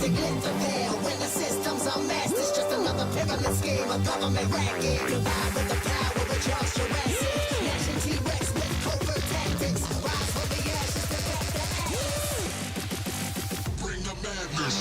drastic interfere. When the system's a mess, it's just another pyramid scheme, a government racket. Combined with the power of Charles Jurassic. Nation T-Rex with covert tactics. Rise from the ashes to back the ashes. Bring the madness.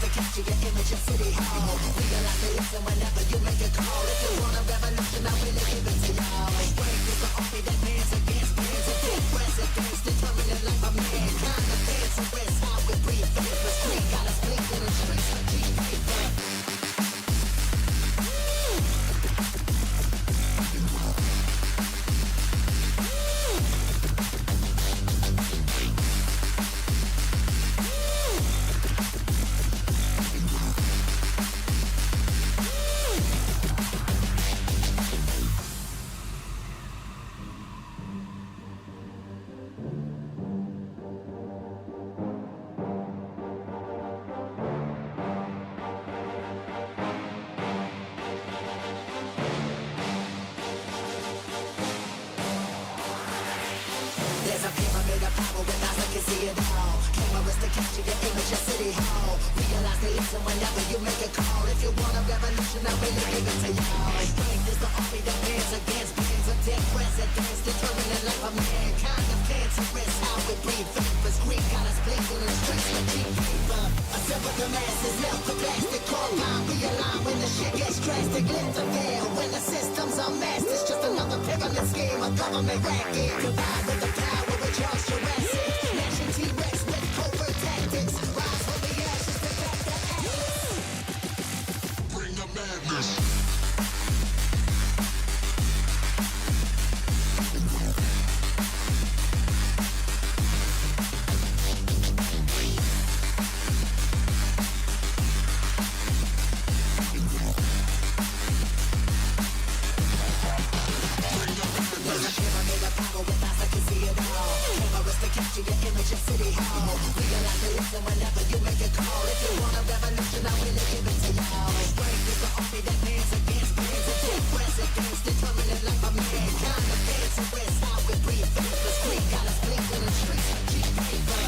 Capture your image of City Hall. Realize the lesson whenever you make a call. If you want a revolution, I really give it to y'all. Strength is the army that bands against bands of dead presidents, determined the life of mankind. The fans who rest how we breathe. The street got us blinking in streets for cheap paper. There's a pyramid of power with eyes that can see it all. Cameras to capture your image of City Hall. Realize the lesson whenever you make a call. If you want a revolution, I really give it to y'all. Strength is the army that bands against bands of dead presidents, determined the life of mankind. The cancerous how we breathe. Vapors Greek got us blinking in the streets for cheap paper. Assemble the masses, melt the plastic core line. Realign when the shit gets drastic. Lift the veil when the system's a mess. It's just another pyramid scheme, a government racket. Combined with the power of Charles Jurassic. Nation T-Rex with covert tactics. Rise from the ashes to back the ashes. Bring the madness. Capture your image of City Hall. Realize the lesson whenever you make a call. If you want a revolution, I really give it to y'all. Strength is the army that bands against bands of dead presidents, determined the life of mankind. The fans who rest how we breathe. The street got us blinking in the streets for cheap paper.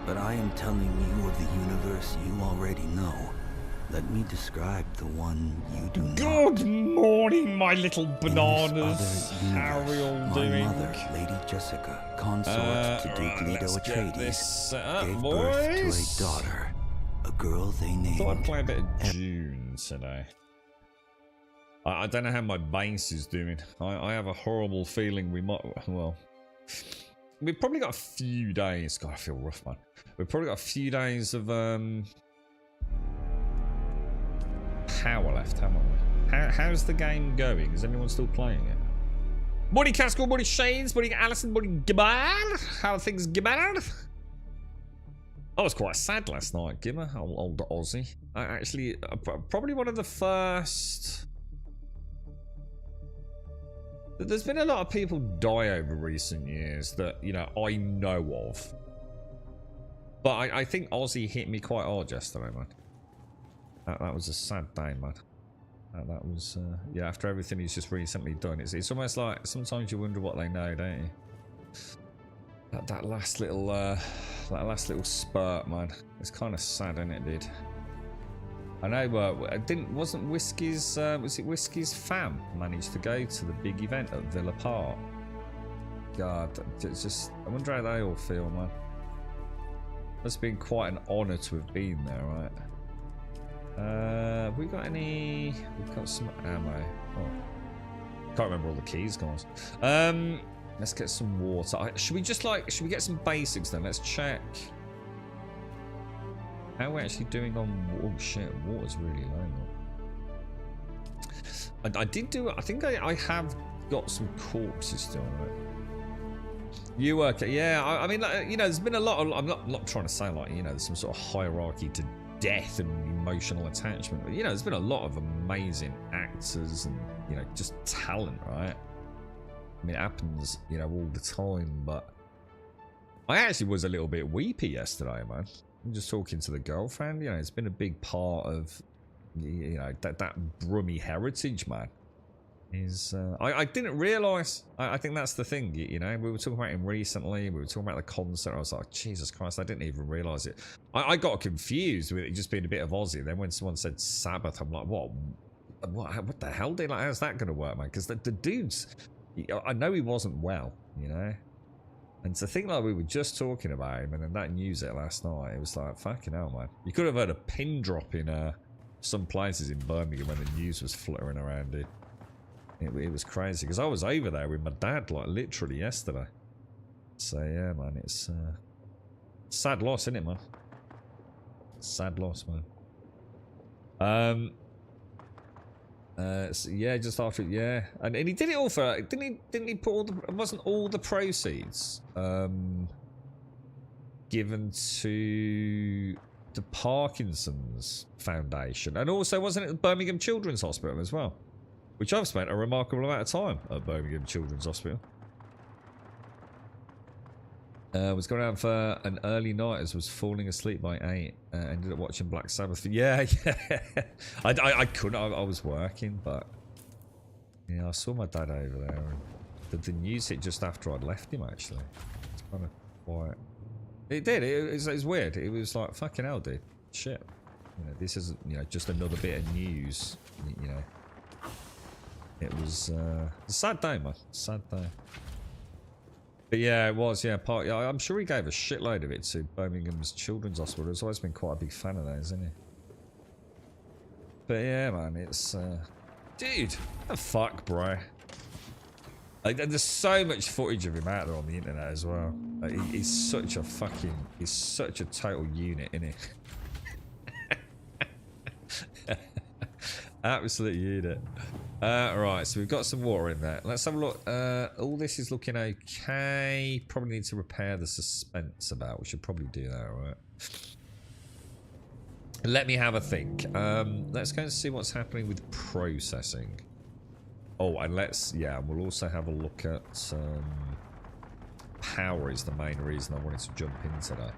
But I am telling you of the universe you already know. Let me describe the one you do not. Good morning, my little In bananas. this other How are we all universe, doing? My mother, Lady Jessica, consort to Duke Leto let's get Atreides, this set up, gave boys. birth to a daughter, a girl they named. Thought I'd play a bit of Dune today. I don't know how my base is doing. I have a horrible feeling we might. Well, we've probably got a few days. God, I feel rough, man. We've probably got a few days of power left, haven't we? How's the game going? Is anyone still playing it? Morning, Casco. Morning, Shades. Morning, Alison. Morning, Gibber. How are things, Gibber? I was quite sad last night, Gibber. Old Aussie. I actually, probably one of the first. There's been a lot of people die over recent years that, you know, I know of. But I think Aussie hit me quite hard yesterday, man. That was a sad day, man. That was, yeah, after everything he's just recently done. It's almost like, sometimes you wonder what they know, don't you? That last little spurt, man. It's kind of sad, isn't it, dude? I know, wasn't Whiskey's, was it Whiskey's fam managed to go to the big event at Villa Park? God, it's just, I wonder how they all feel, man. It's been quite an honour to have been there, right? Have we got any, we've got some ammo. Oh. Can't remember all the keys, guys. Let's get some water. Should we get some basics then? Let's check how we're actually doing on. Oh shit, water's really low. I did do it. I think I have got some corpses still. Right? You work it, yeah. I mean, like, you know, there's been a lot of. I'm not trying to say like, you know, there's some sort of hierarchy to death and emotional attachment, but you know, there's been a lot of amazing actors and, you know, just talent, right? I mean, it happens, you know, all the time. But I actually was a little bit weepy yesterday, man. I'm just talking to the girlfriend. You know, it's been a big part of, you know, that Brummy heritage, man. Is I didn't realise. I think that's the thing. You know, we were talking about him recently. We were talking about the concert. I was like, Jesus Christ, I didn't even realise it. I got confused with it just being a bit of Aussie. Then when someone said Sabbath, I'm like, what the hell? Like, how's that going to work, man? Because the dude's, I know he wasn't well, you know. And to think like we were just talking about him, and then that news hit last night, it was like, fucking hell, man. You could have heard a pin drop in some places in Birmingham when the news was fluttering around it. It was crazy because I was over there with my dad like literally yesterday. So yeah, man, it's sad loss, isn't it, man? Sad loss, man. So yeah, just after, yeah, and he did it all for, didn't he put all the, wasn't all the proceeds given to the Parkinson's Foundation, and also wasn't it the Birmingham Children's Hospital as well? Which I've spent a remarkable amount of time at Birmingham Children's Hospital. Was going out for an early night as was falling asleep by 8. Ended up watching Black Sabbath. Yeah, yeah. I couldn't. I was working, but yeah, I saw my dad over there. And the news hit just after I'd left him. Actually, it's kind of quiet. It did. It was weird. It was like, fucking hell, dude. Shit. You know, this isn't, you know, just another bit of news. You know. It was a sad day, man. Sad day. But yeah, it was, yeah. I'm sure he gave a shitload of it to Birmingham's Children's Hospital. He's always been quite a big fan of that, isn't he? But yeah, man, it's... dude, what the fuck, bro? Like, there's so much footage of him out there on the internet as well. Like, he's such a fucking... He's such a total unit, isn't he? Absolute unit. Right, so we've got some water in there. Let's have a look. All this is looking okay. Probably need to repair the suspense about. We should probably do that, right? Let me have a think. Let's go and see what's happening with processing. Oh, and let's, yeah, we'll also have a look at power is the main reason I wanted to jump into that.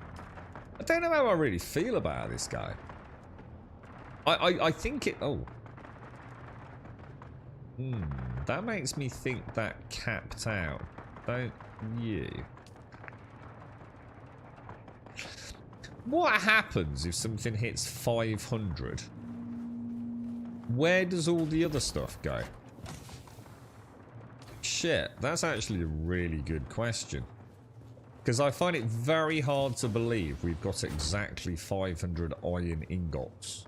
I don't know how I really feel about this guy. I think it... Oh. That makes me think that capped out, don't you? What happens if something hits 500? Where does all the other stuff go? Shit, that's actually a really good question. Because I find it very hard to believe we've got exactly 500 iron ingots.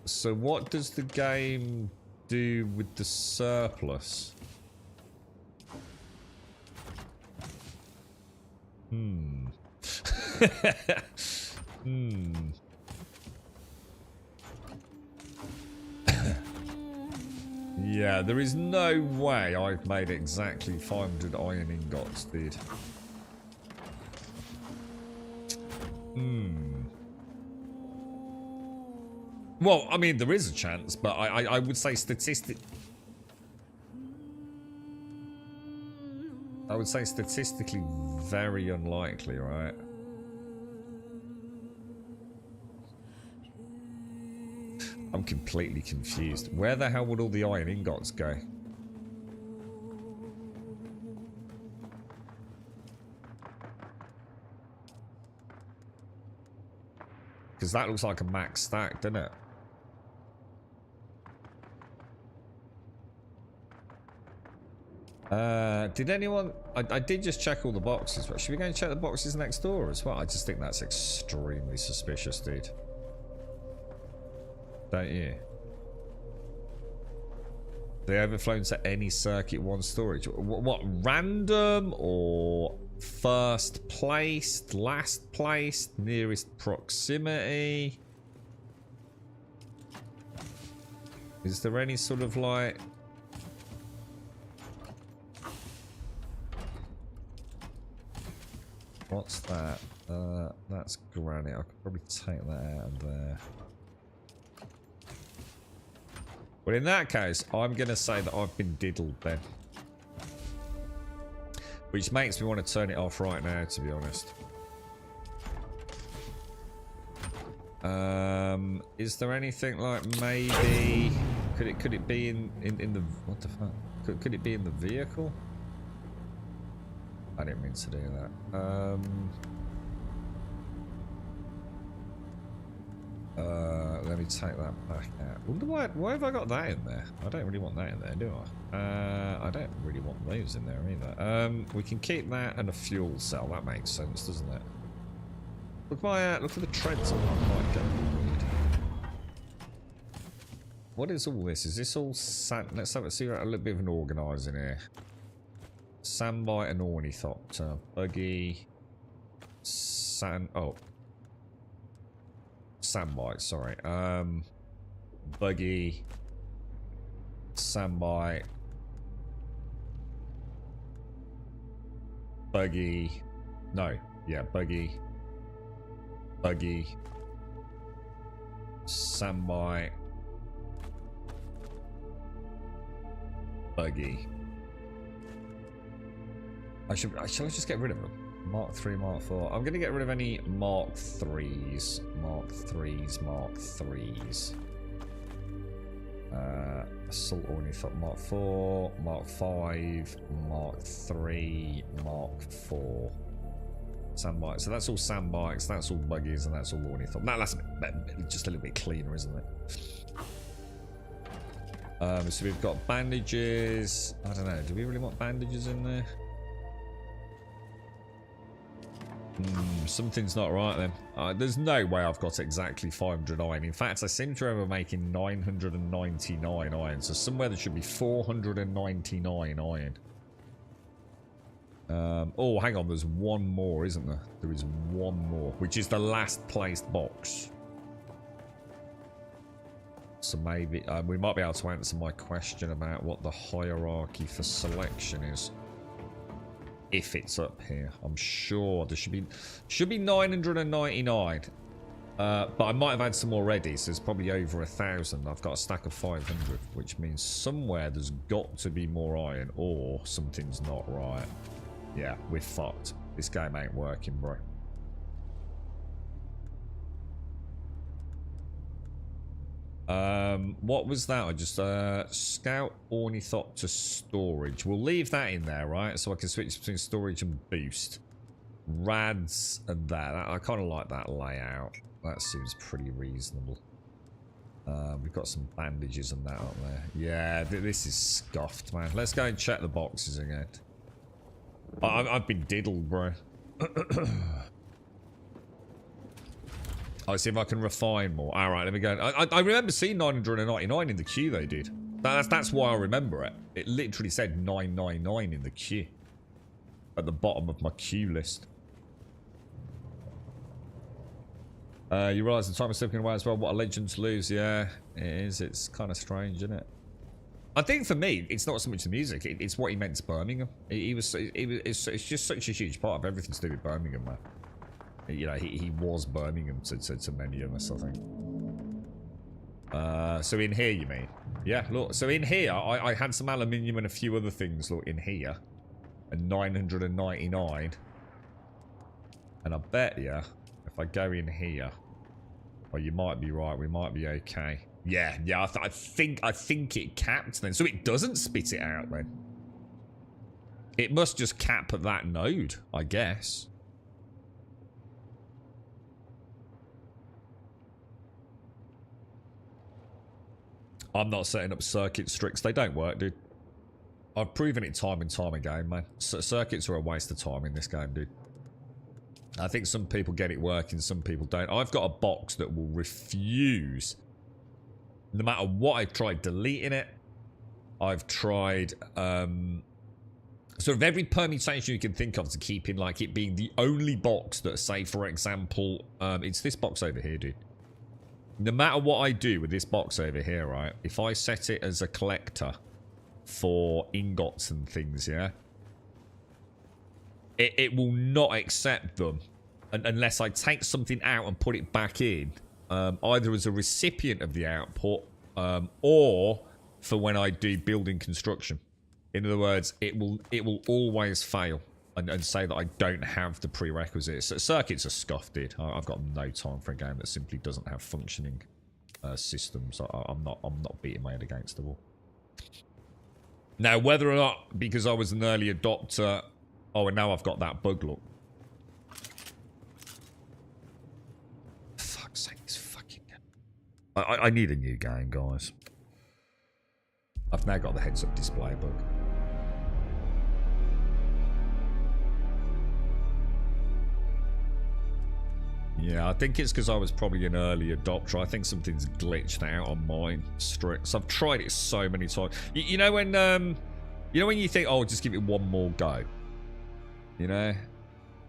So what does the game do with the surplus? Yeah, there is no way I've made exactly 500 iron ingots, dude. Well, I mean, there is a chance, but I would say I would say statistically very unlikely, right? I'm completely confused. Where the hell would all the iron ingots go? Because that looks like a max stack, doesn't it? Did anyone... I did just check all the boxes, but should we go and check the boxes next door as well? I just think that's extremely suspicious, dude. Don't you? They overflow into any circuit 1 storage. What random or first placed, last placed, nearest proximity? Is there any sort of like... What's that? That's granite. I could probably take that out of there. Well, in that case, I'm going to say that I've been diddled then. Which makes me want to turn it off right now, to be honest. Is there anything like maybe... Could it be in the... What the fuck? Could it be in the vehicle? I didn't mean to do that. Let me take that back out. Wonder why have I got that in there? I don't really want that in there, do I? I don't really want those in there either. We can keep that and a fuel cell. That makes sense, doesn't it? Look at the treads on my bike. What is all this? Is this all sand? Let's have a see a little bit of an organising here. Sandbite and ornithopter. Buggy. Sandbite, sorry. Buggy. Sandbite. Buggy. No. Yeah, buggy. Buggy. Sandbite. Buggy. Shall I just get rid of them? Mark 3, Mark 4. I'm going to get rid of any Mark 3s. Mark 3s, Mark 3s. Assault ornithopter, Mark 4, Mark 5, Mark 3, Mark 4. Sandbikes. So that's all sandbikes, that's all buggies, and that's all ornithopter. Now that's just a little bit cleaner, isn't it? So we've got bandages. I don't know. Do we really want bandages in there? Something's not right then. There's no way I've got exactly 500 iron. In fact, I seem to remember making 999 iron. So somewhere there should be 499 iron. Oh, hang on. There's one more, isn't there? There is one more, which is the last placed box. So maybe we might be able to answer my question about what the hierarchy for selection is. If it's up here, I'm sure there should be 999. But I might have had some already, so it's probably over 1,000. I've got a stack of 500, which means somewhere there's got to be more iron, or something's not right. Yeah, we're fucked. This game ain't working, bro. What was that? I just scout ornithopter storage. We'll leave that in there, right? So I can switch between storage and boost. Rads and that. I kind of like that layout. That seems pretty reasonable. We've got some bandages and that up there. Yeah, this is scuffed, man. Let's go and check the boxes again. I've been diddled, bro. I'll see if I can refine more. Alright, let me go. I remember seeing 999 in the queue they did. That's why I remember it. It literally said 999 in the queue. At the bottom of my queue list. You realise the time is slipping away as well. What a legend to lose. Yeah, it is. It's kind of strange, isn't it? I think for me, it's not so much the music. It's what he meant to Birmingham. It's just such a huge part of everything to do with Birmingham, man. You know, he was Birmingham to many of us, I think. So in here, you mean? Yeah, look. So in here, I had some aluminium and a few other things, look, in here. And 999. And I bet you, if I go in here... Well, you might be right. We might be okay. Yeah. I think it capped then. So it doesn't spit it out then. It must just cap at that node, I guess. I'm not setting up circuit stricts. They don't work, dude. I've proven it time and time again, man. Circuits are a waste of time in this game, dude. I think some people get it working, some people don't. I've got a box that will refuse. No matter what I've tried deleting it, I've tried sort of every permutation you can think of to keep in like it being the only box that, say, for example, it's this box over here, dude. No matter what I do with this box over here, right? If I set it as a collector for ingots and things, yeah, it will not accept them unless I take something out and put it back in, either as a recipient of the output or for when I do building construction. In other words, it will always fail and say that I don't have the prerequisites. So circuits are scuffed, dude. I've got no time for a game that simply doesn't have functioning systems. I'm not beating my head against the wall. Now, whether or not because I was an early adopter, oh, and now I've got that bug look. Fuck's sake, this fucking game. I need a new game, guys. I've now got the heads-up display bug. Yeah, I think it's because I was probably an early adopter. I think something's glitched out on mine. Strix. I've tried it so many times. You know when you think, oh, just give it one more go. You know,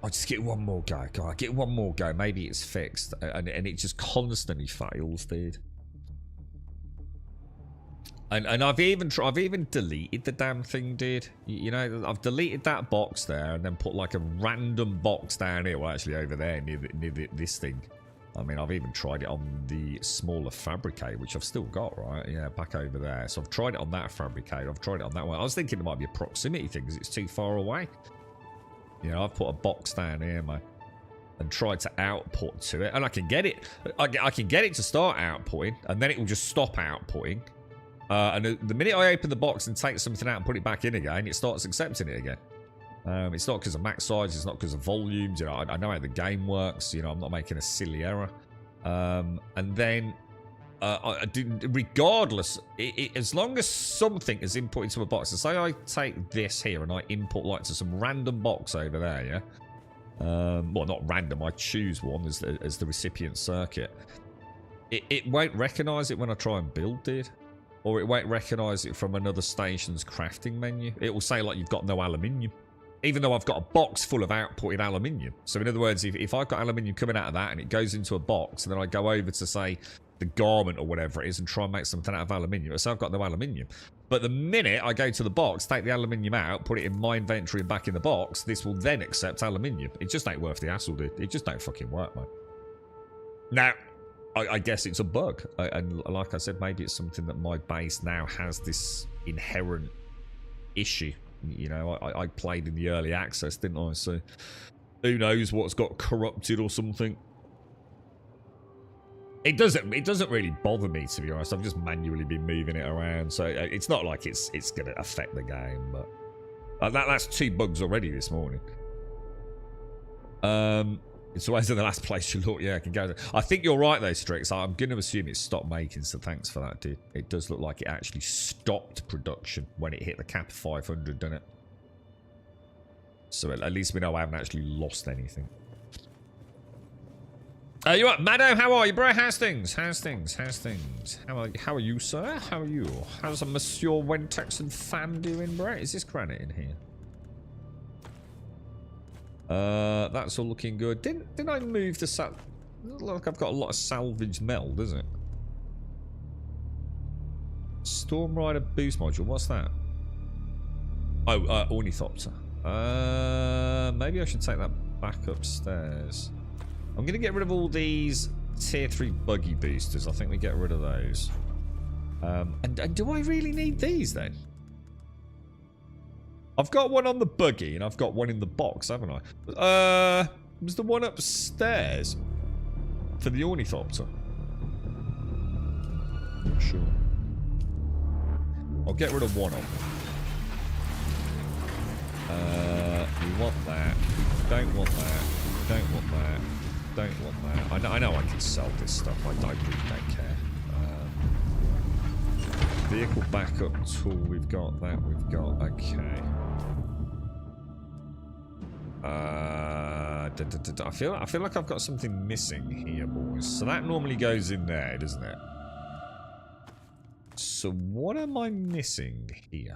I'll just get one more go. God, get one more go. Maybe it's fixed, and it just constantly fails, dude. And I've even deleted the damn thing, dude. You know, I've deleted that box there and then put like a random box down here. Well, actually over there near this thing. I mean, I've even tried it on the smaller fabricate, which I've still got, right? Yeah, back over there. So I've tried it on that fabricate. I've tried it on that one. I was thinking it might be a proximity thing because it's too far away. You know, I've put a box down here, mate, and tried to output to it, and I can get it. I can get it to start outputting, and then it will just stop outputting. And the minute I open the box and take something out and put it back in again, it starts accepting it again. It's not because of max size, it's not because of volumes. You know, I know how the game works. You know, I'm not making a silly error. And then, regardless, as long as something is input into a box, so say I take this here and I input like to some random box over there, yeah. Well, not random. I choose one as the recipient circuit. It won't recognise it when I try and build it. Or it won't recognise it from another station's crafting menu. It will say, like, you've got no aluminium. Even though I've got a box full of output in aluminium. So, in other words, if I've got aluminium coming out of that and it goes into a box, and then I go over to, say, the garment or whatever it is and try and make something out of aluminium, so I've got no aluminium. But the minute I go to the box, take the aluminium out, put it in my inventory and back in the box, this will then accept aluminium. It just ain't worth the hassle, dude. It just don't fucking work, man. Now, I guess it's a bug, and like I said, maybe it's something that my base now has this inherent issue. You know, I played in the early access, didn't I? So who knows what's got corrupted or something. It doesn't really bother me, to be honest. I've just manually been moving it around, so it's not like it's going to affect the game. But that's 2 bugs already this morning. It's always in the last place you look. Yeah, I can go there. I think you're right, though, Strix. I'm going to assume it stopped making, so thanks for that, dude. It does look like it actually stopped production when it hit the cap of 500, doesn't it? So at least we know I haven't actually lost anything. You what, Maddo? How are you, bro? How's things? How's things? How are you, sir? How are you? How's a Monsieur Wentex and fan doing, bro? Is this granite in here? That's all looking good. Didn't I move the sal? Doesn't look like I've got a lot of salvaged metal, does it? Storm Rider boost module. What's that? Oh, Ornithopter. Maybe I should take that back upstairs. I'm gonna get rid of all these tier 3 buggy boosters. I think we get rid of those. And do I really need these then? I've got one on the buggy and I've got one in the box, haven't I? Was the one upstairs for the Ornithopter? Not sure. I'll get rid of one of them. We want that. We don't want that. We don't want that. Don't want that. I know I can sell this stuff. I really don't care. Vehicle backup tool. We've got that. We've got. Okay. I feel like I've got something missing here, boys. So that normally goes in there, doesn't it? So what am I missing here?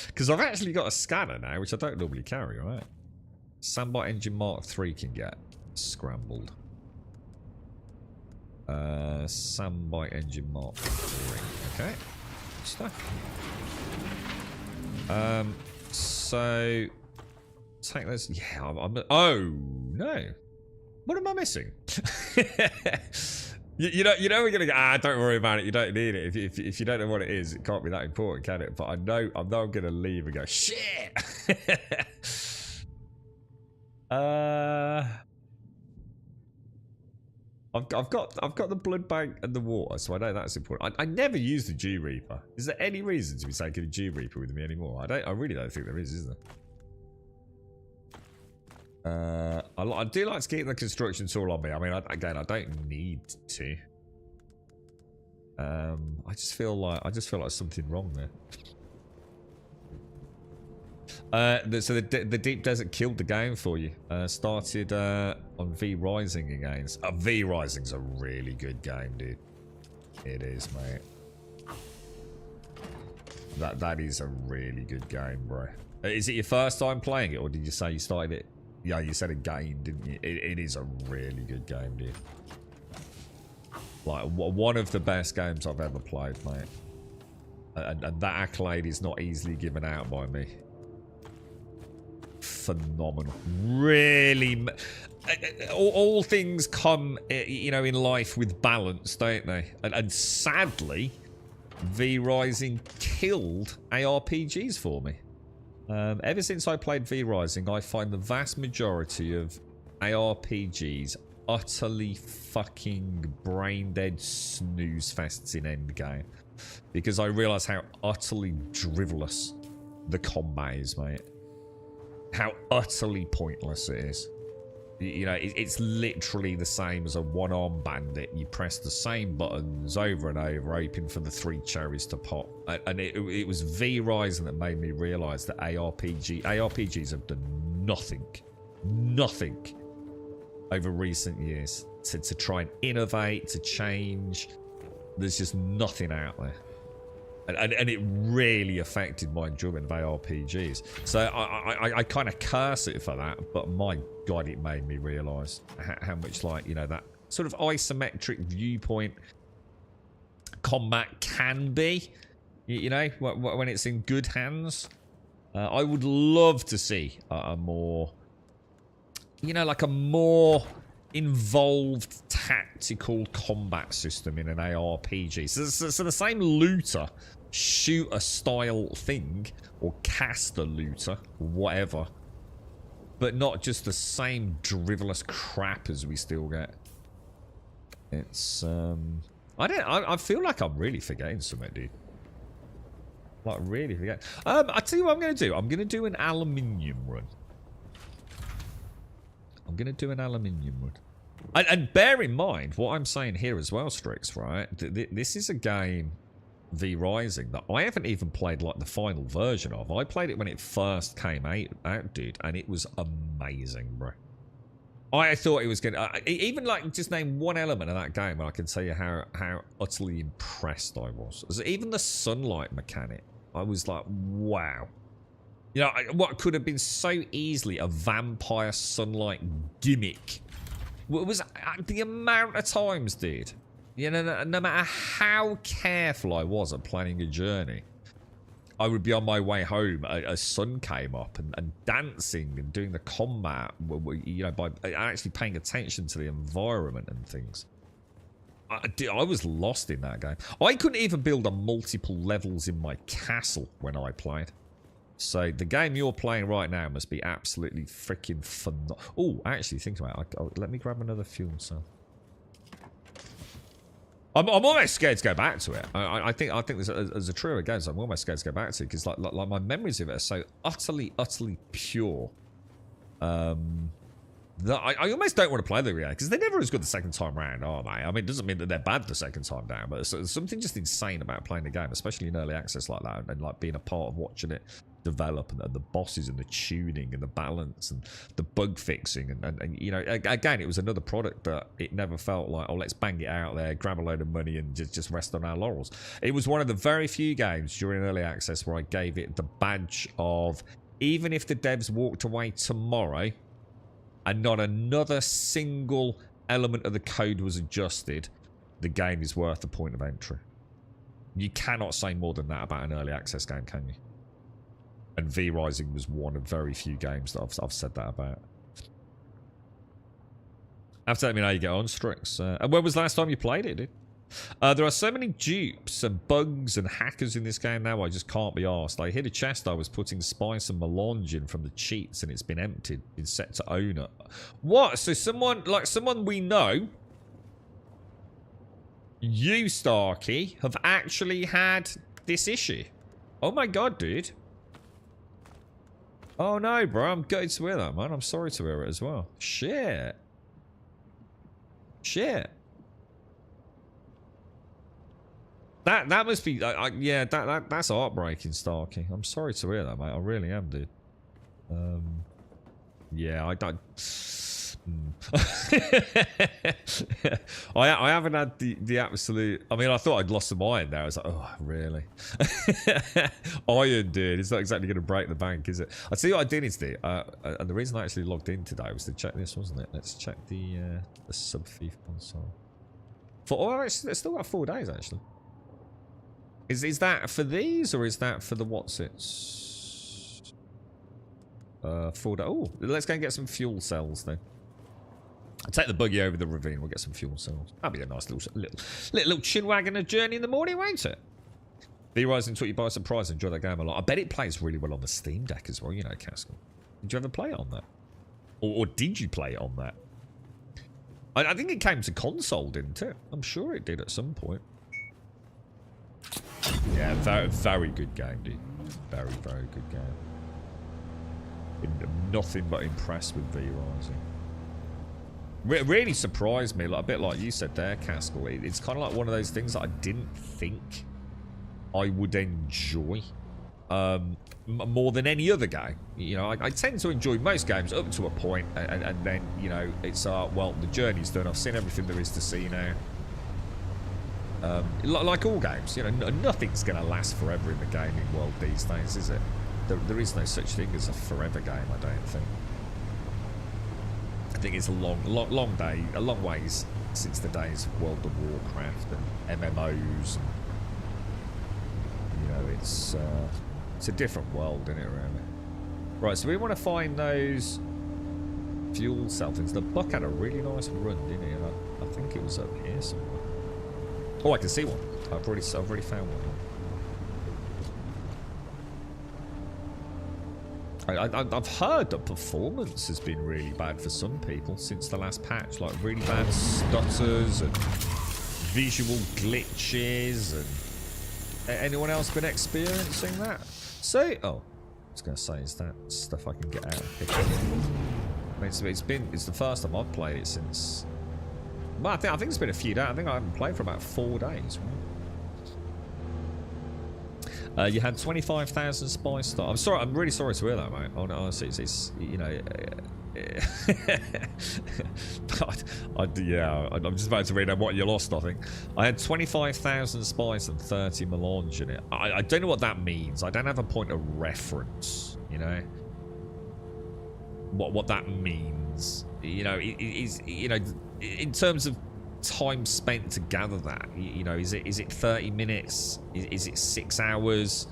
Because I've actually got a scanner now, which I don't normally carry, right? Sandbite engine Mark 3 can get scrambled. Sandbite engine Mark 3. Okay. Good stuff. So take those. Yeah, I'm oh no. What am I missing? You know we're gonna go, don't worry about it, you don't need it. If you don't know what it is, it can't be that important, can it? But I know I'm gonna leave and go, shit. I've got the blood bank and the water, so I know that's important. I never use the G Reaper. Is there any reason to be taking a G Reaper with me anymore? I really don't think there is there? I do like to keep the construction tool on me. I mean, again, I don't need to. I just feel like there's something wrong there. So the Deep Desert killed the game for you. Started on V Rising again. V Rising's a really good game, dude. It is, mate. That is a really good game, bro. Is it your first time playing it, or did you say you started it? Yeah, you said a game, didn't you? It is a really good game, dude. Like, one of the best games I've ever played, mate. And that accolade is not easily given out by me. Phenomenal. Really. All things come, you know, in life with balance, don't they? And sadly, V Rising killed ARPGs for me. Ever since I played V Rising, I find the vast majority of ARPGs utterly fucking brain-dead snooze fests in endgame. Because I realise how utterly drivelous the combat is, mate. How utterly pointless it is. You know, it's literally the same as a one-armed bandit. You press the same buttons over and over, hoping for the 3 cherries to pop. And it was V Rising that made me realise that ARPGs have done nothing over recent years to try and innovate, to change. There's just nothing out there. And it really affected my enjoyment of ARPGs. So I kind of curse it for that, but my God, it made me realise how much, like, you know, that sort of isometric viewpoint combat can be, you know, when it's in good hands. I would love to see a more, you know, like a more involved tactical combat system in an ARPG. So the same looter shooter style thing, or caster looter, whatever, but not just the same drivelous crap as we still get. It's I feel like I'm really forgetting something, dude. Like, really forget. I tell you what I'm gonna do. I'm gonna do an aluminium run. And bear in mind what I'm saying here as well, Strix, right? This is a game, V Rising, that I haven't even played like the final version of. I played it when it first came out, dude, and it was amazing, bro. I thought it was good. Even like just name one element of that game, and I can tell you how utterly impressed I was. Even the sunlight mechanic, I was like, wow. You know, what could have been so easily a vampire sunlight gimmick. What was the amount of times, dude? You know, no matter how careful I was at planning a journey, I would be on my way home as sun came up and dancing and doing the combat, you know, by actually paying attention to the environment and things. I was lost in that game. I couldn't even build multiple levels in my castle when I played. So the game you're playing right now must be absolutely freaking phenomenal. Oh, actually, think about it. Let me grab another fuel cell. I'm almost scared to go back to it. I think there's a trio of games I'm almost scared to go back to, because like my memories of it are so utterly pure. I almost don't want to play them again because they're never as good the second time round, are they? I mean, it doesn't mean that they're bad the second time down, but there's something just insane about playing the game, especially in early access like that, and like being a part of watching it develop, and the bosses and the tuning and the balance and the bug fixing, and you know, again, it was another product that it never felt like, oh, let's bang it out there, grab a load of money and just rest on our laurels. It was one of the very few games during early access where I gave it the badge of, even if the devs walked away tomorrow and not another single element of the code was adjusted, the game is worth the point of entry. You cannot say more than that about an early access game, can you? And V Rising was one of very few games that I've said that about. Have to let me know how you get on, Strix. And when was the last time you played it, dude? There are so many dupes and bugs and hackers in this game now, I just can't be arsed. I hit a chest I was putting spice and melange in from the cheats, and it's been emptied. It's set to owner. What? So someone we know, you, Starkey, have actually had this issue. Oh my god, dude. Oh no, bro, I'm gutted to hear that, man. I'm sorry to hear it as well. Shit. Shit. That must be, yeah, that's heartbreaking, Starkey. I'm sorry to hear that, mate. I really am, dude. Yeah, I don't... I haven't had the absolute... I mean, I thought I'd lost some iron there. I was like, oh, really? Iron, dude. It's not exactly going to break the bank, is it? I'll tell you what I did is do. And the reason I actually logged in today was to check this, wasn't it? Let's check the sub-thief console. Oh, actually, it's still got 4 days, actually. Is that for these, or is that for the what's-its? 4 days. Oh, let's go and get some fuel cells, then. I'll take the buggy over the ravine. We'll get some fuel cells. That'll be a nice little chin wagon journey in the morning, won't it? V Rising took you by surprise. Enjoy that game a lot. I bet it plays really well on the Steam Deck as well, you know, Castle. Did you ever play it on that? Or did you play it on that? I think it came to console, didn't it? I'm sure it did at some point. Yeah, very, very good game, dude. Very, very good game. Nothing but impressed with V Rising. Really surprised me, like a bit like you said there, Castle. It's kind of like one of those things that I didn't think I would enjoy more than any other game. You know, I tend to enjoy most games up to a point, and then, you know, it's well, the journey's done. I've seen everything there is to see now. Like all games, you know, nothing's going to last forever in the gaming world these days, is it? There is no such thing as a forever game, I don't think. I think it's a long day, a long ways since the days of World of Warcraft and MMOs. And, you know, it's a different world, isn't it, really? Right, so we want to find those fuel cell things. The Buck had a really nice run, didn't he? And I think it was up here somewhere. Oh, I can see one. I've already found one. I've heard that performance has been really bad for some people since the last patch. Like really bad stutters and visual glitches. And anyone else been experiencing that? So, oh, I was going to say, is that stuff I can get out of here? I mean, it's the first time I've played it since. Well, I think it's been a few days. I think I haven't played for about 4 days. Right? You had 25,000 spice stars. I'm sorry. I'm really sorry to hear that, mate. Honestly, it's you know. Yeah, I'm just about to read out what you lost. I think I had 25,000 spice and 30 melange in it. I don't know what that means. I don't have a point of reference. You know what that means. You know, it is, you know, in terms of time spent to gather that, you know, is it 30 minutes? Is it 6 hours?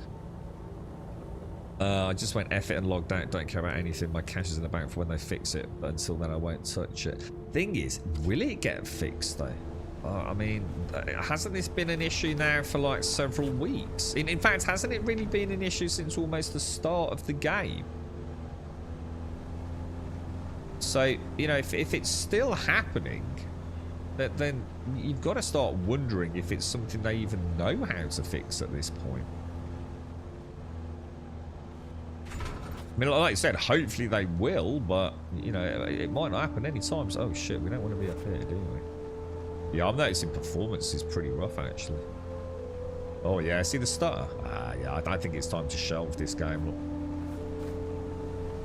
I just went F it and logged out. Don't care about anything. My cash is in the bank for when they fix it, but until then I won't touch it. Thing is, will it get fixed though? I mean, hasn't this been an issue now for like several weeks? In fact, hasn't it really been an issue since almost the start of the game? So, you know, if it's still happening, then you've got to start wondering if it's something they even know how to fix at this point. I mean, like you said, hopefully they will, but, you know, it might not happen any time. So, oh, shit, we don't want to be up here, do we? Yeah, I'm noticing performance is pretty rough, actually. Oh, yeah, see the stutter? Yeah, I think it's time to shelve this game. Look.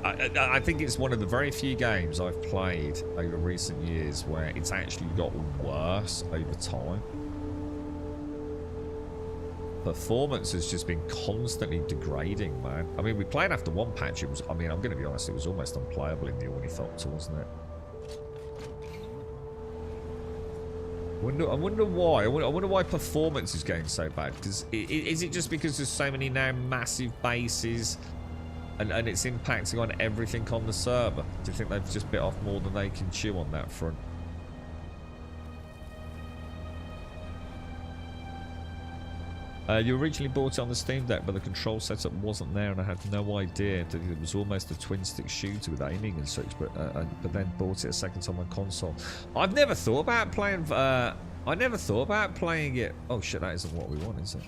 I think it's one of the very few games I've played over recent years where it's actually got worse over time. Performance has just been constantly degrading, man. I mean, we played after one patch. It was, I mean, I'm going to be honest, it was almost unplayable in the Ornithopter, wasn't it? I wonder why. I wonder why performance is getting so bad. Because is it just because there's so many now massive bases and it's impacting on everything on the server? Do you think they've just bit off more than they can chew on that front? You originally bought it on the Steam Deck, but the control setup wasn't there, and I had no idea that it was almost a twin-stick shooter with aiming and such. But then bought it a second time on console. I've never thought about playing. I never thought about playing it. Oh shit, that isn't what we want, is it?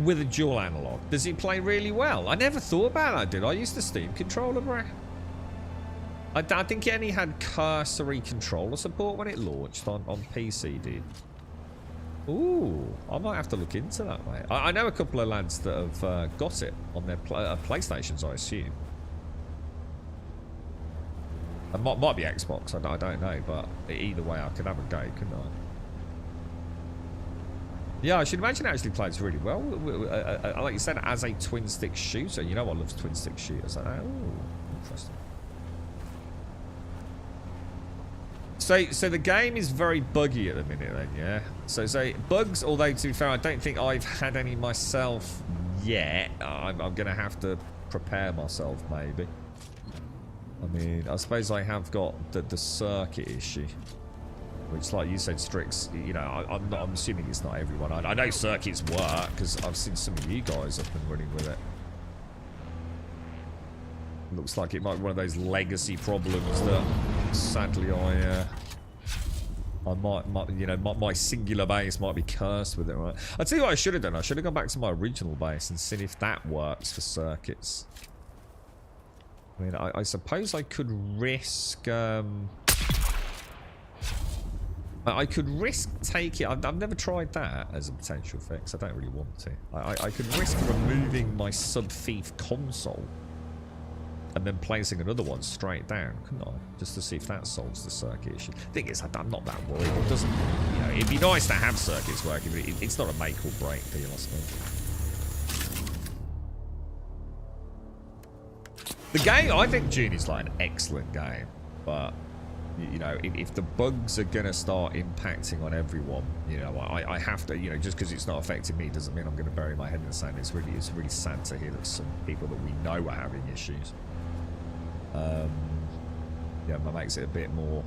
With a dual analog, does it play really well? I never thought about that, did I? Use the Steam controller, bro. I think it only had cursory controller support when it launched on PC, did. Ooh, I might have to look into that, mate. I know a couple of lads that have got it on their PlayStations, I assume. It might be Xbox, I don't know, but either way, I could have a go, couldn't I? Yeah, I should imagine it actually plays really well. Like you said, as a twin-stick shooter. You know I love twin-stick shooters. Oh, interesting. So the game is very buggy at the minute then, yeah? So bugs, although to be fair, I don't think I've had any myself yet. I'm going to have to prepare myself, maybe. I mean, I suppose I have got the circuit issue. Which, like you said, Strix, you know, I'm assuming it's not everyone. I know circuits work, because I've seen some of you guys up and running with it. Looks like it might be one of those legacy problems that, sadly, I might, you know, my singular base might be cursed with it, right? I'll tell you what I should have done. I should have gone back to my original base and seen if that works for circuits. I mean, I suppose I could risk, I could risk taking... I've never tried that as a potential fix. I don't really want to. I could risk removing my sub-thief console and then placing another one straight down, couldn't I? Just to see if that solves the circuit issue. Thing is, I'm not that worried. It doesn't... You know, it'd be nice to have circuits working, but it's not a make or break deal, I suppose. The game... I think Dune is like an excellent game, but... You know, if the bugs are going to start impacting on everyone, you know, I have to, you know, just because it's not affecting me doesn't mean I'm going to bury my head in the sand. It's really sad to hear that some people that we know are having issues. Yeah, that makes it a bit more,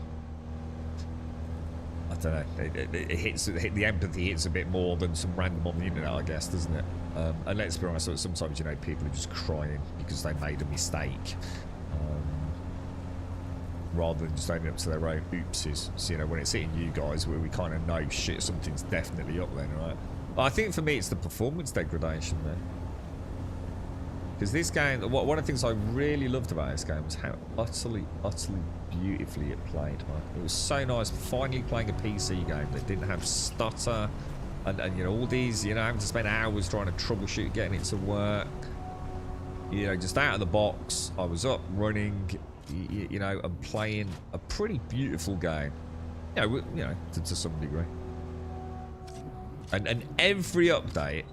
I don't know, the empathy hits a bit more than some random on the internet, I guess, doesn't it? And let's be honest, sometimes, you know, people are just crying because they made a mistake. Rather than just owning up to their own oopses. So, you know, when it's hitting you guys, where we kind of know, shit, something's definitely up then, right? But I think for me, it's the performance degradation there. Because this game, one of the things I really loved about this game was how utterly beautifully it played, right? It was so nice finally playing a PC game that didn't have stutter and you know, all these, you know, having to spend hours trying to troubleshoot getting it to work. You know, just out of the box, I was up, running, you know, and playing a pretty beautiful game. You know, to some degree. And every update,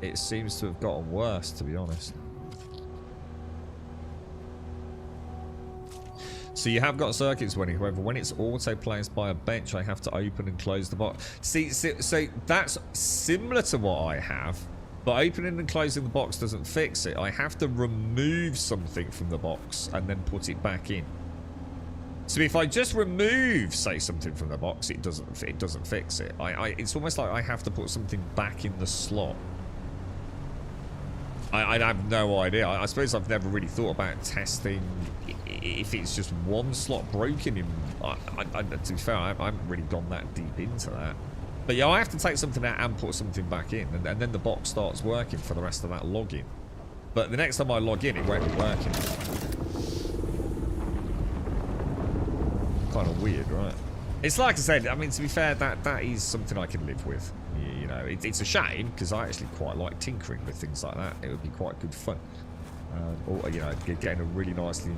it seems to have gotten worse, to be honest. So you have got circuits running, however, when it's auto-placed by a bench, I have to open and close the box. See, so that's similar to what I have, but opening and closing the box doesn't fix it. I have to remove something from the box and then put it back in. So if I just remove, say, something from the box, it doesn't fix it. It's almost like I have to put something back in the slot. I have no idea. I suppose I've never really thought about testing if it's just one slot broken in. To be fair, I haven't really gone that deep into that. But yeah, I have to take something out and put something back in, and then the box starts working for the rest of that login. But the next time I log in, it won't be working. Kind of weird, right? It's like I said, I mean, to be fair, that is something I can live with. You know, it's a shame, because I actually quite like tinkering with things like that. It would be quite good fun. Or, you know, getting a really nicely,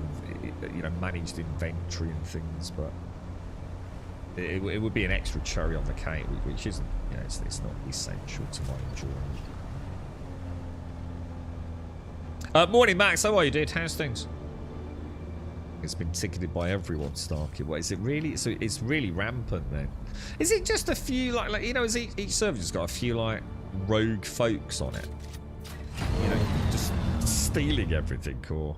you know, managed inventory and things, but it would be an extra cherry on the cake, which isn't, you know, it's not essential to my enjoyment. Morning, Max. How are you, dude? How's things? It's been ticketed by everyone, Starkey. What is it really? So it's really rampant then. Is it just a few like you know? Is each server's got a few like rogue folks on it? You know, just stealing everything, or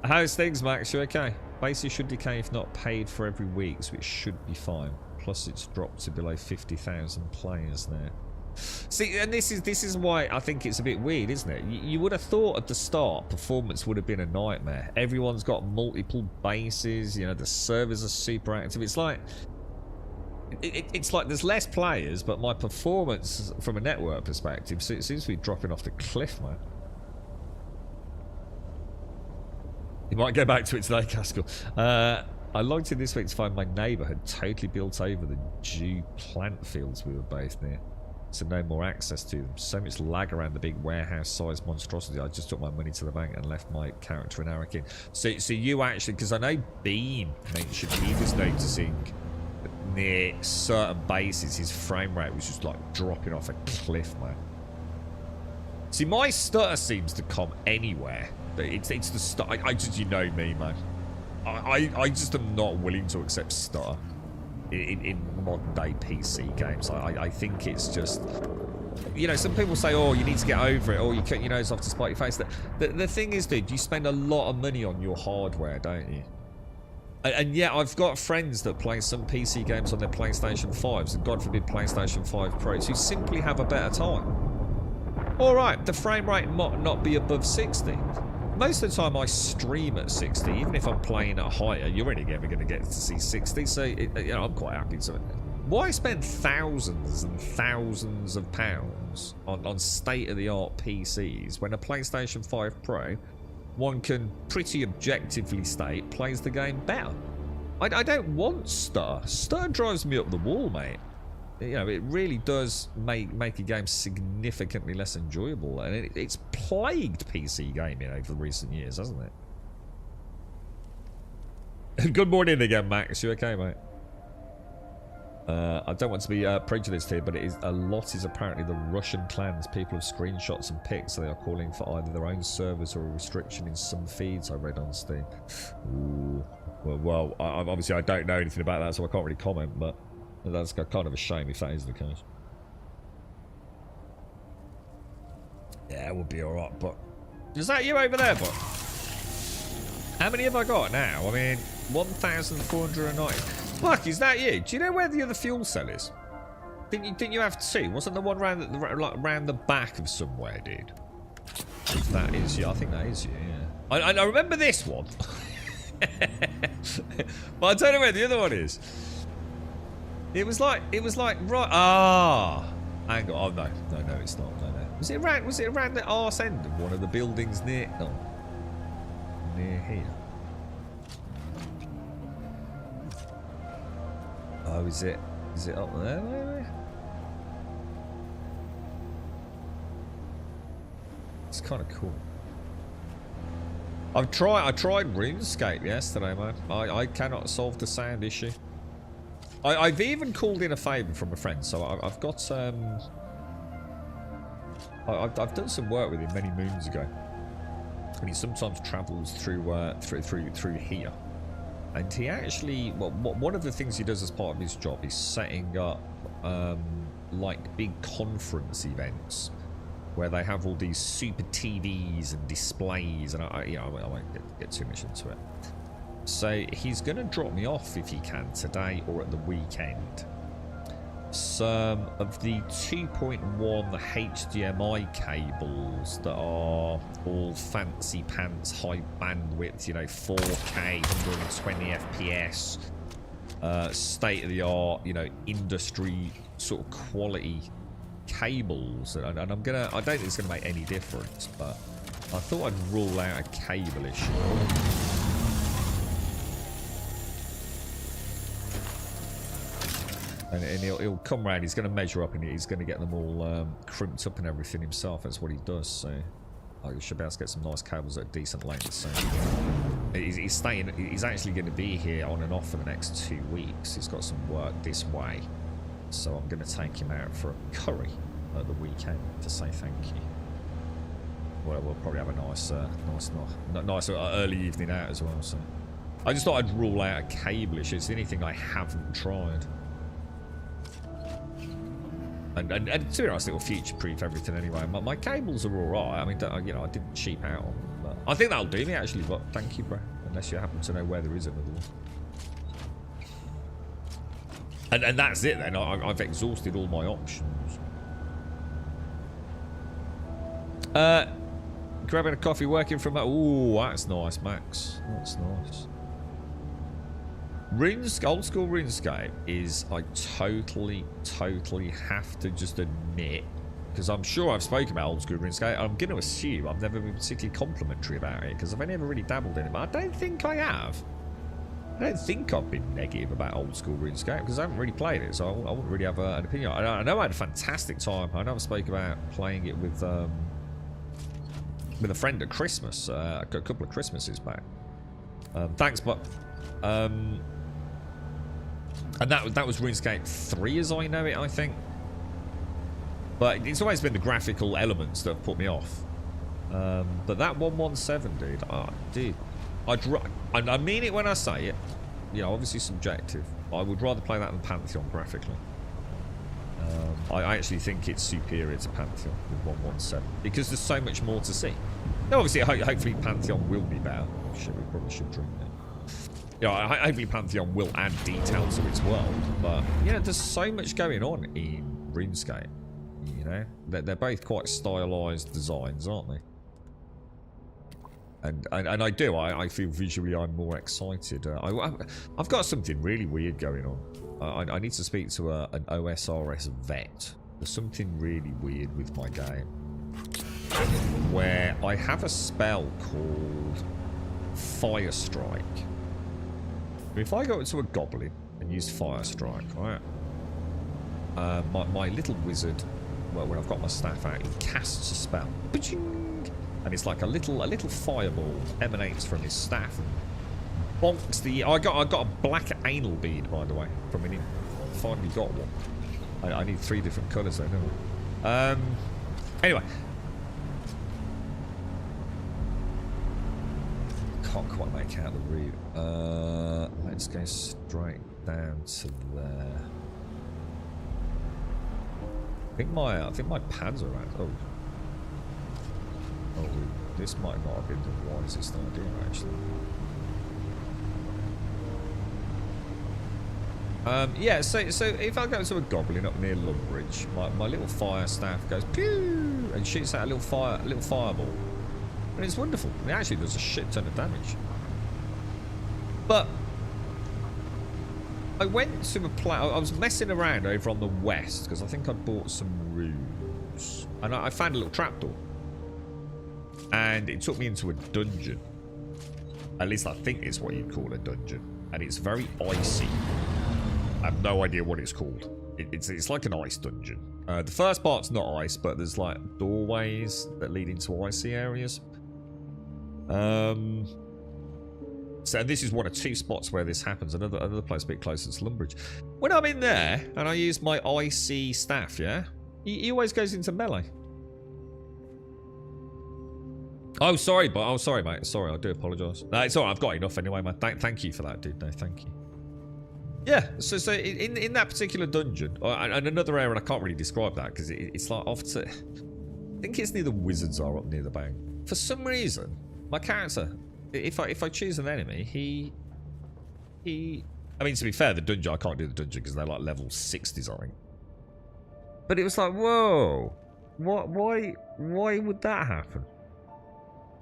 how's things, Max? You okay? Bases should decay if not paid for every week, so it should be fine. Plus, it's dropped to below 50,000 players there. See, and this is why I think it's a bit weird, isn't it? You would have thought at the start performance would have been a nightmare. Everyone's got multiple bases, you know, the servers are super active. It's like it's like there's less players, but my performance from a network perspective seems to be dropping off the cliff, man. You might go back to it today, Caskell. I logged in this week to find my neighbour had totally built over the Jew plant fields we were both near. So no more access to them. So much lag around the big warehouse-sized monstrosity. I just took my money to the bank and left my character in Arakin. So you actually, because I know Bean mentioned he was noticing near certain bases his frame rate was just like dropping off a cliff, man. See, my stutter seems to come anywhere. It's the stutter. I just, you know me, man. I just am not willing to accept stutter in modern day PC games. I think it's just, you know, some people say, oh, you need to get over it, or you cut your nose off to spite your face. The thing is, dude, you spend a lot of money on your hardware, don't you? And yeah, I've got friends that play some PC games on their PlayStation 5s, and God forbid PlayStation 5 Pros, who simply have a better time. Alright, the frame rate might not be above 60. Most of the time I stream at 60, even if I'm playing at higher, you're only ever going to get to see 60, so you know, I'm quite happy to. Why spend thousands and thousands of pounds on state-of-the-art PCs when a PlayStation 5 Pro, one can pretty objectively state, plays the game better? I don't want stutter. Stutter drives me up the wall, mate. You know, it really does make a game significantly less enjoyable, and it's plagued PC gaming over recent years, hasn't it? Good morning again, Max. You okay, mate? I don't want to be prejudiced here, but a lot is apparently the Russian clans. People have screenshots and pics, so they are calling for either their own servers or a restriction in some feeds I read on Steam. Ooh. Well, obviously I don't know anything about that, so I can't really comment, but that's kind of a shame if that is the case. Yeah, it would be alright, but... Is that you over there, but? How many have I got now? I mean, 1,490. Fuck, is that you? Do you know where the other fuel cell is? Didn't you have two? Wasn't the one round the back of somewhere, dude? If that is you, I think that is you, yeah. I remember this one. But I don't know where the other one is. It was like right. Hang on. Oh no, it's not. No. Was it around the arse end of one of the buildings near here? Oh, is it up there maybe? It's kind of cool. I tried RuneScape yesterday, man. I cannot solve the sound issue. I've even called in a favour from a friend, so I've got I've done some work with him many moons ago, and he sometimes travels through here. And he actually, one of the things he does as part of his job is setting up like big conference events where they have all these super TVs and displays, and I won't get too much into it. So he's going to drop me off, if he can, today or at the weekend, some of the 2.1 HDMI cables that are all fancy pants, high bandwidth, you know, 4K, 120 FPS, state of the art, you know, industry sort of quality cables, and I'm gonna. I don't think it's gonna make any difference, but I thought I'd rule out a cable issue. And he'll come round, he's going to measure up and he's going to get them all crimped up and everything himself. That's what he does. So I should be able to get some nice cables at a decent length. So he's staying, he's actually going to be here on and off for the next 2 weeks. He's got some work this way. So I'm going to take him out for a curry at the weekend to say thank you. Well, we'll probably have a nice early evening out as well. So I just thought I'd rule out a cable issue. It's anything I haven't tried. And to be honest, it will future-proof everything anyway. My cables are alright. I mean, you know, I didn't cheap out on them. But I think that'll do me, actually. But thank you, bro. Unless you happen to know where there is another one. And that's it, then. I've exhausted all my options. Grabbing a coffee, working from that. Ooh, that's nice, Max. That's nice. Old school RuneScape is, I totally have to just admit, because I'm sure I've spoken about old school RuneScape, I'm going to assume I've never been particularly complimentary about it, because I've only ever really dabbled in it, but I don't think I have. I don't think I've been negative about old school RuneScape, because I haven't really played it, so I wouldn't really have an opinion. I know I had a fantastic time. I know I spoke about playing it with a friend at Christmas, a couple of Christmases back. Thanks, but... and that was RuneScape 3 as I know it, I think. But it's always been the graphical elements that have put me off. But that 117, dude, I mean it when I say it. You know, obviously subjective. I would rather play that than Pantheon graphically. I actually think it's superior to Pantheon with 117 because there's so much more to see. Now, obviously, hopefully Pantheon will be better. Shit, we probably should drink that. You know, hopefully Pantheon will add detail to its world, but yeah, there's so much going on in RuneScape. You know, they're both quite stylized designs, aren't they? And I feel visually I'm more excited. I've got something really weird going on. I need to speak to an OSRS vet. There's something really weird with my game, where I have a spell called Fire Strike. If I go into a goblin and use Fire Strike, right? My little wizard, well, when I've got my staff out, he casts a spell, and it's like a little fireball emanates from his staff and bonks the. I got a black anal bead, by the way, from him. Finally got one. I need 3 different colours though, don't I? Anyway. Can't quite make out the route. Let's go straight down to there. I think my pads are out. Oh, this might not have been the wisest idea actually. Yeah, so if I go to a goblin up near Lumbridge, my little fire staff goes pew and shoots out a little fireball. And it's wonderful. It actually does a shit ton of damage. But I went to I was messing around over on the west because I think I'd bought some runes. And I found a little trapdoor. And it took me into a dungeon. At least I think it's what you'd call a dungeon. And it's very icy. I have no idea what it's called. It's like an ice dungeon. The first part's not ice, but there's like doorways that lead into icy areas. So this is one of 2 spots where this happens. Another place a bit closer to Lumbridge. When I'm in there and I use my icy staff, yeah, he always goes into melee. Oh, sorry, mate. Sorry, I do apologise. No, it's alright. I've got enough anyway, man. Thank you for that, dude. No, thank you. Yeah, so in that particular dungeon, and another area, and I can't really describe that because it's like off to. I think it's near the wizards are up near the bank. For some reason, my character, if I choose an enemy, he. I mean, to be fair, the dungeon I can't do the dungeon because they're like level 60s, I think. But it was like, whoa, what? Why would that happen?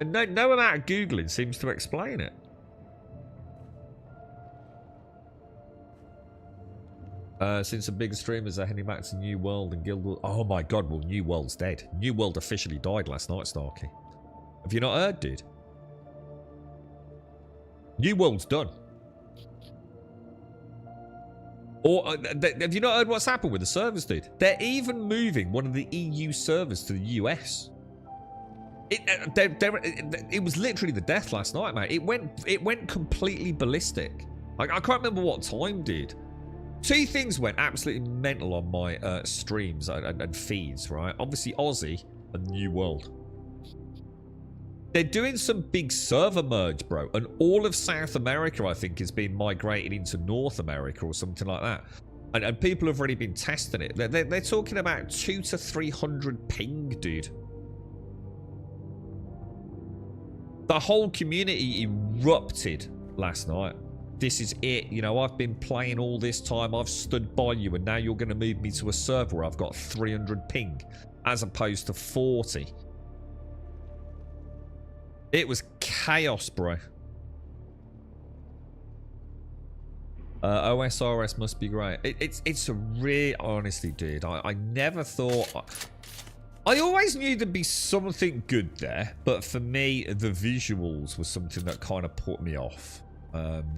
And no amount of googling seems to explain it. Since the big streamers are heading back to New World and Guild Wars. Oh my god, well, New World's dead. New World officially died last night, Starkey. Have you not heard, dude? New World's done. Or have you not heard what's happened with the servers, dude? They're even moving one of the EU servers to the US. It was literally the death last night, mate. It went completely ballistic. I can't remember what time, dude. Two things went absolutely mental on my streams and feeds, right? Obviously, Aussie and New World. They're doing some big server merge, bro. And all of South America, I think, is being migrated into North America or something like that. And people have already been testing it. They're talking about 200 to 300 ping, dude. The whole community erupted last night. This is it. You know, I've been playing all this time. I've stood by you, and now you're going to move me to a server where I've got 300 ping as opposed to 40. It was chaos, bro. OSRS must be great. It's a real, honestly, dude. I never thought. I always knew there'd be something good there, but for me, the visuals was something that kind of put me off.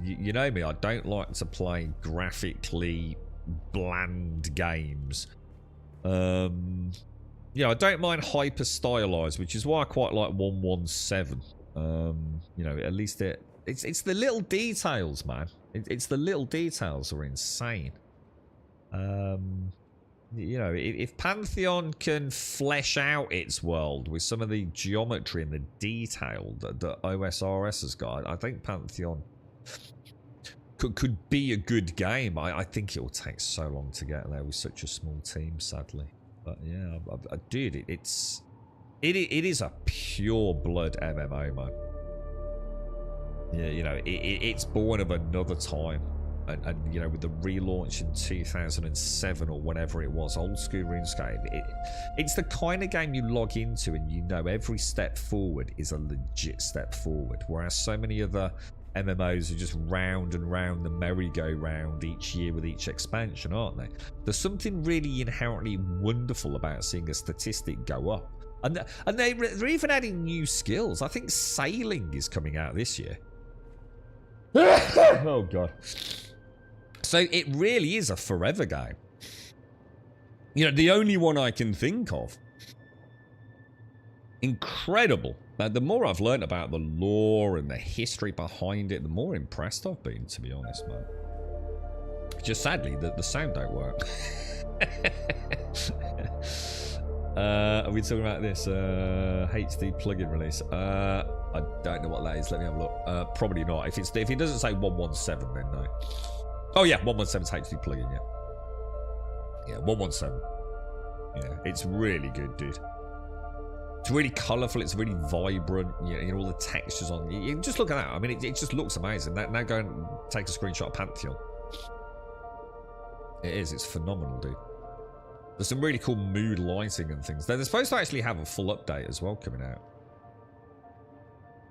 You know me, I don't like to play graphically bland games. Yeah, I don't mind hyper stylized, which is why I quite like 117. You know, at least it's the little details, man. It's the little details are insane. You know, if Pantheon can flesh out its world with some of the geometry and the detail that OSRS has got, I think Pantheon could be a good game. I think it will take so long to get there with such a small team, sadly. But yeah, dude, it is a pure blood MMO, man. Yeah, you know, it's born of another time, and you know, with the relaunch in 2007 or whenever it was, old school RuneScape. It's the kind of game you log into and you know every step forward is a legit step forward, whereas so many other MMOs are just round and round the merry-go-round each year with each expansion, aren't they? There's something really inherently wonderful about seeing a statistic go up. And they're even adding new skills. I think sailing is coming out this year. Oh, God. So it really is a forever game. You know, the only one I can think of. Incredible. Now, the more I've learned about the lore and the history behind it, the more impressed I've been, to be honest, man. Just sadly, the sound don't work. Are we talking about this HD plugin release? I don't know what that is. Let me have a look. Probably not. If it doesn't say 117, then no. Oh yeah, 117's HD plugin. Yeah, 117. Yeah, it's really good, dude. It's really colourful. It's really vibrant. You know, all the textures on. You just look at that. I mean, it just looks amazing. Now go and take a screenshot of Pantheon. It is. It's phenomenal, dude. There's some really cool mood lighting and things. They're supposed to actually have a full update as well coming out.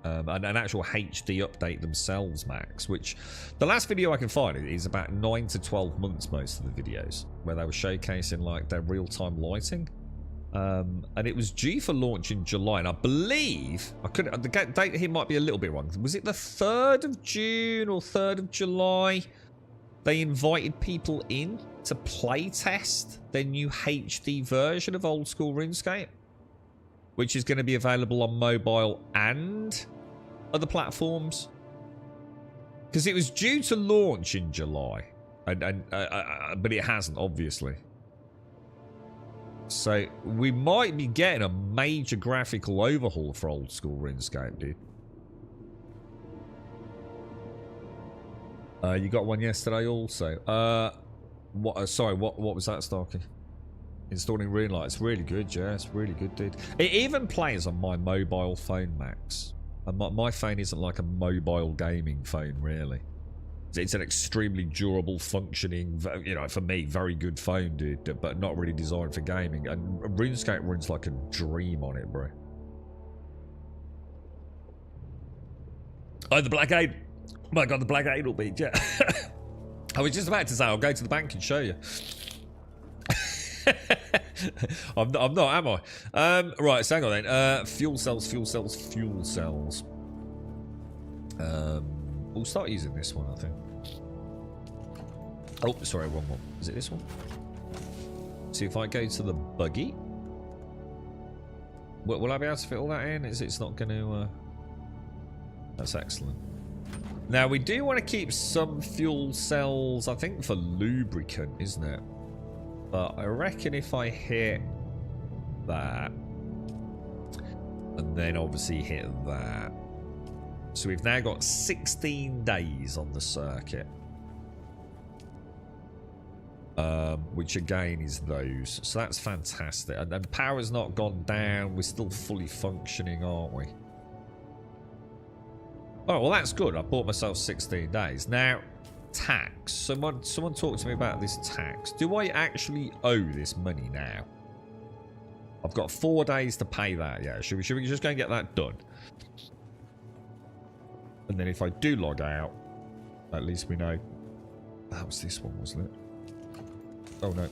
And an actual HD update themselves, Max, which the last video I can find is about 9 to 12 months, most of the videos, where they were showcasing like their real-time lighting. And it was due for launch in July, and I believe the date here might be a little bit wrong. Was it the 3rd of June or 3rd of July? They invited people in to play test their new HD version of old school RuneScape, which is going to be available on mobile and other platforms. Because it was due to launch in July, but it hasn't, obviously. So we might be getting a major graphical overhaul for old school RuneScape, dude. You got one yesterday also. Sorry, what was that, Starkey? Installing RuneLite. It's really good, yeah. It's really good, dude. It even plays on my mobile phone, Max. And my phone isn't like a mobile gaming phone, really. It's an extremely durable, functioning, you know, for me, very good phone, dude. But not really designed for gaming. And RuneScape runs like a dream on it, bro. Oh, the Black Aid. Oh my God, the Black Aid will be, yeah. I was just about to say, I'll go to the bank and show you. I'm not, am I? Right, so hang on then. Fuel cells. We'll start using this one, I think. Oh, sorry, wrong one. Is it this one? See, if I go to the buggy, will I be able to fit all that in? It's not going to... That's excellent. Now, we do want to keep some fuel cells, I think, for lubricant, isn't it? But I reckon if I hit that, and then obviously hit that. So we've now got 16 days on the circuit. Which again is those. So that's fantastic. And power's not gone down. We're still fully functioning, aren't we? Oh, well, that's good. I bought myself 16 days. Now, tax. Someone talk to me about this tax. Do I actually owe this money now? I've got 4 days to pay that. Yeah, should we just go and get that done? And then if I do log out, at least we know. That was this one, wasn't it? Oh, no.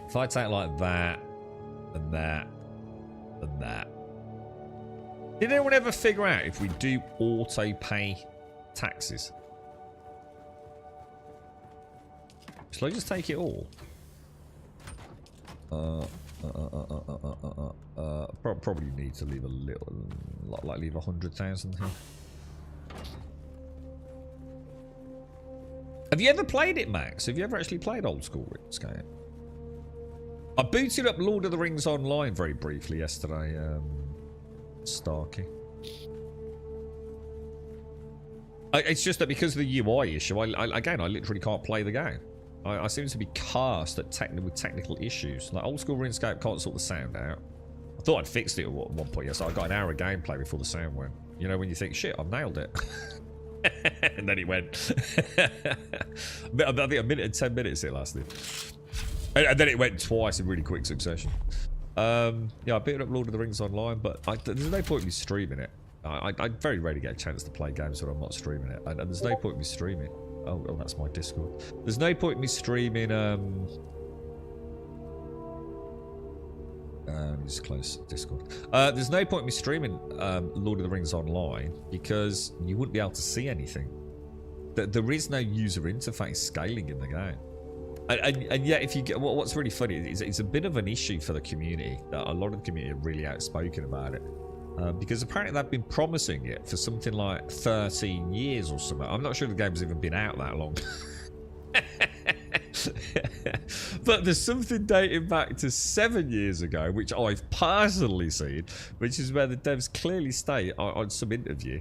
If I take like that, and that, and that. Did anyone ever figure out if we do auto-pay taxes? Shall I just take it all? Probably need to leave a little, like leave 100,000 here. Have you ever played it, Max? Have you ever actually played old school RuneScape? I booted up Lord of the Rings Online very briefly yesterday, Starkey. It's just that because of the UI issue, I literally can't play the game. I seem to be cast at with technical issues. Like old school RuneScape can't sort the sound out. I thought I'd fixed it at one point. Yes, I got an hour of gameplay before the sound went. You know when you think, shit, I've nailed it. And then it went. I think a minute and 10 minutes it lasted. And then it went twice in really quick succession. Yeah, I beat up Lord of the Rings Online, but there's no point in me streaming it. I very rarely get a chance to play games when I'm not streaming it. And there's no point in me streaming. Oh, that's my Discord. There's no point in me streaming... just close Discord. There's no point in me streaming Lord of the Rings Online because you wouldn't be able to see anything. There is no user interface scaling in the game. And yet, if you get what's really funny is it's a bit of an issue for the community. A lot of the community are really outspoken about it because apparently they've been promising it for something like 13 years or something. I'm not sure the game's even been out that long. But there's something dating back to 7 years ago, which I've personally seen, which is where the devs clearly state on some interview,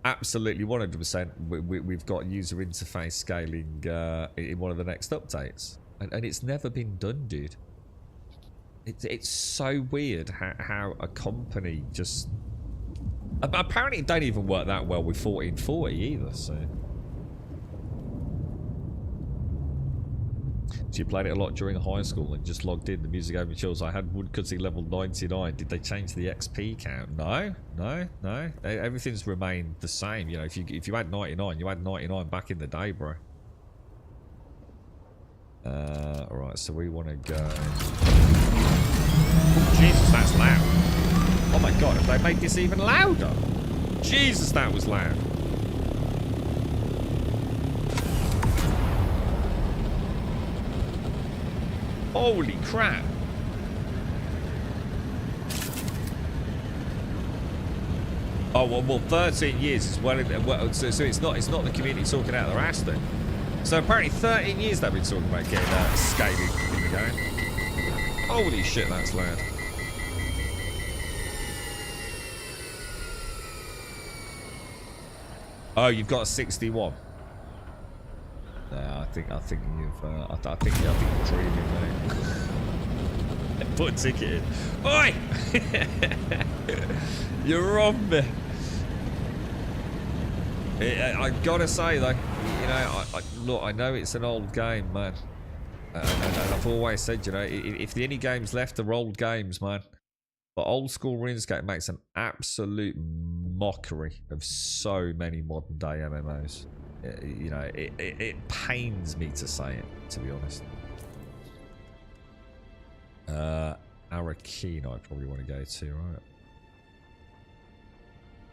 absolutely 100%, we've got user interface scaling in one of the next updates. And it's never been done, dude. It's so weird how a company just... Apparently it don't even work that well with 1440 either, so... So you played it a lot during high school and just logged in. The music gave me chills. I had woodcutting level 99. Did they change the XP count? No. Everything's remained the same. You know, if you had 99, you had 99 back in the day, bro. Alright, so we want to go... Oh, Jesus, that's loud. Oh my god, have they made this even louder? Jesus, that was loud. Holy crap. Oh, well 13 years is well, so it's not the community talking out their ass then. So apparently 13 years they've been talking about getting scaling in the game. Holy shit, that's loud. Oh, you've got a 61. No, I think you're dreaming, mate. Put a ticket in. Oi! You're on me. I gotta say though, you know, look, I know it's an old game, man, and I've always said, you know, if the any games left are old games, man. But old school RuneScape makes an absolute mockery of so many modern day MMOs. You know, it pains me to say it, to be honest. Arakeen, I probably want to go to, right?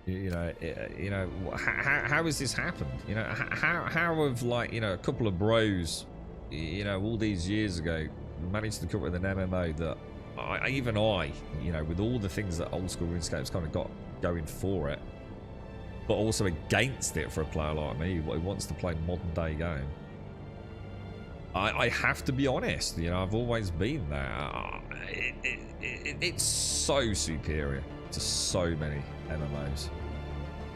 You know, how has this happened? You know, how have, like, you know, a couple of bros, you know, all these years ago managed to come up with an MMO that even I, you know, with all the things that old school RuneScape's kind of got going for it, but also against it for a player like me who wants to play modern day game. I have to be honest, you know, I've always been there. It's so superior to so many MMOs.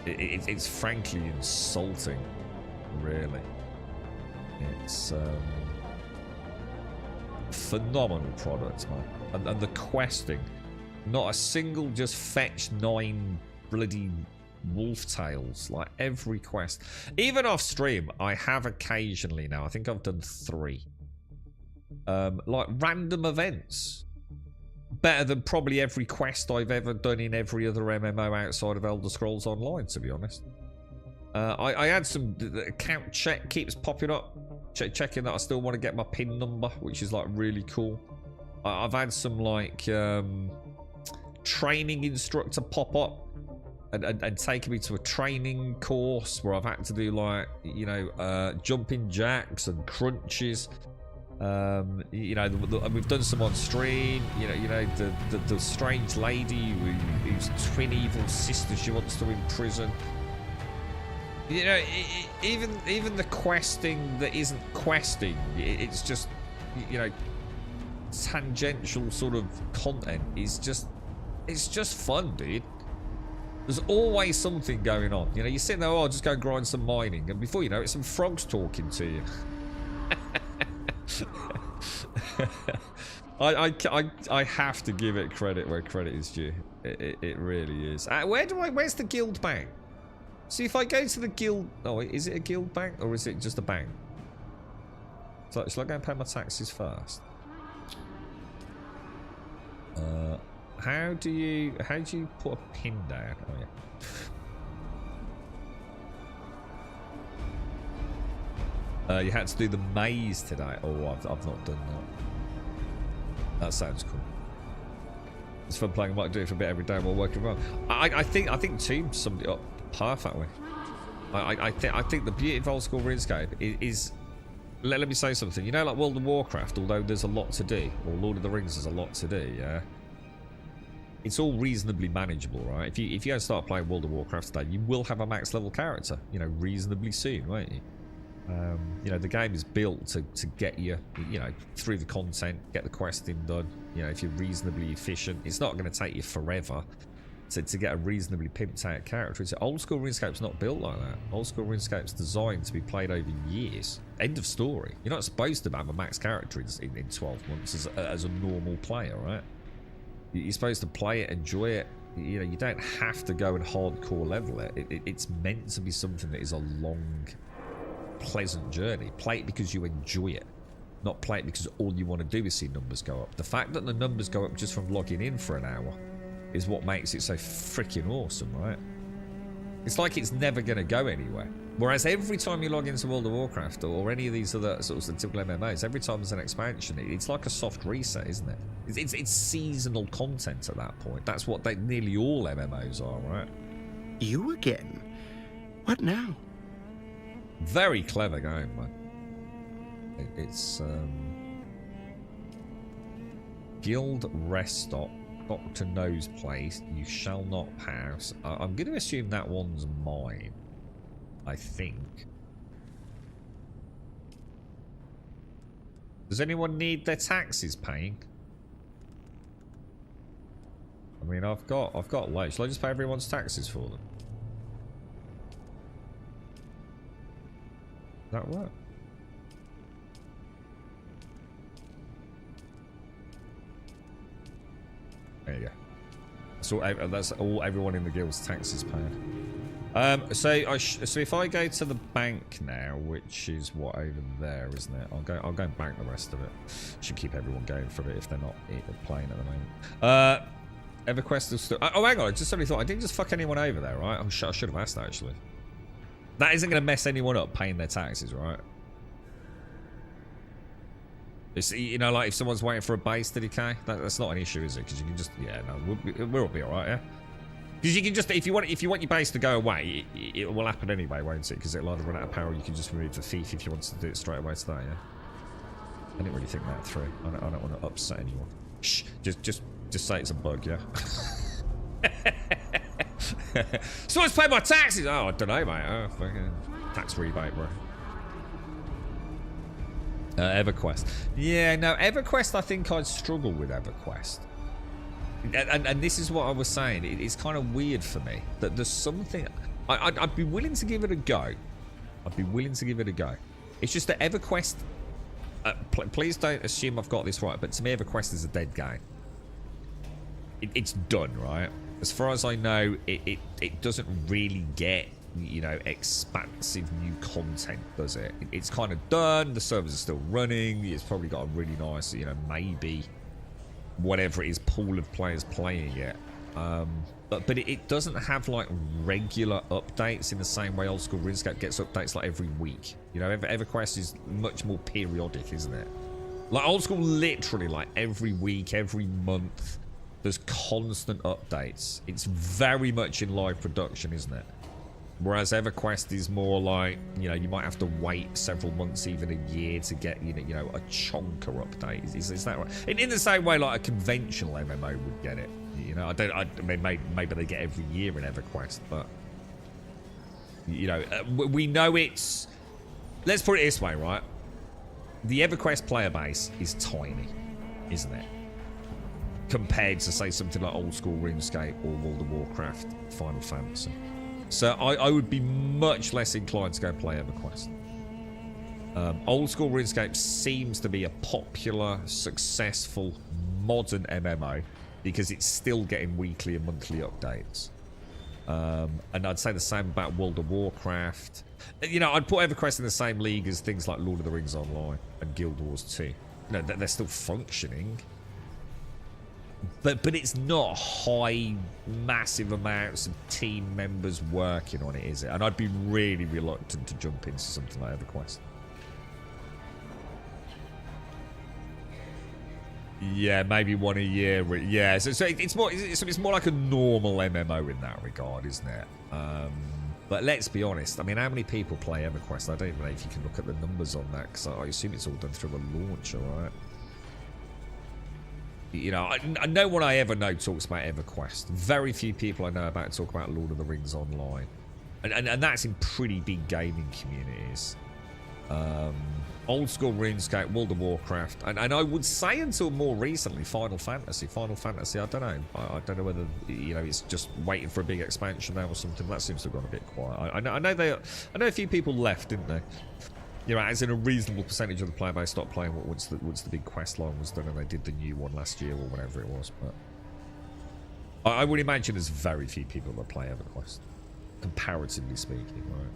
It's frankly insulting, really. It's phenomenal product, man. And the questing, not a single just fetch 9 bloody wolf tails. Like every quest, even off stream, I have occasionally now. I think I've done 3. Like random events. Better than probably every quest I've ever done in every other MMO outside of Elder Scrolls Online, to be honest. I had some account check keeps popping up, checking that I still want to get my PIN number, which is like really cool. I've had some like training instructor pop up and taking me to a training course where I've had to do like, you know, jumping jacks and crunches. You know, we've done some on stream. You know, the strange lady whose twin evil sister she wants to imprison. You know, even the questing that isn't questing, it's just, you know, tangential sort of content is just, it's just fun, dude. There's always something going on. You know, you're sitting there, oh, I'll just go grind some mining, and before you know it, some frogs talking to you. I have to give it credit where credit is due. It really is. Where's the guild bank? See, if I go to the guild, oh, is it a guild bank or is it just a bank? So shall I go and pay my taxes first? How do you put a pin down? Oh yeah. You had to do the maze today. Oh, I've not done that. That sounds cool. It's fun playing. I might do it for a bit every day while working from home. I think Team summed it up perfectly. I think the beauty of old school RuneScape is let me say something. You know, like World of Warcraft, although there's a lot to do, or Lord of the Rings, there's a lot to do. Yeah. It's all reasonably manageable, right? If you go and start playing World of Warcraft today, you will have a max level character, you know, reasonably soon, won't you? You know, the game is built to get you, you know, through the content, get the questing done. You know, if you're reasonably efficient, it's not going to take you forever to get a reasonably pimped out character. It's, old school RuneScape's not built like that. Old school RuneScape's designed to be played over years. End of story. You're not supposed to have a max character in 12 months as a normal player, right? You're supposed to play it, enjoy it. You know, you don't have to go and hardcore level it. It's meant to be something that is a long, pleasant journey. Play it because you enjoy it, not play it because all you want to do is see numbers go up. The fact that the numbers go up just from logging in for an hour is what makes it so freaking awesome, right? It's like it's never going to go anywhere. Whereas every time you log into World of Warcraft or any of these other sorts of typical MMOs, every time there's an expansion, it's like a soft reset, isn't it? It's seasonal content at that point. That's what nearly all MMOs are, right? You again? What now? Very clever game, man. It's Guild Rest Stop, Dr. No's place. You shall not pass. I'm going to assume that one's mine. I think. Does anyone need their taxes paying? I mean, I've got loads. Shall I just pay everyone's taxes for them? Does that work? There you go. That's all everyone in the guild's taxes paid. So if I go to the bank now, which is what over there, isn't it? I'll go and bank the rest of it. Should keep everyone going for it if they're not playing at the moment. EverQuest is still. Oh, hang on! I just suddenly thought I didn't just fuck anyone over there, right? I should have asked that, actually. That isn't going to mess anyone up paying their taxes, right? It's, you know, like if someone's waiting for a base to decay, that's not an issue, is it? Because you can just, yeah, no, we'll be all right, yeah. Because you can just, if you want your base to go away, it will happen anyway, won't it? Because it'll either run out of power, or you can just remove the thief if you want to do it straight away today, yeah. I didn't really think that through. I don't want to upset anyone. Shh, just say it's a bug, yeah. Someone's paid my taxes. Oh, I don't know, mate. Oh, fucking tax rebate, bro. EverQuest. Yeah, no, EverQuest, I think I'd struggle with EverQuest. And this is what I was saying. It's kind of weird for me that there's something... I'd be willing to give it a go. I'd be willing to give it a go. It's just that EverQuest... please don't assume I've got this right, but to me, EverQuest is a dead game. It's done, right? As far as I know, it doesn't really get, you know, expansive new content, does it? It's kind of done. The servers are still running. It's probably got a really nice, you know, maybe whatever it is, pool of players playing it. But it doesn't have like regular updates in the same way old school RuneScape gets updates like every week. You know, EverQuest is much more periodic, isn't it? Like old school, literally like every week, every month. There's constant updates. It's very much in live production, isn't it? Whereas EverQuest is more like, you know, you might have to wait several months, even a year, to get, you know, a chonker update. Is that right? In the same way, like a conventional MMO would get it. You know, I mean, maybe they get every year in EverQuest, but you know, we know it's. Let's put it this way, right? The EverQuest player base is tiny, isn't it? Compared to, say, something like old school RuneScape or World of Warcraft, Final Fantasy. So I would be much less inclined to go play EverQuest. Old school RuneScape seems to be a popular, successful, modern MMO because it's still getting weekly and monthly updates. And I'd say the same about World of Warcraft. You know, I'd put EverQuest in the same league as things like Lord of the Rings Online and Guild Wars 2. You know, they're still functioning. But it's not high, massive amounts of team members working on it, is it? And I'd be really reluctant to jump into something like EverQuest. Yeah, maybe one a year. Yeah, so it's more like a normal MMO in that regard, isn't it? But let's be honest. I mean, how many people play EverQuest? I don't even know if you can look at the numbers on that, because I assume it's all done through a launcher, right? You know, no one I ever know talks about EverQuest. Very few people I know about talk about Lord of the Rings Online. And that's in pretty big gaming communities. Old school RuneScape, World of Warcraft, and I would say until more recently, Final Fantasy, I don't know. I don't know whether, you know, it's just waiting for a big expansion now or something. That seems to have gone a bit quiet. I know a few people left, didn't they? You know, as in a reasonable percentage of the player base stopped playing once the big quest line was done, and they did the new one last year or whatever it was. But I would imagine there's very few people that play EverQuest, comparatively speaking, right?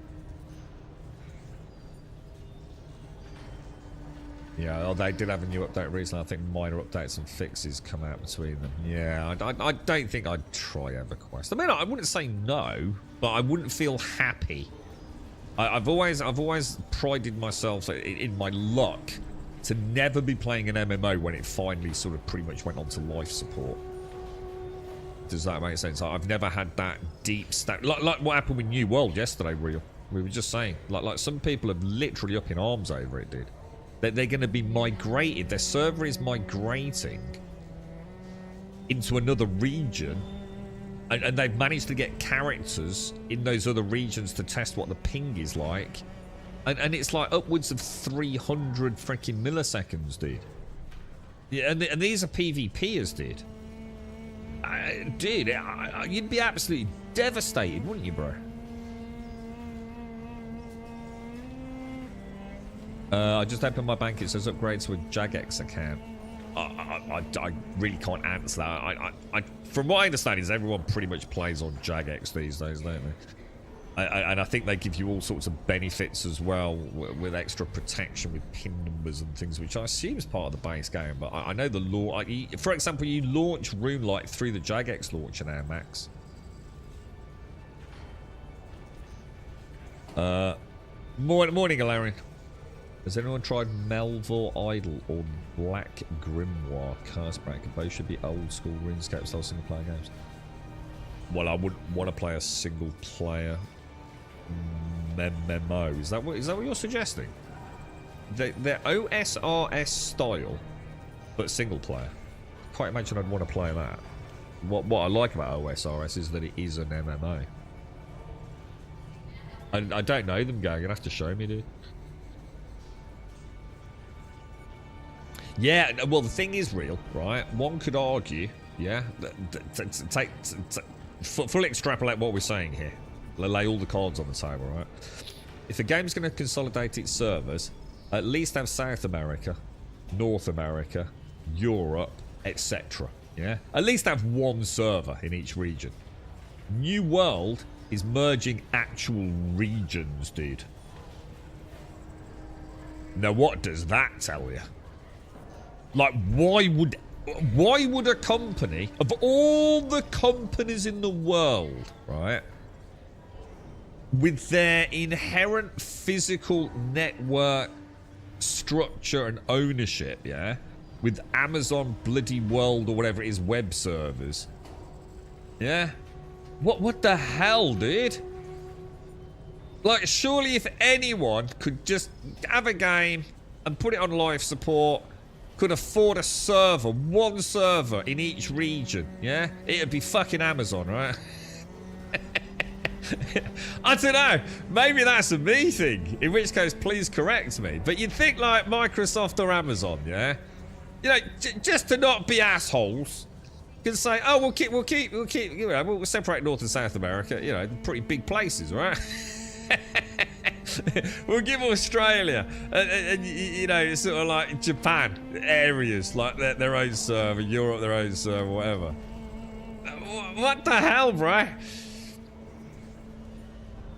Yeah, they did have a new update recently. I think minor updates and fixes come out between them. Yeah, I don't think I'd try EverQuest. I mean, I wouldn't say no, but I wouldn't feel happy. I've always prided myself in my luck to never be playing an MMO when it finally sort of pretty much went on to life support. Does that make sense? I've never had that deep stack like what happened with New World yesterday, Real. We were just saying, like some people are literally up in arms over it, dude. They're going to be migrated. Their server is migrating into another region. And they've managed to get characters in those other regions to test what the ping is like. And it's like upwards of 300 freaking milliseconds, dude. Yeah, and these are PvPers, dude. Dude, you'd be absolutely devastated, wouldn't you, bro? I just opened my bank. It says upgrade to a Jagex account. I really can't answer that. From what I understand, is everyone pretty much plays on Jagex these days, don't they? And I think they give you all sorts of benefits as well, with extra protection with pin numbers and things, which I assume is part of the base game. But I know the law. For example, you launch RuneLite through the Jagex launcher now, Max. Morning, Galarian. Has anyone tried Melville Idol or Black Grimoire Cursebreaker? Both should be old school RuneScape style single player games. Well, I wouldn't want to play a single player MMO. Is that what you're suggesting? They're OSRS style, but single player. Can't imagine I'd want to play that. What I like about OSRS is that it is an MMO. I don't know them, gang. You'll have to show me, dude. Yeah, well, the thing is real, right? One could argue, yeah, fully extrapolate what we're saying here. Lay all the cards on the table, right? If a game's going to consolidate its servers, at least have South America, North America, Europe, etc. Yeah, at least have one server in each region. New World is merging actual regions, dude. Now, what does that tell you? Like, why would a company, of all the companies in the world, right, with their inherent physical network structure and ownership, yeah, with Amazon bloody world or whatever it is, web servers, yeah, what the hell, dude? Like, surely if anyone could just have a game and put it on live support, could afford a server, one server in each region, yeah, it'd be fucking Amazon, right? I don't know, maybe that's a me thing, in which case please correct me, but you'd think like Microsoft or Amazon, yeah, you know, just to not be assholes, can say, oh, we'll keep, you know, we'll separate North and South America, you know, pretty big places, right? We'll give Australia and you know, sort of like Japan areas like their own server, Europe their own server, whatever. What the hell, bro?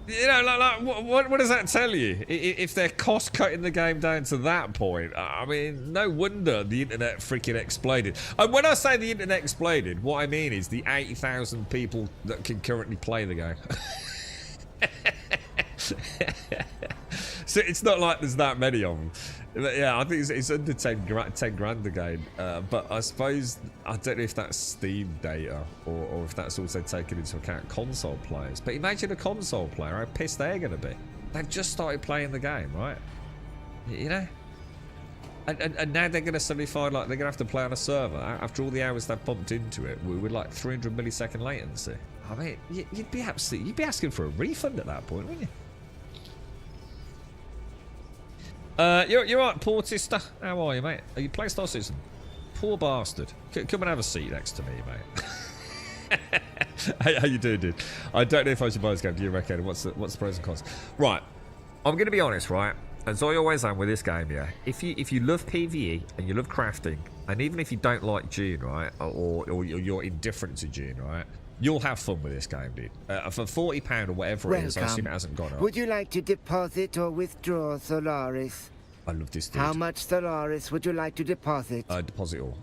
You know, like what does that tell you? If they're cost cutting the game down to that point, I mean, no wonder the internet freaking exploded. And when I say the internet exploded, what I mean is the 80,000 people that can currently play the game. So it's not like there's that many of them. But yeah, I think it's under 10 grand a game. But I suppose, I don't know if that's Steam data or if that's also taken into account console players. But imagine a console player, how pissed they're going to be. They've just started playing the game, right? You know? And now they're going to suddenly find like they're going to have to play on a server after all the hours they've pumped into it with like 300 millisecond latency. I mean, you'd be asking for a refund at that point, wouldn't you? You're right, poor sister. How are you, mate? Are you PlayStar Citizen? Poor bastard. Come and have a seat next to me, mate. How you doing, dude? I don't know if I should buy this game. Do you reckon? What's the pros and cons? Right, I'm going to be honest, right? As I always am with this game, yeah. If you love PvE and you love crafting, and even if you don't like Dune, right, or you're indifferent to Dune, right, you'll have fun with this game, dude. For £40 or whatever it is, I assume it hasn't gone up. Would you like to deposit or withdraw Solaris? I love this dude. How much Solaris would you like to deposit? Deposit all.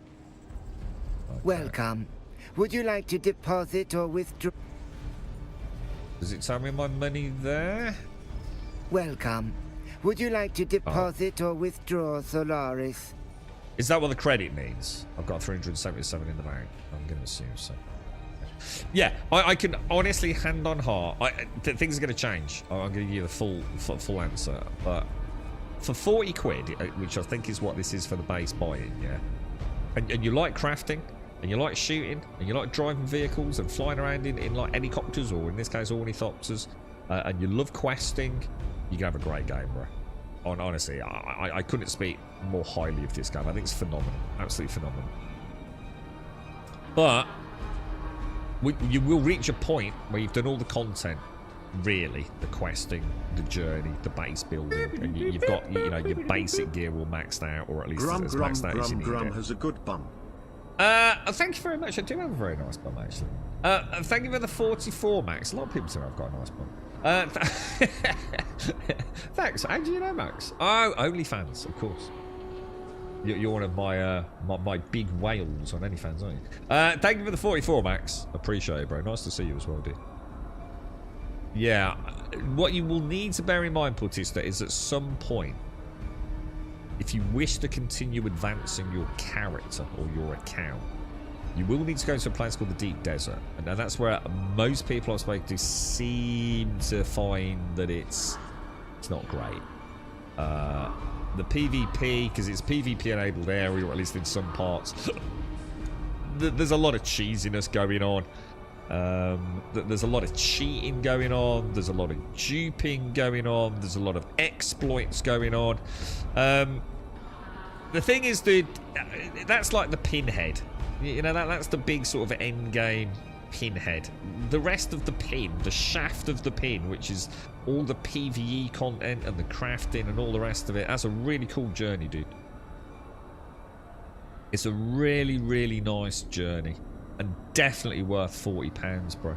Okay. Welcome. Would you like to deposit or withdraw? Does it tell me my money there? Welcome. Would you like to deposit or withdraw Solaris? Is that what the credit means? I've got 377 in the bank. I'm going to assume so. Yeah, I can honestly, hand on heart, things are going to change. I'm going to give you the full answer. But for 40 quid, which I think is what this is for the base buy-in, yeah, and you like crafting, and you like shooting, and you like driving vehicles and flying around in like helicopters, or in this case ornithopters, and you love questing, you can have a great game, bro. Honestly, I couldn't speak more highly of this game. I think it's phenomenal, absolutely phenomenal. But you will reach a point where you've done all the content, really, the questing, the journey, the base building, and you've got, you know, your basic gear all maxed out, or at least as maxed out as you need it. Has a good bum. Thank you very much. I do have a very nice bum, actually. Thank you for the 44, Max. A lot of people say I've got a nice bum. Thanks. How do you know, Max? Oh, OnlyFans, of course. You're one of my big whales on OnlyFans, aren't you? Thank you for the 44, Max. Appreciate it, bro. Nice to see you as well, dude. Yeah, what you will need to bear in mind, Portista, is at some point, if you wish to continue advancing your character or your account, you will need to go to a place called the Deep Desert, and that's where most people I've spoken to seem to find that it's not great. The PvP, because it's PvP enabled area, or at least in some parts, there's a lot of cheesiness going on. There's a lot of cheating going on. There's a lot of duping going on. There's a lot of exploits going on. The thing is, dude, that's like the pinhead. You know, that's the big sort of end game pinhead. The rest of the pin, the shaft of the pin, which is all the PvE content and the crafting and all the rest of it, that's a really cool journey, dude. It's a really, really nice journey, and definitely worth £40, bro.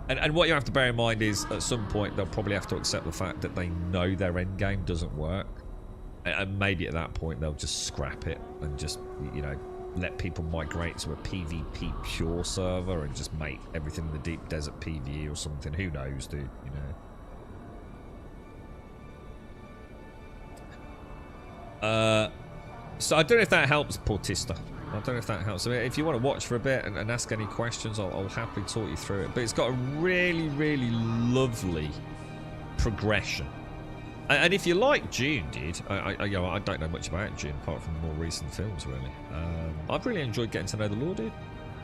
And what you have to bear in mind is, at some point, they'll probably have to accept the fact that they know their end game doesn't work. And maybe at that point, they'll just scrap it and just, you know, let people migrate to a PvP pure server and just make everything in the Deep Desert PvE or something. Who knows, dude, you know. So I don't know if that helps, Portista. I don't know if that helps. I mean, if you want to watch for a bit and ask any questions, I'll happily talk you through it. But it's got a really, really lovely progression. And if you like Dune, dude, you know, I don't know much about Dune apart from more recent films, really. I've really enjoyed getting to know the lore, dude.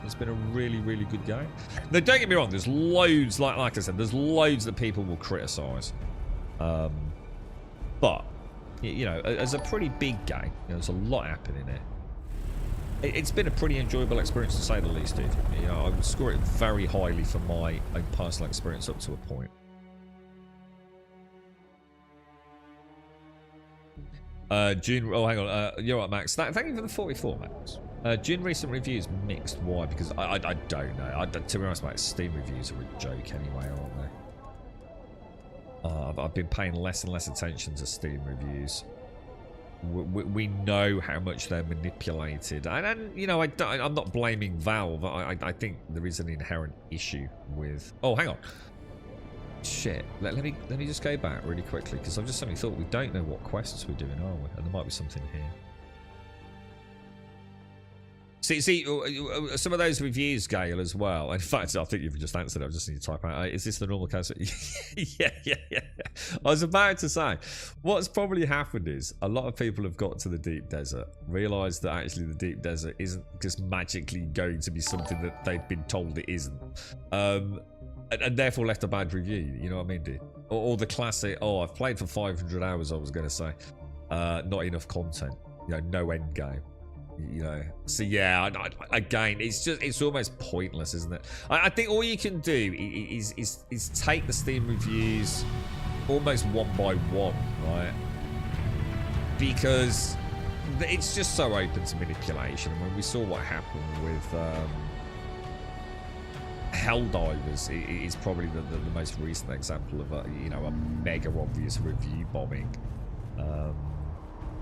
It's been a really, really good game. Now, don't get me wrong, there's loads, like I said, there's loads that people will criticise. But, you know, as a pretty big game, you know, there's a lot happening there. It's been a pretty enjoyable experience, to say the least, dude. You know, I would score it very highly for my own personal experience up to a point. Dune, oh hang on, you're right, Max. Thank you for the 44, Max. Dune recent reviews mixed. Why? Because I don't know. To be honest, Max, Steam reviews are a joke anyway, aren't they? I've been paying less and less attention to Steam reviews. We know how much they're manipulated, and you know, I'm not blaming Valve. I think there is an inherent issue with. Oh, hang on. Shit, let me just go back really quickly, because I've just suddenly thought we don't know what quests we're doing, are we? And there might be something here. See, some of those reviews, Gale, as well. In fact, I think you've just answered it. I just need to type out. Is this the normal case? Yeah. I was about to say, what's probably happened is a lot of people have got to the Deep Desert, realised that actually the Deep Desert isn't just magically going to be something that they've been told it isn't. And therefore left a bad review, you know what I mean, dude? Or the classic, oh, I've played for 500 hours, I was going to say. Not enough content. You know, no end game. You know, so yeah, again, it's almost pointless, isn't it? I think all you can do is take the Steam reviews almost one by one, right? Because it's just so open to manipulation. When we saw what happened with Helldivers, is probably the most recent example of a, you know, a mega obvious review bombing.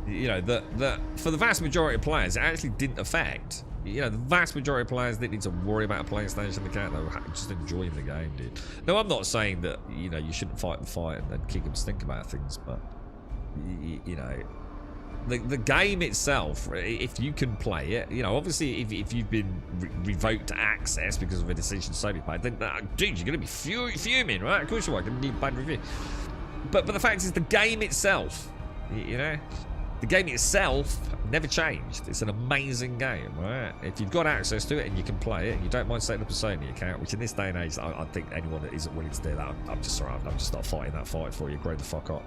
You know, that for the vast majority of players, it actually didn't affect. You know, the vast majority of players didn't need to worry about a PlayStation account. They were just enjoying the game, dude. No, I'm not saying that, you know, you shouldn't fight the fight and kick and stink about things, but you know, the game itself, if you can play it, you know, obviously if you've been revoked access because of a decision Sony made, then dude, you're going to be fuming, right? Of course you are. Going to need a bad review. But the fact is, the game itself, you know, the game itself never changed. It's an amazing game, right? If you've got access to it and you can play it, and you don't mind setting up a Sony account, which in this day and age, I think anyone that isn't willing to do that, I'm just sorry, I'm just not fighting that fight for you. Grow the fuck up.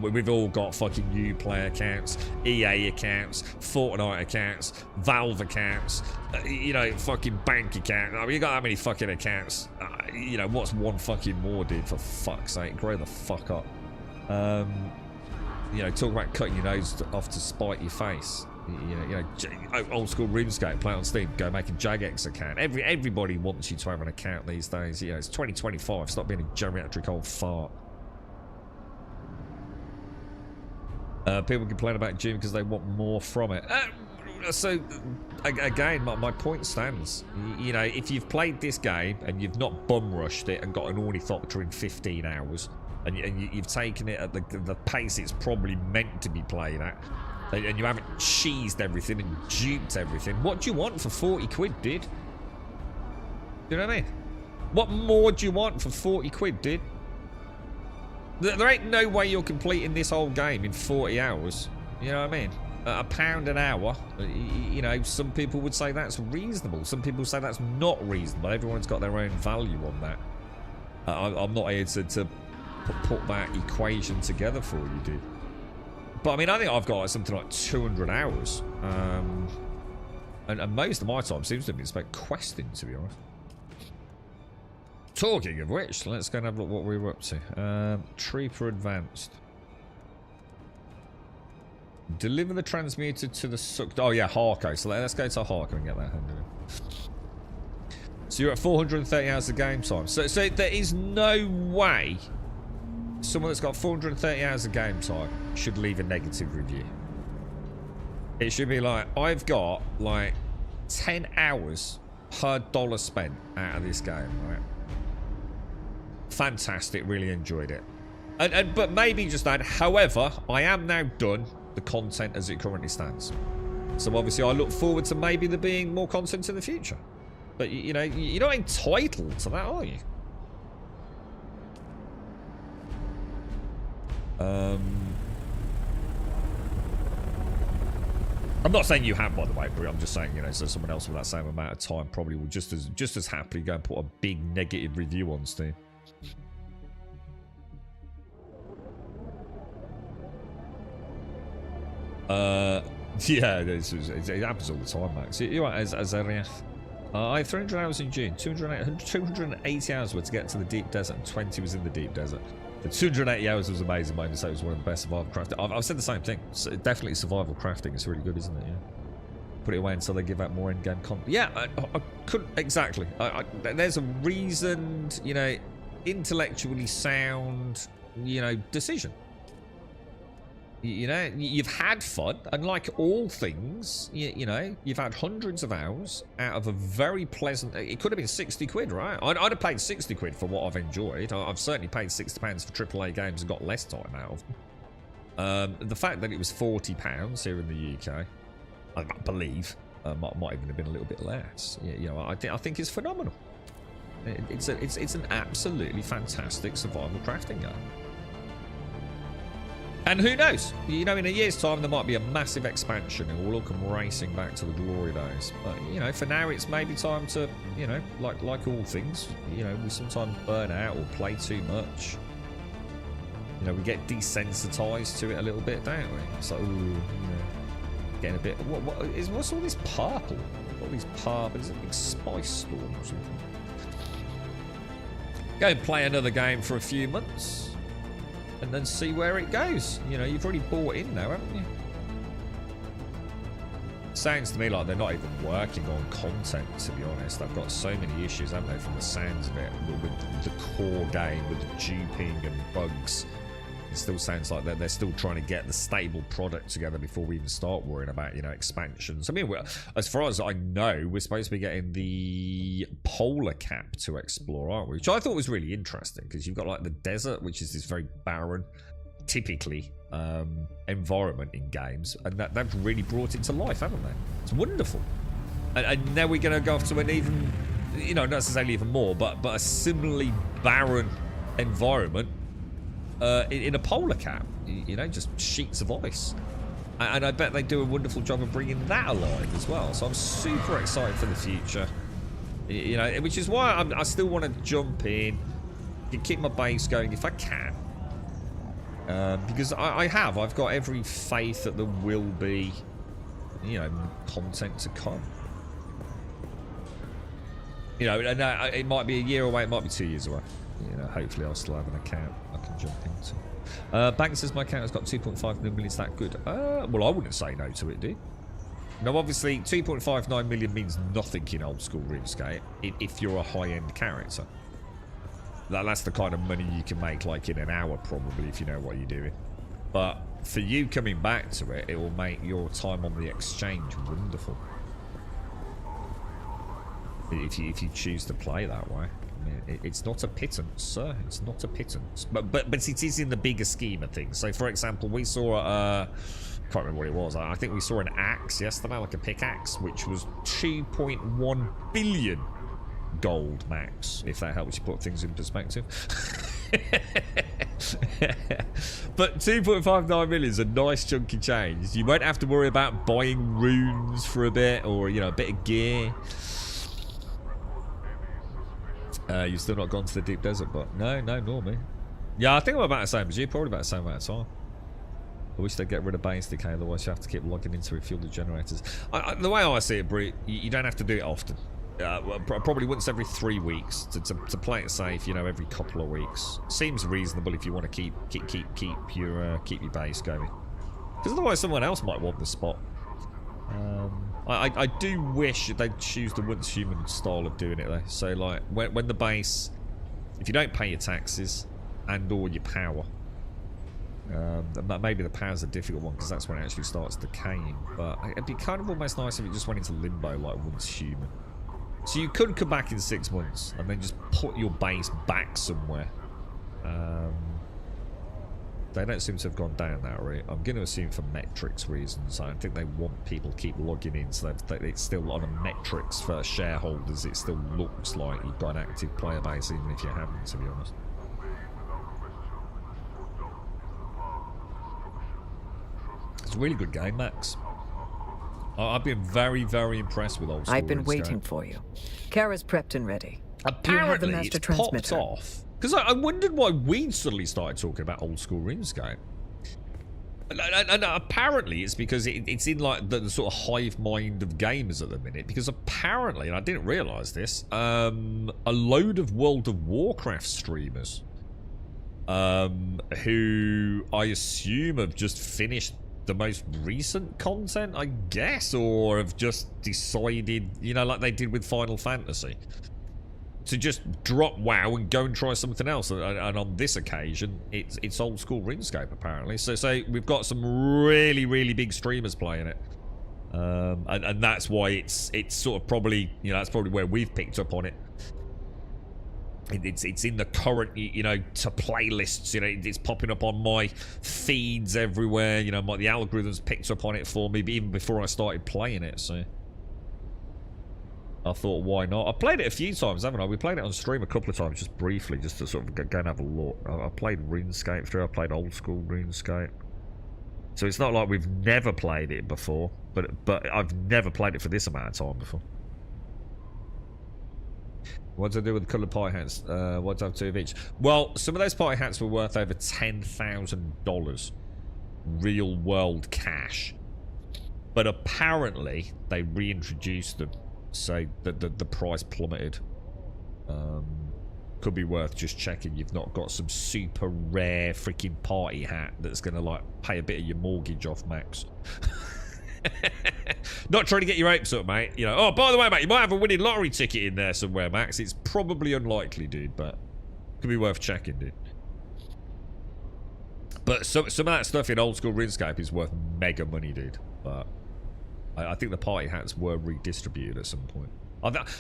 We've all got fucking Uplay accounts, EA accounts, Fortnite accounts, Valve accounts, you know, fucking bank account. I mean, you got how many fucking accounts? You know, what's one fucking more, dude? For fuck's sake, grow the fuck up. You know, talk about cutting your nose off to spite your face. You know, old school RuneScape, play on Steam, go make a Jagex account. Everybody wants you to have an account these days. You know, it's 2025. Stop being a geriatric old fart. People complain about Dune because they want more from it. again, my point stands. You know, if you've played this game and you've not bum rushed it and got an ornithopter in 15 hours, and you've taken it at the pace it's probably meant to be played at, and you haven't cheesed everything and duped everything, what do you want for 40 quid, dude? You know what I mean? What more do you want for 40 quid, dude? There ain't no way you're completing this whole game in 40 hours. You know what I mean? £1 an hour. You know, some people would say that's reasonable. Some people say that's not reasonable. Everyone's got their own value on that. I'm not here to put that equation together for you, dude. But I mean, I think I've got like something like 200 hours. And most of my time seems to have been spent questing, to be honest. Talking of which, let's go and have a look what we were up to. Trooper Advanced. Deliver the transmuter to the sucked. Oh yeah, Harko. So let's go to Harko and get that handed in. So you're at 430 hours of game time. So there is no way someone that's got 430 hours of game time should leave a negative review. It should be like, I've got like 10 hours per dollar spent out of this game, right? Fantastic, really enjoyed it. But maybe just that. However, I am now done the content as it currently stands. So obviously I look forward to maybe there being more content in the future. But you know, you're not entitled to that, are you? I'm not saying you have, by the way, Brie. I'm just saying, you know, so someone else with that same amount of time probably will just as happily go and put a big negative review on Steam. Yeah, it happens all the time, Max. You're right, as Ariath. I have 300 hours in June, 280 hours were to get to the deep desert, and 20 was in the deep desert. The 280 hours was amazing. I say it was one of the best survival crafting. I've said the same thing. So definitely survival crafting is really good, isn't it? Yeah. Put it away until they give out more in-game content. Yeah, I couldn't exactly. There's a reasoned, you know, intellectually sound, you know, decision. You know, you've had fun, and like all things, you know, you've had hundreds of hours out of a very pleasant. It could have been 60 quid, right? I'd have paid 60 quid for what I've enjoyed. I've certainly paid £60 for AAA games and got less time out of them. The fact that it was £40 here in the UK, I believe, might even have been a little bit less. You know, I think it's phenomenal. It's an absolutely fantastic survival crafting game. And who knows? You know, in a year's time, there might be a massive expansion and we'll all come racing back to the glory days. But, you know, for now, it's maybe time to, you know, like all things, you know, we sometimes burn out or play too much. You know, we get desensitized to it a little bit, don't we? It's like, ooh, you know, getting a bit... What's all this purple? All these purple... Is it like Spice Storm or something? Go and play another game for a few months. And then see where it goes. You know, you've already bought in now, haven't you? Sounds to me like they're not even working on content, to be honest. They've got so many issues, haven't they, from the sounds of it, with the core game, with the duping and bugs. It still sounds like they're still trying to get the stable product together before we even start worrying about, you know, expansions. I mean, as far as I know, we're supposed to be getting the polar cap to explore, aren't we? Which I thought was really interesting, because you've got like the desert, which is this very barren, typically, environment in games, and they've really brought it to life, haven't they? It's wonderful. And now we're going to go off to an even, you know, not necessarily even more, but a similarly barren environment. In a polar cap, you know, just sheets of ice. And I bet they do a wonderful job of bringing that alive as well. So I'm super excited for the future. You know, which is why I still want to jump in, keep my base going if I can. Because I've got every faith that there will be, you know, content to come. You know, and it might be a year away, it might be 2 years away. You know, hopefully I'll still have an account I can jump into. Bank says my account has got 2.59 million. Is that good? Well, I wouldn't say no to it, dude. Now, obviously, 2.59 million means nothing in old school RuneScape if you're a high-end character. That's the kind of money you can make, like, in an hour, probably, if you know what you're doing. But for you coming back to it, it will make your time on the exchange wonderful. If you choose to play that way. I mean, it's not a pittance, sir. It's not a pittance. But it is in the bigger scheme of things. So, for example, we saw... I can't remember what it was. I think we saw an axe yesterday, like a pickaxe, which was 2.1 billion gold max, if that helps you put things in perspective. But 2.59 million is a nice chunky change. You won't have to worry about buying runes for a bit, or, you know, a bit of gear. You've still not gone to the deep desert, but no, nor me. Yeah, I think I'm about the same as you, probably about the same amount of time. I wish they'd get rid of base decay, otherwise you have to keep logging in to refuel the generators. The way I see it, Bree, you don't have to do it often. Probably once every 3 weeks to play it safe. You know, every couple of weeks seems reasonable if you want to keep your base going. Because otherwise, someone else might want the spot. I do wish they'd choose the once human style of doing it though. So like when the base, if you don't pay your taxes and or your power, maybe the power's a difficult one because that's when it actually starts decaying. But it'd be kind of almost nice if it just went into limbo like once human. So you could come back in 6 months and then just put your base back somewhere. They don't seem to have gone down that route. I'm going to assume for metrics reasons. I don't think they want people to keep logging in, so it's still on a metrics for shareholders. It still looks like you've got an active player base, even if you haven't, to be honest. It's a really good game, Max. I've been very, very impressed with old school. I've been waiting for you. Kara's prepped and ready. Apparently, it's popped off. Because I wondered why we'd suddenly started talking about old school RuneScape. And apparently it's because it's in like the sort of hive mind of gamers at the minute. Because apparently, and I didn't realise this, a load of World of Warcraft streamers who I assume have just finished the most recent content, I guess, or have just decided, you know, like they did with Final Fantasy, to just drop WoW and go and try something else. And on this occasion, it's old school RuneScape, apparently. So we've got some really, really big streamers playing it. And that's why it's sort of probably, you know, that's probably where we've picked up on it. It's in the current, you know, to playlists, you know, it's popping up on my feeds everywhere. You know, the algorithms picked up on it for me even before I started playing it, so I thought, why not? I played it a few times, haven't I? We played it on stream a couple of times, just briefly, just to sort of go and have a look. I played RuneScape through. I played old school RuneScape. So it's not like we've never played it before, but I've never played it for this amount of time before. What do I do with the coloured party hats? What do I have 2 of each? Well, some of those party hats were worth over $10,000 real world cash, but apparently they reintroduced them. So the price plummeted. Could be worth just checking you've not got some super rare freaking party hat that's going to like pay a bit of your mortgage off, Max. Not trying to get your hopes up, mate. You know, oh, by the way, mate, you might have a winning lottery ticket in there somewhere, Max. It's probably unlikely, dude, but could be worth checking, dude. But some of that stuff in old school RuneScape is worth mega money, dude. But I think the party hats were redistributed at some point.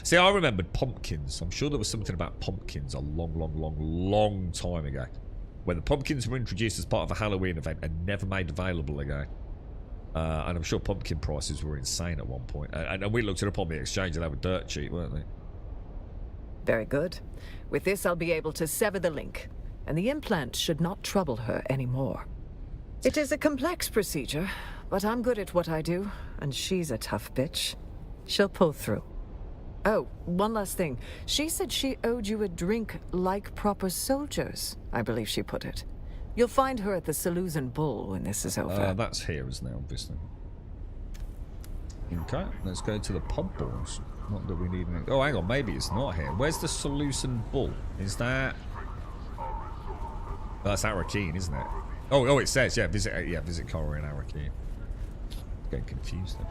See, I remembered pumpkins. I'm sure there was something about pumpkins a long time ago, when the pumpkins were introduced as part of a Halloween event and never made available again. And I'm sure pumpkin prices were insane at one point. And we looked it up on the exchange and they were dirt cheap, weren't they? Very good. With this, I'll be able to sever the link, and the implant should not trouble her anymore. It is a complex procedure, but I'm good at what I do, and she's a tough bitch. She'll pull through. Oh, one last thing. She said she owed you a drink like proper soldiers, I believe she put it. You'll find her at the Salusan Bull when this is over. That's here, isn't it, obviously? Okay, let's go to the pub balls. Not that we need any... Oh, hang on, maybe it's not here. Where's the Salusan Bull? Is that... That's Arakeen, isn't it? Oh, it says, visit Corrie and Arakeen. Getting confused there.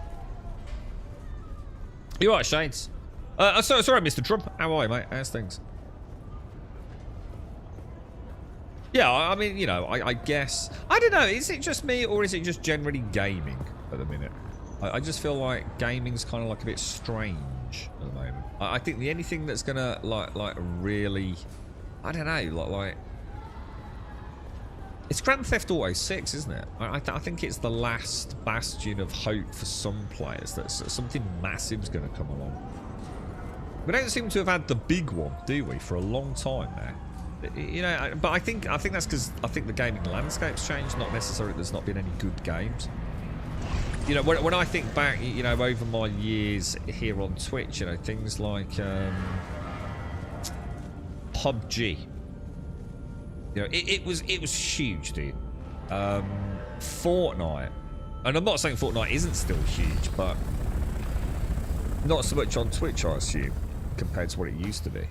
You alright, Shades? Sorry, Mr. Trump. How are you, mate? How's things? Yeah, I mean, you know, I guess... I don't know, is it just me or is it just generally gaming at the minute? I just feel like gaming's kind of like a bit strange at the moment. I think the only thing that's going to, like really... I don't know, like... It's Grand Theft Auto 6, isn't it? I think it's the last bastion of hope for some players that something massive's going to come along. We don't seem to have had the big one, do we, for a long time now. You know, but I think that's because I think the gaming landscape's changed, not necessarily there's not been any good games. You know, when I think back, you know, over my years here on Twitch, you know, things like PUBG. You know, it was huge, dude. Fortnite, and I'm not saying Fortnite isn't still huge, but not so much on Twitch, I assume, compared to what it used to be.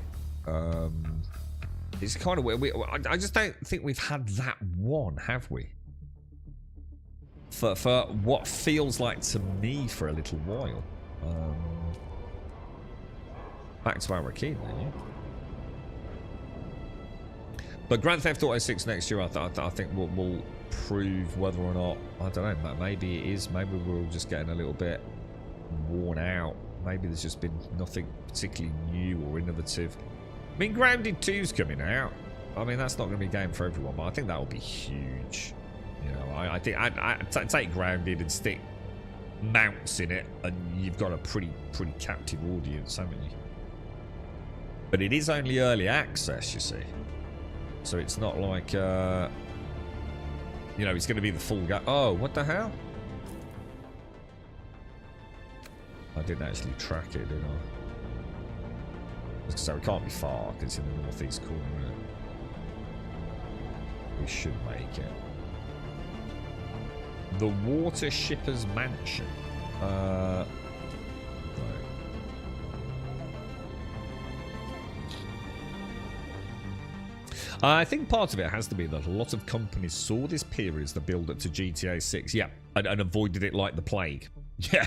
It's kind of weird. I just don't think we've had that one, have we? For what feels like to me for a little while. Back to our key then, yeah. But Grand Theft Auto 6 next year, I think will prove whether or not, I don't know, maybe it is, maybe we're all just getting a little bit worn out. Maybe there's just been nothing particularly new or innovative. I mean, Grounded 2's coming out. I mean, that's not going to be a game for everyone, but I think that will be huge. You know, I think I'd take Grounded and stick mounts in it, and you've got a pretty captive audience, haven't you? But it is only early access, you see. So it's not like, you know, it's going to be the full game. Oh, what the hell? I didn't actually track it, did I? So it can't be far, because it's in the northeast corner. We should make it. The Water Shipper's Mansion. Right. I think part of it has to be that a lot of companies saw this period as the build-up to GTA 6, yeah, and avoided it like the plague. Yeah,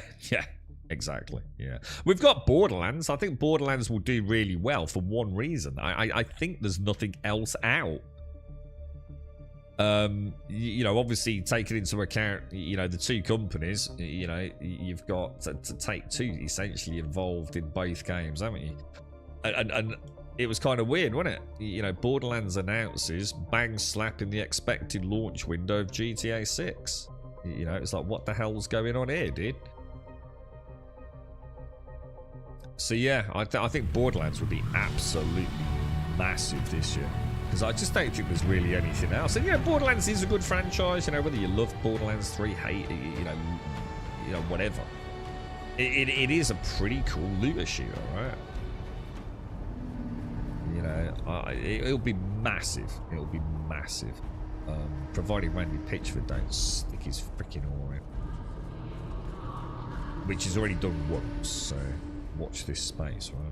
exactly, yeah. We've got Borderlands. I think Borderlands will do really well for one reason. I think there's nothing else out. You know, obviously taking into account, you know, the two companies, you know, you've got to Take-Two essentially involved in both games, haven't you? And it was kind of weird, wasn't it? You know, Borderlands announces, bang slap in the expected launch window of GTA 6. You know, it's like, what the hell's going on here, dude? So yeah, I think Borderlands would be absolutely massive this year. Because I just don't think there's really anything else. And, you know, Borderlands is a good franchise. You know, whether you love Borderlands 3, hate it, you know, whatever. It is a pretty cool looter shooter, right? You know, it'll be massive. It'll be massive. Provided Randy Pitchford don't stick his freaking oar in. Which he's already done once, so watch this space, right?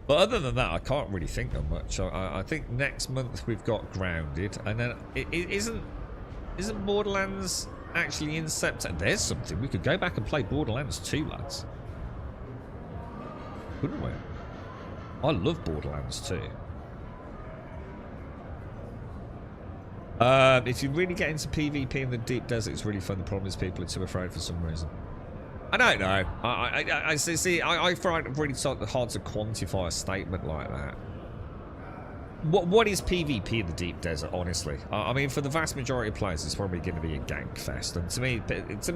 But other than that, I can't really think of much. I think next month we've got Grounded, and then isn't Borderlands actually in September? There's something. We could go back and play Borderlands 2, lads. Couldn't we? I love Borderlands 2. If you really get into PvP in the deep desert, it's really fun. The problem is people are too afraid for some reason. I don't know. I see. I find it really hard to quantify a statement like that. What is PvP in the deep desert? Honestly, I mean, for the vast majority of players, it's probably going to be a gank fest. And to me,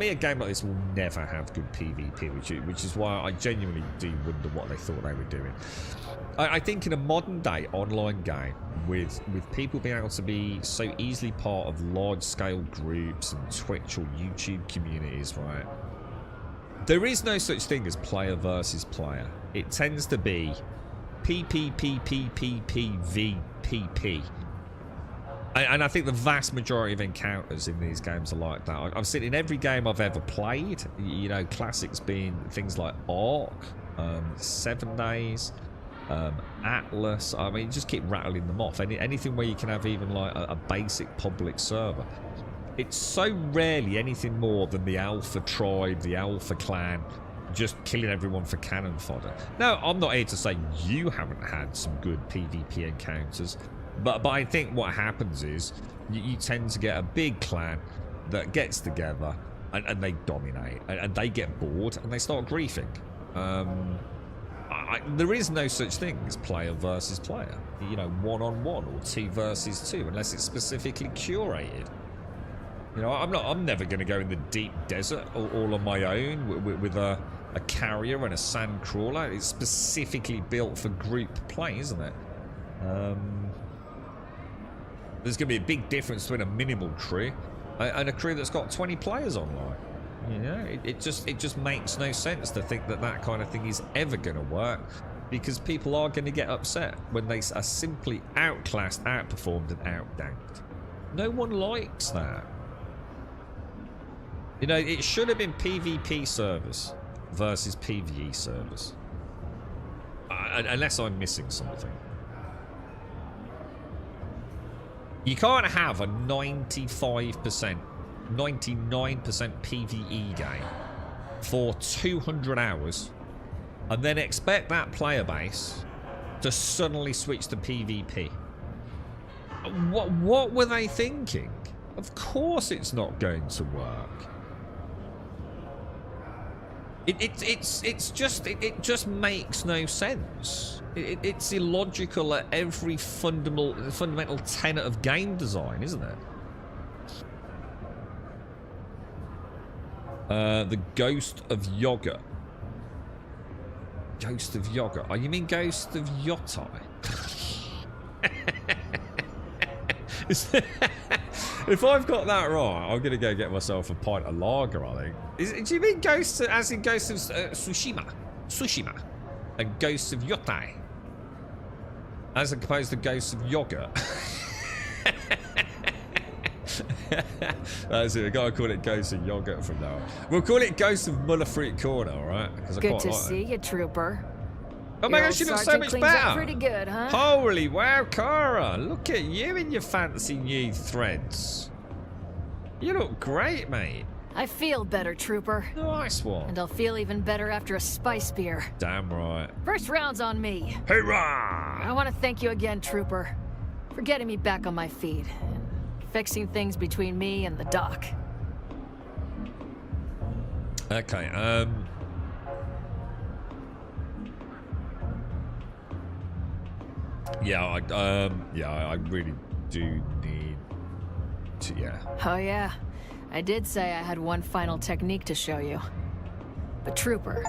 a game like this will never have good PvP, which is why I genuinely do wonder what they thought they were doing. I think in a modern day online game, with people being able to be so easily part of large scale groups and Twitch or YouTube communities, right? There is no such thing as player versus player. It tends to be PPPPPPVPP. And I think the vast majority of encounters in these games are like that. I've seen in every game I've ever played, you know, classics being things like Ark, 7 Days, Atlas. I mean, just keep rattling them off. Anything where you can have even like a basic public server. It's so rarely anything more than the Alpha tribe, the Alpha clan, just killing everyone for cannon fodder. Now, I'm not here to say you haven't had some good PvP encounters, But I think what happens is you tend to get a big clan that gets together and they dominate and they get bored and they start griefing. There is no such thing as player versus player, you know, one-on-one or 2 versus 2, unless it's specifically curated. You know, I'm never going to go in the deep desert all on my own with a carrier and a sand crawler. It's specifically built for group play, isn't it? There's going to be a big difference between a minimal crew and a crew that's got 20 players online. You know, it just makes no sense to think that that kind of thing is ever going to work, because people are going to get upset when they are simply outclassed, outperformed, and outdanked. No one likes that. You know, it should have been PvP servers versus PvE servers. Unless I'm missing something. You can't have a 95%, 99% PvE game for 200 hours and then expect that player base to suddenly switch to PvP. What were they thinking? Of course it's not going to work. It just makes no sense. It's illogical at every fundamental tenet of game design, isn't it? The Ghost of Yogurt. Ghost of Yogurt. Oh, you mean Ghost of Yotai? If I've got that right, I'm gonna go get myself a pint of lager, I think. Do you mean Ghost as in Ghost of Tsushima? Tsushima. And Ghost of Yotai? As opposed to Ghost of Yogurt? That's it, we gotta call it Ghost of Yogurt from now on. We'll call it Ghost of Muller Fruit Corner, alright? Good to see you, Trooper. Oh my gosh, she looks so much better. Pretty good, huh? Holy wow, Cara! Look at you in your fancy new threads. You look great, mate. I feel better, Trooper. Nice one. And I'll feel even better after a spice beer. Damn right. First round's on me. Hoorah! I want to thank you again, Trooper, for getting me back on my feet and fixing things between me and the doc. Okay, yeah, I really do need to, yeah. Oh yeah, I did say I had one final technique to show you. But Trooper,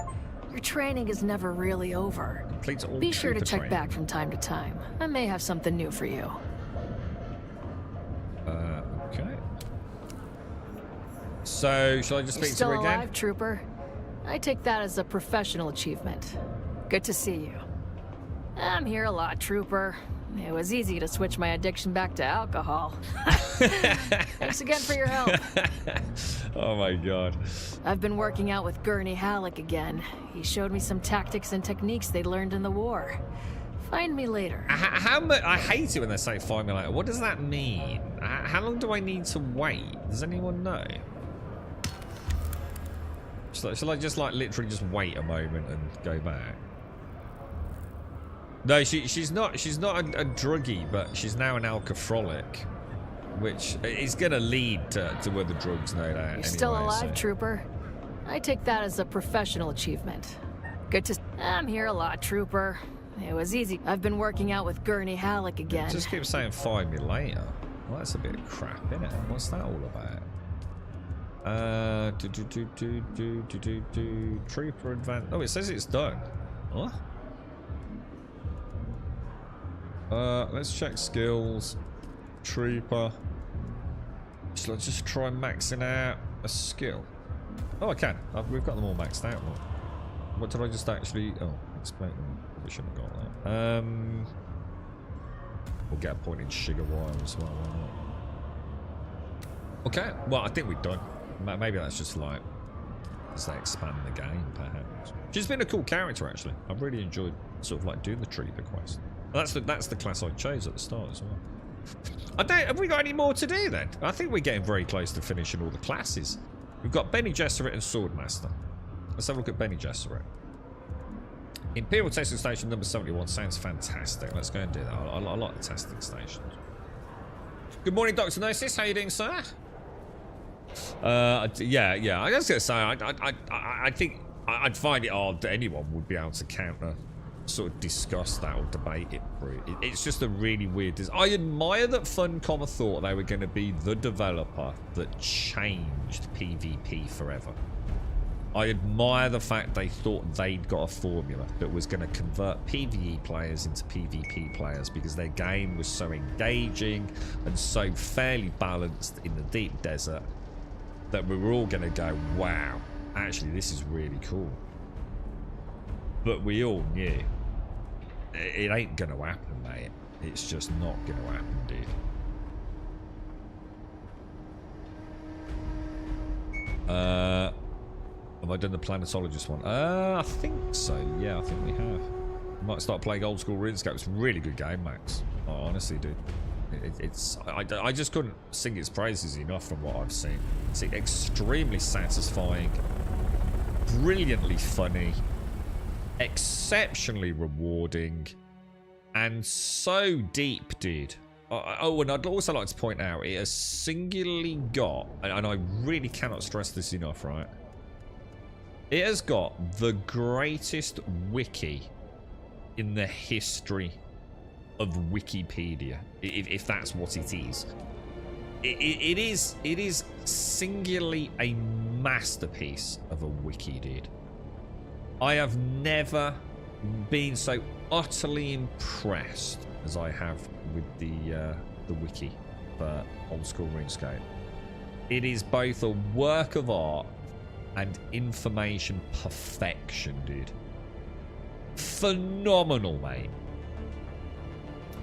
your training is never really over. Be sure to check back from time to time. I may have something new for you. Okay. So, shall I just speak to her again? Still alive, Trooper? I take that as a professional achievement. Good to see you. I'm here a lot, Trooper. It was easy to switch my addiction back to alcohol. Thanks again for your help. Oh my god. I've been working out with Gurney Halleck again. He showed me some tactics and techniques they learned in the war. Find me later. How much? I hate it when they say find me later. What does that mean? How long do I need to wait? Does anyone know? Shall I just like literally just wait a moment and go back? No, she's not a druggie, but she's now an alcoholic, which is going to lead to other drugs, no doubt. You're still alive, Trooper. I take that as a professional achievement. Good to... I'm here a lot, Trooper. It was easy. I've been working out with Gurney Halleck again. Just keep saying find me later. Well, that's a bit of crap, isn't it? What's that all about? Trooper advance. Oh, it says it's done. What? Let's check skills. Trooper. So let's just try maxing out a skill. Oh, I can. We've got them all maxed out. What did I just actually... Oh, explain them. We shouldn't have got that. We'll get a point in sugar wire as well. Okay. Well, I think we're done. Maybe that's just like... as they expand the game, perhaps. She's been a cool character, actually. I've really enjoyed sort of like doing the Trooper quest. That's the class I chose at the start as well. Have we got any more to do then? I think we're getting very close to finishing all the classes. We've got Benny Gesserit and Swordmaster. Let's have a look at Benny Gesserit. Imperial testing station number 71 sounds fantastic. Let's go and do that. I like the testing stations. Good morning, Dr. Gnosis. How you doing, sir? Yeah. I was gonna say, I think I'd find it odd that anyone would be able to counter, sort of discuss that or debate it through. It's just a really weird. I admire that Funcom thought they were going to be the developer that changed PvP forever. I admire the fact they thought they'd got a formula that was going to convert PvE players into PvP players because their game was so engaging and so fairly balanced in the deep desert that we were all going to go, wow, actually this is really cool. But we all knew it ain't going to happen, mate. It's just not going to happen, dude. Have I done the planetologist one? I think so. Yeah, I think we have. Might start playing old school RuneScape. It's a really good game, Max. I honestly do. I just couldn't sing its praises enough from what I've seen. It's extremely satisfying, brilliantly funny, exceptionally rewarding, and so deep, dude. Oh, and I'd also like to point out, it has singularly got, and I really cannot stress this enough, right? It has got the greatest wiki in the history of Wikipedia, if that's what it is. It is singularly a masterpiece of a wiki, dude. I have never been so utterly impressed as I have with the wiki for old school RuneScape. It is both a work of art and information perfection, dude. Phenomenal, mate.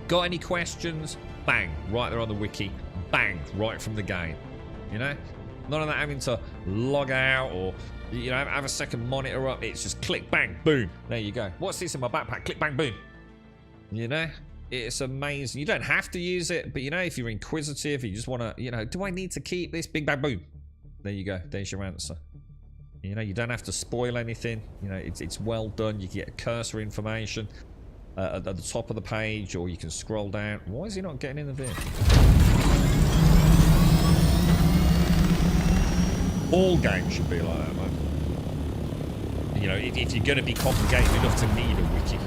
Got any questions? Bang, right there on the wiki. Bang, right from the game. You know? None of that having to log out or, you know, have a second monitor up. It's just click, bang, boom. There you go. What's this in my backpack? Click, bang, boom. You know? It's amazing. You don't have to use it, but, you know, if you're inquisitive, you just want to, you know, do I need to keep this? Bing, bang, boom. There you go. There's your answer. You know, you don't have to spoil anything. You know, it's well done. You can get cursor information at the top of the page, or you can scroll down. Why is he not getting in the bin? All games should be like that, man. You know, if you're going to be complicated enough to need a wiki.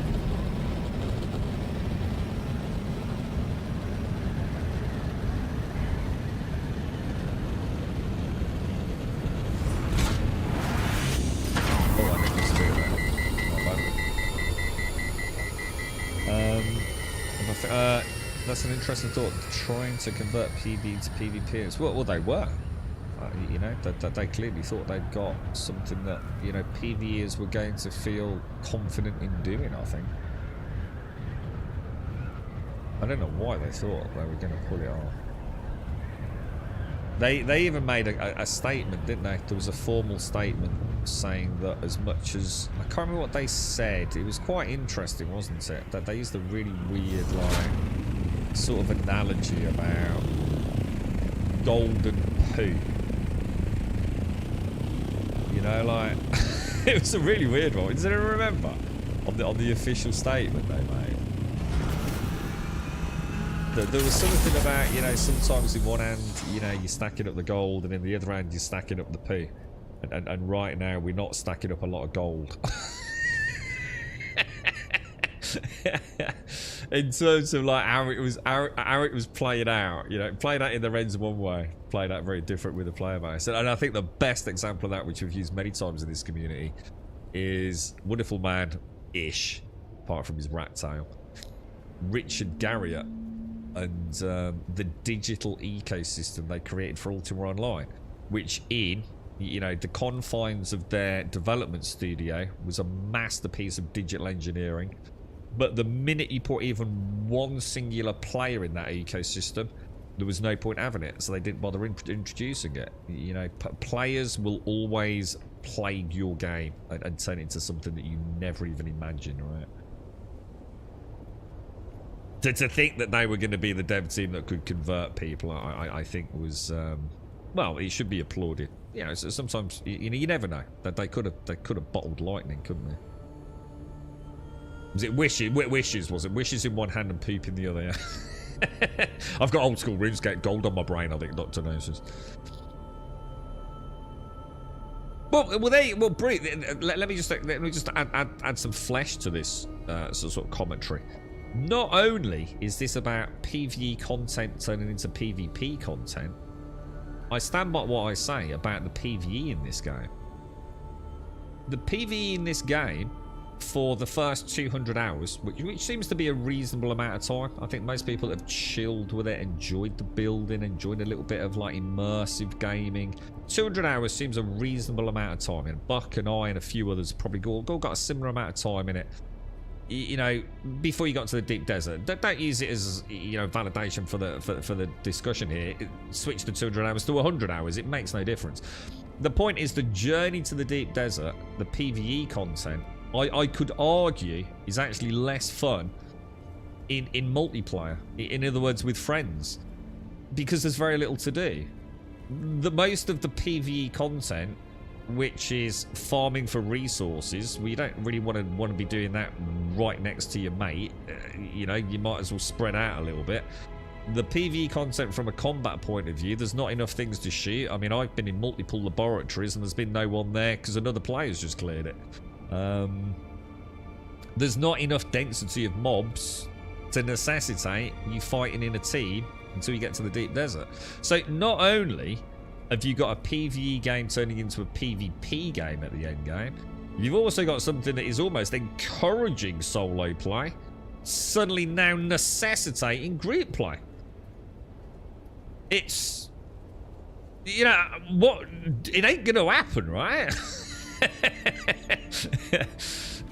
That's an interesting thought. Trying to convert PvE to PvPers. Well, they were. You know, they clearly thought they'd got something that, you know, PvEers were going to feel confident in doing, I think. I don't know why they thought they were going to pull it off. They even made a statement, didn't they? There was a formal statement saying that as much as... I can't remember what they said. It was quite interesting, wasn't it? That they used a really weird, like, sort of analogy about golden poo. You know, like... it was a really weird one. Does anyone remember? On the official statement they made. There was something about, you know, sometimes in one hand, you know, you're stacking up the gold, and in the other hand, you're stacking up the poo. And right now, we're not stacking up a lot of gold. In terms of like how it was played out, you know, played out in the Rens one way, played out very different with the player base. And I think the best example of that, which we've used many times in this community, is Wonderful Man-ish, apart from his rat tail, Richard Garriott, and the digital ecosystem they created for Ultima Online, which in, you know, the confines of their development studio was a masterpiece of digital engineering. But the minute you put even one singular player in that ecosystem, there was no point having it, so they didn't bother introducing it. You know, players will always plague your game and turn it into something that you never even imagined, right? To think that they were going to be the dev team that could convert people, I think was, well, it should be applauded. You know, so sometimes you never know that they could have bottled lightning, couldn't they? Was it wishes? Wishes, was it? Wishes in one hand and poop in the other, yeah. I've got old school RuneScape gold on my brain, I think, Dr. Gnosis. Well, Brie, let me just add some flesh to this sort of commentary. Not only is this about PvE content turning into PvP content, I stand by what I say about the PvE in this game. The PvE in this game, for the first 200 hours, which seems to be a reasonable amount of time. I think most people have chilled with it, enjoyed the building, enjoyed a little bit of like immersive gaming. 200 hours seems a reasonable amount of time, and Buck and I and a few others probably all got a similar amount of time in it. You know, before you got to the deep desert. Don't use it as, you know, validation for the discussion here. Switch the 200 hours to 100 hours. It makes no difference. The point is the journey to the deep desert, the PvE content, I could argue is actually less fun in multiplayer. In other words, with friends, because there's very little to do. The most of the PvE content, which is farming for resources, well, you don't really want to be doing that right next to your mate. You know, you might as well spread out a little bit. The PvE content from a combat point of view, there's not enough things to shoot. I mean, I've been in multiple laboratories and there's been no one there because another player's just cleared it. There's not enough density of mobs to necessitate you fighting in a team until you get to the deep desert. So not only have you got a PvE game turning into a PvP game at the end game, you've also got something that is almost encouraging solo play, suddenly now necessitating group play. It's, you know, what, it ain't gonna happen, right?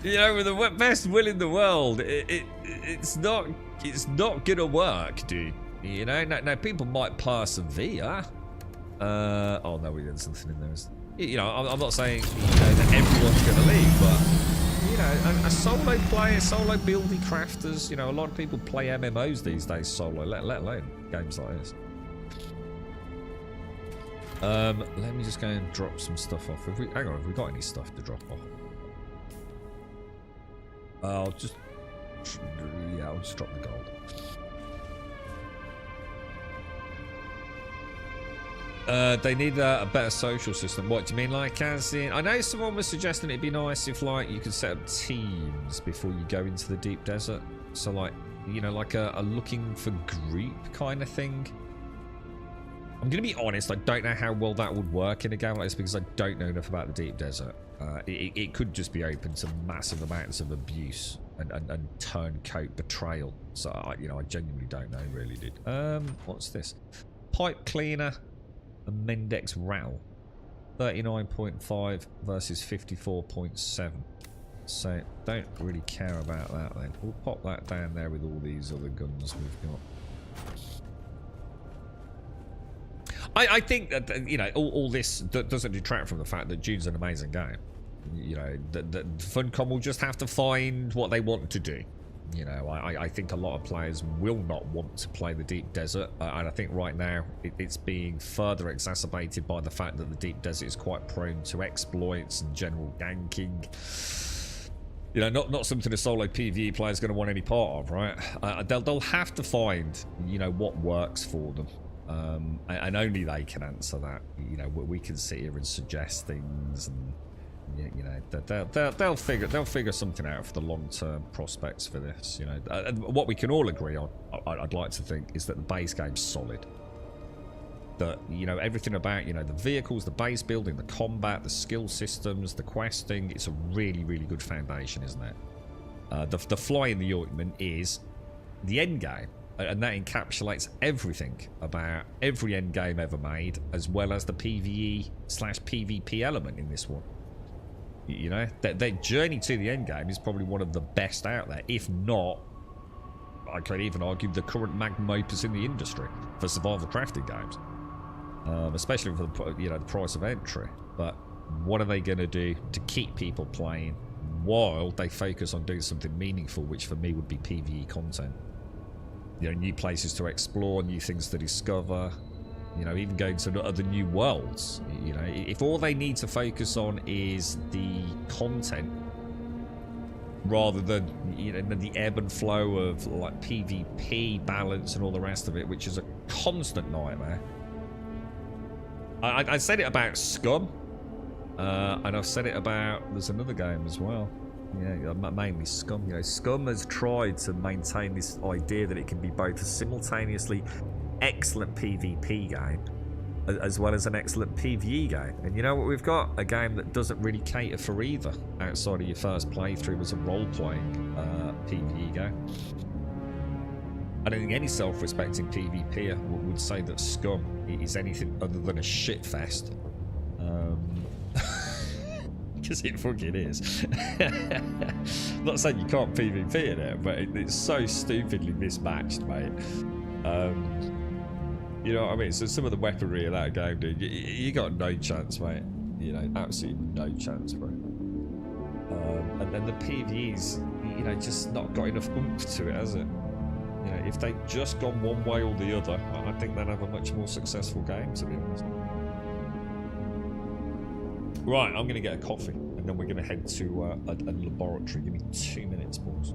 You know, with the best will in the world, it's not gonna work, dude. You know, now people might persevere. Oh no, we did something in there. You know, I'm not saying, you know, that everyone's gonna leave, but you know, a solo player, solo building crafters. You know, a lot of people play MMOs these days solo, let alone games like this. Let me just go and drop some stuff off. Hang on, have we got any stuff to drop off? I'll just drop the gold. They need a better social system. What do you mean, like as in? I know someone was suggesting it'd be nice if, like, you could set up teams before you go into the deep desert. So, like, you know, like a looking for group kind of thing. I'm gonna be honest, I don't know how well that would work in a game like this because I don't know enough about the deep desert. It could just be open to massive amounts of abuse and turncoat betrayal. So, you know, I genuinely don't know, really, dude. What's this? Pipe cleaner. A Mendex RAL. 39.5 versus 54.7. So, don't really care about that then. We'll pop that down there with all these other guns we've got. I think that, you know, all this doesn't detract from the fact that Dune's an amazing game. You know, that Funcom will just have to find what they want to do. You know, I think a lot of players will not want to play the deep desert, and I think right now it's being further exacerbated by the fact that the deep desert is quite prone to exploits and general ganking. You know, not something a solo PvE player is going to want any part of, right? They'll have to find, you know, what works for them. And only they can answer that. You know, we can sit here and suggest things, and you know, they'll figure something out for the long-term prospects for this. You know, what we can all agree on, I'd like to think, is that the base game's solid. That, you know, everything about, you know, the vehicles, the base building, the combat, the skill systems, the questing, it's a really, really good foundation, isn't it? The fly in the ointment is the end game. And that encapsulates everything about every end game ever made, as well as the PvE/PvP element in this one. You know, their journey to the end game is probably one of the best out there, if not, I could even argue, the current magnum opus in the industry for survival crafting games, especially for the, you know, the price of entry. But what are they going to do to keep people playing while they focus on doing something meaningful, which for me would be PvE content? You know, new places to explore, new things to discover, you know, even going to other new worlds. You know, if all they need to focus on is the content, rather than, you know, the ebb and flow of like PvP balance and all the rest of it, which is a constant nightmare. I said it about Scum, and I've said it about, there's another game as well. Yeah, mainly Scum. You know, Scum has tried to maintain this idea that it can be both a simultaneously excellent PvP game as well as an excellent PvE game. And you know what we've got? A game that doesn't really cater for either outside of your first playthrough as a role-playing PvE game. I don't think any self-respecting PvPer would say that Scum is anything other than a shitfest. Because it fucking is. I'm not saying you can't PvP in it, but it's so stupidly mismatched, mate. You know what I mean? So some of the weaponry of that game, dude, you got no chance, mate. You know, absolutely no chance, bro. And then the PvE's, you know, just not got enough oomph to it, has it? You know, if they'd just gone one way or the other, I think they'd have a much more successful game, to be honest. Right, I'm going to get a coffee, and then we're going to head to a laboratory. Give me 2 minutes, boys.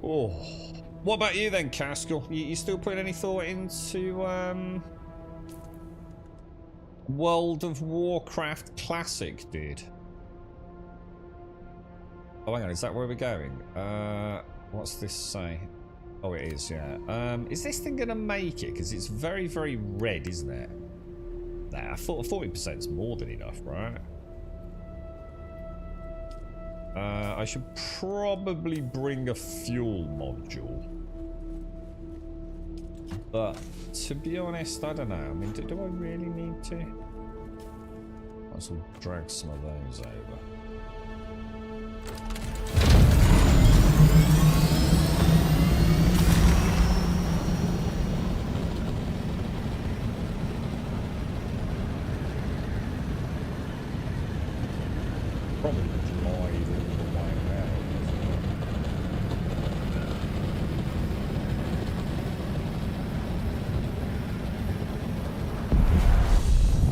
Oh, what about you then, Caskell? You still putting any thought into World of Warcraft Classic, dude? Oh, hang on, is that where we're going? What's this say? Oh, it is, yeah. Is this thing gonna make it? Because it's very, very red, isn't it? Nah, I thought 40% is more than enough, right? I should probably bring a fuel module. But, to be honest, I don't know. I mean, do I really need to? Might as well drag some of those over. Probably glide all the way around.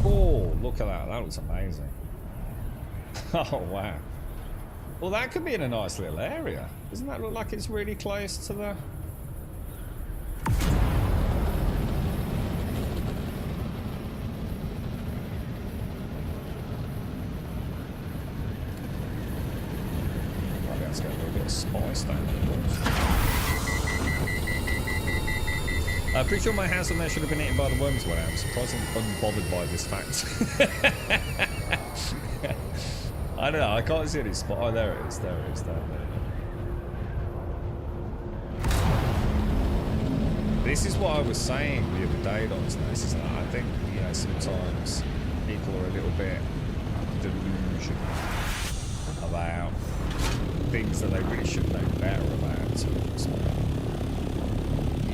Oh, look at that. That looks amazing. Oh, wow. Well, that could be in a nice little area. Doesn't that look like it's really close to the... Let's get a little bit of spice down there. I'm pretty sure my house on there should have been eaten by the worms when I'm surprisingly unbothered by this fact. I don't know, I can't see any spot. Oh, there it is, there it is, there. This is what I was saying the other day, Doctor. This is, I think, you know, sometimes people are a little bit delusional about things that they really should know better about. So,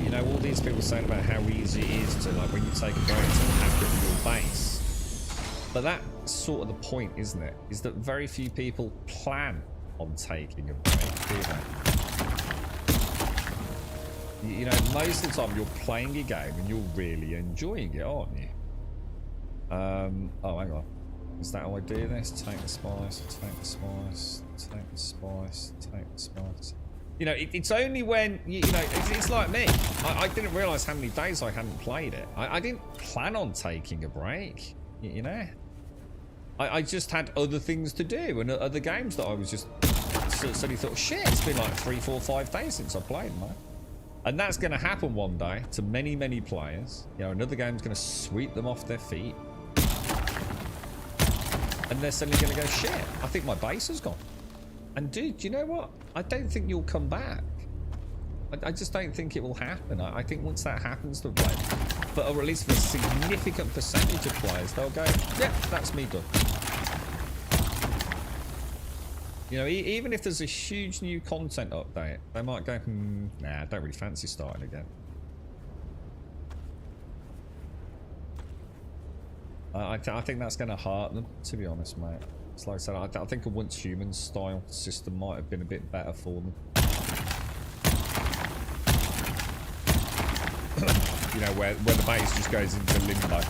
you know, all these people saying about how easy it is to, like, when you take a break, to pack up your base. But that's sort of the point, isn't it? Is that very few people plan on taking a break, do they? You know, most of the time you're playing a game and you're really enjoying it, aren't you? Oh, hang on. Is that how I do this? Take the spice, take the spice, take the spice, take the spice. You know, it's only when, you know, it's like me. I didn't realise how many days I hadn't played it. I didn't plan on taking a break, you know? I just had other things to do and other games that I was just suddenly thought, shit, it's been like 3, 4, 5 days since I played, man. And that's going to happen one day to many, many players. You know, another game's going to sweep them off their feet. And they're suddenly going to go, shit, I think my base has gone. And dude, you know what? I don't think you'll come back. I just don't think it will happen. I think once that happens, or at least for a significant percentage of players, they'll go, yeah, that's me done. You know, even if there's a huge new content update, they might go, nah, I don't really fancy starting again. I think that's going to hurt them, to be honest, mate. It's like I said, I think a once human style system might have been a bit better for them. You know, where the base just goes into limbo.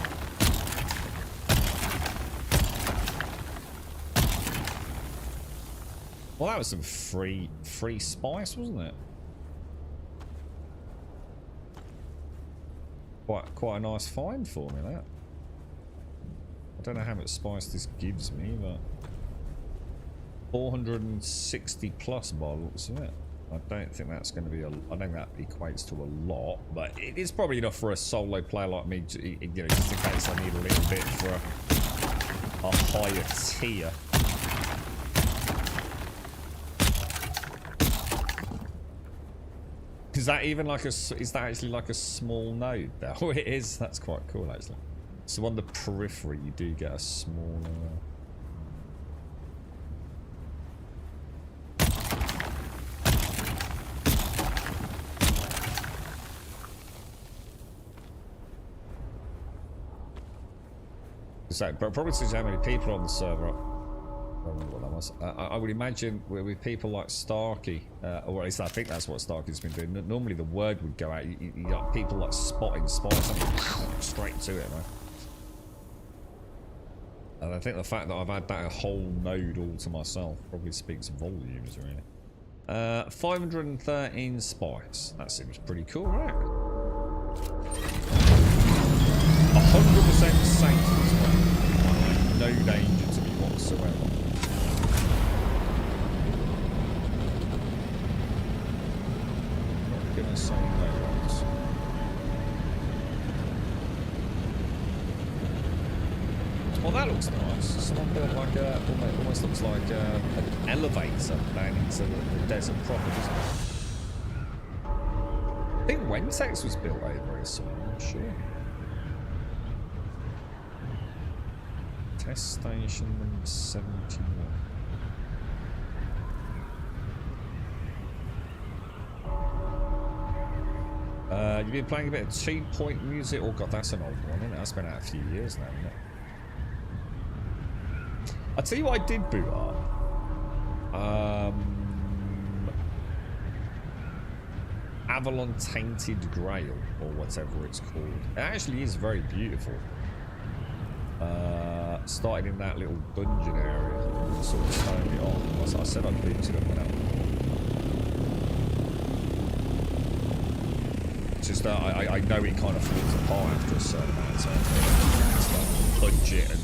Well, that was some free spice, wasn't it? Quite a nice find for me, that. I don't know how much spice this gives me, but 460 plus by the looks of it. I don't think that's going to be I don't think that equates to a lot, but it is probably enough for a solo player like me, to, you know, just in case I need a little bit for a higher tier. Is that even like is that actually like a small node there? Oh, it is. That's quite cool, actually. So on the periphery, you do get a smaller. So, but probably since how many people are on the server. I don't remember what that was. I would imagine with people like Starkey, or at least I think that's what Starkey's been doing. Normally the word would go out. You got people like spotting straight to it, man. And I think the fact that I've had that whole node all to myself probably speaks volumes, really. 513 spice. That seems pretty cool, right? 100% safe as well. No danger to me whatsoever. Not gonna say no ones. Well, that looks nice. Someone built like a, almost looks like an elevator down into the desert proper, doesn't it? I think Wentex was built over here somewhere, I'm not sure. Test station number 71. You've been playing a bit of 2 Point music. Oh god, that's an old one, isn't it? That's been out a few years now, isn't it? I'll tell you what I did boot up. Avalon Tainted Grail, or whatever it's called. It actually is very beautiful. Started in that little dungeon area, sort of starting it off. I said I'd boot it up now. It's just that I know it kind of falls apart after a certain amount of time. It's like budget and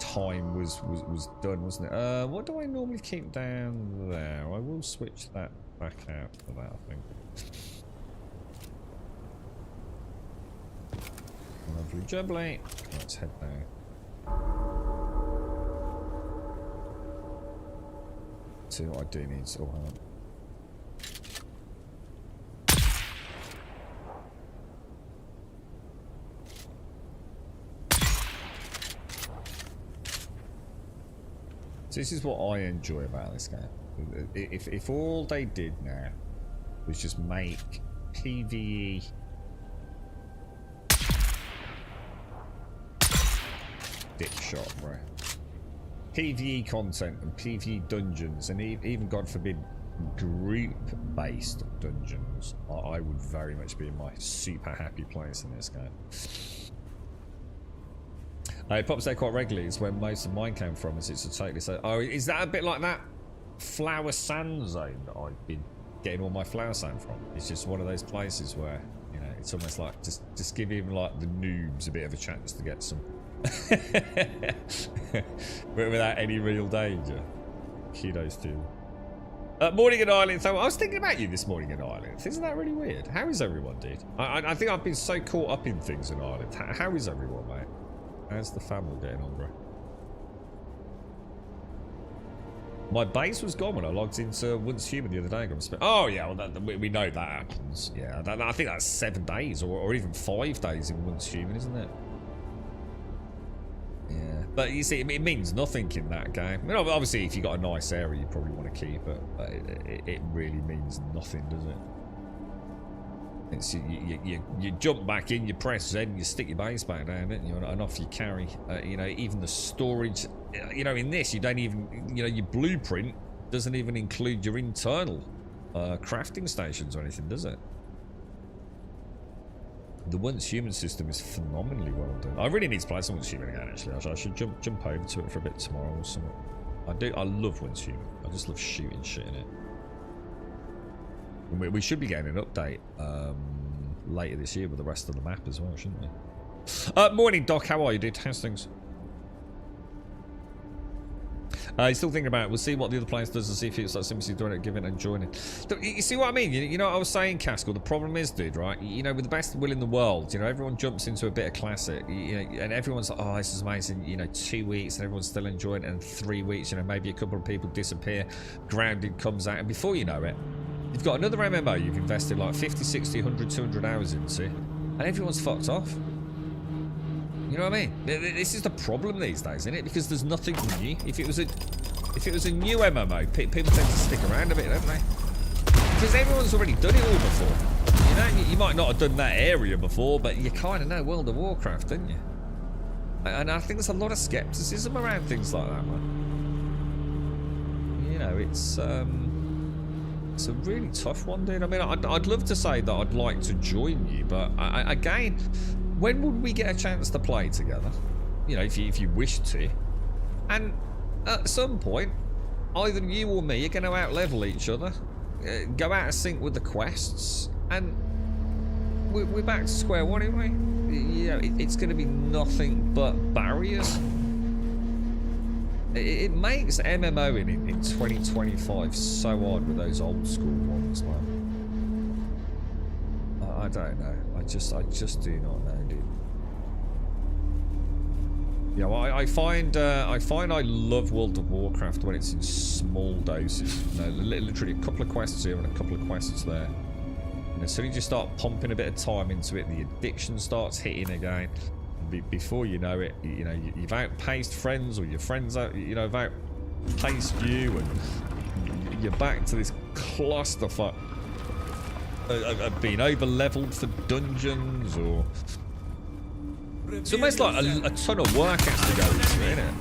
time was done, wasn't it? What do I normally keep down there? I will switch that back out for that, I think. Lovely jubbly. Let's head there. See what I do need. Oh, hang on. So this is what I enjoy about this game. If all they did now was just make PvE dick shot, bro. PvE content and PvE dungeons, and even, God forbid, group-based dungeons, I would very much be in my super happy place in this game. It pops out quite regularly. It's where most of mine came from. It's a totally so. Oh, is that a bit like that flower sand zone that I've been getting all my flower sand from? It's just one of those places where, you know, it's almost like just give even like the noobs a bit of a chance to get some without any real danger. Kudos to you. Morning in Ireland. So I was thinking about you this morning in Ireland. Isn't that really weird? How is everyone, dude? I think I've been so caught up in things in Ireland. How is everyone, mate? How's the family getting on, bro? My base was gone when I logged into Once Human the other day. Oh yeah, well we know that happens. Yeah, I think that's 7 days or even 5 days in Once Human, isn't it? Yeah, but you see, it means nothing in that game. I mean, obviously, if you got a nice area, you probably want to keep it, but it really means nothing, does it? It's you jump back in, you press Z, and you stick your base back down, it, and off you carry. You know, even the storage. You know, in this, you don't even. You know, your blueprint doesn't even include your internal crafting stations or anything, does it? The Once Human system is phenomenally well done. I really need to play some Once Human again. Actually, I should jump over to it for a bit tomorrow or something. I love Once Human. I just love shooting shit in it. We should be getting an update later this year with the rest of the map as well, shouldn't we? Morning, Doc. How are you, dude? How's things? You're still thinking about it. We'll see what the other players does and see if it's like simply doing it, giving it and joining. You see what I mean? You know what I was saying, Castle? The problem is, dude, right? You know, with the best will in the world, you know, everyone jumps into a bit of classic, you know, and everyone's like, oh, this is amazing. You know, 2 weeks and everyone's still enjoying it, and 3 weeks, you know, maybe a couple of people disappear, Grounded comes out, and before you know it, you've got another MMO you've invested like 50, 60, 100, 200 hours into, and everyone's fucked off. You know what I mean? This is the problem these days, isn't it? Because there's nothing new. If it was a new MMO, people tend to stick around a bit, don't they? Because everyone's already done it all before. You know, you might not have done that area before, but you kind of know World of Warcraft, don't you? And I think there's a lot of skepticism around things like that, man. You know, it's a really tough one, dude. I mean, I'd love to say that I'd like to join you, but again, when would we get a chance to play together? You know, if you wish to. And at some point, either you or me are going to out-level each other, go out of sync with the quests, and we're back to square one, aren't we? You know, it's going to be nothing but barriers. It makes MMO in 2025 so odd with those old school ones, man. I don't know. I just do not know, dude. Yeah, well, I find I love World of Warcraft when it's in small doses. You know, literally a couple of quests here and a couple of quests there. And as soon as you start pumping a bit of time into it, the addiction starts hitting again. Before you know it, you know, you've outpaced friends, or your friends out, you know, have outpaced you, and you're back to this clusterfuck of being over-leveled for dungeons, or it's almost like a ton of work has to go into it, isn't it?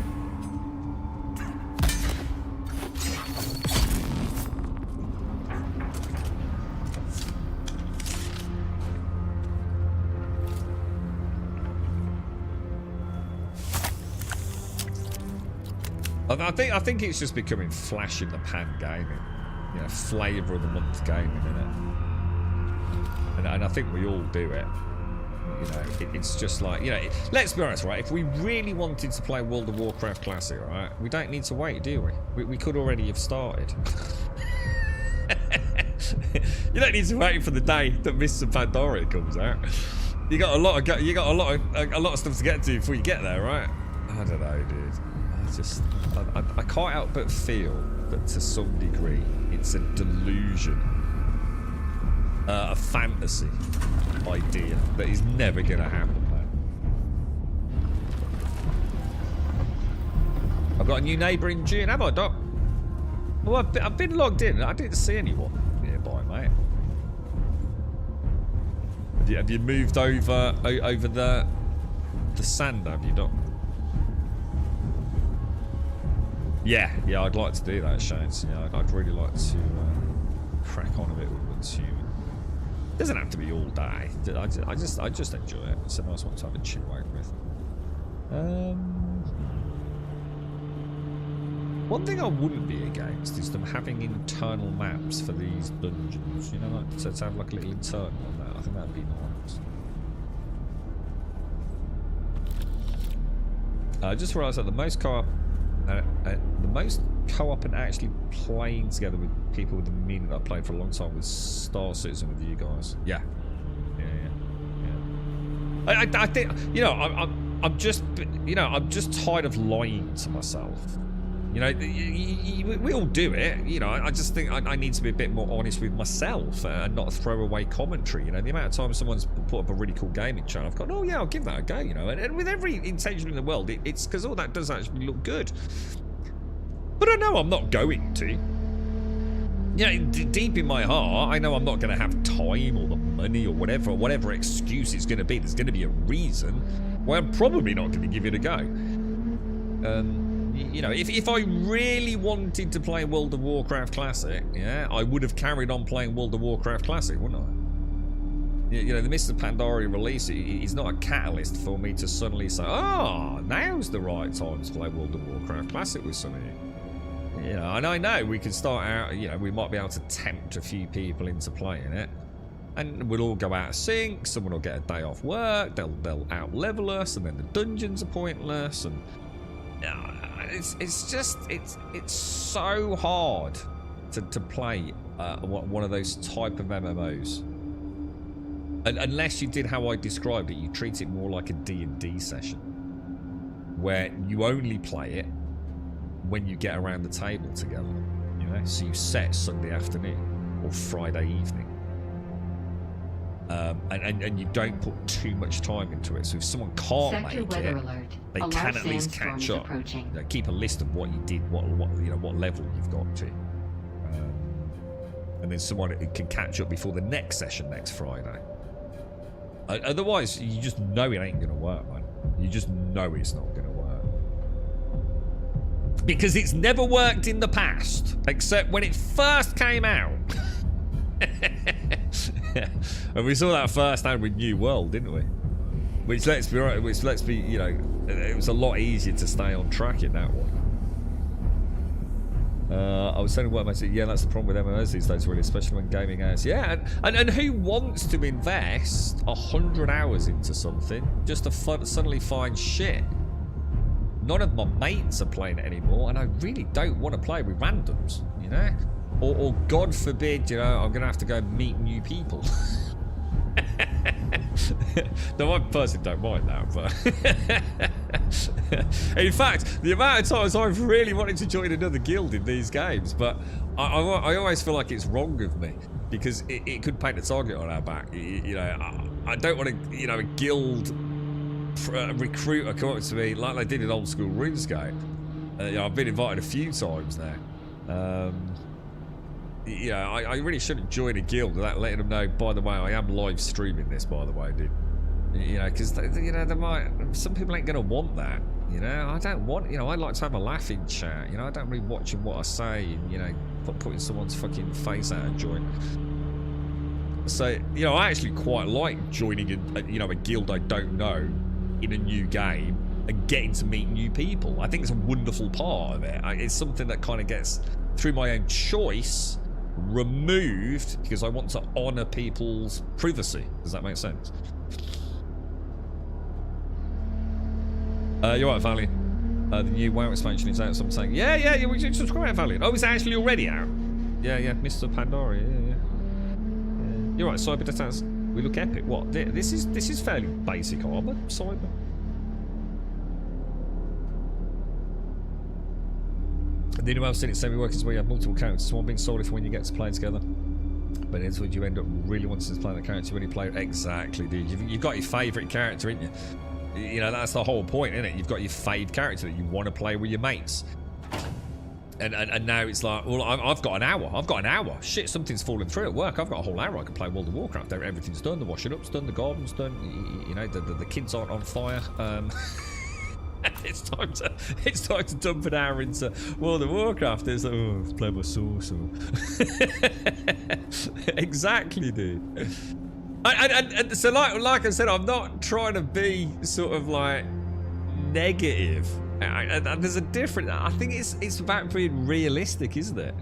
I think it's just becoming flash in the pan gaming, you know, flavour of the month gaming, innit? And I think we all do it. You know, it's just like, you know, let's be honest, right? If we really wanted to play World of Warcraft Classic, right, we don't need to wait, do we? We could already have started. You don't need to wait for the day that Mr. Pandora comes out. You got a lot of stuff to get to before you get there, right? I don't know, dude. I can't help but feel that to some degree it's a delusion, a fantasy idea that is never gonna happen, man. I've got a new neighbour in Dune, have I, Doc? Well, I've been logged in. I didn't see anyone nearby, mate. Have you moved over the sand? Have you, Doc? Yeah, I'd like to do that, Shades. Yeah, I'd really like to crack on a bit with Dune. It doesn't have to be all day. I just enjoy it. It's a nice one to have a chill out with. One thing I wouldn't be against is them having internal maps for these dungeons. You know, like to have like a little internal on that. I think that'd be nice. I just realised that the most co-op and actually playing together with people with the meaning that I played for a long time was Star Citizen with you guys. Yeah. I think, you know, I'm just tired of lying to myself. You know, we all do it. You know, I just think I need to be a bit more honest with myself and not throw away commentary. You know, the amount of times someone's put up a really cool gaming channel, I've gone, oh yeah, I'll give that a go. You know, and with every intention in the world, it's because all that does actually look good. But I know I'm not going to. You know, deep in my heart, I know I'm not going to have time or the money or whatever excuse it's going to be. There's going to be a reason why I'm probably not going to give it a go. You know, if I really wanted to play World of Warcraft Classic, yeah, I would have carried on playing World of Warcraft Classic, wouldn't I? You know, the Mr. Pandaria release is not a catalyst for me to suddenly say, oh, now's the right time to play World of Warcraft Classic with some of you. You know, and I know we can start out, you know, we might be able to tempt a few people into playing it. And we'll all go out of sync, someone will get a day off work, they'll out-level us, and then the dungeons are pointless, and... It's so hard to play one of those type of MMOs. And unless you did how I described it, you treat it more like a D&D session, where you only play it when you get around the table together. You know, so you set Sunday afternoon or Friday evening, and you don't put too much time into it. So if someone can't make it, they can at least catch up. You know, keep a list of what you did, what level you've got to, and then someone can catch up before the next session next Friday. Otherwise, you just know it ain't gonna work, man. You just know it's not gonna work because it's never worked in the past, except when it first came out. And we saw that firsthand with New World, didn't we? Which let's be, you know, it was a lot easier to stay on track in that one. I was saying what I said. Yeah, that's the problem with MMOs these days, really, especially when gaming hours. Yeah, and who wants to invest 100 hours into something just to suddenly find shit? None of my mates are playing it anymore, and I really don't want to play with randoms, you know? Or God forbid, you know, I'm going to have to go meet new people. No, I personally don't mind that, but... In fact, the amount of times I've really wanted to join another guild in these games, but I always feel like it's wrong of me, because it could paint a target on our back. You know, I don't want to, you know, a guild recruiter come up to me like they did in old school RuneScape. You know, I've been invited a few times now. Yeah, I really shouldn't join a guild without letting them know, by the way, I am live streaming this, by the way, dude. You know, because, you know, some people ain't going to want that, you know. I don't want, you know, I like to have a laughing chat, you know. I don't really watching what I say and, you know, putting someone's fucking face out of joint. So, you know, I actually quite like joining, you know, a guild I don't know in a new game and getting to meet new people. I think it's a wonderful part of it. It's something that kind of gets, through my own choice, removed because I want to honour people's privacy. Does that make sense? You're right, Valiant. The new WoW expansion is out, so I'm saying, yeah, we should subscribe, Valiant. Oh, it's actually already out. Yeah, Mr. Pandaria, yeah. You're right, Cyber Detectors. We look epic. What? This is fairly basic armor, Simon. The new I've seen it semi-working where you have multiple characters, one being solely for when you get to play together. But it's what you end up really wanting to play the character when you play it. Exactly, dude. You've got your favourite character, ain't you? You know, that's the whole point, isn't it? You've got your fave character that you want to play with your mates. And now it's like, well, I've got an hour. I've got an hour. Shit, something's falling through at work. I've got a whole hour. I can play World of Warcraft. Everything's done. The washing up's done. The garden's done. You know, the kids aren't on fire. It's time to dump an hour into World of Warcraft. It's like, oh, let's play my sorcerer. Exactly, dude. So like I said, I'm not trying to be sort of like negative. There's a different. I think it's about being realistic, isn't it?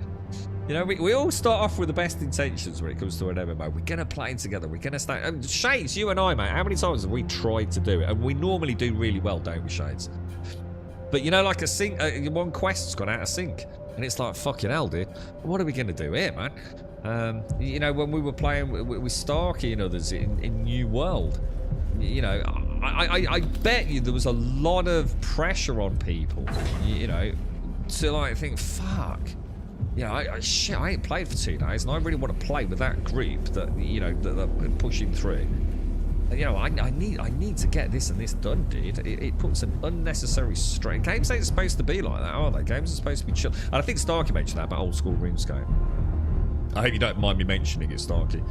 You know, we all start off with the best intentions when it comes to an MMO. We're gonna play together. We're gonna stay. Shades, you and I, mate. How many times have we tried to do it? And we normally do really well, don't we, Shades? But you know, like a sync, one quest's gone out of sync, and it's like, fucking hell, dude. What are we gonna do here, man? You know, when we were playing with Starkey and others in New World, you know, I bet you there was a lot of pressure on people, you know, to like think, fuck. You know, shit, I ain't played for 2 days, and I really want to play with that group that, you know, that are pushing through. And, you know, I need to get this and this done, dude. It puts an unnecessary strain. Games ain't supposed to be like that, are they? Games are supposed to be chill. And I think Starkey mentioned that about old school RuneScape. I hope you don't mind me mentioning it, Starkey.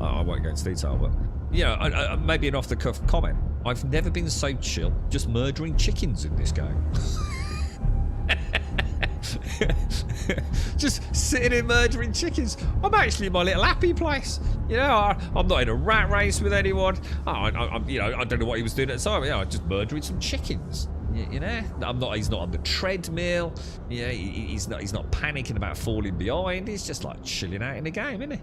I won't go into detail, but, you know, maybe an off-the-cuff comment. I've never been so chill just murdering chickens in this game. Just sitting in murdering chickens. I'm actually in my little happy place. You know, I'm not in a rat race with anyone. You know, I don't know what he was doing at the time. You know, I'm just murdering some chickens. You know, he's not on the treadmill. You know, he's not panicking about falling behind. He's just like chilling out in the game, isn't he?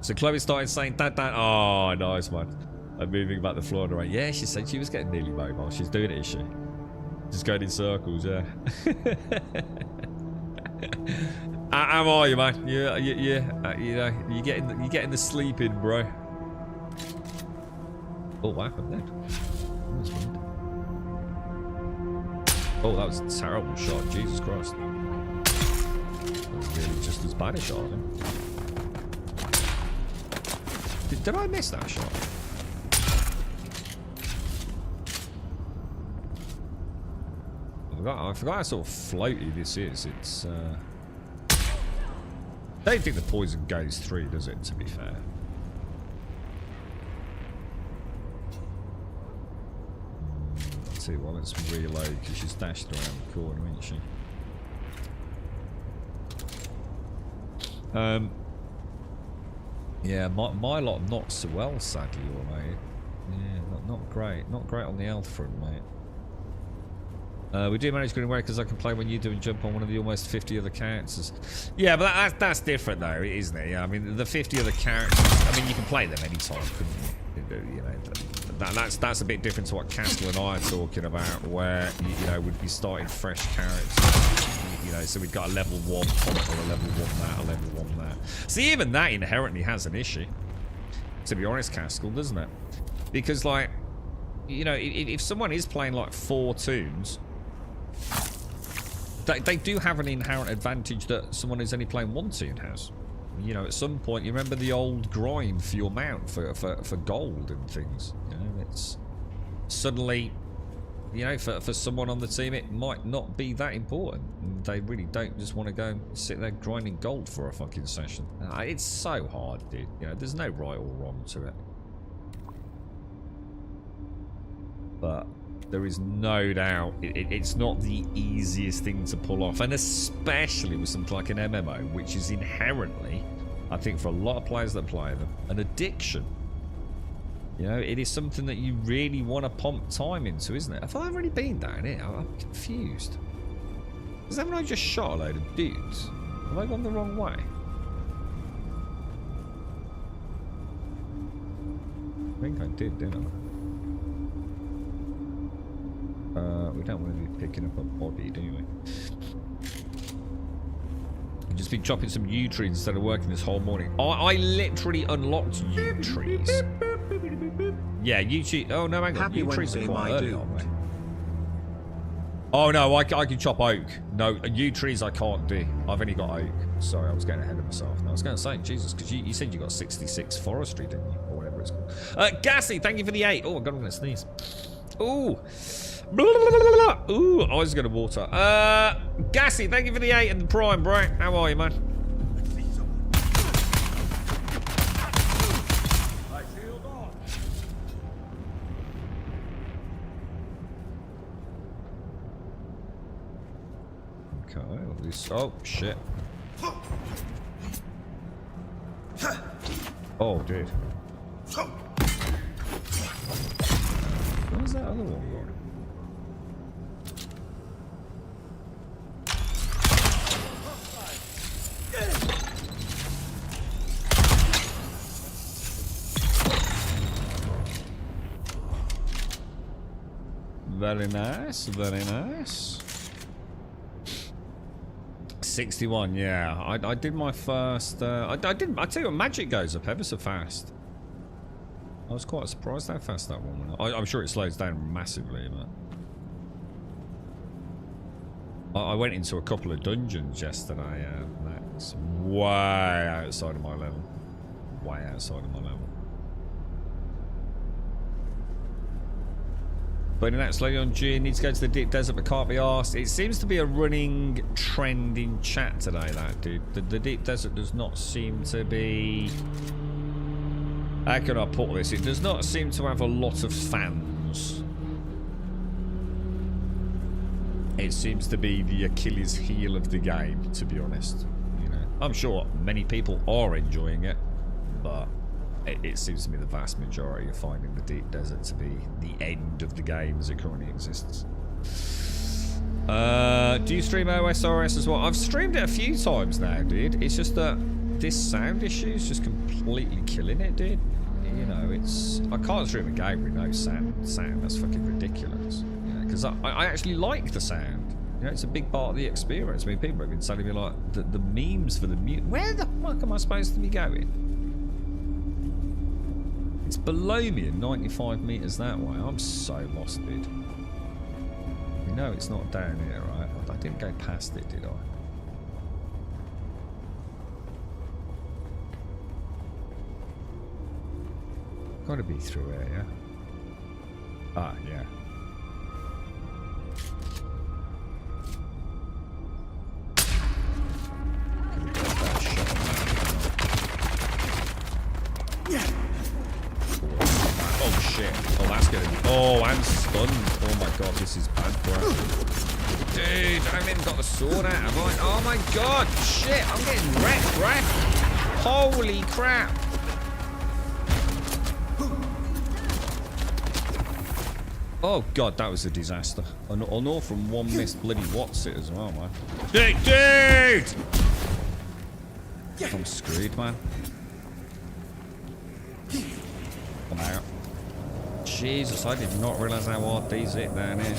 So Chloe started saying, Dad, oh, nice, man. I'm moving back the floor. Right? Yeah, she said she was getting nearly mobile. She's doing it, is she? Just going in circles, yeah. How are you, man? Yeah. You know, you getting the sleep in, bro. Oh, what happened then? Oh, that was a terrible shot. Jesus Christ. That was really just as bad a shot. Did I miss that shot? I forgot how sort of floaty this is. It's I don't think the poison goes through, does it, to be fair? Let's see, well, let's reload, because she's dashed around the corner, isn't she? Yeah, my lot not so well, sadly, mate. Yeah, not great. Not great on the health front, mate. We do manage good away because I can play when you do and jump on one of the almost 50 other characters. Yeah, but that's different though, isn't it? Yeah, I mean the 50 other characters. I mean you can play them anytime, couldn't you? You know, that's a bit different to what Castle and I are talking about, where you know we'd be starting fresh characters. You know, so we've got a level 1 pump or a level 1 that, a level 1 that. See, even that inherently has an issue. To be honest, Castle, doesn't it? Because like, you know, if someone is playing like 4 toons. They do have an inherent advantage that someone who's only playing 1 toon has. You know, at some point, you remember the old grind for your mount for gold and things. You know, it's suddenly, you know, for someone on the team, it might not be that important. They really don't just want to go and sit there grinding gold for a fucking session. It's so hard, dude. You know, there's no right or wrong to it. But there is no doubt it's not the easiest thing to pull off, and especially with something like an MMO, which is inherently, I think for a lot of players that play them, an addiction. You know, it is something that you really want to pump time into, isn't it? Have I already been down here? I'm confused. Because haven't I just shot a load of dudes? Have I gone the wrong way? I think I did, didn't I? We don't want to be picking up a body, do we? I've just been chopping some yew trees instead of working this whole morning. I literally unlocked yew trees. Yeah, yew trees. Oh, no, hang on. Happy Yew trees are Wednesday, quite my early, dude. aren't they? Oh, no, I can chop oak. No, yew trees I can't do. I've only got oak. Sorry, I was getting ahead of myself. I was going to say, Jesus, because you said you got 66 forestry, didn't you? Or whatever it's called. Gassy, thank you for the 8. Oh, God, I'm going to sneeze. Ooh. Blah, blah, blah, blah, blah. Ooh, I was going to water. Gassy, thank you for the 8 and the prime, bro. How are you, man? Okay, at least. Oh, shit. Oh, dude. Where's that other one going? Very nice, very nice. 61, yeah. I did my first. I didn't. I tell you what, magic goes up ever so fast. I was quite surprised how fast that one went. I'm sure it slows down massively, but I went into a couple of dungeons yesterday. That's way outside of my level. Way outside of my level. Putting that slowly on June, needs to go to the deep desert but can't be asked. It seems to be a running trend in chat today, that dude. The deep desert does not seem to be... How can I put this? It does not seem to have a lot of fans. It seems to be the Achilles heel of the game, to be honest. You know, I'm sure many people are enjoying it, but it seems to me the vast majority are finding the deep desert to be the end of the game as it currently exists. Do you stream OSRS as well? I've streamed it a few times now, dude. It's just that this sound issue is just completely killing it, dude. You know, it's... I can't stream a game with no sound. That's fucking ridiculous. You know, because I actually like the sound. You know, it's a big part of the experience. I mean, people have been telling me, like, the memes for the mute. Where the fuck am I supposed to be going? It's below me at 95 meters that way. I'm so lost, dude. You know it's not down here, right? I didn't go past it, did I? Gotta be through here, yeah? Ah, yeah. Oh shit. Oh, that's gonna be... Oh, I'm stunned. Oh my god, this is bad, bro. Dude, I haven't even got the sword out, have I? Oh my god, shit, I'm getting wrecked, right? Holy crap. Oh god, that was a disaster. An all from one missed bloody what's it as well, man. Dude! I'm screwed, man. Come out. Jesus, I did not realise how hard these hit down here.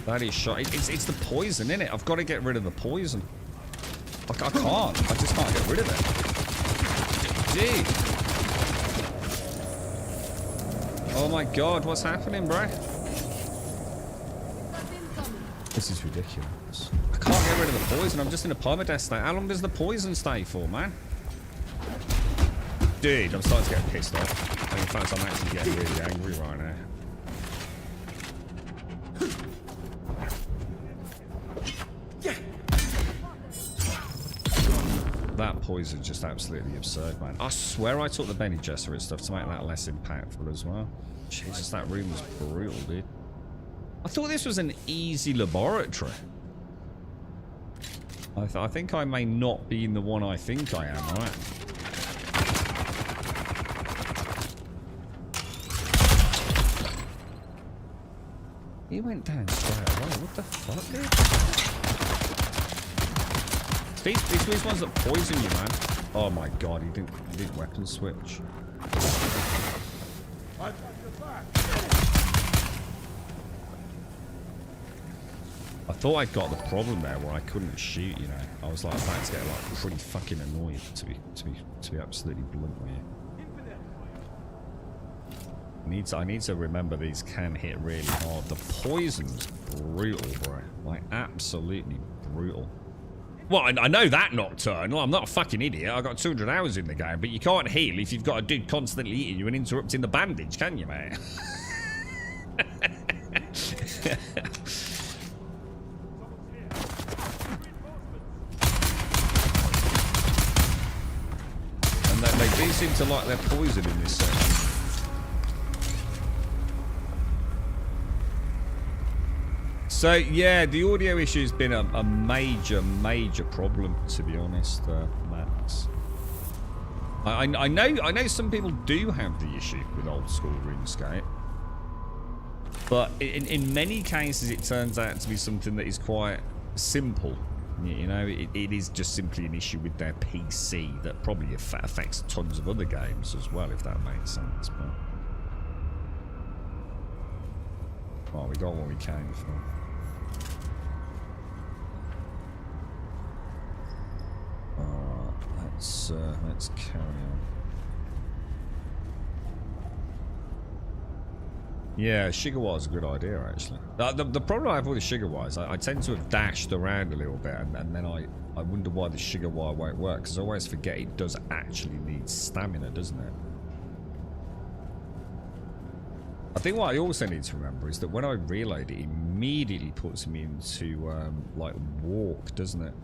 That is shot. It's the poison, innit? I've got to get rid of the poison. I can't. I just can't get rid of it. Dude. Oh my god, what's happening, bro? This is ridiculous. I can't get rid of the poison. I'm just in a permadeath state. How long does the poison stay for, man? Dude, I'm starting to get pissed off. And in fact, I'm actually getting really angry right now. That poison's just absolutely absurd, man. I swear I took the Bene Gesserit stuff to make that less impactful as well. Jesus, that room was brutal, dude. I thought this was an easy laboratory. I think I may not be in the one I think I am, right? He went down straight away. What the fuck, dude? These ones that poison you, man. Oh my god, he didn't weapon switch. I thought I'd got the problem there where I couldn't shoot, you know. I was like about to get like pretty fucking annoyed to be absolutely blunt with you. I need to remember these can hit really hard. The poison's brutal, bro. Like absolutely brutal. Well, I know that Nocturnal. I'm not a fucking idiot. I got 200 hours in the game, but you can't heal if you've got a dude constantly eating you and interrupting the bandage, can you, mate? And they do seem to like their poison in this section. So yeah, the audio issue has been a major problem, to be honest, Max. I know some people do have the issue with old school RuneScape, but in many cases it turns out to be something that is quite simple. You know, it is just simply an issue with their PC that probably affects tons of other games as well, if that makes sense. But well, we got what we came for. Let's carry on. Yeah, Shigawa is a good idea, actually. The problem I have with the Shigawa is I tend to have dashed around a little bit, and then I wonder why the Shigawa won't work, because I always forget it does actually need stamina, doesn't it? I think what I also need to remember is that when I reload it immediately puts me into, like, walk, doesn't it?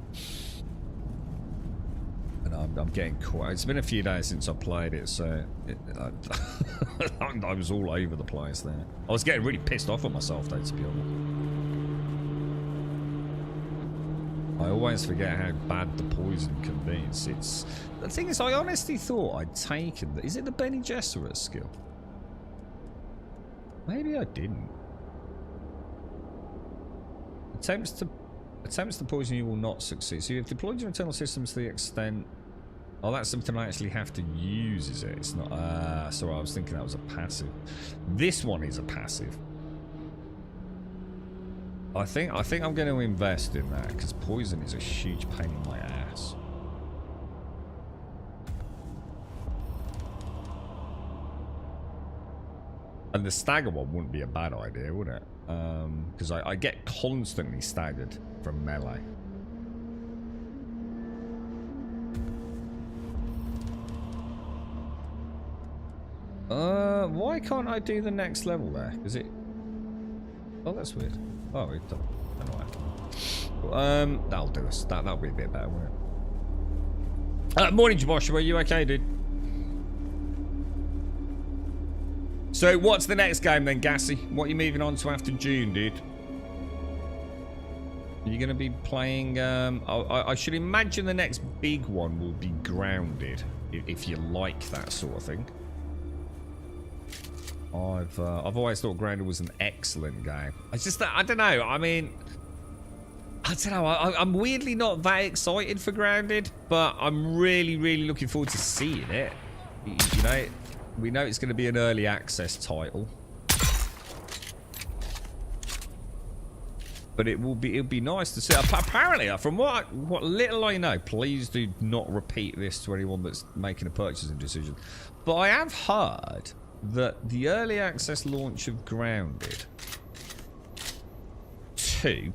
And I'm getting caught. It's been a few days since I played it, so I was all over the place there. I was getting really pissed off at myself, though, to be honest. I always forget how bad the poison can be. It's the thing is, I honestly thought I'd taken the... Is it the Bene Gesserit skill? Maybe I didn't. Attempts to poison you will not succeed. So you've deployed your internal systems to the extent... Oh, that's something I actually have to use, is it? It's not... sorry, I was thinking that was a passive. This one is a passive. I think I'm going to invest in that, because poison is a huge pain in my ass. And the stagger one wouldn't be a bad idea, would it? Because I get constantly staggered from melee. Why can't I do the next level there? Is it... Oh, that's weird. Oh, it don't know why. That'll do us. That'll be a bit better, won't it? Morning, Joshua. Are you okay, dude? So, what's the next game then, Gassy? What are you moving on to after Dune, dude? Are you going to be playing... I should imagine the next big one will be Grounded, if you like that sort of thing. I've always thought Grounded was an excellent game. It's just that, I don't know, I mean... I don't know, I'm weirdly not that excited for Grounded, but I'm really looking forward to seeing it. You know, we know it's going to be an early access title. But it'll be nice to see. Apparently, from what little I know, please do not repeat this to anyone that's making a purchasing decision. But I have heard that the early access launch of Grounded 2,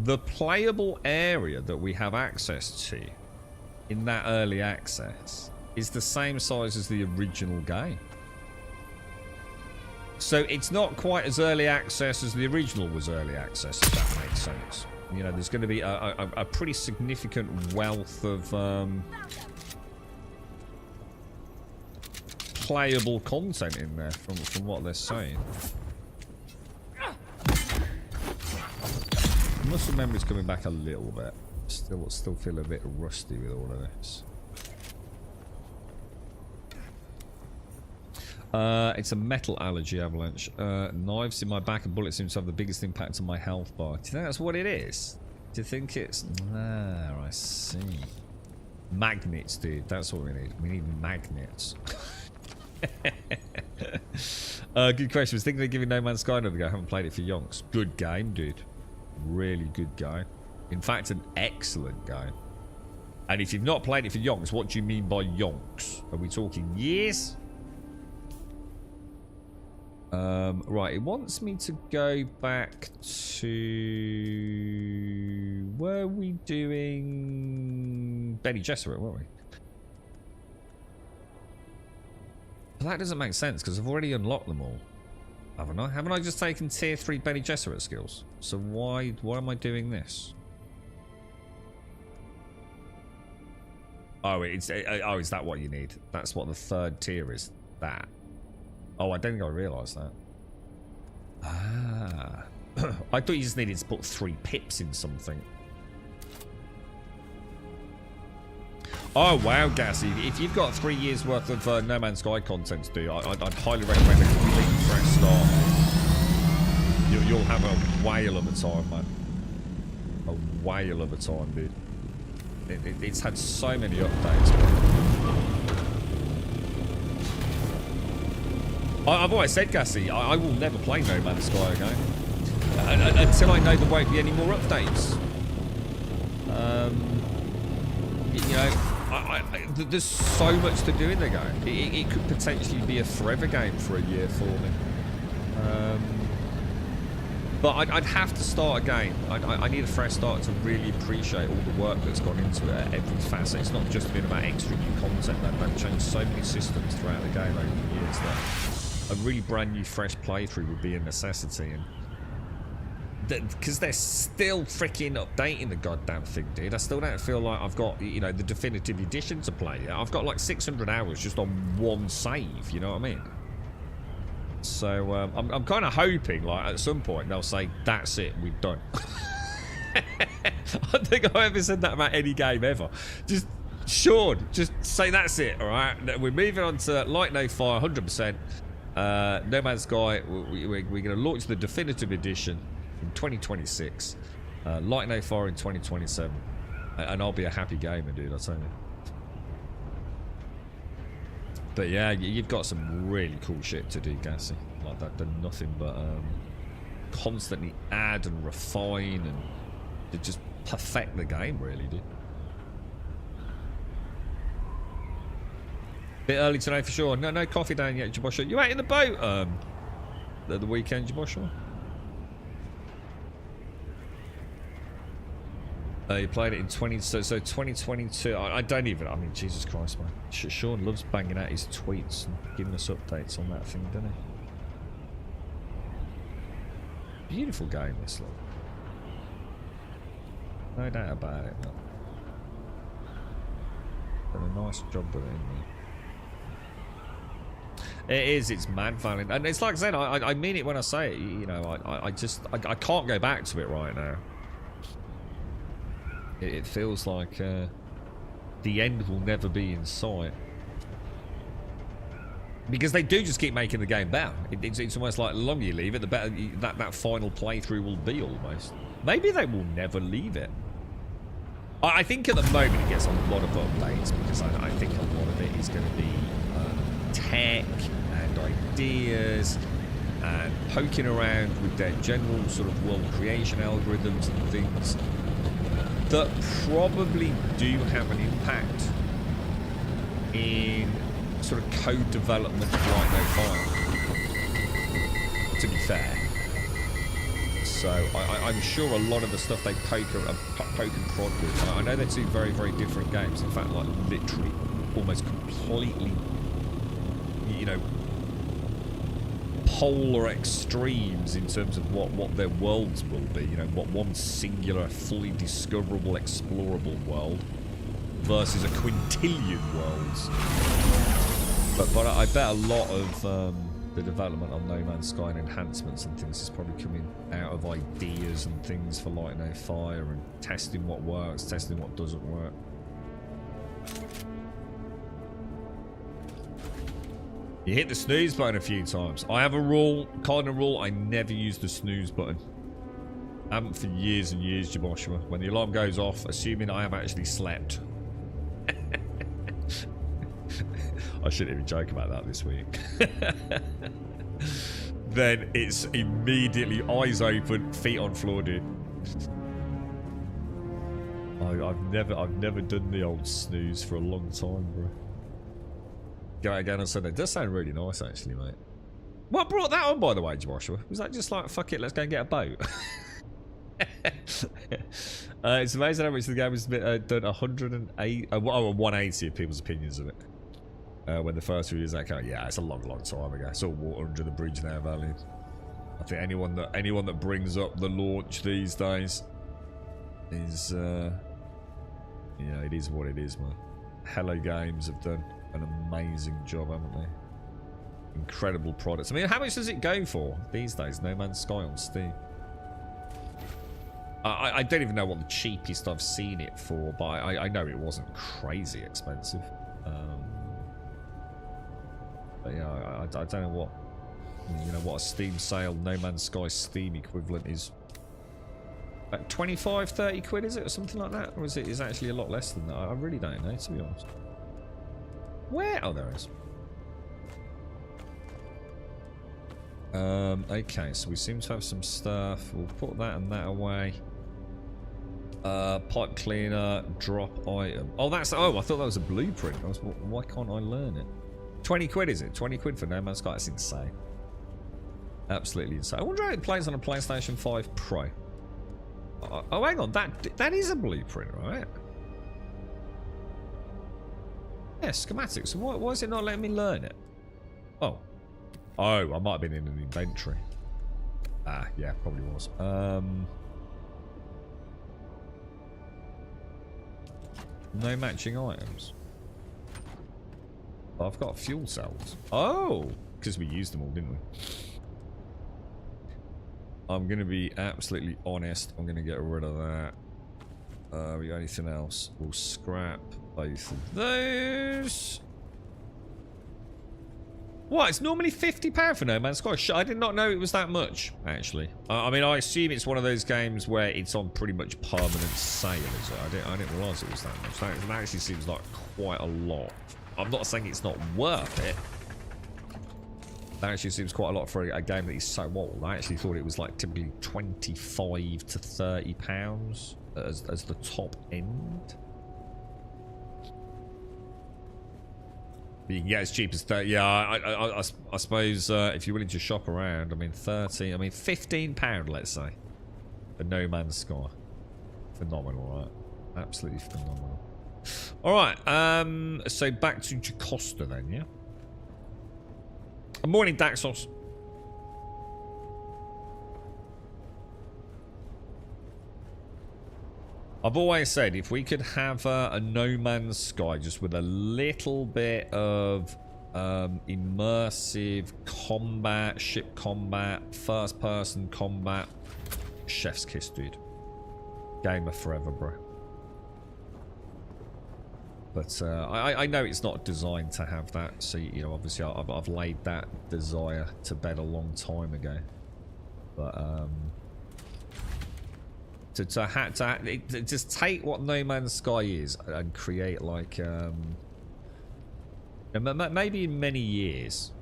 the playable area that we have access to in that early access is the same size as the original game. So it's not quite as early access as the original was early access, if that makes sense. You know, there's going to be a pretty significant wealth of playable content in there from what they're saying. Muscle memory's coming back a little bit. Still feel a bit rusty with all of this. It's a metal allergy, Avalanche. Knives in my back and bullets seem to have the biggest impact on my health bar. Do you think that's what it is? Do you think it's... Ah, I see. Magnets, dude. That's what we need. We need magnets. Good question. I was thinking of giving No Man's Sky another go. I haven't played it for yonks. Good game, dude. really good game. In fact, an excellent game. And if you've not played it for yonks, what do you mean by yonks? Are we talking years? Right, it wants me to go back to... Were we doing... Bene Gesserit, weren't we? Well, that doesn't make sense, because I've already unlocked them all. Haven't I? Haven't I just taken tier 3 Bene Gesserit skills? So why am I doing this? Oh, is that what you need? That's what the 3rd tier is. That. Oh, I don't think I realised that. Ah. I thought you just needed to put 3 pips in something. Oh, wow, Gassy. If you've got 3 years worth of No Man's Sky content to do, I'd highly recommend a complete fresh start. You'll have a whale of a time, man. A whale of a time, dude. It's had so many updates. I've always said, Gassy, I will never play No Man's Sky again until I know there won't be any more updates. You know, there's so much to do in the game. It could potentially be a forever game for a year for me. But I'd have to start again. I need a fresh start to really appreciate all the work that's gone into it at every facet. It's not just been about extra new content. They've changed so many systems throughout the game over the years that a really brand new fresh playthrough would be a necessity. And because they're still freaking updating the goddamn thing, dude. I still don't feel like I've got, you know, the definitive edition to play yet. I've got like 600 hours just on one save, you know what I mean? So I'm kind of hoping, like, at some point they'll say, that's it, we're done. I don't think I've ever said that about any game ever. Just, Sean, just say that's it, all right? We're moving on to Light No Fire, 100%. No Man's Sky, we're going to launch the definitive edition in 2026. Light No Fire in 2027. And I'll be a happy gamer, dude, I'll tell you. But yeah, you've got some really cool shit to do, Gassy. Like that, done nothing but constantly add and refine and to just perfect the game, really, dude. Bit early to know for sure. No coffee down yet, Joshua. You out in the boat the weekend, Joshua? You played it in 2022. I don't even. I mean, Jesus Christ, man. Sean loves banging out his tweets and giving us updates on that thing, doesn't he? Beautiful game, this look. No doubt about it. Man. Done a nice job with it, isn't it? It is. It's mad valid, and it's like I said. I mean it when I say it. You know, I can't go back to it right now. It feels like the end will never be in sight. Because they do just keep making the game better. It's almost like the longer you leave it, the better that final playthrough will be almost. Maybe they will never leave it. I think at the moment it gets a lot of updates because I think a lot of it is going to be tech and ideas and poking around with their general sort of world creation algorithms and things that probably do have an impact in sort of code development of Light No Fire, to be fair. So I'm sure a lot of the stuff they poke and prod with, I know they're two very, very different games. In fact, like literally almost completely, you know, polar extremes in terms of what their worlds will be. You know, what one singular, fully discoverable, explorable world versus a quintillion worlds. But I bet a lot of the development on No Man's Sky and enhancements and things is probably coming out of ideas and things for Light No Fire and testing what works, testing what doesn't work. You hit the snooze button a few times. I have a rule, cardinal rule, I never use the snooze button. I haven't for years and years, Joshua. When the alarm goes off, assuming I have actually slept. I shouldn't even joke about that this week. Then it's immediately eyes open, feet on floor, dude. I've never done the old snooze for a long time, bro. Go out again on Sunday. It does sound really nice, actually, mate. What brought that on, by the way, Joshua? Was that just like, fuck it, let's go and get a boat? It's amazing how much the game has been done 180 of people's opinions of it. When the first reviews that came out, yeah, it's a long time ago. It's all water under the bridge now, Valiant. I think anyone that brings up the launch these days is, yeah, it is what it is, man. Hello Games have done an amazing job, haven't they? Incredible products. I mean, how much does it go for these days? No Man's Sky on Steam. I don't even know what the cheapest I've seen it for, but I know it wasn't crazy expensive. But yeah, I don't know what, you know, what a Steam sale, No Man's Sky Steam equivalent is. Like 25, 30 quid, is it, or something like that? Or is it actually a lot less than that? I really don't know, to be honest. Where? Oh, there it is. Okay, so we seem to have some stuff. We'll put that and that away. Pipe cleaner, drop item. Oh, that's, oh, I thought that was a blueprint. Why can't I learn it? 20 quid, is it? 20 quid for No Man's Sky? That's insane. Absolutely insane. I wonder how it plays on a PlayStation 5 Pro. Oh, hang on. That is a blueprint, right? Yeah, schematics. So why is it not letting me learn it? Oh. Oh, I might have been in an inventory. Ah, yeah, probably was. No matching items. Oh, I've got fuel cells. Oh, because we used them all, didn't we? I'm going to be absolutely honest. I'm going to get rid of that. We got anything else? We'll scrap both of those. What? It's normally £50 for No Man's Sky. I did not know it was that much, actually. I mean, I assume it's one of those games where it's on pretty much permanent sale, is it? I didn't realise it was that much. That actually seems like quite a lot. I'm not saying it's not worth it. That actually seems quite a lot for a game that is so old. I actually thought it was like typically £25 to £30 as the top end. But you can get as cheap as 30. Yeah, I suppose if you're willing to shop around, I mean 30, I mean £15, let's say, for No Man's Sky. Phenomenal, right? Absolutely phenomenal. All right, so back to Jacosta then, yeah. Good morning, Daxos. I've always said if we could have a No Man's Sky just with a little bit of immersive combat, ship combat, first-person combat, chef's kiss, dude. Gamer forever, bro. But I know it's not designed to have that, so you know, obviously I've laid that desire to bed a long time ago. But to just take what No Man's Sky is and create like maybe in many years,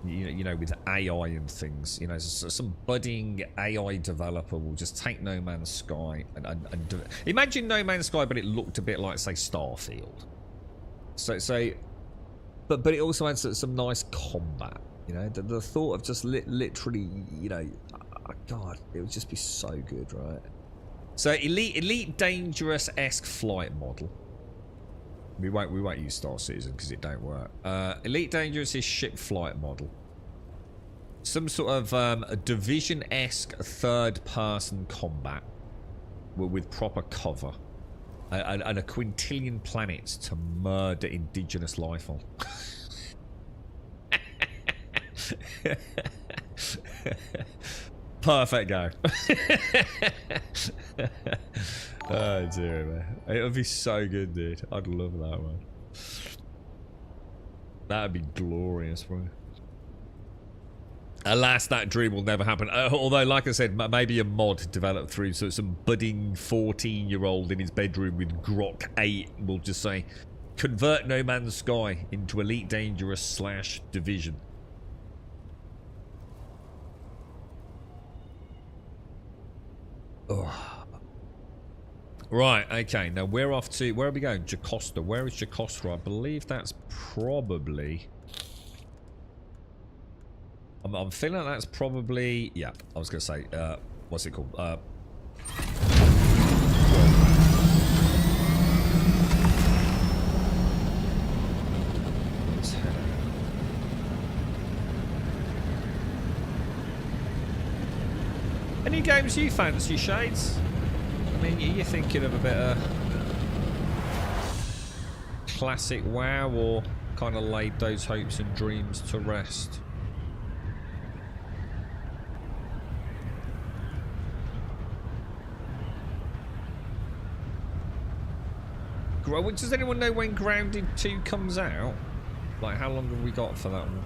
you know, with AI and things, you know, some budding AI developer will just take No Man's Sky and do it. Imagine No Man's Sky, but it looked a bit like, say, Starfield. But it also had some nice combat. You know, the thought of just literally, you know, oh God, it would just be so good, right? So Elite Dangerous-esque flight model. We won't use Star Citizen because it don't work. Elite Dangerous is ship flight model. Some sort of a Division-esque third-person combat with proper cover, and a quintillion planets to murder indigenous life on. Perfect go. Oh dear, man. It would be so good, dude. I'd love that one. That'd be glorious, bro. Alas, that dream will never happen. Although, like I said, maybe a mod developed through some budding 14-year-old in his bedroom with Grok 8 will just say, convert No Man's Sky into Elite Dangerous / Division. Oh. Right, okay. Now we're off to... Where are we going? Jocasta. Where is Jocasta? I believe that's probably... I'm feeling like that's probably... Yeah, I was going to say... what's it called? Any games you fancy, Shades? I mean, you're thinking of a bit of classic WoW, or kind of laid those hopes and dreams to rest? Does anyone know when Grounded 2 comes out? Like, how long have we got for that one?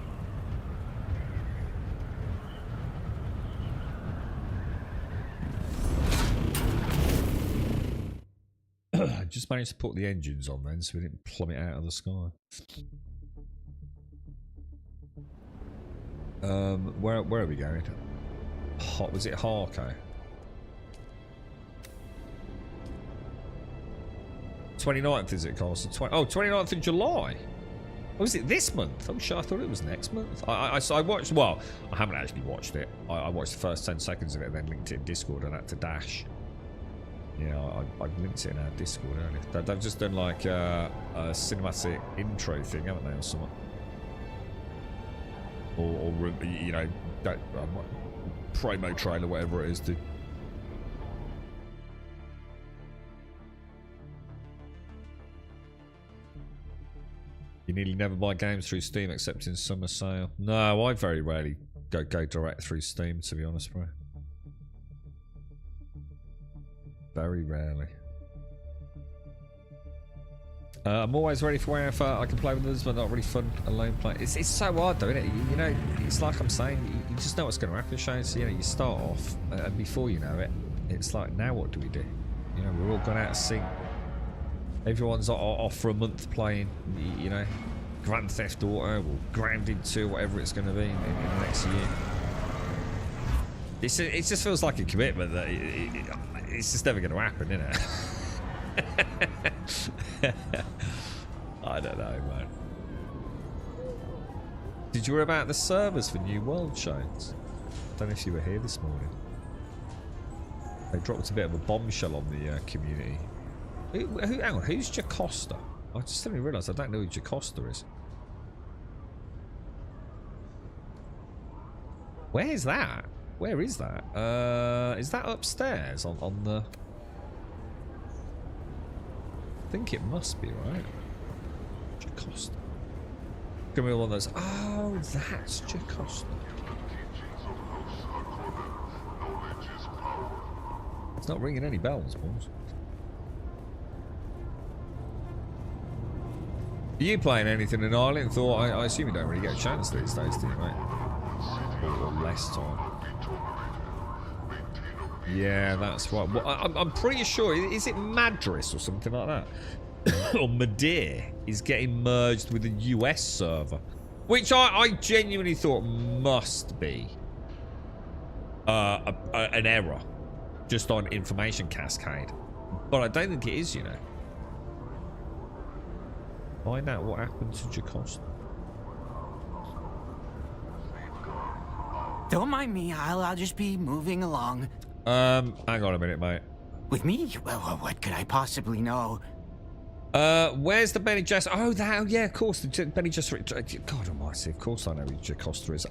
Just managed to put the engines on then, so we didn't plummet out of the sky. Where are we going? Was it Harco? 29th is it, Carson? 29th of July. Oh, is it this month? Oh shit, I thought it was next month. I watched, well, I haven't actually watched it. I watched the first 10 seconds of it and then linked it in Discord and had to dash. Yeah, I've linked it in our Discord earlier. They've just done like a cinematic intro thing, haven't they, or something? Or you know, that promo trailer, whatever it is. You nearly never buy games through Steam except in summer sale. No, I very rarely go direct through Steam, to be honest, bro. Very rarely. I'm always ready for WoW. I can play with others, but not really fun alone play. It's so hard though, isn't it? You know, it's like I'm saying, you just know what's going to happen, Shane. So, you know, you start off, and before you know it, it's like, now what do we do? You know, we're all gone out of sync. Everyone's off for a month playing, you know, Grand Theft Auto or Grounded 2, whatever it's going to be in the next year. It just feels like a commitment that it's just never going to happen, isn't it? I don't know, man. Did you hear about the servers for New World, Shines? I don't know if you were here this morning. They dropped a bit of a bombshell on the community. Hang on, who's Jocasta? I just suddenly realised I don't know who Jocasta is. Where is that? Where is that? Is that upstairs on the... I think it must be, right? Jocasta. Give me one of those. Oh, that's Jocasta. It's not ringing any bells, boys. Are you playing anything in Ireland? Thought I assume you don't really get a chance these days, do you, mate? Or less time. Yeah, that's right. Well, I'm pretty sure. Is it Madras or something like that? Or Madeira is getting merged with a US server, which I genuinely thought must be an error, just on information cascade. But I don't think it is, you know. Find out what happened to Jocasta. Don't mind me. I'll just be moving along. Hang on a minute, mate. With me? Well, what could I possibly know? Where's the Benny Gesserit? Oh, that. Oh, yeah, of course. The Benny Gesserit. God almighty, of course I know who Jocasta is.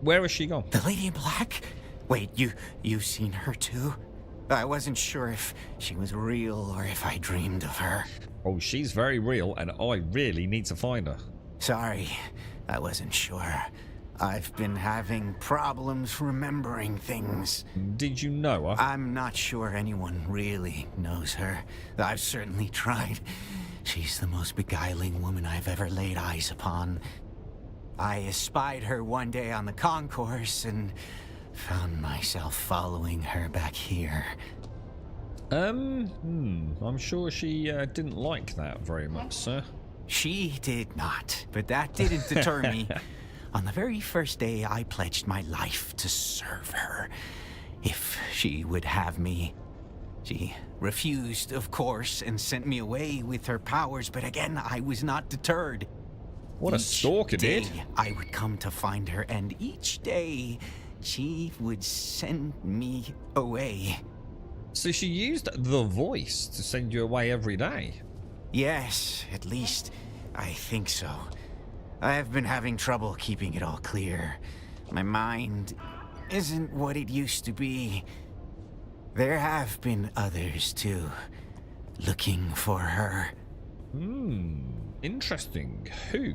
Where has she gone? The Lady in Black? Wait, you've seen her too? I wasn't sure if she was real or if I dreamed of her. Oh, she's very real, and I really need to find her. Sorry, I wasn't sure. I've been having problems remembering things. Did you know her? I'm not sure anyone really knows her. I've certainly tried. She's the most beguiling woman I've ever laid eyes upon. I espied her one day on the concourse and found myself following her back here. I'm sure she didn't like that very much, sir. She did not, but that didn't deter me. On the very first day, I pledged my life to serve her. if she would have me. She refused, of course, and sent me away with her powers, but again, I was not deterred. What a stalker, dude. I would come to find her, and each day she would send me away. So she used the voice to send you away every day? Yes, at least I think so. I have been having trouble keeping it all clear. My mind isn't what it used to be. There have been others, too, looking for her. Interesting. Who?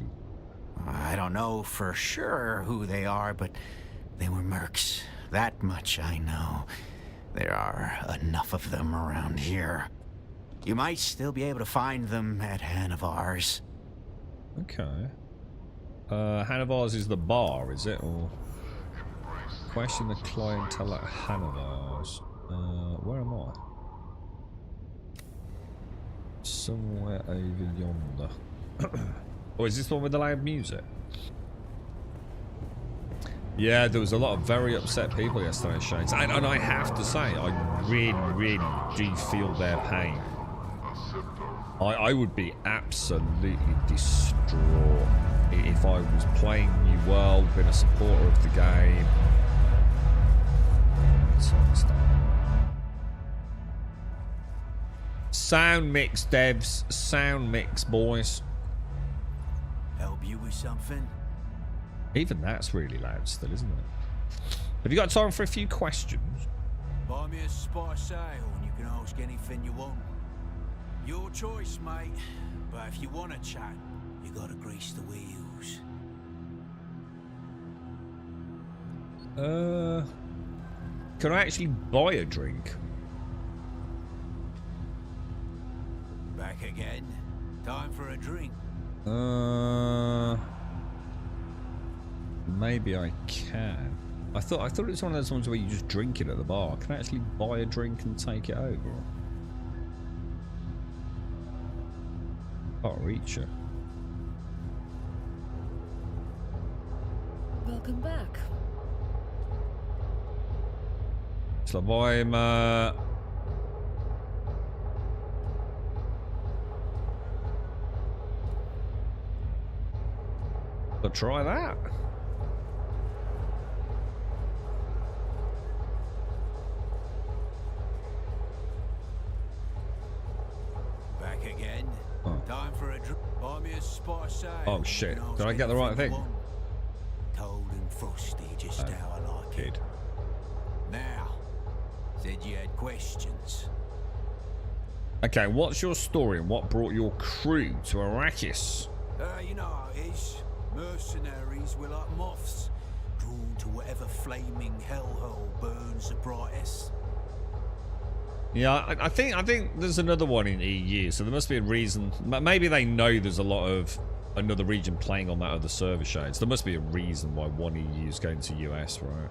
I don't know for sure who they are, but they were mercs. That much I know. There are enough of them around here. You might still be able to find them at Hanavar's. Okay. Hanavar's is the bar, is it? Or question the clientele at Hanavar's. Where am I? Somewhere over yonder. Oh, is this the one with the loud music? Yeah, there was a lot of very upset people yesterday, Shades. And I have to say, I really, really do feel their pain. I would be absolutely distraught if I was playing New World, been a supporter of the game. Sound mix, devs. Sound mix, boys. Help you with something? Even that's really loud still, isn't it? Have you got time for a few questions? Buy me a spice ale and you can ask anything you want. Your choice, mate. But if you want to chat, you gotta grease the wheels. Can I actually buy a drink? Back again? Time for a drink. Maybe I can. I thought it was one of those ones where you just drink it at the bar. Can I actually buy a drink and take it over? Can't reach it. Welcome back. So I'm but try that. Back again? Oh. Time for a drink. Buy me a spice ale. Oh shit! Did I get the right thing? Cold and frosty, just how I like it. Now, said you had questions. Okay, what's your story and what brought your crew to Arrakis? You know how it is. Mercenaries were like moths, drawn to whatever flaming hellhole burns the brightest. Yeah, I think there's another one in EU, so there must be a reason. Maybe they know there's a lot of another region playing on that other server, Shades. There must be a reason why one EU is going to US, right?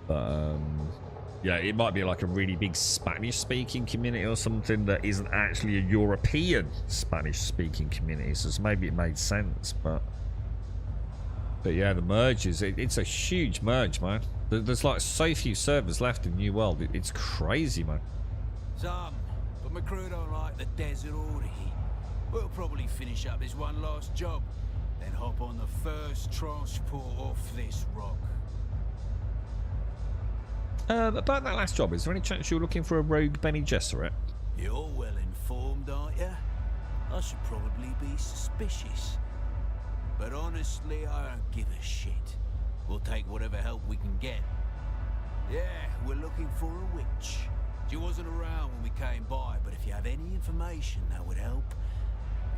But yeah, it might be like a really big Spanish-speaking community or something that isn't actually a European Spanish-speaking community. So maybe it made sense, but yeah, the merges. It's a huge merge, man. There's like so few servers left in New World. It's crazy, man. Some, but my crew don't like the desert or the heat. We'll probably finish up this one last job, then hop on the first transport off this rock. About that last job, is there any chance you're looking for a rogue Bene Gesserit? You're well informed, aren't you? I should probably be suspicious. But honestly, I don't give a shit. We'll take whatever help we can get. Yeah, we're looking for a witch. She wasn't around when we came by, but if you have any information that would help,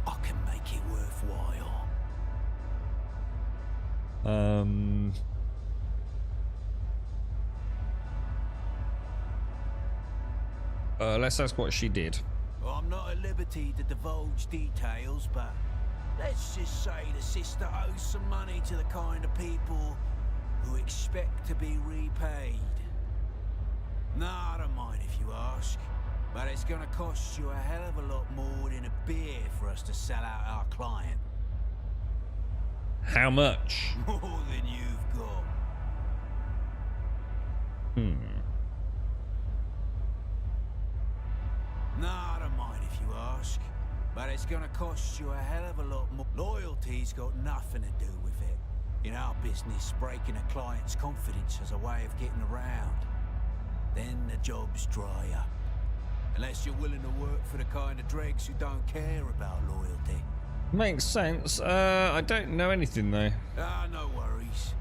I can make it worthwhile. Let's ask what she did. Well, I'm not at liberty to divulge details, but let's just say the sister owes some money to the kind of people who expect to be repaid. Nah, I don't mind if you ask, but it's gonna cost you a hell of a lot more than a beer for us to sell out our client. How much? More than you've got. But it's gonna cost you a hell of a lot more. Loyalty's got nothing to do with it. In our business, breaking a client's confidence has a way of getting around. Then the jobs dry up. Unless you're willing to work for the kind of dregs who don't care about loyalty. Makes sense. I don't know anything though. Ah, no worries.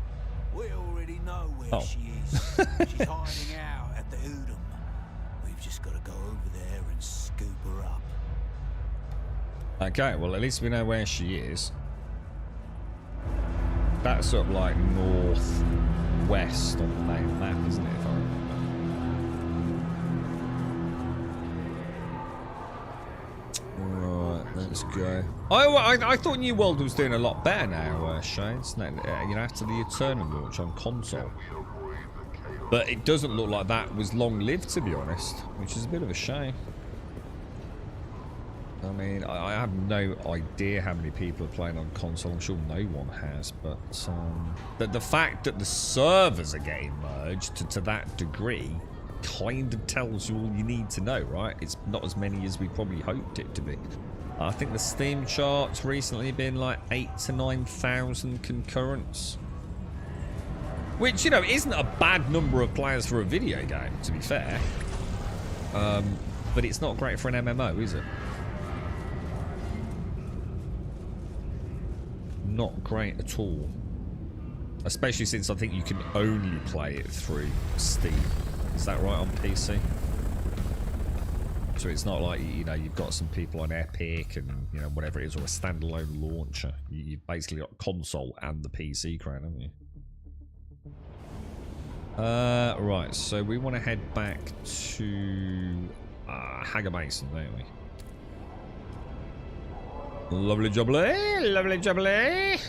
We already know where Oh. she is. She's hiding out at the Udom. We've just got to go over there and scoop her up. Okay, well at least we know where she is. That's sort of like northwest on the main map, isn't it? If I remember. Right, let's go. I thought New World was doing a lot better now, Shane. You know, after the Eternal launch on console. But it doesn't look like that was long-lived, to be honest, which is a bit of a shame. I mean, I have no idea how many people are playing on console. I'm sure no one has, but the fact that the servers are getting merged to that degree kind of tells you all you need to know, right? It's not as many as we probably hoped it to be. I think the Steam chart's recently been like 8,000 to 9,000 concurrents. Which, you know, isn't a bad number of players for a video game, to be fair. But it's not great for an MMO, is it? Not great at all. Especially since I think you can only play it through Steam. Is that right on PC? So it's not like, you know, you've got some people on Epic and, you know, whatever it is, or a standalone launcher. You've basically got console and the PC crowd, haven't you? Right, so we want to head back to Hager Mason, don't we? Lovely jubbly, lovely jubbly.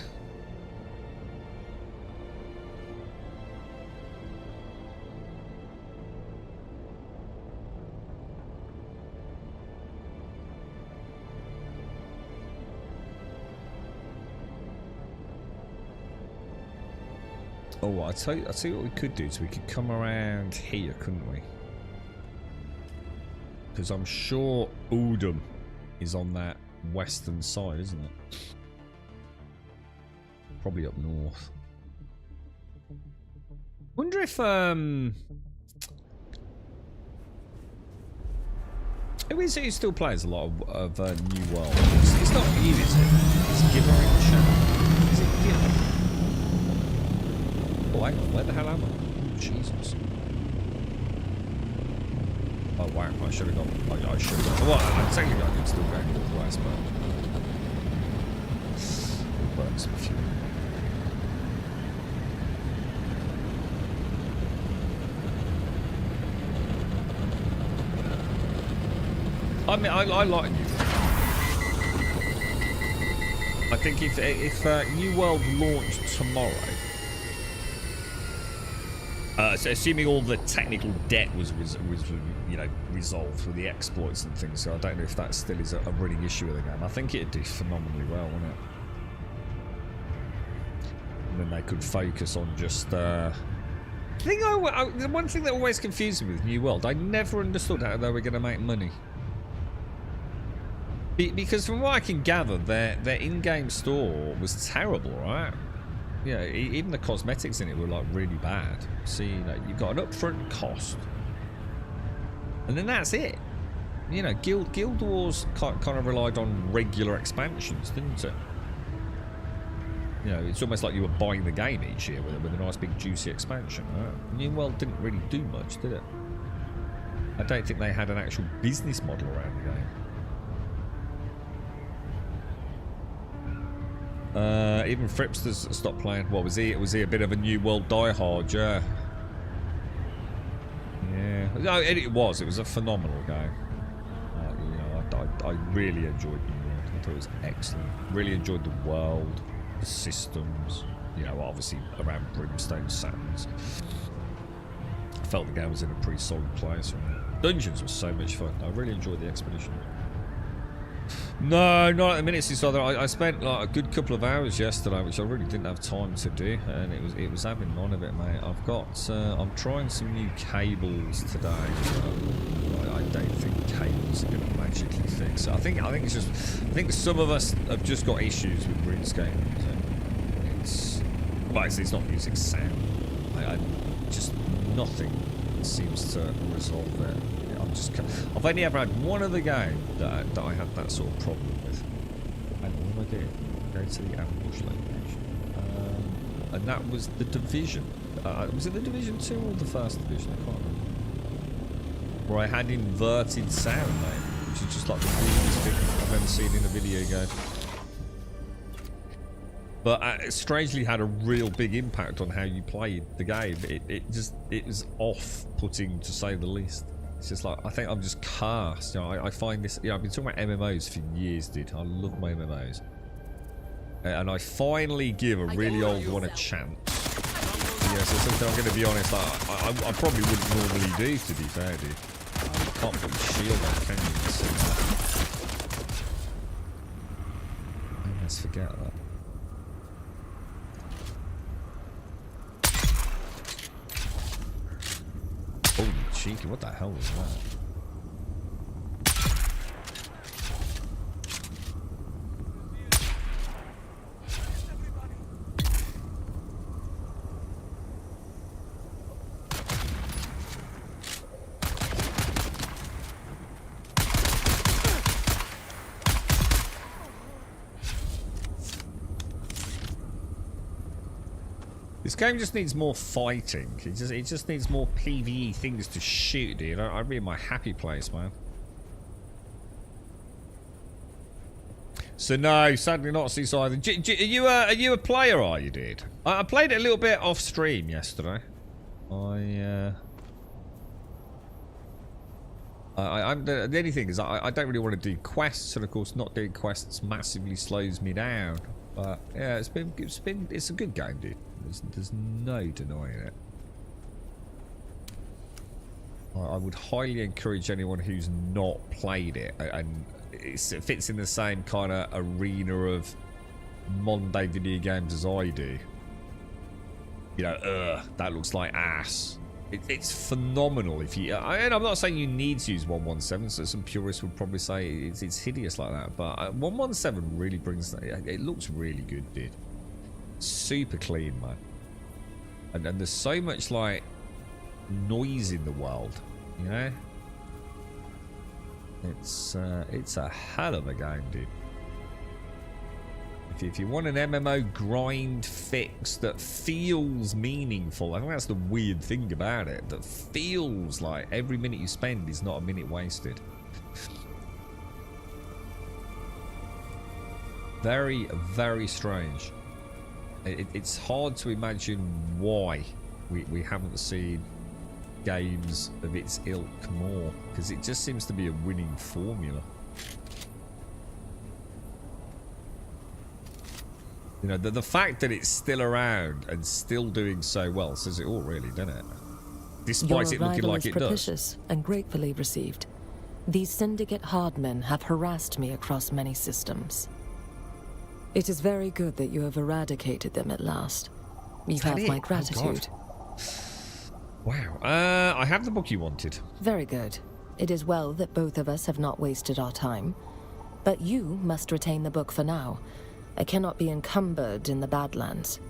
Oh, I'll tell you what we could do. So we could come around here, couldn't we? Because I'm sure Udom is on that western side, isn't it? Probably up north. Wonder if who is it who still plays a lot of New World? It's not you, is it? It's Giver in the chat. Is it Giver? Oh, hang on, where the hell am I? Oh, Jesus. Oh, wow, I should have gone. I should have gone. Well, I'm technically I could still go northwest, but we'll burn some fuel. I mean, I like New World. I think if New World launched tomorrow, so assuming all the technical debt was you know, resolved for the exploits and things, so I don't know if that still is a running issue with the game. I think it'd do phenomenally well, wouldn't it? And then they could focus on just the one thing that always confused me with New World, I never understood how they were going to make money. Because from what I can gather, their in-game store was terrible, right? Yeah, even the cosmetics in it were like really bad. So, you know, you've got an upfront cost, and then that's it. You know, Guild Wars kind of relied on regular expansions, didn't it? You know, it's almost like you were buying the game each year with a nice big juicy expansion. Right? New World didn't really do much, did it? I don't think they had an actual business model around the game. Even Fripster's stopped playing. What was he? Was he a bit of a New World diehard? Yeah. Yeah. No, it was. It was a phenomenal game. You know, I really enjoyed New World. I thought it was excellent. Really enjoyed the world, the systems. You know, obviously around Brimstone Sands. I felt the game was in a pretty solid place. Dungeons was so much fun. I really enjoyed the expedition. No, not at the minute, since I spent like a good couple of hours yesterday, which I really didn't have time to do, and it was having none of it, mate. I'm trying some new cables today. I don't think cables are going to magically fix it. I think some of us have just got issues with RuneScape. It's not music sound. Just nothing seems to resolve it. I've only ever had one other game that I had that sort of problem with. And what am I doing? Go to the ambush location. And that was the Division. Was it the Division 2 or the first Division? I can't remember. Where I had inverted sound, mate. Which is just like the weirdest thing I've ever seen in a video game. But it strangely had a real big impact on how you played the game. It was off-putting, to say the least. It's just like, I think I'm just cursed. You know, I find this, I've been talking about MMOs for years, dude. I love my MMOs. And I finally give a really old one a chance. Yeah, so something I'm going to be honest, I probably wouldn't normally do, to be fair, dude. You can't put your shield on, can you? Let's forget that. Holy cheeky, what the hell was that? This game just needs more fighting. It just needs more PvE things to shoot, dude. I'd be in my happy place, man. So no, sadly not Seaside. Are you a player? Are you, dude? I played it a little bit off stream yesterday. The only thing is I don't really want to do quests, and of course not doing quests massively slows me down. But yeah, it's a good game, dude. There's no denying it. I would highly encourage anyone who's not played it, and it fits in the same kind of arena of Monday video games as I do. You know, that looks like ass. It's phenomenal. If you, and I'm not saying you need to use 117. So some purists would probably say it's hideous like that. But 117 really brings. It looks really good, dude. Super clean, man. And there's so much like noise in the world, you know. It's a hell of a game, dude. If you want an MMO grind fix that feels meaningful, I think that's the weird thing about it. That feels like every minute you spend is not a minute wasted. Very, very strange. It's hard to imagine why we haven't seen games of its ilk more, because it just seems to be a winning formula. You know, the fact that it's still around and still doing so well says it all, really, doesn't it? Despite it looking like it does. Propitious and gratefully received. These syndicate hardmen have harassed me across many systems. It is very good that you have eradicated them at last. You have my gratitude. Oh, wow. I have the book you wanted. Very good. It is well that both of us have not wasted our time. But you must retain the book for now. I cannot be encumbered in the Badlands.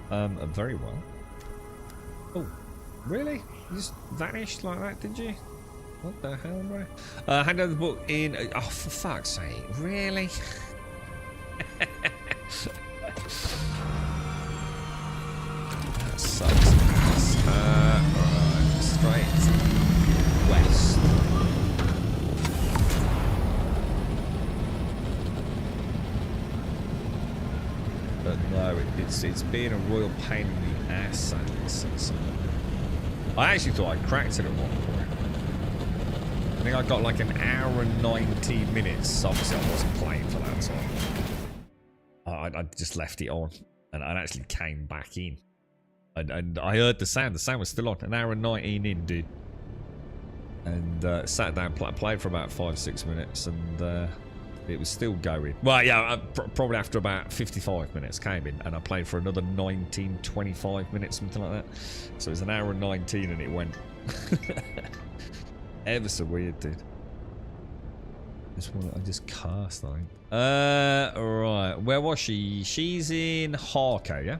Very well. Oh, really? You just vanished like that, did you? What the hell, bro? Hand over the book in... Oh, for fuck's sake. Really? That sucks. Alright. Straight west. But no, it's been a royal pain in the ass. I actually thought I cracked it at one point. I think I got like an hour and 19 minutes. Obviously, I wasn't playing for that time. I just left it on and I actually came back in. And I heard the sound. The sound was still on. An hour and 19 in, dude. and sat down, played for about 5-6 minutes, and it was still going. Well, yeah, probably after about 55 minutes came in, and I played for another 19, 25 minutes, something like that. So it was an hour and 19, and it went. Ever so weird, dude. I just cast, I think. Right. Where was she? She's in Harko, yeah?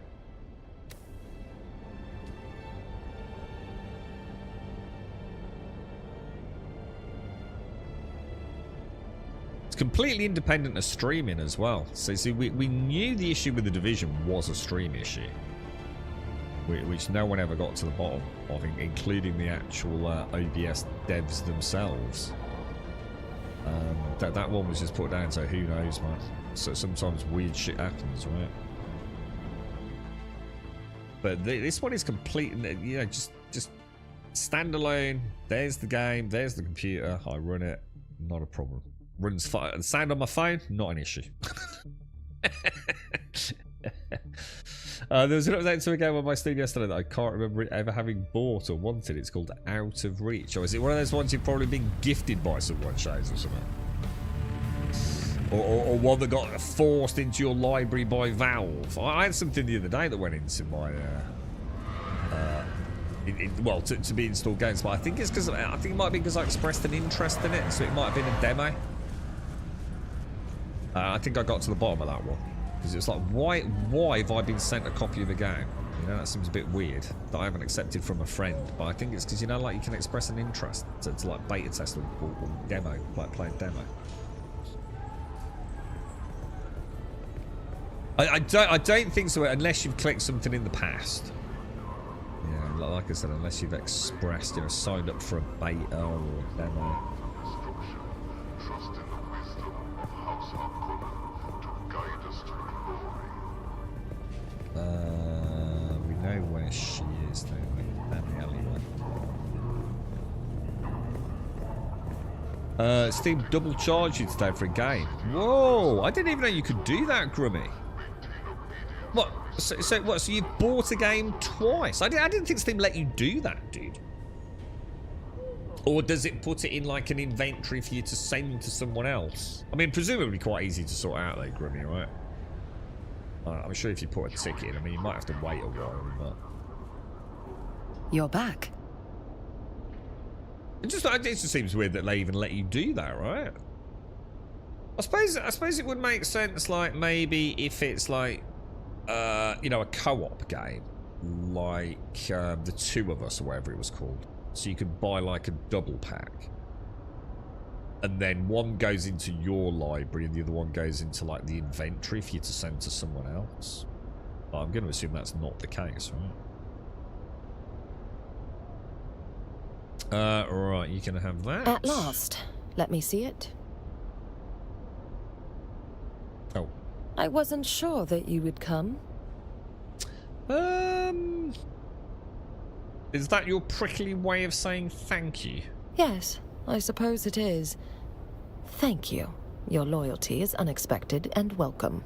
It's completely independent of streaming as well. So see, we knew the issue with the Division was a stream issue, which no one ever got to the bottom of, including the actual OBS devs themselves. That one was just put down, so who knows, man. So sometimes weird shit happens, right? But this one is complete, you know, just standalone. There's the game, there's the computer. I run it, not a problem. Runs fine. Sound on my phone, not an issue. There was an update to a game on my Steam yesterday that I can't remember ever having bought or wanted. It's called Out of Reach. Or is it one of those ones you've probably been gifted by someone, Shays, or something? Or one that got forced into your library by Valve? I had something the other day that went into my... well, to be installed games, but I think it's because... I think it might be because I expressed an interest in it, so it might have been a demo. I think I got to the bottom of that one. Because it's like, why have I been sent a copy of the game? You know, that seems a bit weird that I haven't accepted from a friend. But I think it's because, you know, like you can express an interest to like beta test or demo, like play a demo. I don't think so unless you've clicked something in the past. Yeah, like I said, unless you've expressed, you know, signed up for a beta or a demo. We know where she is, don't we? Down the alleyway. Steam double charged you today for a game. Whoa! I didn't even know you could do that, Grummy. What? So what? So you bought a game twice? I didn't think Steam let you do that, dude. Or does it put it in like an inventory for you to send to someone else? I mean, presumably quite easy to sort out, though, Grummy, right? I'm sure if you put a ticket in, I mean, you might have to wait a while, but... You're back. It just seems weird that they even let you do that, right? I suppose it would make sense, like, maybe if it's like, you know, a co-op game, like The Two of Us or whatever it was called. So you could buy like a double pack. And then one goes into your library and the other one goes into like the inventory for you to send to someone else. But I'm going to assume that's not the case, right? Right, you can have that. At last. Let me see it. Oh. I wasn't sure that you would come. Is that your prickly way of saying thank you? Yes, I suppose it is. Thank you. Your loyalty is unexpected and welcome.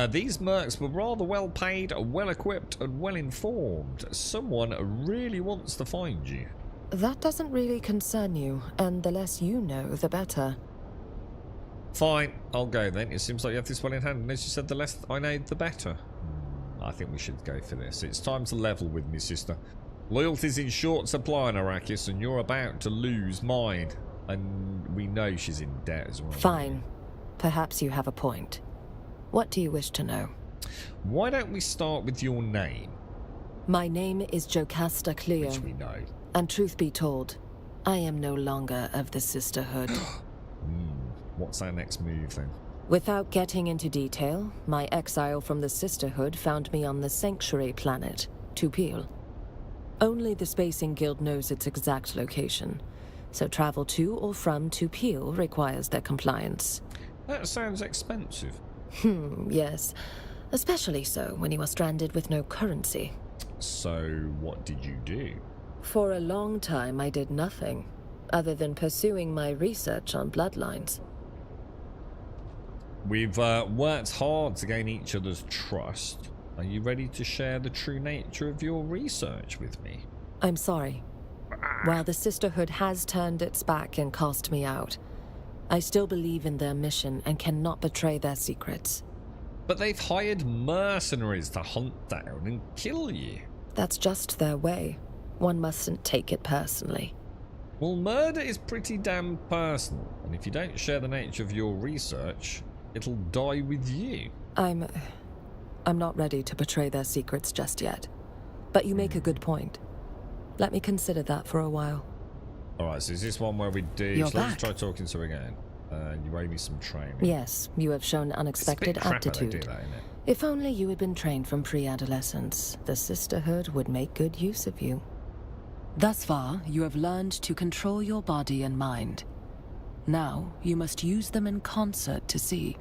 These mercs were rather well paid, well equipped, and well informed. Someone really wants to find you. That doesn't really concern you, and the less you know, the better. Fine, I'll go then. It seems like you have this well in hand, and as you said, the less I know, the better. I think we should go for this. It's time to level with me, sister. Loyalty's in short supply in Arrakis, and you're about to lose mine. And we know she's in debt as well. Fine. Perhaps you have a point. What do you wish to know? Why don't we start with your name? My name is Jocasta Cleo. Which we know. And truth be told, I am no longer of the Sisterhood. What's our next move then? Without getting into detail, my exile from the Sisterhood found me on the Sanctuary planet, Tupil. Only the Spacing Guild knows its exact location, so travel to or from Tupil requires their compliance. That sounds expensive. Yes. Especially so when you are stranded with no currency. So, what did you do? For a long time, I did nothing, other than pursuing my research on bloodlines. We've worked hard to gain each other's trust. Are you ready to share the true nature of your research with me? I'm sorry. While the Sisterhood has turned its back and cast me out, I still believe in their mission and cannot betray their secrets. But they've hired mercenaries to hunt down and kill you. That's just their way. One mustn't take it personally. Well, murder is pretty damn personal, and if you don't share the nature of your research, it'll die with you. I'm not ready to betray their secrets just yet. But you make a good point. Let me consider that for a while. Alright, so is this one where we do... You're so let's back. try talking to her again. You owe me some training. Yes, you have shown unexpected It's a bit crap how they do aptitude. that, isn't it? If only you had been trained from pre-adolescence, the Sisterhood would make good use of you. Thus far, you have learned to control your body and mind. Now, you must use them in concert to see.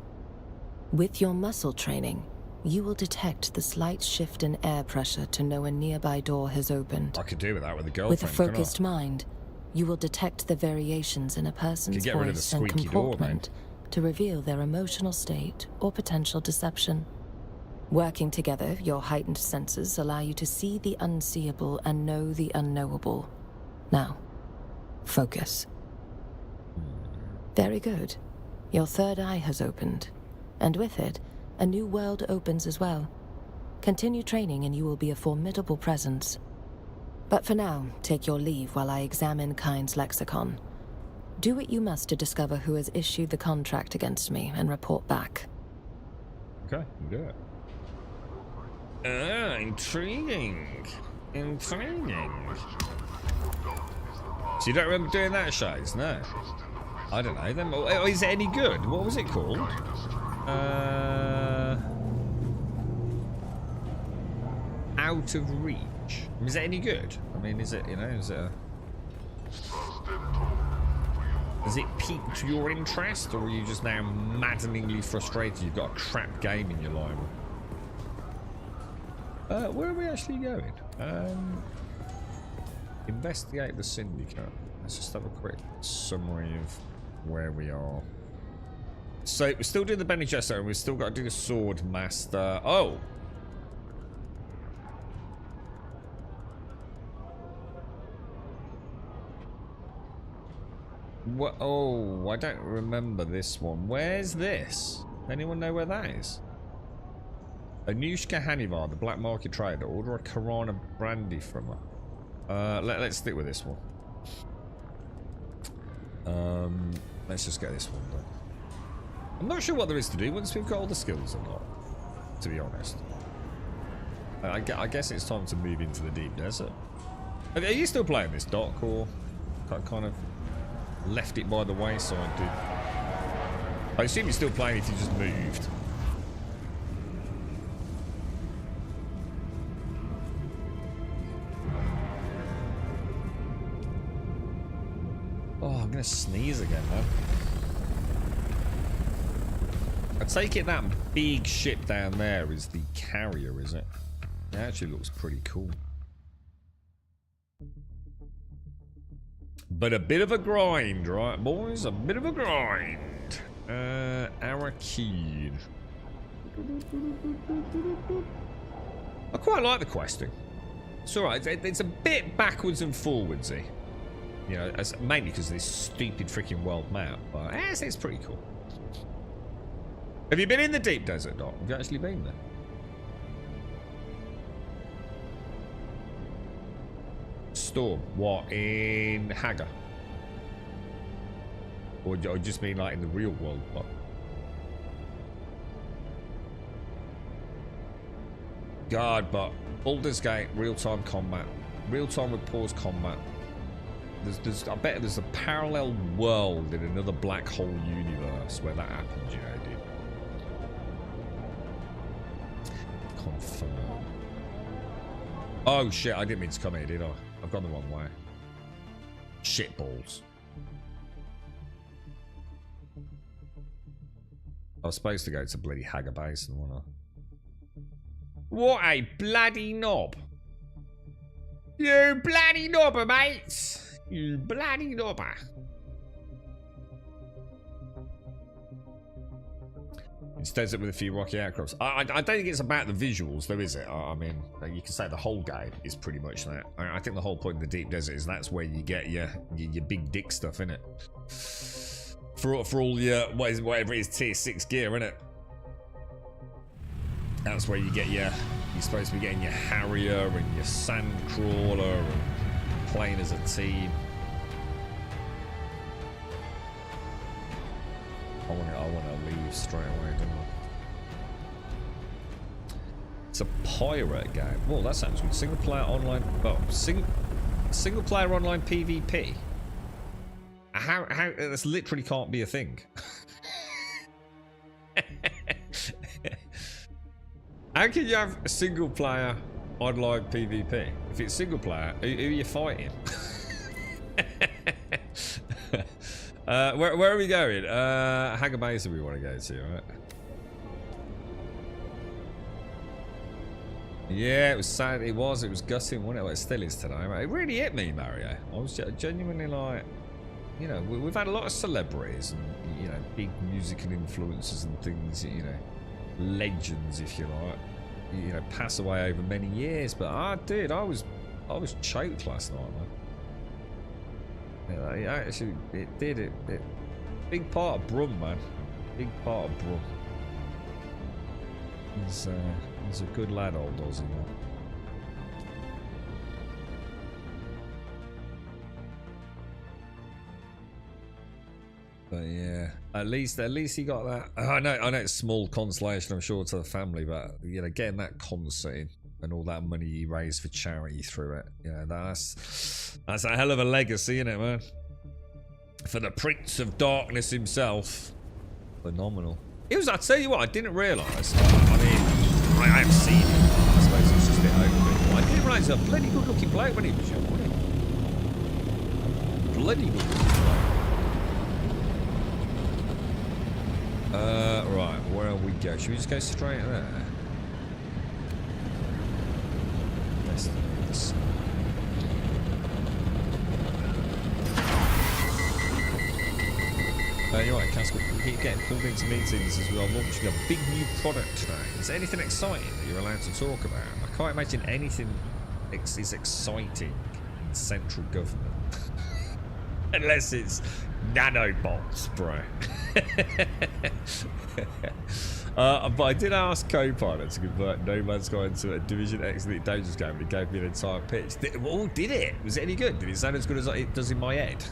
With your muscle training, you will detect the slight shift in air pressure to know a nearby door has opened. I could do with that with a girlfriend. With a couldn't I? focused mind, you will detect the variations in a person's get rid of the voice and squeaky door, comportment to reveal their emotional state or potential deception. Working together, your heightened senses allow you to see the unseeable and know the unknowable. Now, focus. Very good. Your third eye has opened, and with it, a new world opens as well. Continue training and you will be a formidable presence. But for now, take your leave while I examine Kind's lexicon. Do what you must to discover who has issued the contract against me and report back. Okay, do it. Intriguing. Intriguing. So you don't remember doing that, Shays? No. I don't know. Then, oh, is it any good? What was it called? Out of reach. Is it any good? I mean, is it, you know, is it a... Has it piqued your interest, or are you just now maddeningly frustrated you've got a crap game in your library? Where are we actually going? Investigate the syndicate. Let's just have a quick summary of where we are. So we're still doing the Bene Gesserit, and we've still got to do the Sword Master. Oh! What? Oh, I don't remember this one. Where's this? Anyone know where that is? Anushka Hanivar, the black market trader. Order a Karana brandy from her. Let's stick with this one. Let's just get this one done. I'm not sure what there is to do once we've got all the skills unlocked, to be honest. I guess it's time to move into the deep desert. Are you still playing this, Doc, or kind of left it by the wayside, dude? I assume you're still playing if you just moved. Oh, I'm gonna sneeze again, man. I take it that big ship down there is the carrier, is it? It actually looks pretty cool. But a bit of a grind, right, boys? A bit of a grind. Arakeen. I quite like the questing. It's alright. It's a bit backwards and forwardsy. You know, mainly because of this stupid freaking world map. But it's pretty cool. Have you been in the deep desert, Doc? Have you actually been there? Storm. What, in Hagar? Or just mean like in the real world? What? God, but Baldur's Gate, real-time combat. Real-time with pause combat. I bet there's a parallel world in another black hole universe where that happens, you know, dude. Confirm. Oh shit, I didn't mean to come here, did I? I've gone the wrong way. Shit balls. I was supposed to go to bloody Hagar Basin, wasn't I? What a bloody knob! You bloody knobber, mates! You bloody knobber. It's desert with a few rocky outcrops. I don't think it's about the visuals, though, is it? I mean, you can say the whole game is pretty much that. I think the whole point of the deep desert is that's where you get your big dick stuff, innit? For all your whatever it is, tier 6 gear, innit? That's where you get you're supposed to be getting your Harrier and your Sandcrawler and playing as a team. I want to leave straight away, don't I? It's a pirate game. Well, that sounds good. Single player online. Oh, single player online PvP. How this literally can't be a thing. How can you have a single player online PvP? If it's single player, who are you fighting? Where are we going? Hagamesa we want to go to, right? Yeah, it was sad. It was gutting, wasn't it? Well, it still is today, right? It really hit me, Mario. I was genuinely like, you know, we've had a lot of celebrities and, you know, big musical influencers and things, you know, legends, if you like, you know, pass away over many years. But I was choked last night, man. Yeah, actually, it did it. Big part of Brum, man. Big part of Brum. He's a good lad, old Aussie, man. But yeah, at least he got that. I know it's small consolation, I'm sure, to the family, but you know, getting that concert in and all that money he raised for charity through it, you know, that's a hell of a legacy, isn't it, man? For the Prince of Darkness himself, phenomenal. It was. I tell you what, I didn't realise. I mean, I have seen him. I suppose it's just a bit overbig. I didn't realise he was a bloody good-looking bloke when he was young, wasn't he? Bloody good. Right, where we go? Should we just go straight there? You're right, Castle. We keep getting pulled into meetings as we are launching a big new product today. Is there anything exciting that you're allowed to talk about? I can't imagine anything is exciting in central government. Unless it's nanobots, bro. But I did ask Copilot to convert No Man's Sky into a Division X Elite Dangerous game, and it gave me an entire pitch. Did it? Was it any good? Did it sound as good as it does in my head?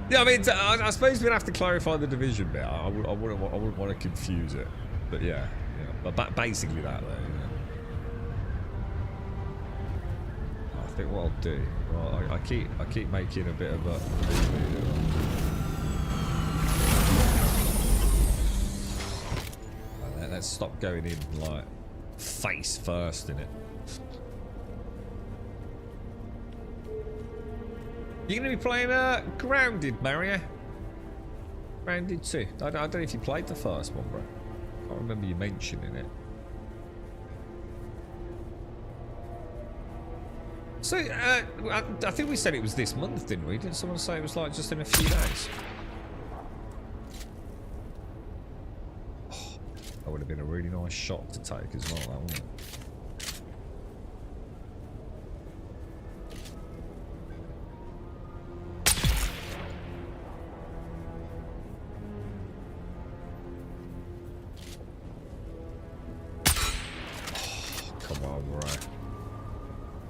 Yeah, I mean, I suppose we'd have to clarify the Division bit. I wouldn't want to confuse it. But yeah. But basically that, though. Yeah. I think what I'll do, well, I keep making a bit of a movie. Let's stop going in like face first in it. You're going to be playing Grounded, Mario. Grounded 2. I don't know if you played the first one, bro. I can't remember you mentioning it. So, I think we said it was this month, didn't we? Didn't someone say it was like just in a few days? Oh, that would have been a really nice shot to take as well, that wouldn't it?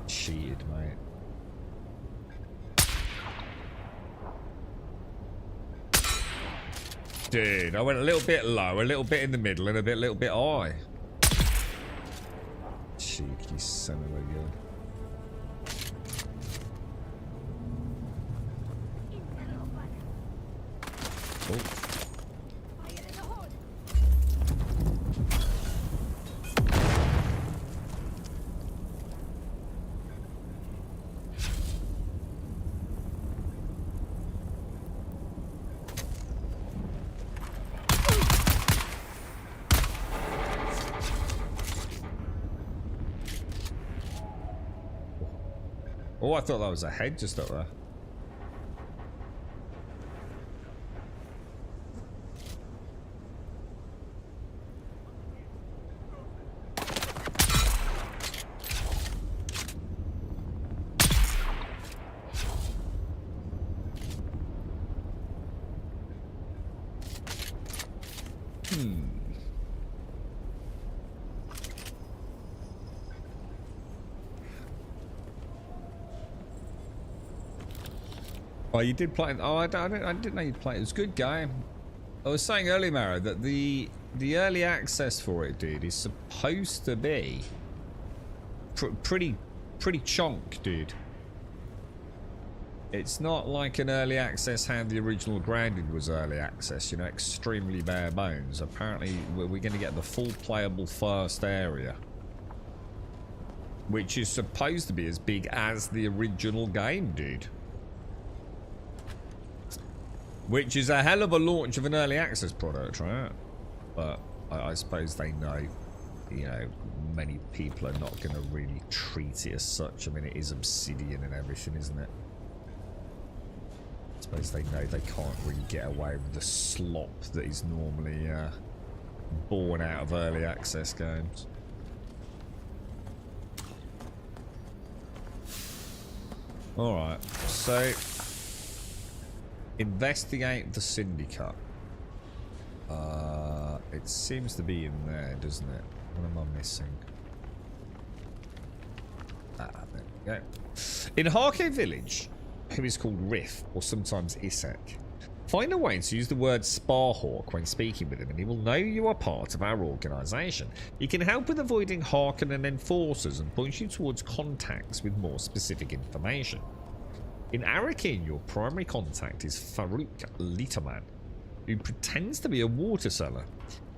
Cheated, mate. Dude, I went a little bit low, a little bit in the middle, and a little bit high. Cheeky son of a gun. Oh. Oh, I thought that was a head just up there. Oh, you did play. Oh, I didn't know you'd play. It was a good game. I was saying earlier, Maro, that the early access for it, dude, is supposed to be pretty chonk, dude. It's not like an early access how the original Grounded was early access, you know, extremely bare bones. Apparently, we're going to get the full playable first area, which is supposed to be as big as the original game, dude. Which is a hell of a launch of an early access product, right? But I suppose they know, you know, many people are not going to really treat it as such. I mean, it is Obsidian and everything, isn't it? I suppose they know they can't really get away with the slop that is normally born out of early access games. Alright, so investigate the syndicate. It seems to be in there, doesn't it? What am I missing? Ah, there we go. In Harke Village, who is called Riff, or sometimes Isek, find a way to use the word Sparhawk when speaking with him, and he will know you are part of our organisation. He can help with avoiding Harkonnen enforcers and point you towards contacts with more specific information. In Arakin, your primary contact is Farouk Litaman, who pretends to be a water seller.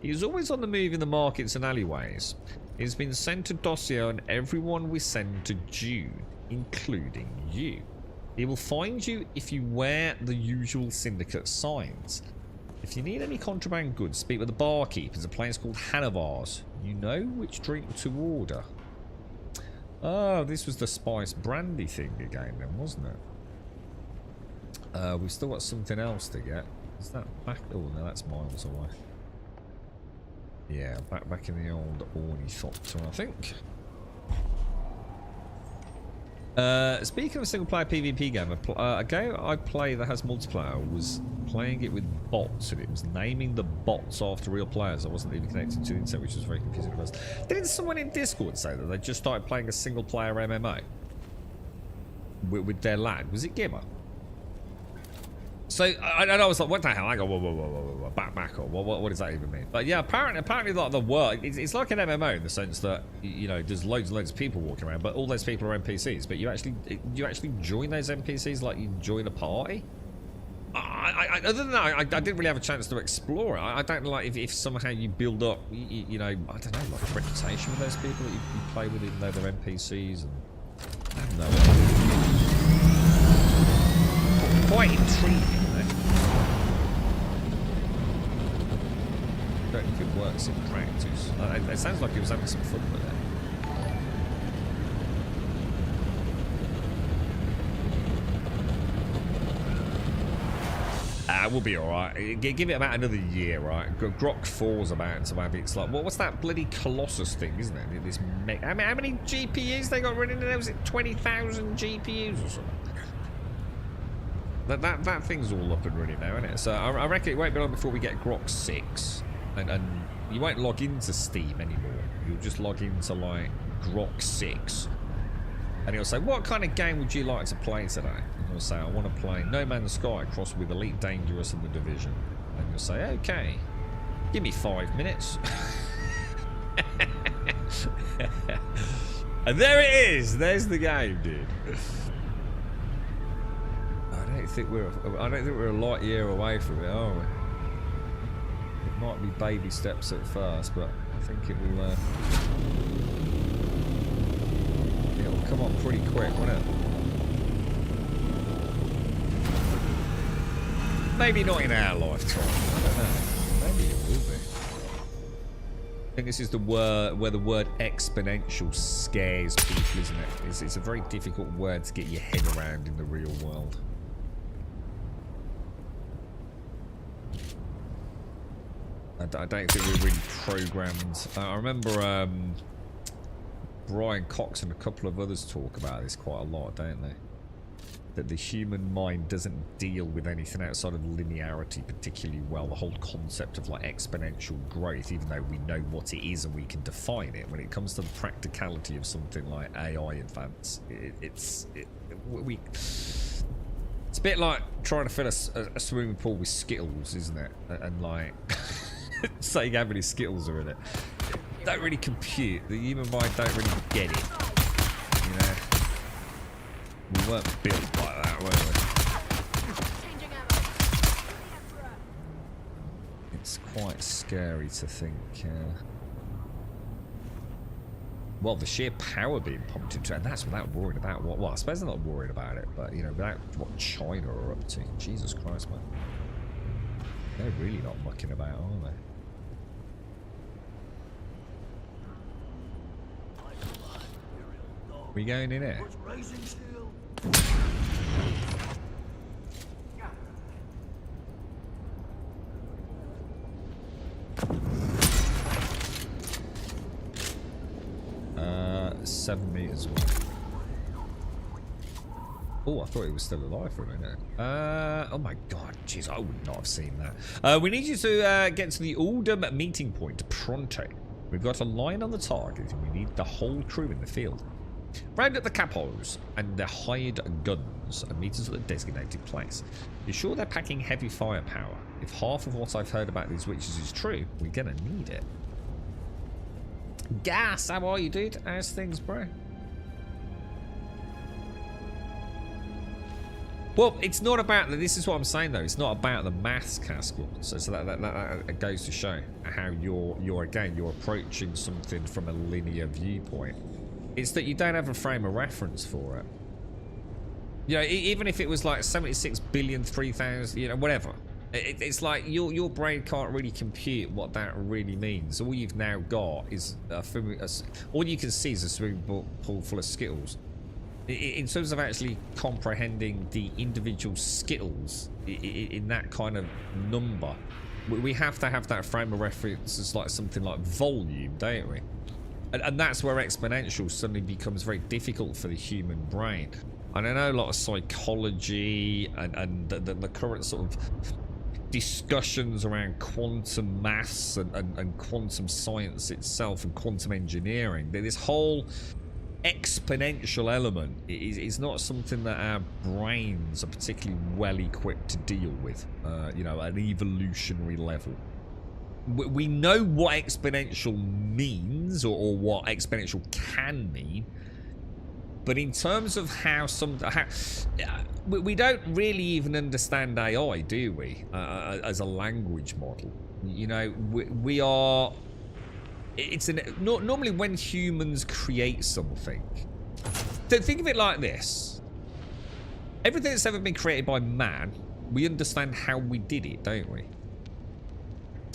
He is always on the move in the markets and alleyways. He has been sent a dossier on everyone we send to Dune, including you. He will find you if you wear the usual syndicate signs. If you need any contraband goods, speak with the barkeep at a place called Hanavar's. You know which drink to order. Oh, this was the spice brandy thing again then, wasn't it? We've still got something else to get. Is that back? Oh no, that's miles away. Yeah, back in the old Ornithopter, I think. Speaking of a single player PvP game, a game I play that has multiplayer was playing it with bots, and it was naming the bots after real players. I wasn't even connected to the internet, which was very confusing at first. Didn't someone in Discord say that they just started playing a single player MMO with their lad? Was it Gimmer? So I was like, what the hell? I go, whoa, back up. What does that even mean? But yeah, apparently like the world, it's like an MMO in the sense that, you know, there's loads and loads of people walking around, but all those people are NPCs. But you actually join those NPCs like you join a party. Other than that, I didn't really have a chance to explore it. I don't know, like if somehow you build up, you know, I don't know, like a reputation with those people that you play with, even though they're NPCs. And I have no idea. Quite intriguing, though. I don't know if it works in practice. It sounds like he was having some fun with it. We'll be alright. Give it about another year, right? Grok 4's about to have its like, what's that bloody Colossus thing, isn't it? This how many GPUs they got running in there? Was it 20,000 GPUs or something? That thing's all up and running now, isn't it? So I reckon it won't be long before we get Grok 6. And you won't log into Steam anymore. You'll just log into, like, Grok 6. And he'll say, what kind of game would you like to play today? And you'll say, I want to play No Man's Sky crossed with Elite Dangerous and The Division. And you'll say, okay, give me 5 minutes. And there it is. There's the game, dude. I don't think we're a light year away from it, are we? It might be baby steps at first, but I think it will. It'll come up pretty quick, won't it? Maybe not in our lifetime. I don't know. Maybe it will be. I think this is the word where the word exponential scares people, isn't it? It's a very difficult word to get your head around in the real world. I don't think we're really programmed. I remember Brian Cox and a couple of others talk about this quite a lot, don't they? That the human mind doesn't deal with anything outside of linearity particularly well. The whole concept of like exponential growth, even though we know what it is and we can define it, when it comes to the practicality of something like AI advance, It's a bit like trying to fill a swimming pool with Skittles, isn't it? And like saying how many Skittles are in it. Don't really compute. The human mind don't really get it. You know? We weren't built like that, were we? It's quite scary to think. Well, the sheer power being pumped into it, and that's without worrying about what. Well, I suppose they're not worried about it, but you know, without what China are up to. Jesus Christ, man. They're really not mucking about, are they? We going in here? Uh, 7 meters away. Oh, I thought he was still alive for a minute. Oh my god, jeez, I would not have seen that. We need you to get to the Oldham meeting point pronto. We've got a line on the target, and we need the whole crew in the field. Round up the capos and the hired guns and meet us at the designated place. Be sure they're packing heavy firepower. If half of what I've heard about these witches is true, we're gonna need it. Gas, how are you, dude? How's things, bro? Well, it's not about this is what I'm saying though. It's not about the maths, Caskell. So that goes to show how you're approaching something from a linear viewpoint. It's that you don't have a frame of reference for it. You know, even if it was like 76 billion, 3,000, you know, whatever. It's like your brain can't really compute what that really means. All you've now got is all you can see is a swimming pool full of Skittles. In terms of actually comprehending the individual Skittles in that kind of number, we have to have that frame of reference as like something like volume, don't we? And that's where exponential suddenly becomes very difficult for the human brain. And I know a lot of psychology and the current sort of discussions around quantum maths and quantum science itself and quantum engineering. This whole exponential element is not something that our brains are particularly well equipped to deal with, you know, at an evolutionary level. We know what exponential means or what exponential can mean, but in terms of how we don't really even understand AI, do we, as a language model? You know, we are. Normally when humans create something, so think of it like this: everything that's ever been created by man, we understand how we did it, don't we?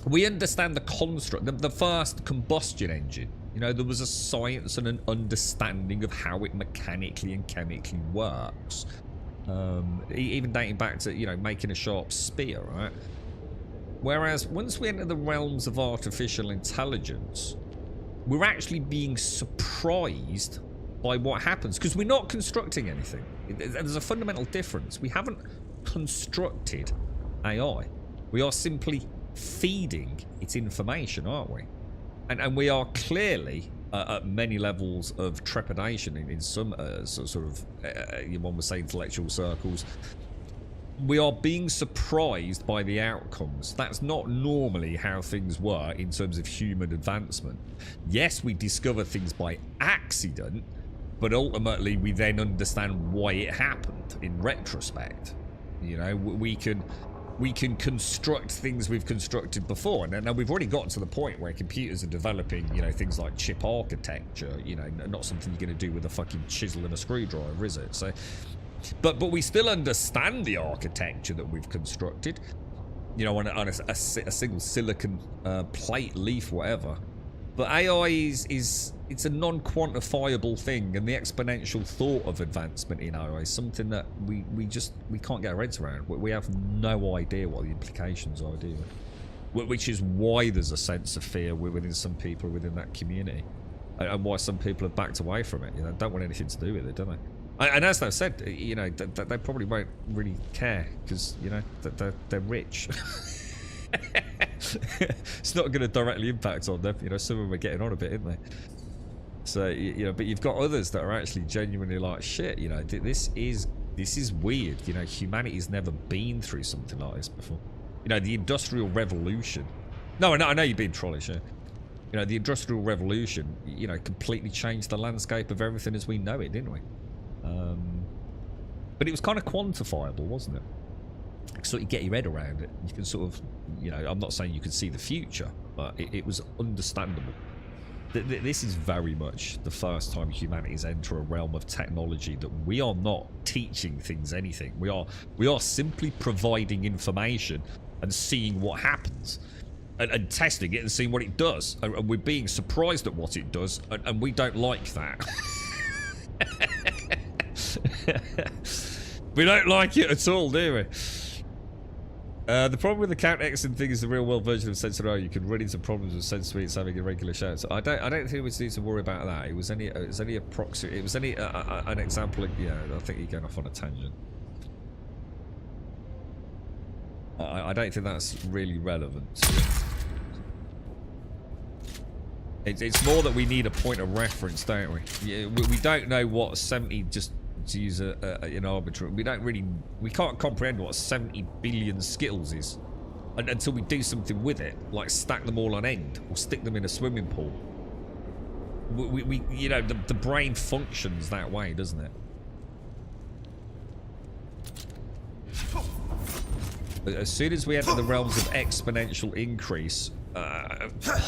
We understand the construct, the first combustion engine. You know, there was a science and an understanding of how it mechanically and chemically works. Even dating back to, you know, making a sharp spear, right? Whereas once we enter the realms of artificial intelligence, we're actually being surprised by what happens because we're not constructing anything. There's a fundamental difference. We haven't constructed AI. We are simply feeding its information, aren't we? And we are clearly at many levels of trepidation in some sort of one would say intellectual circles. We are being surprised by the outcomes. That's not normally how things were in terms of human advancement. Yes, we discover things by accident, but ultimately we then understand why it happened in retrospect. You know, we can construct things we've constructed before, and now we've already got to the point where computers are developing, you know, things like chip architecture. You know, not something you're going to do with a fucking chisel and a screwdriver, is it? So, but we still understand the architecture that we've constructed. You know, on a single silicon plate, leaf, whatever. But AI is it's a non-quantifiable thing, and the exponential thought of advancement in AI is something that we can't get our heads around. We have no idea what the implications are, do we? Which is why there's a sense of fear within some people within that community, and why some people have backed away from it. You know, don't want anything to do with it, do they? And as they've said, you know, they probably won't really care because, you know, they're rich. It's not going to directly impact on them. You know, some of them are getting on a bit, aren't they? So, you know, but you've got others that are actually genuinely like, shit, you know, this is this is weird. You know, humanity's never been through something like this before. You know, the Industrial Revolution. No, I know you're being trollish, yeah. You know, the Industrial Revolution, you know, completely changed the landscape of everything as we know it, didn't we? But it was kind of quantifiable, wasn't it? So you get your head around it. You can sort of, you know, I'm not saying you can see the future, but it was understandable. This is very much the first time humanity's enter a realm of technology that we are not teaching things anything. We are simply providing information and seeing what happens. And testing it and seeing what it does. And we're being surprised at what it does, and we don't like that. We don't like it at all, do we? The problem with the Count Exon thing is the real-world version of Sensor O. You can run into problems with Sense Suites having irregular shouts. I don't think we need to worry about that. It was only an example of, yeah, I think you're going off on a tangent. I don't think that's really relevant. It's more that we need a point of reference, don't we? Yeah, we don't know what 70, just to use an arbitrary, we can't comprehend what 70 billion Skittles is until we do something with it, like stack them all on end or stick them in a swimming pool. We you know, the brain functions that way, doesn't it? As soon as we enter the realms of exponential increase,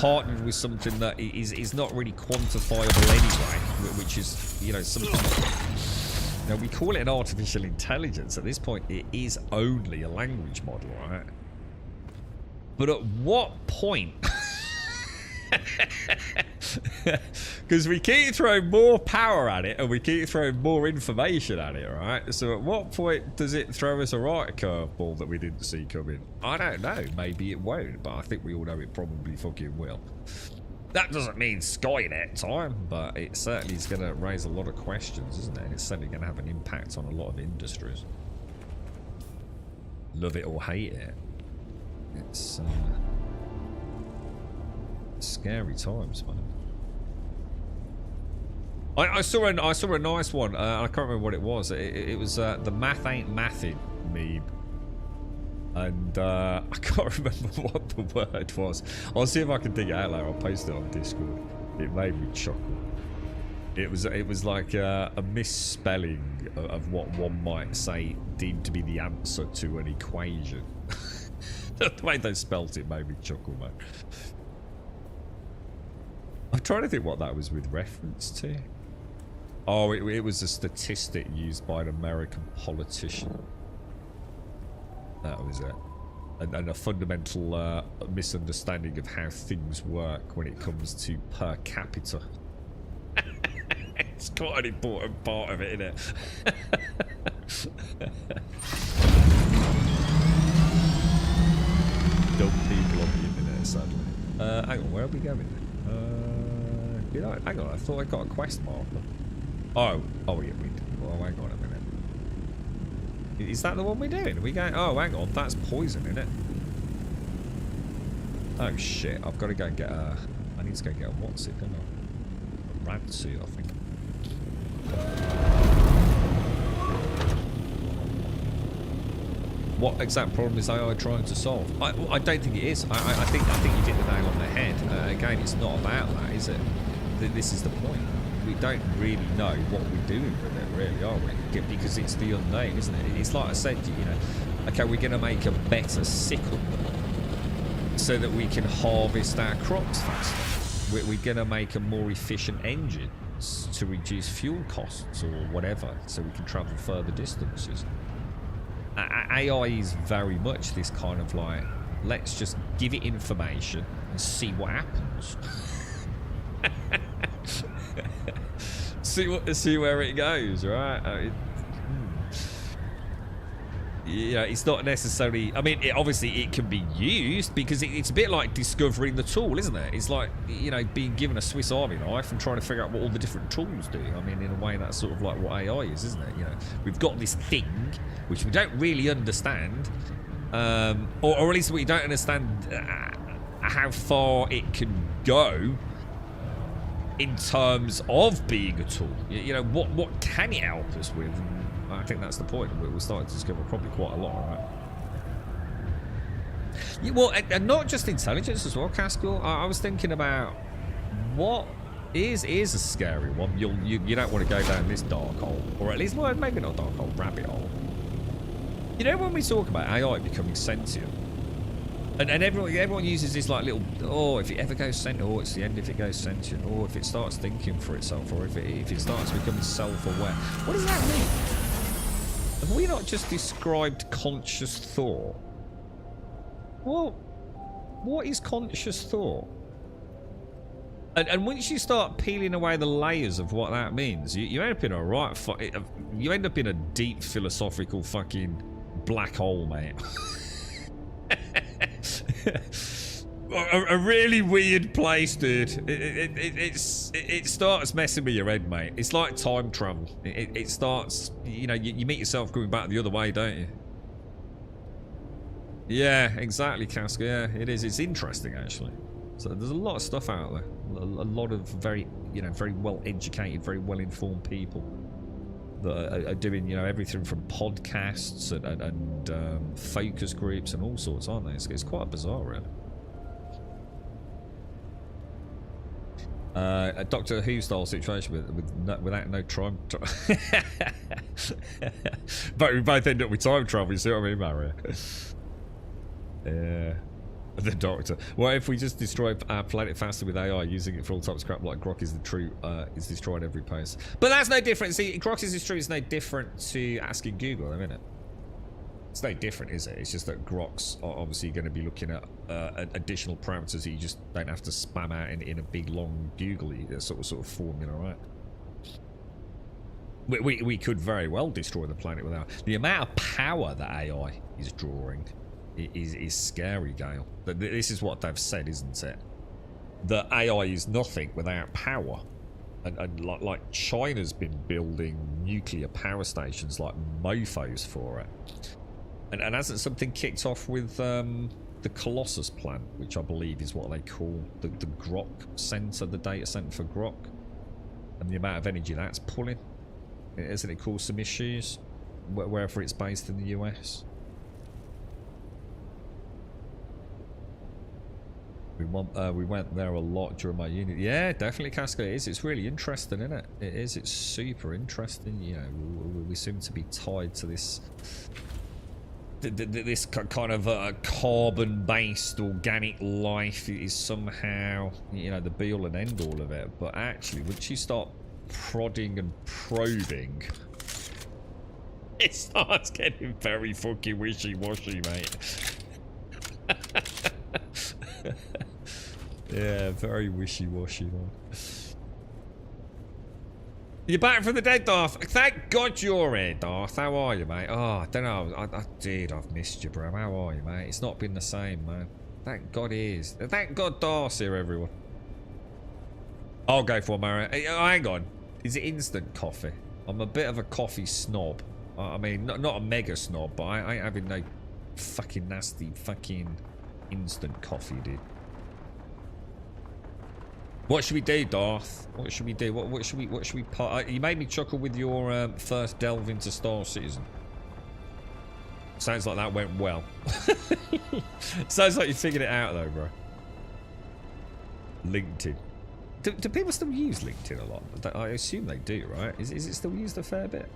partnered with something that is not really quantifiable anyway, which is, you know, something. Now, we call it an artificial intelligence. At this point, it is only a language model, right? But at what point? Because we keep throwing more power at it and we keep throwing more information at it, right? So at what point does it throw us a right curveball that we didn't see coming? I don't know. Maybe it won't, but I think we all know it probably fucking will. That doesnn't mean Skynet time, but it certainly is going to raise a lot of questions, isn't it? And it's certainly going to have an impact on a lot of industries. Love it or hate it. It's scary times, man. I saw a nice one. I can't remember what it was. It was the math ain't mathing meme. And I can't remember what the word was. I'll see if I can dig it out later. I'll post it on Discord. It made me chuckle. It was like a misspelling of what one might say deemed to be the answer to an equation. The way they spelt it made me chuckle, man. I'm trying to think what that was with reference to. Oh, it was a statistic used by an American politician. That was it. And a fundamental misunderstanding of how things work when it comes to per capita. It's quite an important part of it, isn't it? Dumb people on the internet, sadly. Hang on, where are we going? Hang on, I thought I got a quest marker. Oh yeah, we did. Well, hang on a minute. Is that the one we're doing? Are we going? Oh, hang on, that's poison, isn't it? Oh shit, I've got to go and get a. I need to go get a what's it, don't I? A rad suit, I think. What exact problem is AI trying to solve? I don't think it is. I think you hit the nail on the head. Again, it's not about that, is it? This is the point. We don't really know what we're doing with it, really, are we? Because it's the unknown, isn't it? It's like I said, you know, okay, we're going to make a better sickle so that we can harvest our crops faster. We're going to make a more efficient engine to reduce fuel costs or whatever, so we can travel further distances. AI is very much this kind of like, let's just give it information and see what happens. see where it goes, right? Yeah, it's not necessarily. I mean, obviously it can be used because it's a bit like discovering the tool, isn't it? It's like, you know, being given a Swiss Army knife and trying to figure out what all the different tools do. I mean, in a way, that's sort of like what AI is, isn't it? You know, we've got this thing which we don't really understand, or at least we don't understand how far it can go in terms of being a tool. You know, what can it help us with? I think that's the point. We're starting to discover probably quite a lot, right? Yeah, well, and not just intelligence as well, Caskell. I was thinking about what is a scary one. You don't want to go down this dark hole, or at least, well, maybe not dark hole, rabbit hole. You know, when we talk about AI becoming sentient, and everyone uses this like little, oh, if it ever goes sentient, oh, it's the end if it goes sentient, or if it starts thinking for itself, or if it starts becoming self-aware. What does that mean? Have we not just described conscious thought? Well, what is conscious thought? And once you start peeling away the layers of what that means, you end up in a you end up in a deep philosophical fucking black hole, mate. a really weird place, dude. It starts messing with your head, mate. It's like time travel. It starts, you know, you meet yourself going back the other way, don't you? Yeah, exactly, Casca. Yeah, it is. It's interesting, actually. So there's a lot of stuff out there. A lot of very, you know, very well educated, very well informed people that are doing, you know, everything from podcasts and focus groups and all sorts, aren't they? It's quite bizarre, really. A Doctor Who style situation without no time. But we both end up with time travel. You see what I mean, Mario? Yeah. The Doctor. What if we just destroy our planet faster with AI, using it for all types of crap like Grok is the true, is destroying every post? But that's no different. See, Grok is true is no different to asking Google, isn't it? It's no different, is it? It's just that Grok's are obviously going to be looking at additional parameters that you just don't have to spam out in a big long googly sort of formula, right? We could very well destroy the planet without the amount of power that AI is drawing. Is scary, Gale. This is what they've said, isn't it? That AI is nothing without power, and like China's been building nuclear power stations like mofos for it, and hasn't something kicked off with the Colossus plant, which I believe is what they call the Grok center, the data center for Grok, and the amount of energy that's pulling, isn't it caused some issues wherever it's based in the US? We went there a lot during my uni. Yeah, definitely, Casca. It is. It's really interesting, isn't it? It is. It's super interesting. You know, we seem to be tied to this kind of carbon-based organic life is somehow, you know, the be-all and end-all of it. But actually, once you start prodding and probing, it starts getting very fucking wishy-washy, mate. Yeah, very wishy-washy, man. You're back from the dead, Darth. Thank God you're here, Darth. How are you, mate? Oh, I don't know. I've missed you, bro. How are you, mate? It's not been the same, man. Thank God he is. Thank God Darth's here, everyone. I'll go for Mario. Hang on. Is it instant coffee? I'm a bit of a coffee snob. I mean, not a mega snob, but I ain't having no fucking nasty fucking instant coffee, dude. What should we do, Darth? What should we do? What should we part? You made me chuckle with your first delve into Star Citizen. Sounds like that went well. Sounds like you figured it out though, bro. LinkedIn. Do people still use LinkedIn a lot? I assume they do, right? Is it still used a fair bit?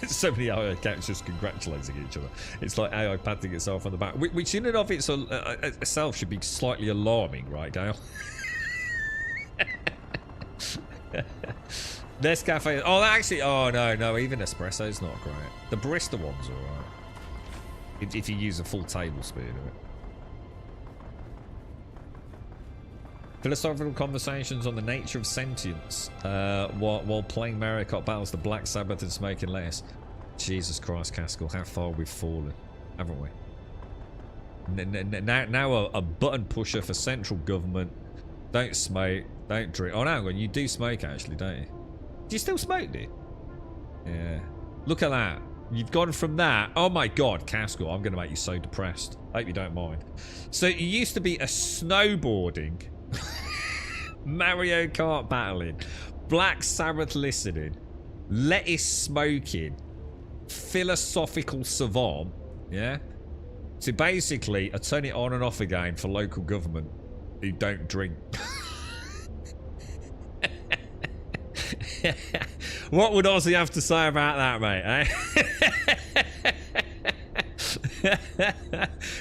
So many AI accounts just congratulating each other. It's like AI patting itself on the back, which in and of itself should be slightly alarming, right, Gale? Nescafe. Oh, actually, oh no, even espresso's not great. The barista one's alright if you use a full tablespoon of it. Philosophical conversations on the nature of sentience while playing Mario Kart battles the Black Sabbath and smoking less. Jesus Christ, Caskell, how far we've fallen, haven't we? Now a button pusher for central government. Don't smoke, don't drink. Oh no, you do smoke actually, don't you? Do you still smoke, dude? Yeah. Look at that. You've gone from that. Oh my God, Caskell, I'm going to make you so depressed. Hope you don't mind. So you used to be a snowboarding Mario Kart battling, Black Sabbath listening, lettuce smoking, philosophical savant, yeah? So basically, I turn it on and off again for local government who don't drink. What would Ozzy have to say about that, mate, eh?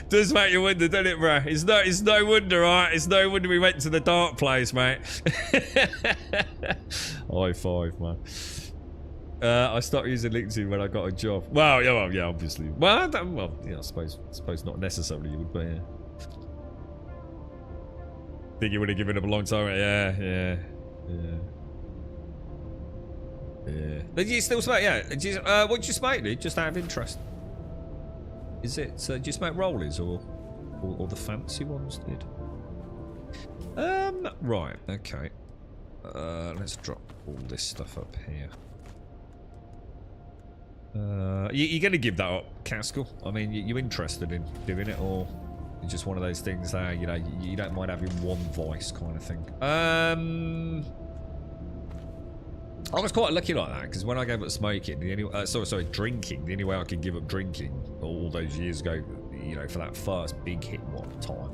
Does make you wonder, doesn't it, bro? It's no wonder, alright? It's no wonder we went to the dark place, mate. High five, man. I stopped using LinkedIn when I got a job. Well, yeah, obviously. Well, yeah, I suppose not necessarily you would, but yeah. Think you would have given up a long time. Yeah. But you still smoke, yeah. What do you smoke, dude? Just out of interest. Is it? Do you smoke rollies or the fancy ones, dude? Right. Okay. Let's drop all this stuff up here. You're going to give that up, Caskell? I mean, you interested in doing it, or it's just one of those things that, you know, you don't mind having one vice kind of thing? I was quite lucky like that, because when I gave up smoking, drinking, the only way I could give up drinking all those years ago, you know, for that first big hit time,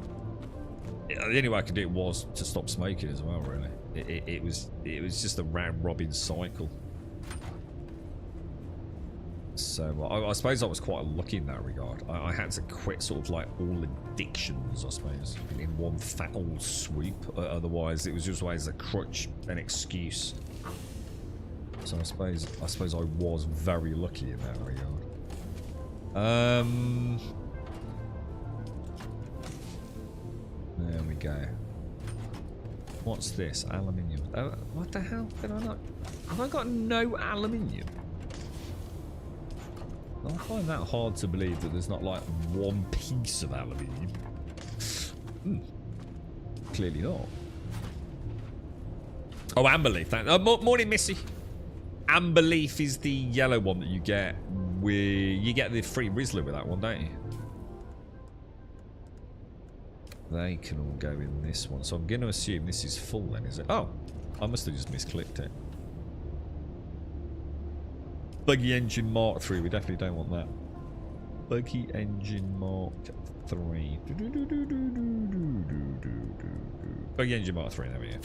the only way I could do it was to stop smoking as well, really. It was just a round-robin cycle. So I suppose I was quite lucky in that regard. I had to quit sort of like all addictions, I suppose, in one fat old swoop. Otherwise, it was just always a crutch, an excuse. So I suppose I was very lucky in that regard. There we go. What's this? Aluminium. What the hell? Did I not? Have I got no aluminium? I find that hard to believe that there's not like one piece of aluminium. Clearly not. Oh, amber leaf. Morning, Missy. Amber leaf is the yellow one that you get. You get the free Rizzler with that one, don't you? They can all go in this one. So I'm going to assume this is full then, is it? Oh, I must have just misclicked it. Buggy Engine Mark 3. We definitely don't want that. Buggy Engine Mark 3. Buggy Engine Mark 3. There we go.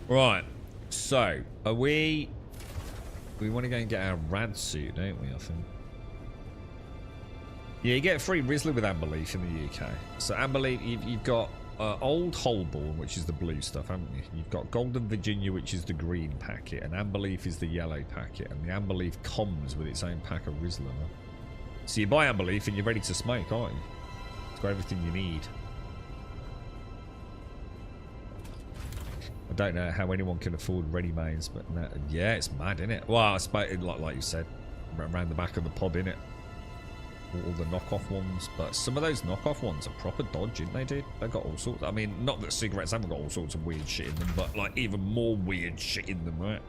Right. So, are we want to go and get our rad suit, don't we, I think? Yeah, you get a free Rizzler with Amber Leaf in the UK. So Amber Leaf, you've got Old Holborn, which is the blue stuff, haven't you? You've got Golden Virginia, which is the green packet, and Amber Leaf is the yellow packet, and the Amber Leaf comes with its own pack of Rizzler. Huh? So you buy Amber Leaf and you're ready to smoke, aren't you? It's got everything you need. I don't know how anyone can afford ready-mades, but no, yeah, it's mad, isn't it? Well, I suppose, like you said, around the back of the pub, innit? All the knockoff ones, but some of those knockoff ones are proper dodge, ain't they, dude? They've got all sorts. I mean, not that cigarettes haven't got all sorts of weird shit in them, but like even more weird shit in them, right?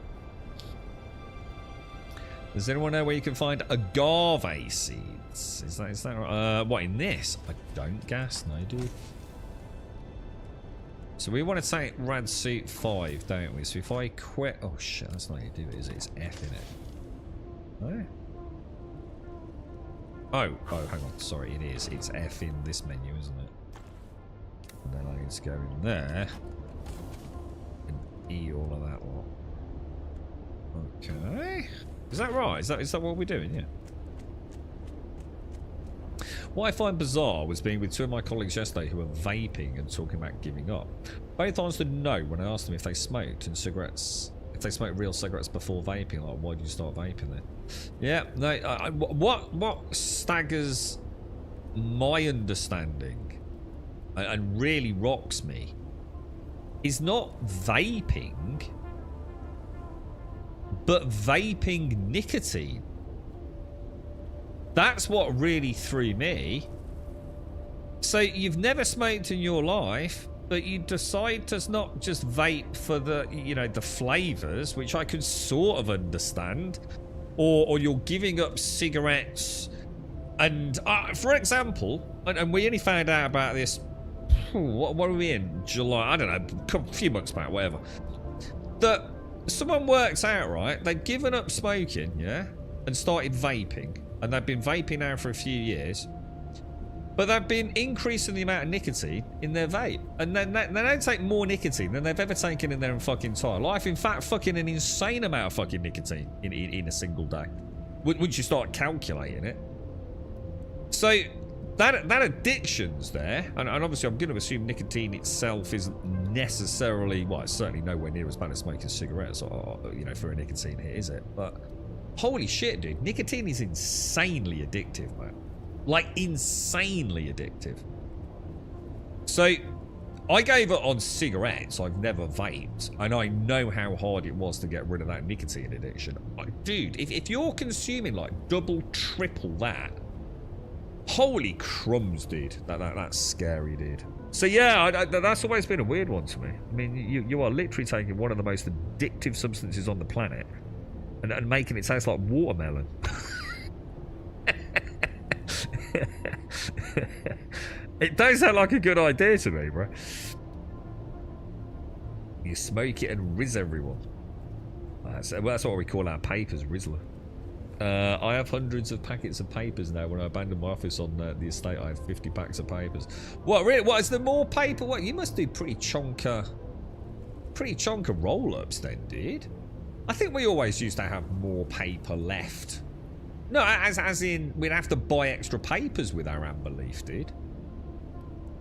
Does anyone know where you can find agave seeds? Is that right? What, in this? I don't gas, no, dude. So we want to take rad suit 5, don't we? So if I quit, oh shit, that's not how you do it, is it? It's F in it. No. Oh, hang on. Sorry, it is. It's F in this menu, isn't it? And then I need to go in there and E all of that lot. Okay. Is that right? Is that what we're doing? Yeah. What I find bizarre was being with two of my colleagues yesterday who were vaping and talking about giving up. Both answered no when I asked them if they smoked and cigarettes. If they smoked real cigarettes before vaping, like why did you start vaping then? Yeah, no. What staggers my understanding and really rocks me is not vaping, but vaping nicotine. That's what really threw me. So you've never smoked in your life, but you decide to not just vape for the, you know, the flavors, which I could sort of understand, or you're giving up cigarettes. And for example, and we only found out about this what are we in? July? I don't know, a few months back, whatever. That someone works out, right? They've given up smoking, yeah, and started vaping, and they've been vaping now for a few years. But they've been increasing the amount of nicotine in their vape. And then they don't take more nicotine than they've ever taken in their fucking entire life. In fact, fucking an insane amount of fucking nicotine in a single day. Once you start calculating it. So, that addiction's there. And obviously, I'm going to assume nicotine itself isn't necessarily... Well, it's certainly nowhere near as bad as smoking cigarettes or you know, for a nicotine hit, is it? But, holy shit, dude. Nicotine is insanely addictive, man. Like, insanely addictive. So, I gave it on cigarettes. I've never vaped. And I know how hard it was to get rid of that nicotine addiction. Like, dude, if you're consuming, like, double, triple that, holy crumbs, dude. That's scary, dude. So, yeah, that's always been a weird one to me. I mean, you are literally taking one of the most addictive substances on the planet and making it taste like watermelon. It does sound like a good idea to me, bro. You smoke it and rizz everyone. That's what we call our papers, Rizzler. I have hundreds of packets of papers now. When I abandoned my office on the estate, I had 50 packs of papers. What, really? What, is there more paper? What, you must do pretty chonker roll-ups then, dude. I think we always used to have more paper left. No, as in, we'd have to buy extra papers with our amber leaf, dude.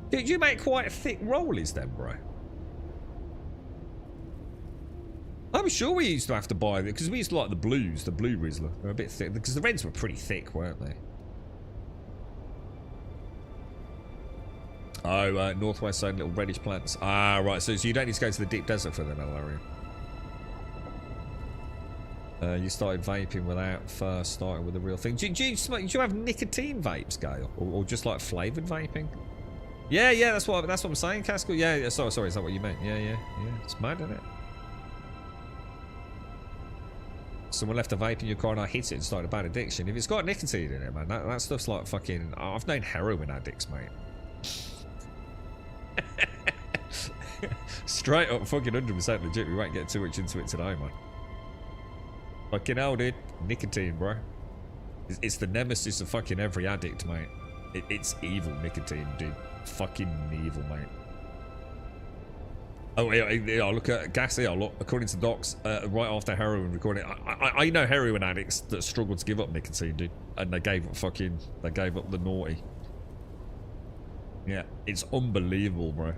Did you make quite thick rollies then, bro? I'm sure we used to have to buy them, because we used to like the blues, the blue Rizzler. They're a bit thick, because the reds were pretty thick, weren't they? Oh, Northwest Zone, little reddish plants. Ah, right, so you don't need to go to the deep desert for them, Elaria. You started vaping without first starting with the real thing. Do you have nicotine vapes, Gale? Or just like flavoured vaping? Yeah, that's what I'm saying, Cascal. Yeah, sorry, is that what you meant? Yeah. It's mad, isn't it? Someone left a vape in your car and I hit it and started a bad addiction. If it's got nicotine in it, man, that stuff's like fucking... I've known heroin addicts, mate. Straight up, fucking 100% legit. We won't get too much into it today, man. Fucking hell, dude. Nicotine, bro. It's the nemesis of fucking every addict, mate. It's evil, nicotine, dude. Fucking evil, mate. Oh, yeah, look at gas here. Look, according to docs, right after heroin recording, I know heroin addicts that struggled to give up nicotine, dude, and they gave up the naughty. Yeah, it's unbelievable, bro.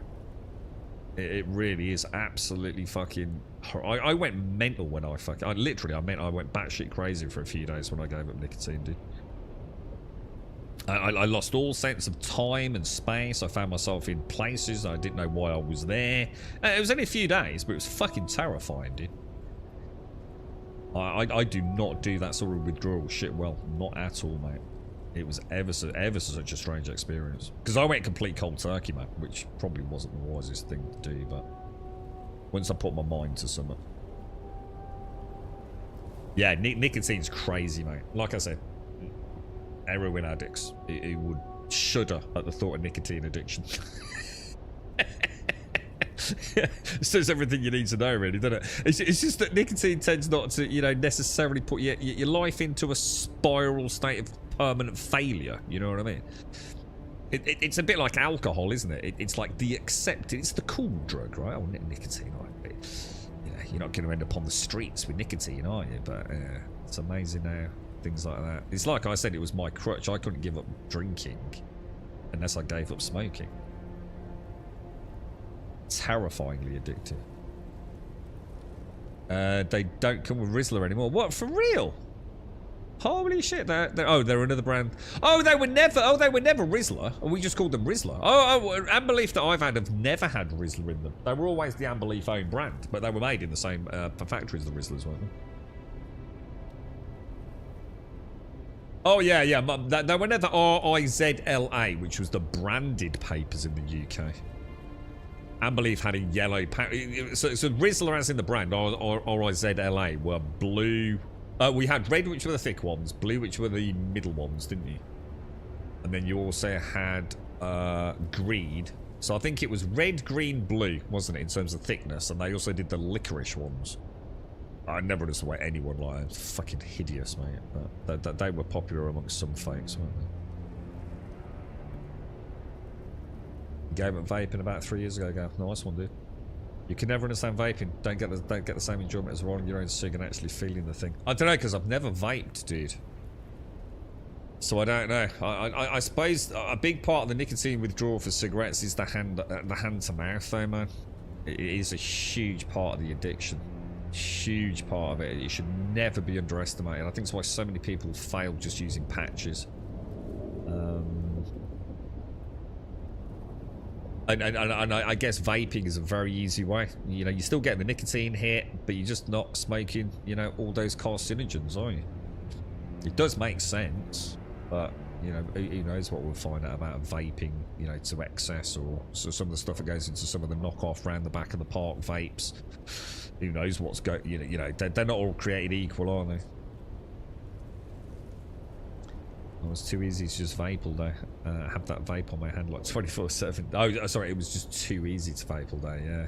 It really is absolutely fucking... I went mental when I went batshit crazy for a few days when I gave up nicotine, dude. I lost all sense of time and space. I found myself in places I didn't know why I was there. It was only a few days, but it was fucking terrifying, dude. I do not do that sort of withdrawal shit well. Not at all, mate. It was ever so such a strange experience. Because I went complete cold turkey, man, which probably wasn't the wisest thing to do, but once I put my mind to something. Yeah, nicotine's crazy, mate. Like I said, heroin addicts, it would shudder at the thought of nicotine addiction. It says everything you need to know, really, doesn't it? It's just that nicotine tends not to, you know, necessarily put your life into a spiral state of permanent failure. You know what I mean? It's a bit like alcohol, isn't it? It's like the accepted. It's the cool drug, right? Oh, nicotine, right? You know, you're not going to end up on the streets with nicotine, are you? But it's amazing now. Things like that. It's like I said, it was my crutch. I couldn't give up drinking unless I gave up smoking. Terrifyingly addictive. They don't come with Rizzler anymore. What, for real? Holy shit! They're another brand. They were never Rizzler. We just called them Rizzler. Amber Leaf that I've had have never had Rizzler in them. They were always the Amber Leaf own brand, but they were made in the same factory as the Rizzlers, weren't they? Oh, yeah. They were never RIZLA, which was the branded papers in the UK. Amber Leaf had a yellow... So Rizzler, as in the brand, RIZLA, were blue... we had red, which were the thick ones, blue, which were the middle ones, didn't you? And then you also had green, So I think it was red, green, blue, wasn't it, in terms of thickness? And they also did the licorice ones. I never understood why anyone like them. It's fucking hideous, mate. But they were popular amongst some fakes, weren't they? Gave up vaping about 3 years ago. Nice one, dude. You can never understand vaping. Don't get the same enjoyment as rolling your own cig and actually feeling the thing. I don't know, because I've never vaped, dude. So I don't know. I suppose a big part of the nicotine withdrawal for cigarettes is the hand to mouth, though, man. It is a huge part of the addiction. Huge part of it. It should never be underestimated. I think it's why so many people fail just using patches. And I guess vaping is a very easy way. You know, you're still getting the nicotine hit, but you're just not smoking, you know, all those carcinogens, are you? It does make sense, but, you know, who knows what we'll find out about vaping, you know, to excess, or so some of the stuff that goes into some of the knockoff round the back of the park vapes. Who knows what's going, you know, they're not all created equal, are they? It was too easy to just vape all day. Have that vape on my hand like 24/7. Oh, sorry, it was just too easy to vape all day. Yeah.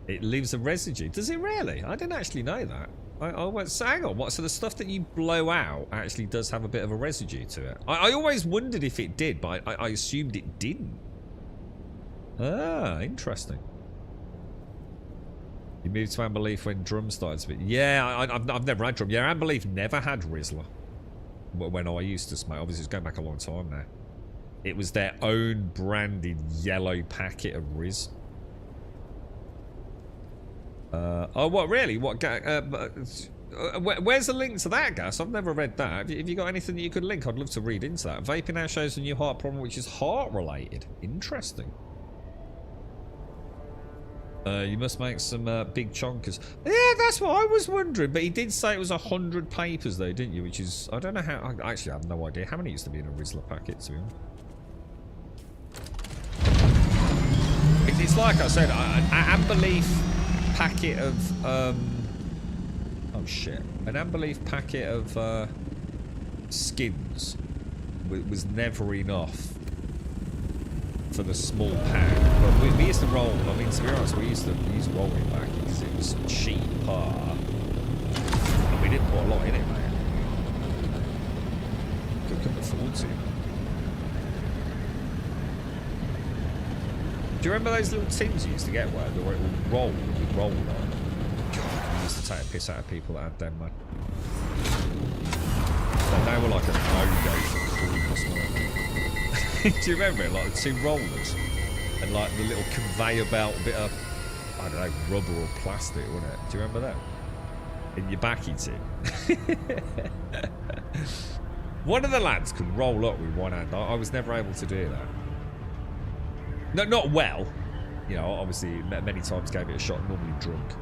It leaves a residue. Does it really? I didn't actually know that. I went, so hang on, what? So the stuff that you blow out actually does have a bit of a residue to it. I always wondered if it did, but I assumed it didn't. Ah, interesting. You moved to Unbelief when Drum started to be... Yeah, I've never had Drum. Yeah, Unbelief never had Rizzler. When I used to smoke, obviously it's going back a long time now. It was their own branded yellow packet of Riz. Oh, what, really? What? Where's the link to that, Gas? I've never read that. Have you got anything that you could link? I'd love to read into that. Vaping now shows a new heart problem, which is heart-related. Interesting. You must make some big chonkers. Yeah, that's what I was wondering. But he did say it was 100 papers, though, didn't you? Which is, I don't know how. I actually have no idea how many used to be in a Rizzler packet, to be honest. It's like I said, an Unbelief packet of oh shit, an Unbelief packet of skins was never enough for the small pack. But we used to roll, I mean, to be honest, we used rolling back because it was cheap and we didn't put a lot in it, man. Couldn't afford to. Do you remember those little tins you used to get where it would roll on? God, we used to take a piss out of people that had them, man. They were like a no-go for customers. Do you remember it? Like the two rollers and like the little conveyor belt bit of, I don't know, rubber or plastic, wasn't it? Do you remember that? In your backy tin. One of the lads could roll up with one hand. I was never able to do that. No, not well. You know, obviously many times gave it a shot, normally drunk.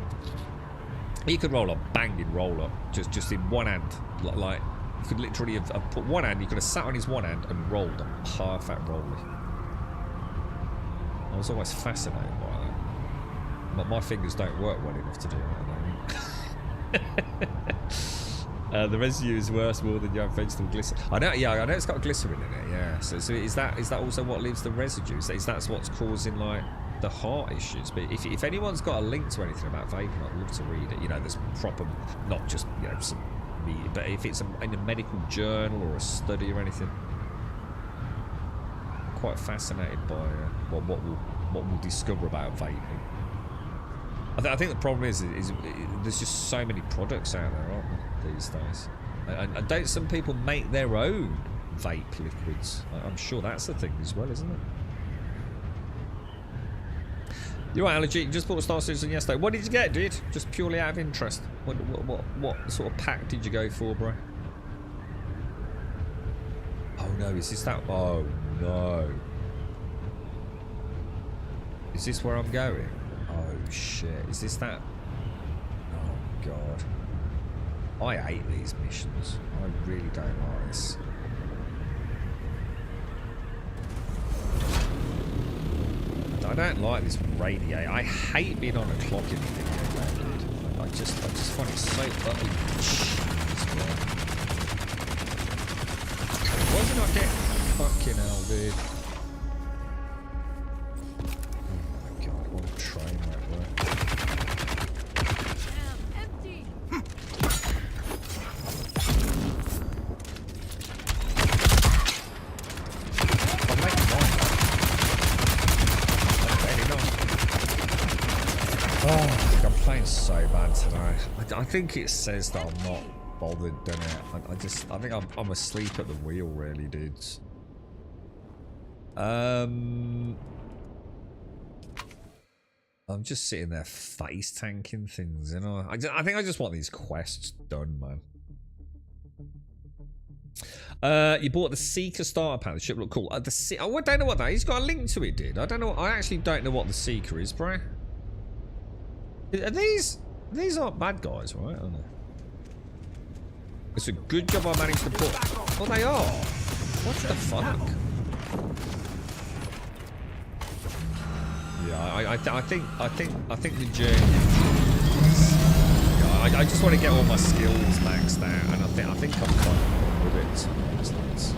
He could roll a banging roll up just in one hand, like. You could literally have put one hand, you could have sat on his one hand and rolled a perfect roll. I was always fascinated by that. But my fingers don't work well enough to do that. The residue is worse more than your vegetable glycerin. I know, yeah, I know it's got glycerin in it, yeah. So is that also what leaves the residue? Is that what's causing like the heart issues? But if anyone's got a link to anything about vaping, I'd love to read it. You know, there's proper, not just, you know, some. But if it's in a medical journal or a study or anything, I'm quite fascinated by what we'll discover about vaping. I think the problem is there's just so many products out there, aren't there, these days? And don't some people make their own vape liquids? I'm sure that's the thing as well, isn't it? You're right, Allergy. You just bought a Star Citizen yesterday. What did you get, dude? Just purely out of interest. What sort of pack did you go for, bro? Oh no, is this that? Oh no. Is this where I'm going? Oh shit. Is this that? Oh god. I hate these missions. I really don't like this. I don't like this radiator. I hate being on a clock in the video game, dude. I just find it so utterly Why is it not getting fucking hell, dude? I'm playing so bad today. I think it says that I'm not bothered, doesn't it? I think I'm asleep at the wheel, really, dudes. I'm just sitting there face tanking things, you know. I think I just want these quests done, man. You bought the Seeker starter pack. The ship looked cool. I don't know what that is. He's got a link to it, dude. I don't know. I actually don't know what the Seeker is, bro. Are these aren't bad guys, right? Are they? It's a good job I managed to put. Oh, they are. What the fuck? Yeah, I think the journey. Yeah, I just want to get all my skills maxed out, and I think I'm quite good with it. To be honest, lads.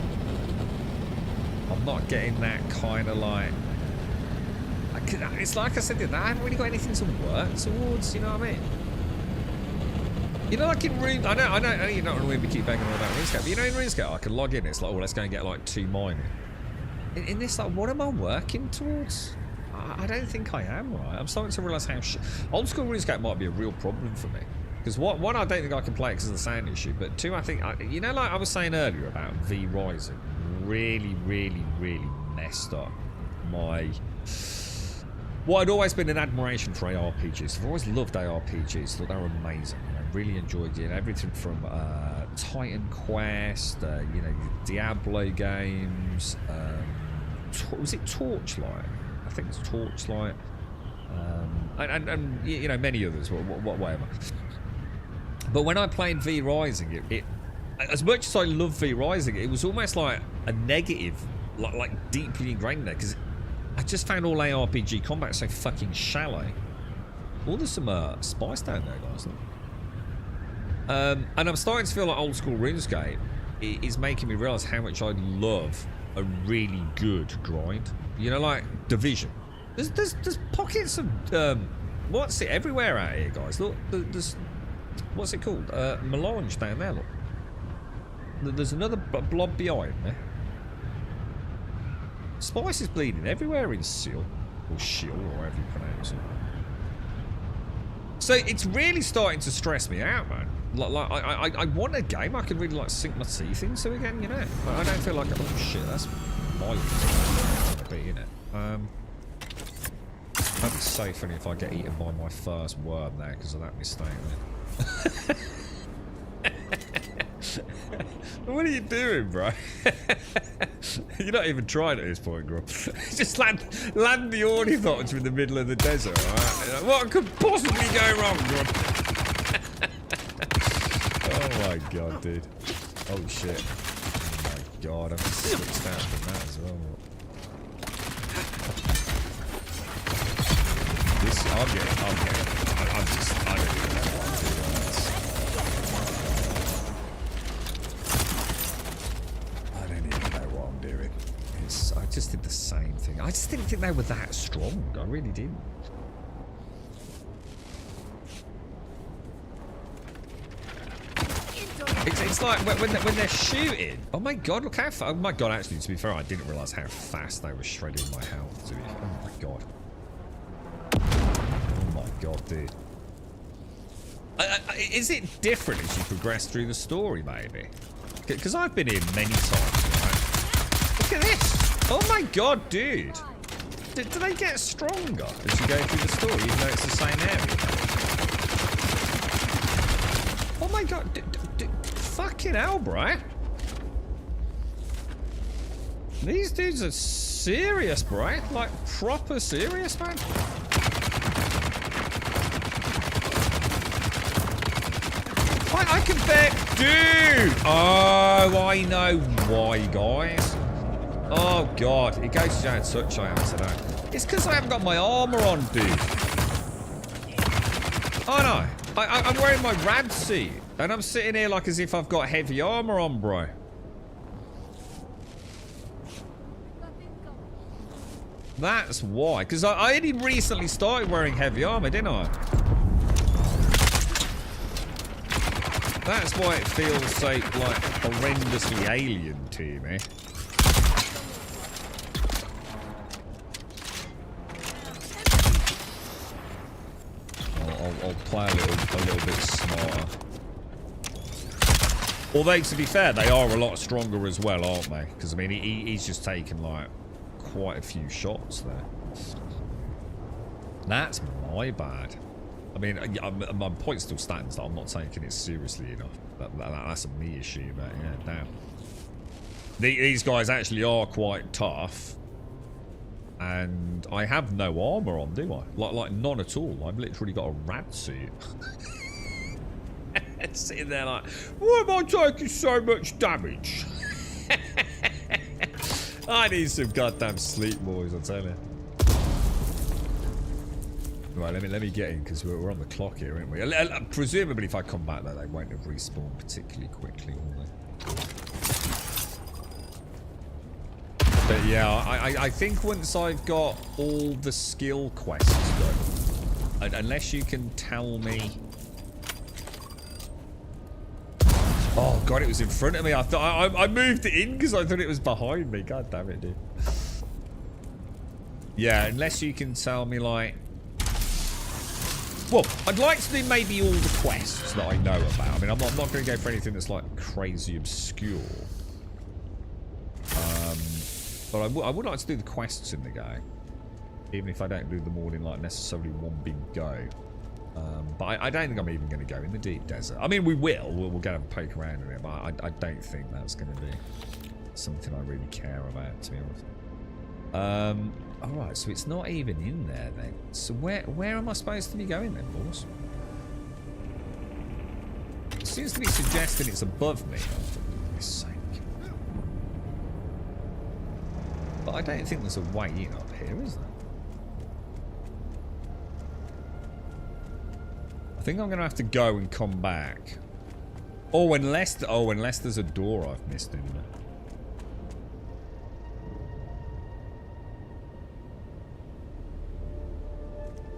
I'm not getting that kind of like. It's like I said, I haven't really got anything to work towards. You know what I mean? You know, like in Rune, I know you're not going to keep banging on about RuneScape, but you know in RuneScape I can log in. It's like, oh, let's go and get like 2 mining. In this, like, what am I working towards? I don't think I am, right? I'm starting to realise how old school RuneScape might be a real problem for me. Because one, I don't think I can play it because of the sound issue, but 2, I think, you know, like I was saying earlier about V Rising, really messed up my. What had always been an admiration for ARPGs. I've always loved ARPGs. Thought they were amazing. I really enjoyed it. Everything from Titan Quest, you know, Diablo games. Was it Torchlight? I think it's Torchlight. And you know, many others. Whatever. But when I played V Rising, it as much as I love V Rising, it was almost like a negative, like deeply ingrained there, because I just found all ARPG combat so fucking shallow. Oh, there's some spice down there, guys. And I'm starting to feel like old school RuneScape is making me realise how much I love a really good grind. You know, like Division. There's pockets of what's it everywhere out here, guys. Look, there's what's it called? Melange down there. Look, there's another blob behind me. Spice is bleeding everywhere in Seal, or Shield, or however you pronounce it. So it's really starting to stress me out, man. Like I want a game I can really like sink my teeth into again, you know. I don't feel like oh shit, that's violent a bit, innit? That'd be so funny if I get eaten by my first worm there because of that mistake. What are you doing, bro? You're not even trying at this point, Grub. Just land the ornithopter in the middle of the desert, alright? What could possibly go wrong, Grub? Oh my god, dude. Oh shit. Oh my god, I'm switched out from that as well. I'm just, I don't even know what I'm doing. I don't even know what I'm doing. I just did the same thing. I just didn't think they were that strong. I really didn't. It's like when they're shooting. Oh my god, look how fast. Oh my god, actually, to be fair, I didn't realise how fast they were shredding my health. Oh my god. Oh my god, dude. Is it different as you progress through the story, maybe? Because I've been here many times, right? Look at this. Oh my god, dude. Do they get stronger as you go through the story, even though it's the same area? Oh my god. Fucking hell, bro. These dudes are serious, bro. Like, proper serious, man. I can bet, dude. Oh, I know why, guys. Oh god, it goes to how touch I am today. It's because I haven't got my armor on, dude. Oh no, I'm wearing my rad suit, and I'm sitting here like as if I've got heavy armor on, bro. That's why, because I only recently started wearing heavy armor, didn't I? That's why it feels so, like, horrendously alien to me. I'll I'll play a little bit smarter. Although, to be fair, they are a lot stronger as well, aren't they? Because, I mean, he's just taken, like, quite a few shots there. That's my bad. I mean, my point still stands that I'm not taking it seriously enough. That's a me issue, but yeah, damn. These guys actually are quite tough. And I have no armor on, do I? Like none at all. I've literally got a rad suit. Sitting there like, why am I taking so much damage? I need some goddamn sleep, boys, I tell you. Right, let me get in, because we're on the clock here, aren't we? Presumably, if I come back, though, they won't have respawned particularly quickly, will they? But yeah, I think once I've got all the skill quests done, unless you can tell me... Oh god, it was in front of me. I thought I moved it in because I thought it was behind me. God damn it, dude. Yeah, unless you can tell me, like... Well, I'd like to do maybe all the quests that I know about. I mean, I'm not going to go for anything that's, like, crazy obscure. But I would like to do the quests in the game. Even if I don't do them all in, like, necessarily one big go. But I don't think I'm even going to go in the deep desert. I mean, we will. We'll go and poke around in it, but I don't think that's going to be something I really care about, to be honest. Alright, so it's not even in there, then. So where am I supposed to be going, then, boss? It seems to be suggesting it's above me, for goodness sake. But I don't think there's a way in up here, is there? I think I'm going to have to go and come back. Oh, unless there's a door I've missed in there.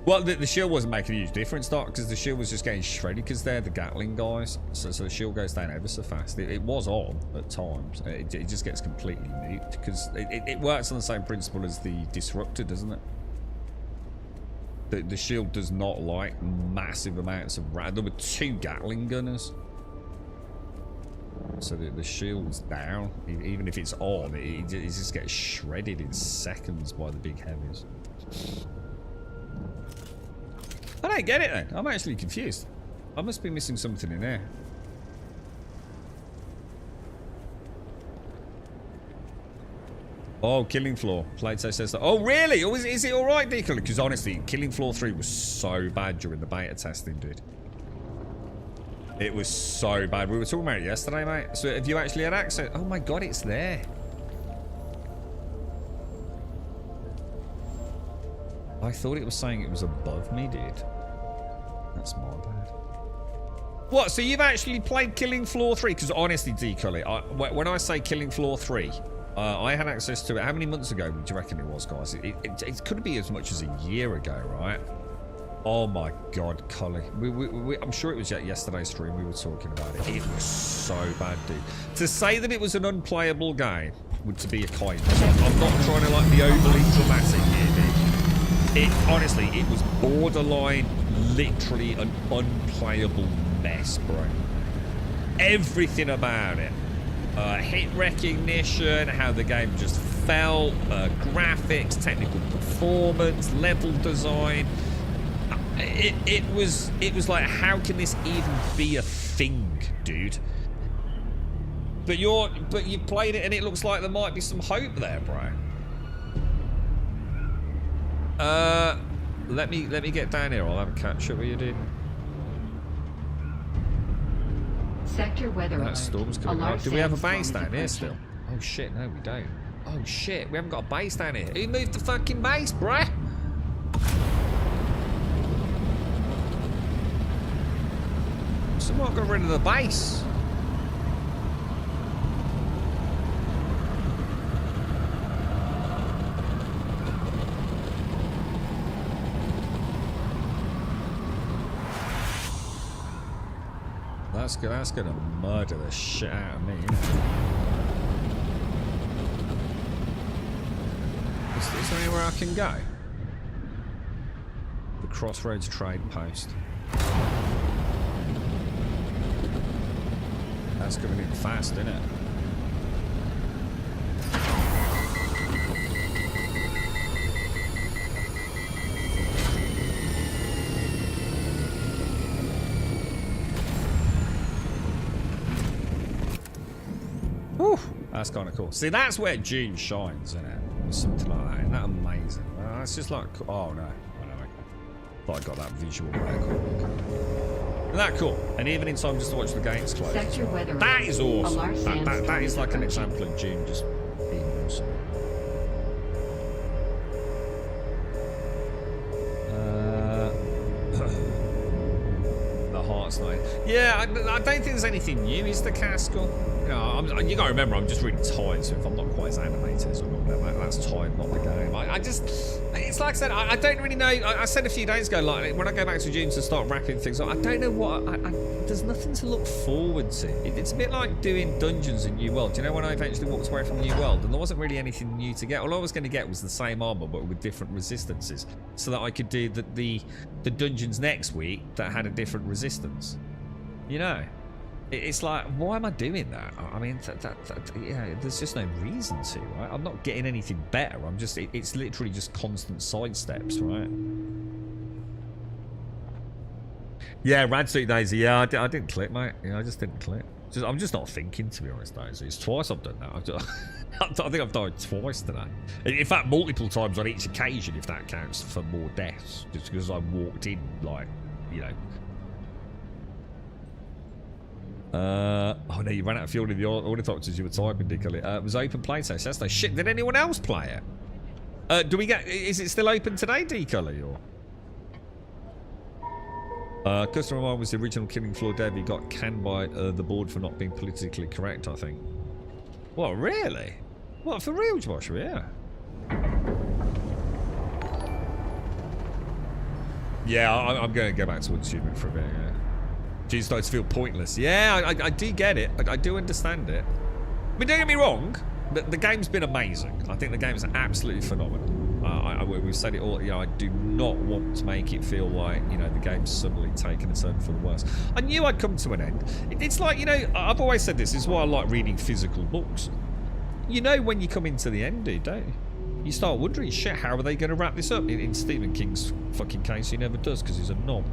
Well, the shield wasn't making a huge difference, Doc, because the shield was just getting shredded because they're the Gatling guys. So the shield goes down ever so fast. It was on at times. It just gets completely nuked because it works on the same principle as the Disruptor, doesn't it? The shield does not like massive amounts of rad. There were 2 Gatling gunners. So the shield's down. Even if it's on, it just gets shredded in seconds by the big heavies. I don't get it then. I'm actually confused. I must be missing something in there. Oh, Killing Floor. Plato says that. Oh, really? Oh, is it alright, Deacon? Because honestly, Killing Floor 3 was so bad during the beta testing, dude. It was so bad. We were talking about it yesterday, mate. So have you actually had access? Oh my god, it's there. I thought it was saying it was above me, dude. That's my bad. What? So you've actually played Killing Floor 3? Because honestly, D-Cully, when I say Killing Floor 3, I had access to it. How many months ago do you reckon it was, guys? It could be as much as a year ago, right? Oh my god, Cully. I'm sure it was yesterday's stream we were talking about it. It was so bad, dude. To say that it was an unplayable game would to be a kindness. I'm not trying to like be overly dramatic here, dude. Honestly, it was borderline, literally an unplayable mess, bro. Everything about it. Hit recognition, how the game just felt, graphics, technical performance, level design. It was like, how can this even be a thing, dude? But you played it and it looks like there might be some hope there, bro. Let me get down here. I'll have a catch up with you, dude. Sector weather That alert. storm's coming up. Do we have a base down here still? Oh shit, no we don't. Oh shit, we haven't got a base down here. Who moved the fucking base, bruh? Someone got rid of the base. That's gonna murder the shit out of me. Is there anywhere I can go? The Crossroads Trade Post. That's coming in fast, isn't it? Whew, that's kind of cool. See, that's where Dune shines, isn't it? Or something like that. Isn't that amazing? It's just like, oh no. Oh, no, okay. Thought I got that visual record. Isn't that cool? And even in time just to watch the games close. Sector weather. That is awesome. Alarm That is like an approaching. example of Dune just being awesome. The Heart's Night. Yeah, I don't think there's anything new. Is the Castle? You know, you gotta remember, I'm just really tired, so if I'm not quite as animated as I normally am, that's tired, not the game. I just, it's like I said, I don't really know. I said a few days ago, like, when I go back to Dune to start wrapping things up, I don't know what, there's nothing to look forward to. It's a bit like doing dungeons in New World. Do you know when I eventually walked away from New World, and there wasn't really anything new to get? All I was going to get was the same armor, but with different resistances, so that I could do the dungeons next week that had a different resistance. You know? It's like, why am I doing that? I mean, yeah, there's just no reason to, right? I'm not getting anything better. I'm just, it's literally just constant sidesteps, right? Yeah, Radsuit Daisy. Yeah, I didn't click, mate. Yeah, I just didn't click. I'm just not thinking, to be honest, Daisy. It's twice I've done that. I think I've died twice today. In fact, multiple times on each occasion, if that counts for more deaths. Just because I walked in, like, you know. Oh no, you ran out of fuel in the ornithopters you were typing, Dickley. It was open playtest. That's no shit. Did anyone else play it? Do we get? Is it still open today, Dickley? Or customer of mine was the original Killing Floor dev. He got canned by the board for not being politically correct, I think. What, really? What, for real, Joshua? Yeah. Yeah, I'm going to go back to Unshuman for a bit, yeah. Dune starts to feel pointless. Yeah, I do get it. I do understand it. I mean, don't get me wrong. The game's been amazing. I think the game is absolutely phenomenal. We've said it all. You know, I do not want to make it feel like, you know, the game's suddenly taken a turn for the worse. I knew I'd come to an end. It's like, you know, I've always said this. This is why I like reading physical books. You know when you come into the end, don't you? You start wondering, shit, how are they going to wrap this up? In Stephen King's fucking case, he never does because he's a knob.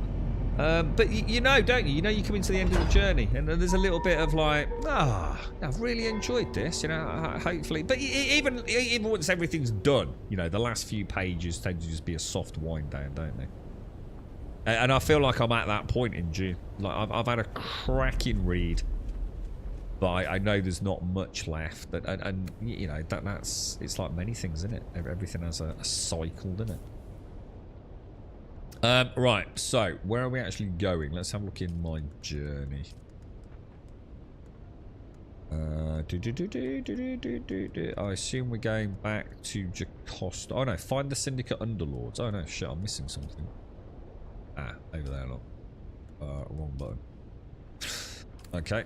But you know, don't you? You know you come into the end of the journey and there's a little bit of like, I've really enjoyed this, you know, hopefully. But even once everything's done, you know, the last few pages tend to just be a soft wind down, don't they? And I feel like I'm at that point in Dune. Like, I've had a cracking read, but I know there's not much left. And you know, that's, it's like many things, isn't it? Everything has a cycle, doesn't it? Right, so where are we actually going? Let's have a look in my journey. I assume we're going back to Jacosta. Oh no, find the Syndicate Underlords. Oh no, shit, I'm missing something. Ah, over there, look. Wrong button. Okay.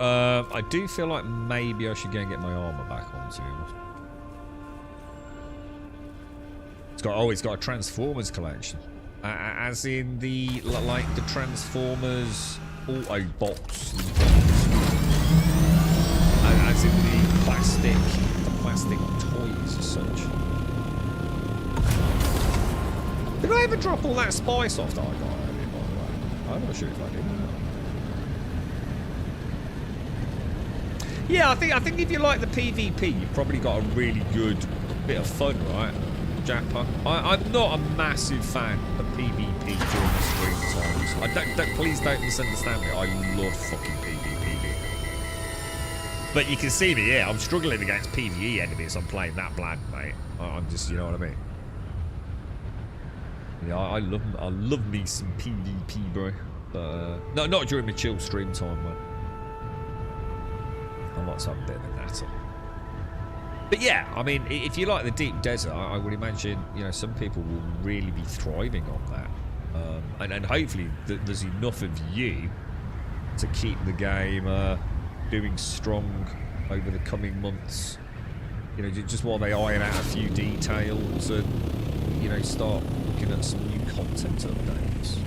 I do feel like maybe I should go and get my armor back on, to be honest. It's got a Transformers collection, as in the like the Transformers Autobots, as in the plastic toys as such. Did I ever drop all that spice off that I got earlier, by the way? I'm not sure if I did. Yeah, I think if you like the PvP, you've probably got a really good bit of fun, right? Japper. I'm not a massive fan of PvP during the stream times. Please don't misunderstand me. I love fucking PvP. But you can see me here. I'm struggling against PvE enemies. I'm playing that bland, mate. I'm just, you know what I mean. Yeah, I love me some PvP, bro. No, not during my chill stream time, man. I'm not some bit of a natter. But yeah, I mean, if you like the deep desert, I would imagine, you know, some people will really be thriving on that. And hopefully there's enough of you to keep the game doing strong over the coming months. You know, just while they iron out a few details and, you know, start looking at some new content updates.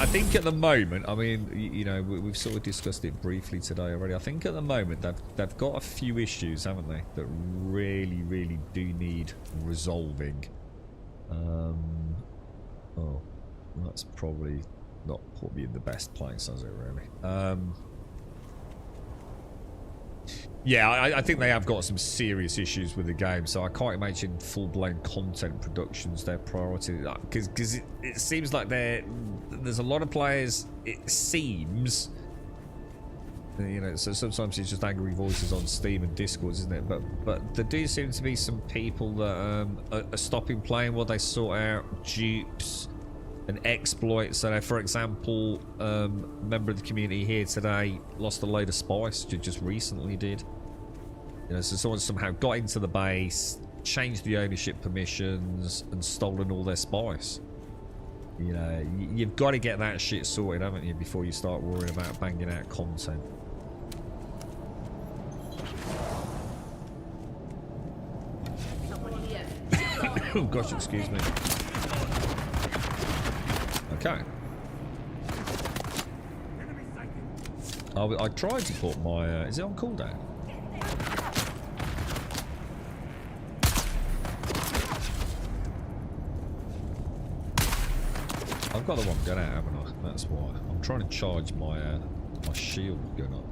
I think at the moment, I mean, you know, we've sort of discussed it briefly today already. I think at the moment they've got a few issues, haven't they, that really, really do need resolving. Oh, that's probably not put me in the best place, has it, really? Yeah, I think they have got some serious issues with the game, so I can't imagine full-blown content production's their priority. Because it seems like there's a lot of players, it seems, you know, so sometimes it's just angry voices on Steam and Discord, isn't it? But there do seem to be some people that are stopping playing while they sort out dupes and exploits. So, for example, a member of the community here today lost a load of spice, just recently did. You know, so someone somehow got into the base, changed the ownership permissions, and stolen all their spice. You know, you've got to get that shit sorted, haven't you, before you start worrying about banging out content. Oh gosh, excuse me. Okay. I tried to put my... is it on cooldown? I've got the wrong gun out, haven't I? That's why. I'm trying to charge my my shield gun up.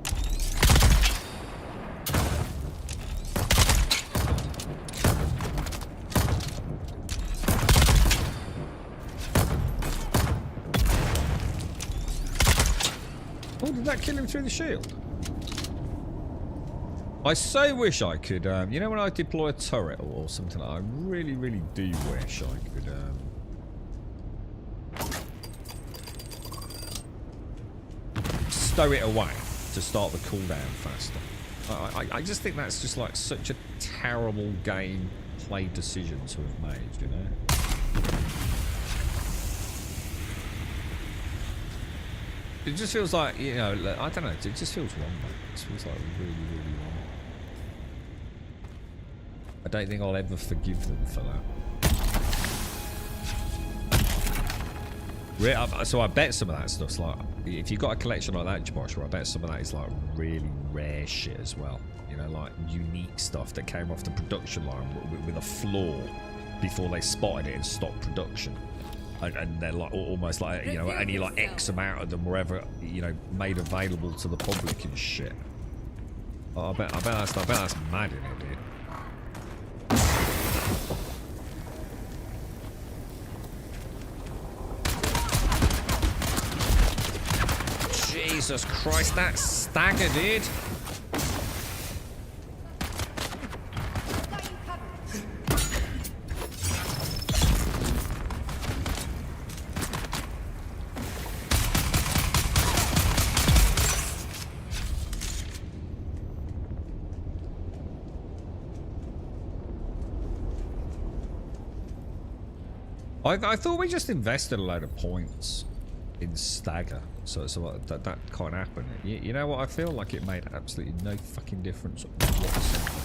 Oh, did that kill him through the shield? I so wish I could, you know when I deploy a turret or something like that, I really, really do wish I could, stow it away to start the cooldown faster. I just think that's just like such a terrible gameplay decision to have made, you know? It just feels like, you know, I don't know, it just feels wrong, mate. It just feels like really, really wrong. I don't think I'll ever forgive them for that. So I bet some of that stuff's like, if you've got a collection like that, Joshua, I bet some of that is like really rare shit as well. You know, like unique stuff that came off the production line with a flaw before they spotted it and stopped production. And they're like almost like, you know, only like X amount of them were ever, you know, made available to the public and shit. Oh, I bet that's mad in it, dude. Jesus Christ, that stagger, dude. I thought we just invested a load of points in stagger, so that can't happen. You know what? I feel like it made absolutely no fucking difference whatsoever.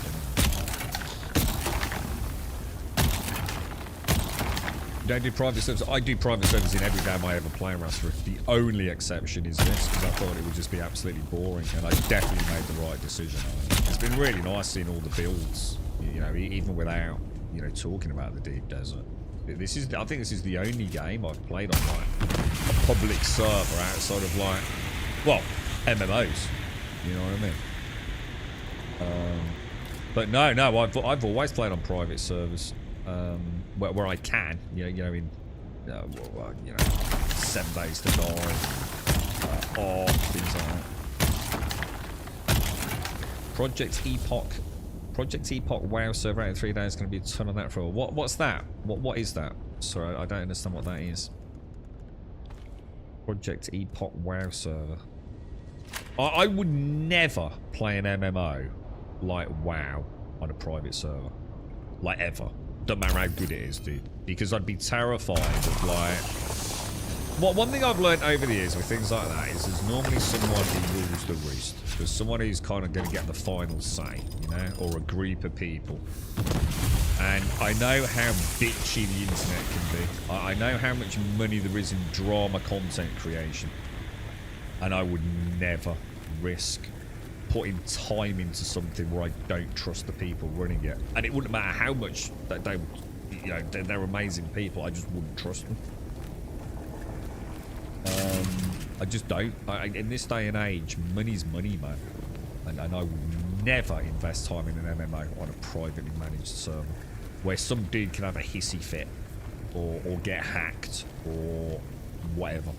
You don't do private servers? I do private servers in every game I ever play, Rasta. The only exception is this, because I thought it would just be absolutely boring, and I definitely made the right decision. It's been really nice seeing all the builds, you know, even without, you know, talking about the deep desert. I think this is the only game I've played on like a public server outside of like, well, MMOs. You know what I mean? But no, I've always played on private servers where I can. You know, in you know, 7 Days to Die, or things like that. Project Epoch WoW server out in 3 days. Going to be a ton on that for a while. What's that? What is that? Sorry, I don't understand what that is. Project Epoch WoW server. I would never play an MMO like WoW on a private server, like ever. Don't matter how good it is, dude. Because I'd be terrified of like One thing I've learned over the years with things like that is there's normally someone who rules the roost. There's someone who's kind of going to get the final say, you know, or a group of people. And I know how bitchy the internet can be. I know how much money there is in drama content creation. And I would never risk putting time into something where I don't trust the people running it. And it wouldn't matter how much that they, you know, they're amazing people. I just wouldn't trust them. I just don't. In this day and age, money's money, man. And I would never invest time in an MMO on a privately managed server where some dude can have a hissy fit or get hacked or whatever.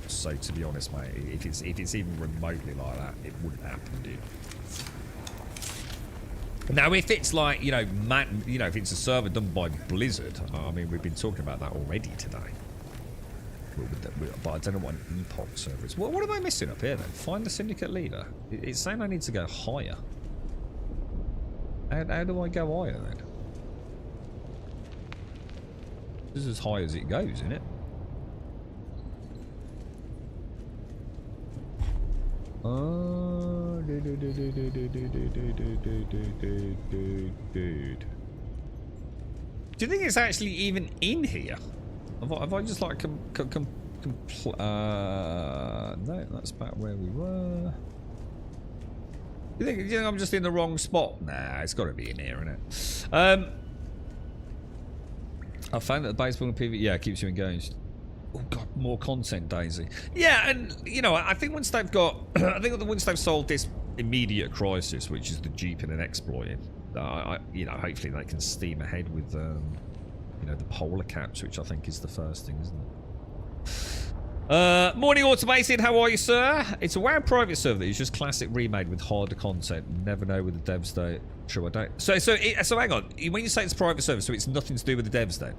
So to be honest, mate, if it's even remotely like that, it wouldn't happen, dude. Now, if it's like, you know, if it's a server done by Blizzard, I mean, we've been talking about that already today. But I don't know what an epoch server is. What am I missing up here then? Find the syndicate leader. It's saying I need to go higher. How do I go higher then? This is as high as it goes, isn't it? Oh, dude. Do you think it's actually even in here? Have I just like no, that's about where we were. You think I'm just in the wrong spot? Nah, it's got to be in here, isn't it? I found that the baseball and PvP, yeah, keeps you engaged. Oh god, more content, Daisy. Yeah, and you know, I think once they've got, once they've solved this immediate crisis, which is the jeeping and exploiting, you know, hopefully they can steam ahead with, you know, the polar caps, which I think is the first thing, isn't it? Morning, Automated. How are you, sir? It's a WoW private server that is just classic remade with harder content. Never know with the devs though. True, I don't. So hang on. When you say it's a private server, so it's nothing to do with the devs then,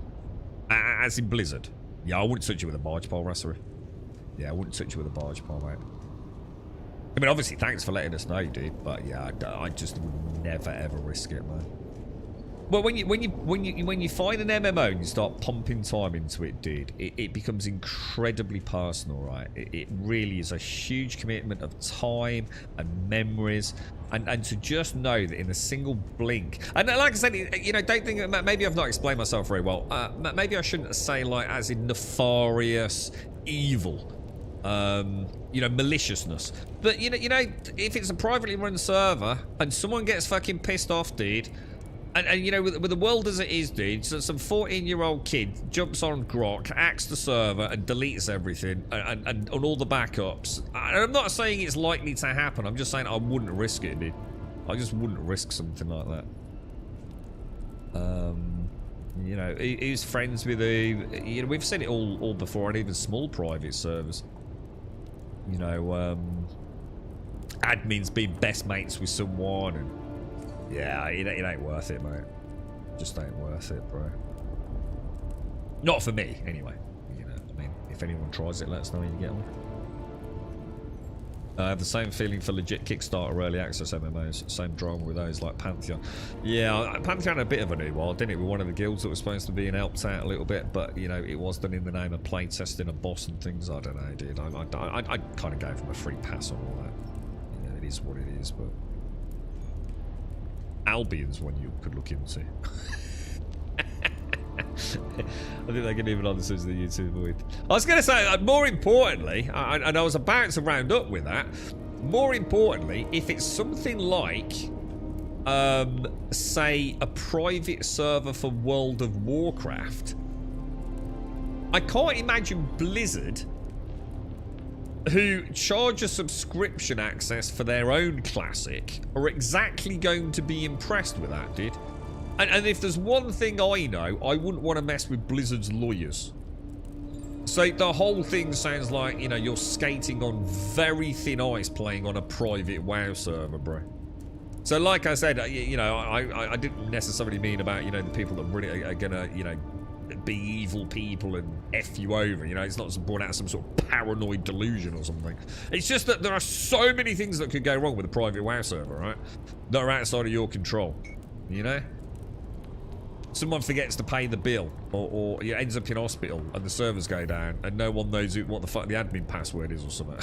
as in Blizzard. Yeah, I wouldn't touch you with a barge pole, Rassery. Yeah, I wouldn't touch you with a barge pole, mate. I mean, obviously, thanks for letting us know, dude. But yeah, I just would never ever risk it, man. Well, when you find an MMO and you start pumping time into it, dude, it becomes incredibly personal, right? It really is a huge commitment of time and memories, and to just know that in a single blink, and like I said, you know, don't think maybe I've not explained myself very well. Maybe I shouldn't say like as in nefarious, evil, you know, maliciousness. But you know, if it's a privately run server and someone gets fucking pissed off, dude. And you know, with the world as it is, dude, so some 14-year-old kid jumps on Grok, hacks the server, and deletes everything, and on all the backups. I'm not saying it's likely to happen. I'm just saying I wouldn't risk it, dude. I just wouldn't risk something like that. You know, he's friends with you know, we've seen it all before, and even small private servers. You know, admins being best mates with someone, and yeah, it ain't worth it, mate. Just ain't worth it, bro. Not for me, anyway. You know, I mean, if anyone tries it, let us know when you get one. I have the same feeling for legit Kickstarter early access MMOs. Same drama with those like Pantheon. Yeah, Pantheon had a bit of a new one, didn't it? With one of the guilds that was supposed to be helped out a little bit, but you know, it was done in the name of playtesting a boss and things. I don't know, dude. I kind of gave them a free pass on all that. You know, it is what it is, but Albion's one you could look into. I think they can even answer the YouTube void. I was going to say, more importantly, and I was about to round up with that, more importantly, if it's something like, say, a private server for World of Warcraft, I can't imagine Blizzard, who charge a subscription access for their own classic, are exactly going to be impressed with that, dude. And if there's one thing I know, I wouldn't want to mess with Blizzard's lawyers. So the whole thing sounds like, you know, you're skating on very thin ice playing on a private WoW server, bro. So like I said, you know, I didn't necessarily mean about, you know, the people that really are gonna, you know, be evil people and F you over, you know. It's not born out of some sort of paranoid delusion or something. It's just that there are so many things that could go wrong with a private WoW server, right? That are outside of your control, you know? someone forgets to pay the bill, or it ends up in hospital and the servers go down and no one knows what the fuck the admin password is or something.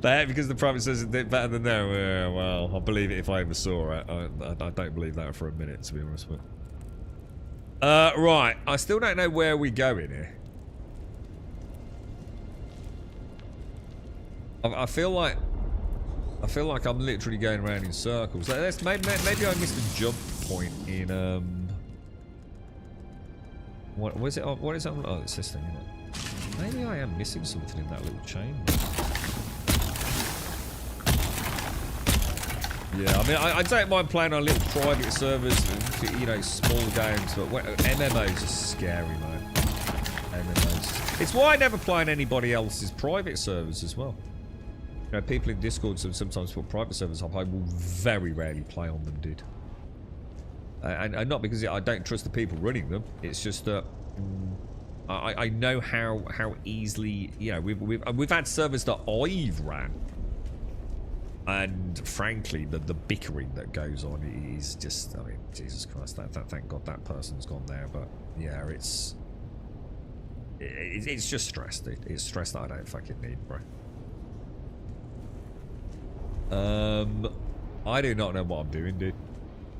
Because the private says it's better than no. Well, I'll believe it if I ever saw it. I don't believe that for a minute, to be honest with you. Right. I still don't know where we're going here. I feel like I'm literally going around in circles. Maybe I missed a jump point in what was it? What is that? Oh, it's this thing, isn't it? Maybe I am missing something in that little chamber. Yeah, I mean, I don't mind playing on little private servers, you know, small games, but MMOs are scary, man. MMOs. It's why I never play on anybody else's private servers as well. You know, people in Discord sometimes put private servers up. I will very rarely play on them, dude. And not because I don't trust the people running them. It's just that I know how easily, you know, we've had servers that I've ran. And frankly, the bickering that goes on is just, I mean, Jesus Christ, thank God that person's gone there. But yeah, it's just stress, dude. It's stress that I don't fucking need, bro. I do not know what I'm doing, dude.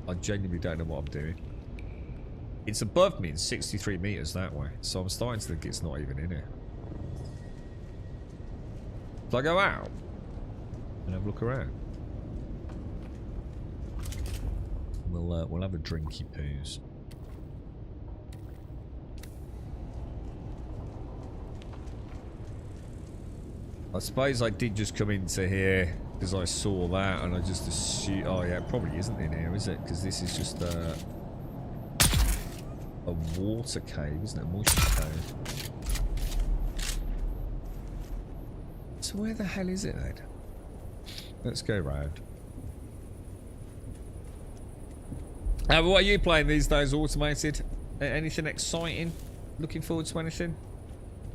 I genuinely don't know what I'm doing. It's above me, it's 63 meters that way, so I'm starting to think it's not even in here. Do I go out and have a look around? We'll have a drinky poos. I suppose I did just come into here because I saw that and I just assumed... Oh yeah, it probably isn't in here, is it? Because this is just a water cave, isn't it? A moisture cave. So where the hell is it then? Let's go round. What are you playing these days, Automated? Anything exciting? Looking forward to anything?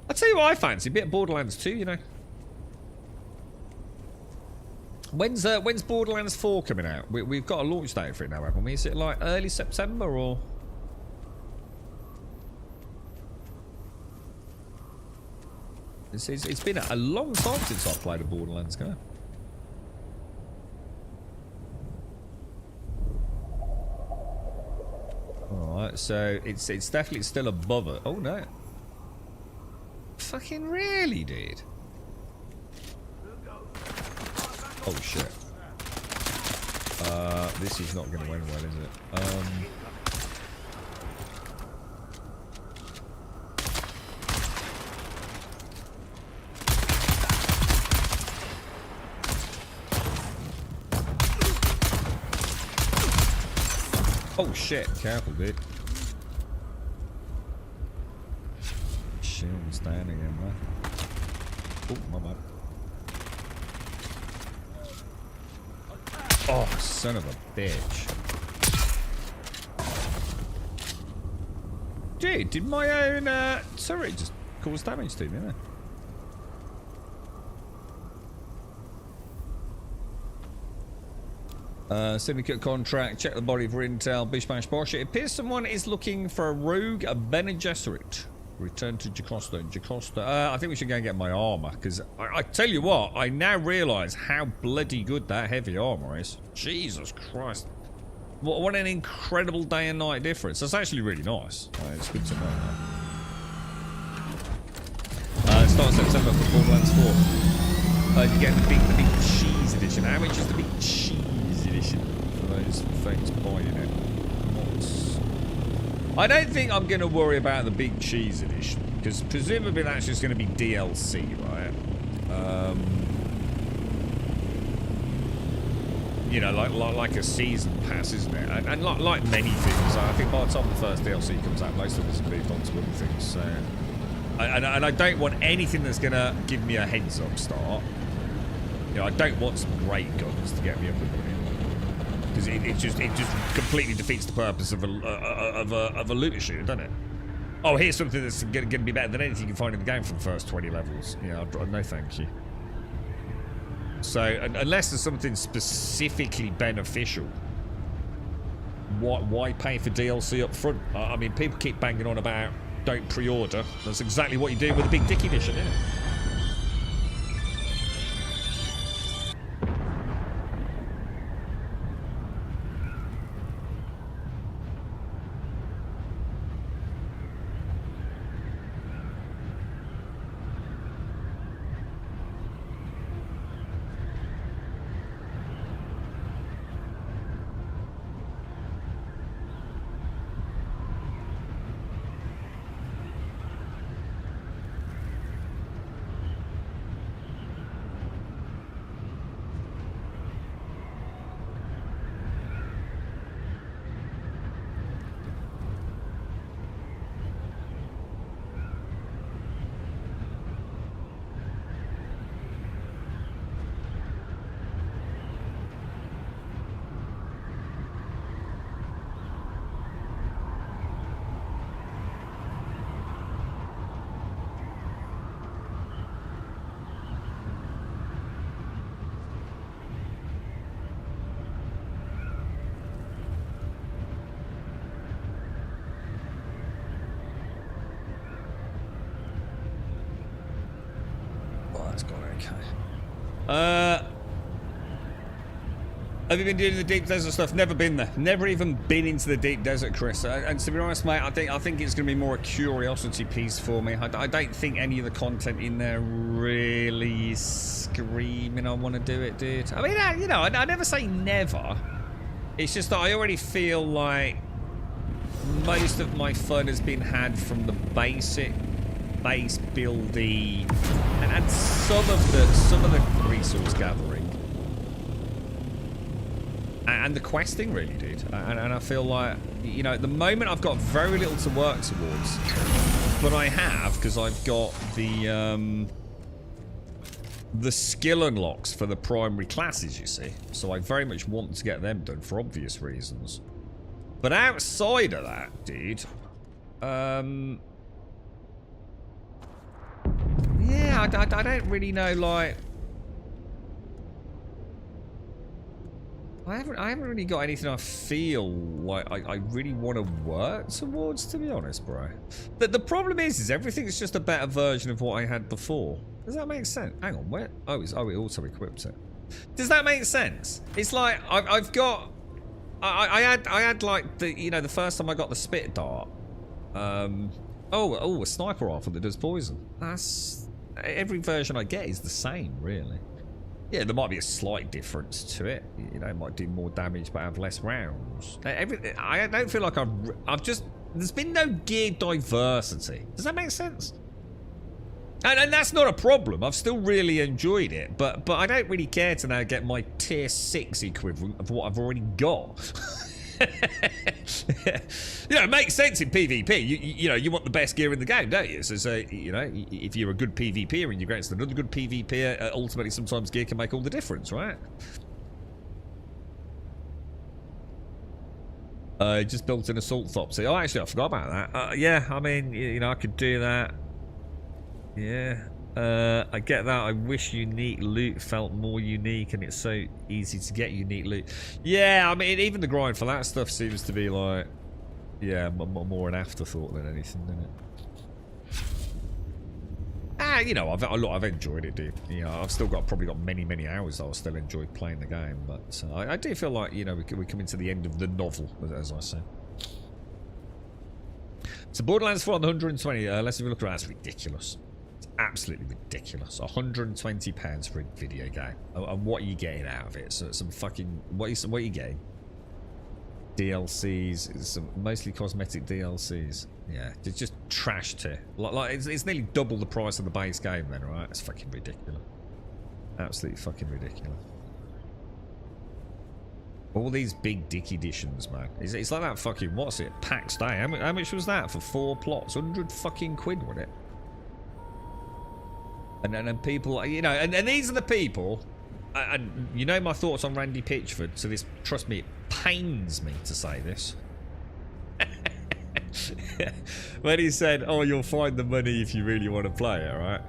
I'll tell you what I fancy. A bit of Borderlands 2, you know. When's Borderlands 4 coming out? We've got a launch date for it now, haven't we? Is it like early September or? It's been a long time since I've played a Borderlands game. Alright, so it's definitely still above it. Oh no. Fucking really, dude. Oh shit. This is not gonna end well, is it? Oh shit, careful, dude. Shield's down again, man. Oh, my bad. Oh, son of a bitch. Dude, did my own turret just cause damage to me, didn't it? Syndicate contract, check the body for intel, bish bash bosh. It appears someone is looking for a rogue, a Bene Gesserit. Return to Jocasta. I think we should go and get my armor, because I tell you what, I now realise how bloody good that heavy armor is. Jesus Christ. What an incredible day and night difference. That's actually really nice. It's good to know that. It starts September for Borderlands 4. You get the big cheese edition. How much is the big cheese edition for those folks buying it? I don't think I'm going to worry about the big cheese edition, because presumably that's just going to be DLC, right? You know, like a season pass, isn't it? And like many things, I think by the time the first DLC comes out, most of us have moved on to other things. So, and I don't want anything that's going to give me a heads up start. You know, I don't want some great guns to get me up and running. Because it just completely defeats the purpose of a looter shooter, doesn't it? Oh, here's something that's going to be better than anything you can find in the game for the first 20 levels. Yeah, no thank you. So, unless there's something specifically beneficial, why pay for DLC up front? I mean, people keep banging on about don't pre-order. That's exactly what you do with a Big Dick Edition, isn't it? Have you been doing the deep desert stuff? Never been there. Never even been into the deep desert, Chris. And to be honest, mate, I think it's going to be more a curiosity piece for me. I don't think any of the content in there really is screaming I want to do it, dude. I mean, you know, I never say never. It's just that I already feel like most of my fun has been had from the basic base buildy and some of the resource gathering. And the questing, really, dude. And I feel like, you know, at the moment I've got very little to work towards. But I have, because I've got the skill unlocks for the primary classes, you see. So I very much want to get them done for obvious reasons. But outside of that, dude, yeah, I don't really know, like... I haven't really got anything I feel like I really want to work towards, to be honest, bro. The problem is everything's just a better version of what I had before. Does that make sense? Hang on, where? Oh, it also equipped it. Does that make sense? It's like I've got... I had like the, you know, the first time I got the spit dart. Oh, a sniper rifle that does poison. That's... Every version I get is the same, really. Yeah, there might be a slight difference to it. You know, it might do more damage but have less rounds. I don't feel like I've just... There's been no gear diversity. Does that make sense? And that's not a problem. I've still really enjoyed it. But I don't really care to now get my tier 6 equivalent of what I've already got. You know, it makes sense in PvP. You know, you want the best gear in the game, don't you? So you know, if you're a good PvPer and you're against another good PvPer, ultimately sometimes gear can make all the difference, right? Just built an assault thopsy. Oh, actually, I forgot about that. Yeah, I mean, you know, I could do that. Yeah. I get that. I wish unique loot felt more unique, and it's so easy to get unique loot. Yeah, I mean, even the grind for that stuff seems to be like, yeah, more an afterthought than anything, isn't it? You know, I've enjoyed it, dude. You know, I've still probably got many hours that I'll still enjoy playing the game, but I do feel like, you know, we're coming to the end of the novel, as I say. So Borderlands 4 on the 120. Let's have a look at that. That's ridiculous. Absolutely ridiculous. £120 for a video game, and what are you getting out of it? So some fucking what are you getting? DLCs, some mostly cosmetic DLCs. Yeah, it's just trash tier. Like it's nearly double the price of the base game. Then, right? It's fucking ridiculous. Absolutely fucking ridiculous. All these big dick editions, man. It's like that fucking, what's it? PAX Day. How much was that for 4 plots? 100 fucking quid, wasn't it? And then people, you know, and these are the people, and you know my thoughts on Randy Pitchford, so this, trust me, it pains me to say this. When he said, oh, you'll find the money if you really want to play it, right?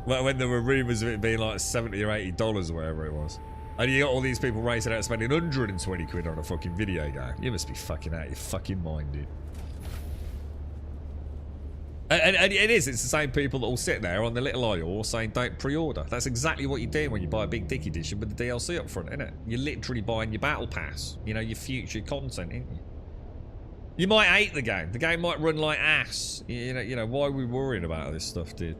Well, when there were rumours of it being like $70 or $80 or whatever it was. And you got all these people racing out spending 120 quid on a fucking video game. You must be fucking out of your fucking mind, dude. And it is. It's the same people that will sit there on the little aisle saying don't pre-order. That's exactly what you're doing when you buy a big dick edition with the DLC up front, isn't it? You're literally buying your battle pass. You know, your future content, ain't you? You might hate the game. The game might run like ass. You know, why are we worrying about this stuff, dude?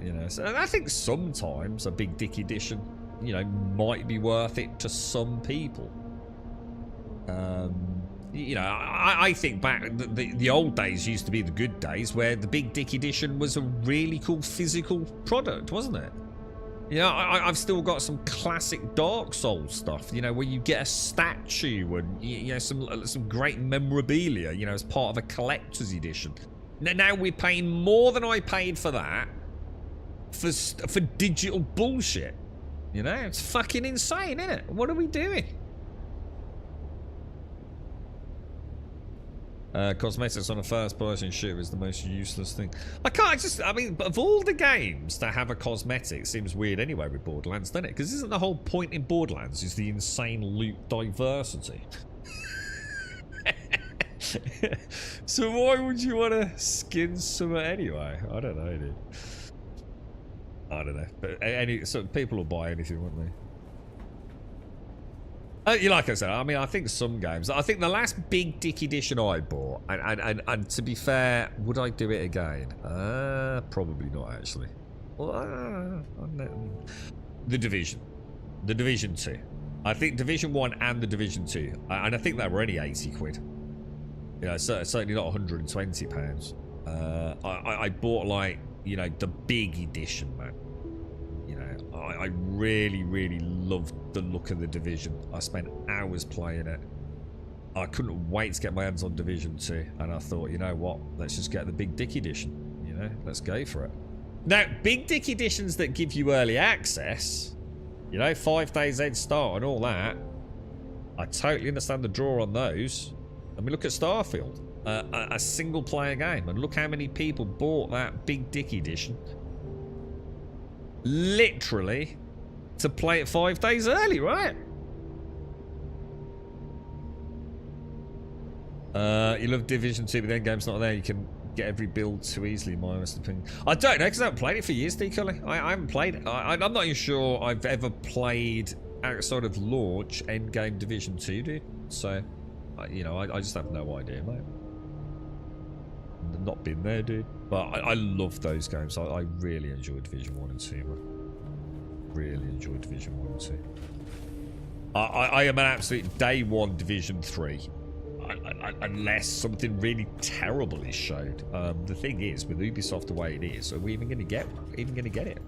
You know, so I think sometimes a big dick edition, you know, might be worth it to some people. You know, I think back, the old days used to be the good days where the big dick edition was a really cool physical product, wasn't it? You know, I've still got some classic Dark Souls stuff, you know, where you get a statue and, you know, some great memorabilia, you know, as part of a collector's edition. Now we're paying more than I paid for that for digital bullshit. You know, it's fucking insane, isn't it? What are we doing? Cosmetics on a first-person shooter is the most useless thing. I mean, of all the games that have a cosmetic, seems weird anyway with Borderlands, doesn't it? Because isn't the whole point in Borderlands is the insane loot diversity? So why would you want to skin something anyway? I don't know, dude. I don't know. But so people will buy anything, won't they? Like I said, I mean, I think some games. I think the last big dick edition I bought, and to be fair, would I do it again? Probably not, actually. The Division. The Division 2. I think Division 1 and the Division 2. And I think they were only 80 quid. You know, certainly not 120 pounds. I bought, like, you know, the big edition, man. You know, I really, really loved the look of the Division. I spent hours playing it. I couldn't wait to get my hands on Division 2. And I thought, you know what? Let's just get the Big Dick Edition. You know, let's go for it. Now, Big Dick Editions that give you early access, you know, 5 days head start and all that, I totally understand the draw on those. I mean, look at Starfield. A single-player game. And look how many people bought that Big Dick Edition. Literally to play it 5 days early, right? You love Division 2, but then game's not there. You can get every build too easily, in my honest opinion. I don't know, because I haven't played it for years, D. Cully. I haven't played it. I'm not even sure I've ever played outside of launch endgame Division 2, dude. So, you know, I just have no idea, mate. Not been there, dude. But I love those games. I really enjoy Division 1 and 2, man. Really enjoy Division 1 and 2. I am an absolute day one Division 3. Unless something really terrible is showed. The thing is, with Ubisoft the way it is, are we even going to get it?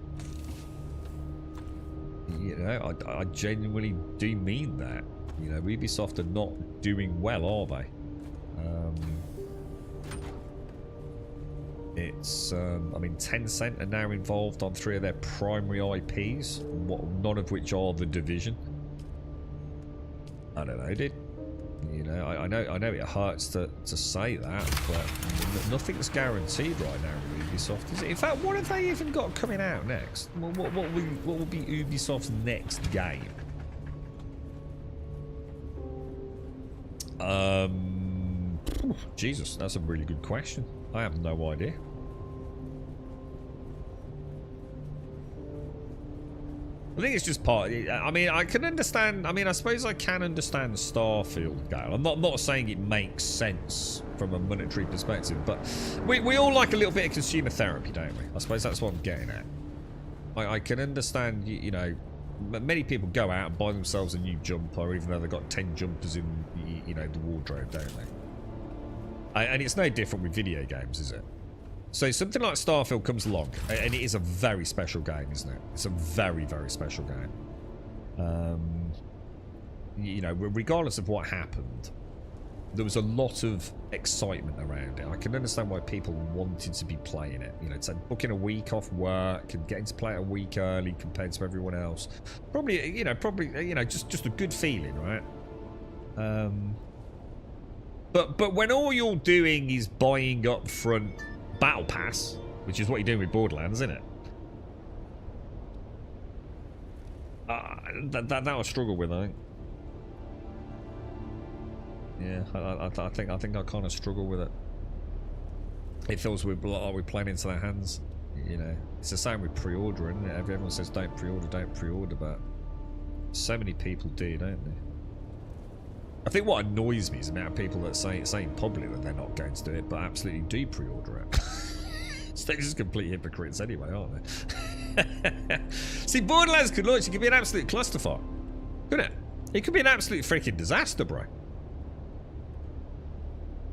You know, I genuinely do mean that. You know, Ubisoft are not doing well, are they? I mean, Tencent are now involved on 3 of their primary IPs, none of which are The Division. I don't know, dude. You know, I know it hurts to say that, but nothing's guaranteed right now with Ubisoft, is it? In fact, what have they even got coming out next? What will be Ubisoft's next game? Jesus, that's a really good question. I have no idea. I think it's just part. I mean, I can understand. I mean, I suppose I can understand Starfield, Gale. I'm not saying it makes sense from a monetary perspective, but we all like a little bit of consumer therapy, don't we? I suppose that's what I'm getting at. I can understand. You know, many people go out and buy themselves a new jumper, even though they've got 10 jumpers in, you know, the wardrobe, don't they? And it's no different with video games, is it? So something like Starfield comes along, and it is a very special game, isn't it? It's a very, very special game. You know, regardless of what happened, there was a lot of excitement around it. I can understand why people wanted to be playing it. You know, it's like booking a week off work and getting to play it a week early compared to everyone else. Probably, you know, just a good feeling, right? But when all you're doing is buying up front Battle Pass, which is what you're doing with Borderlands, isn't it? that I'll struggle with, I think. Yeah, I think I kind of struggle with it. It feels like we're playing into their hands. You know, it's the same with pre-ordering, isn't it? Everyone says don't pre-order, but so many people do, don't they? I think what annoys me is the amount of people that say publicly that they're not going to do it, but absolutely do pre-order it. So they're just complete hypocrites anyway, aren't they? See, Borderlands could launch, it could be an absolute clusterfuck, couldn't it? It could be an absolute freaking disaster, bro.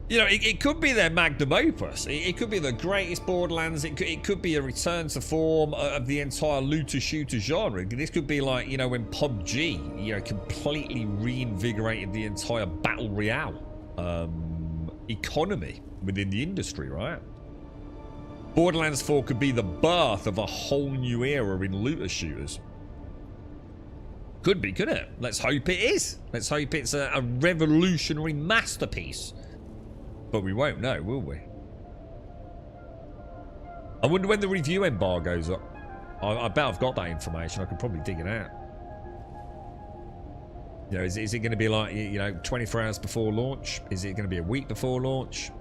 You know, it could be their magnum opus. It could be the greatest Borderlands. It could be a return to form of the entire looter-shooter genre. This could be like, you know, when PUBG, you know, completely reinvigorated the entire Battle Royale economy within the industry, right? Borderlands 4 could be the birth of a whole new era in looter-shooters. Could be, couldn't it? Let's hope it is. Let's hope it's a revolutionary masterpiece. But we won't know, will we? I wonder when the review embargo's up. I bet I've got that information. I could probably dig it out. You know, is it going to be like, you know, 24 hours before launch? Is it going to be a week before launch?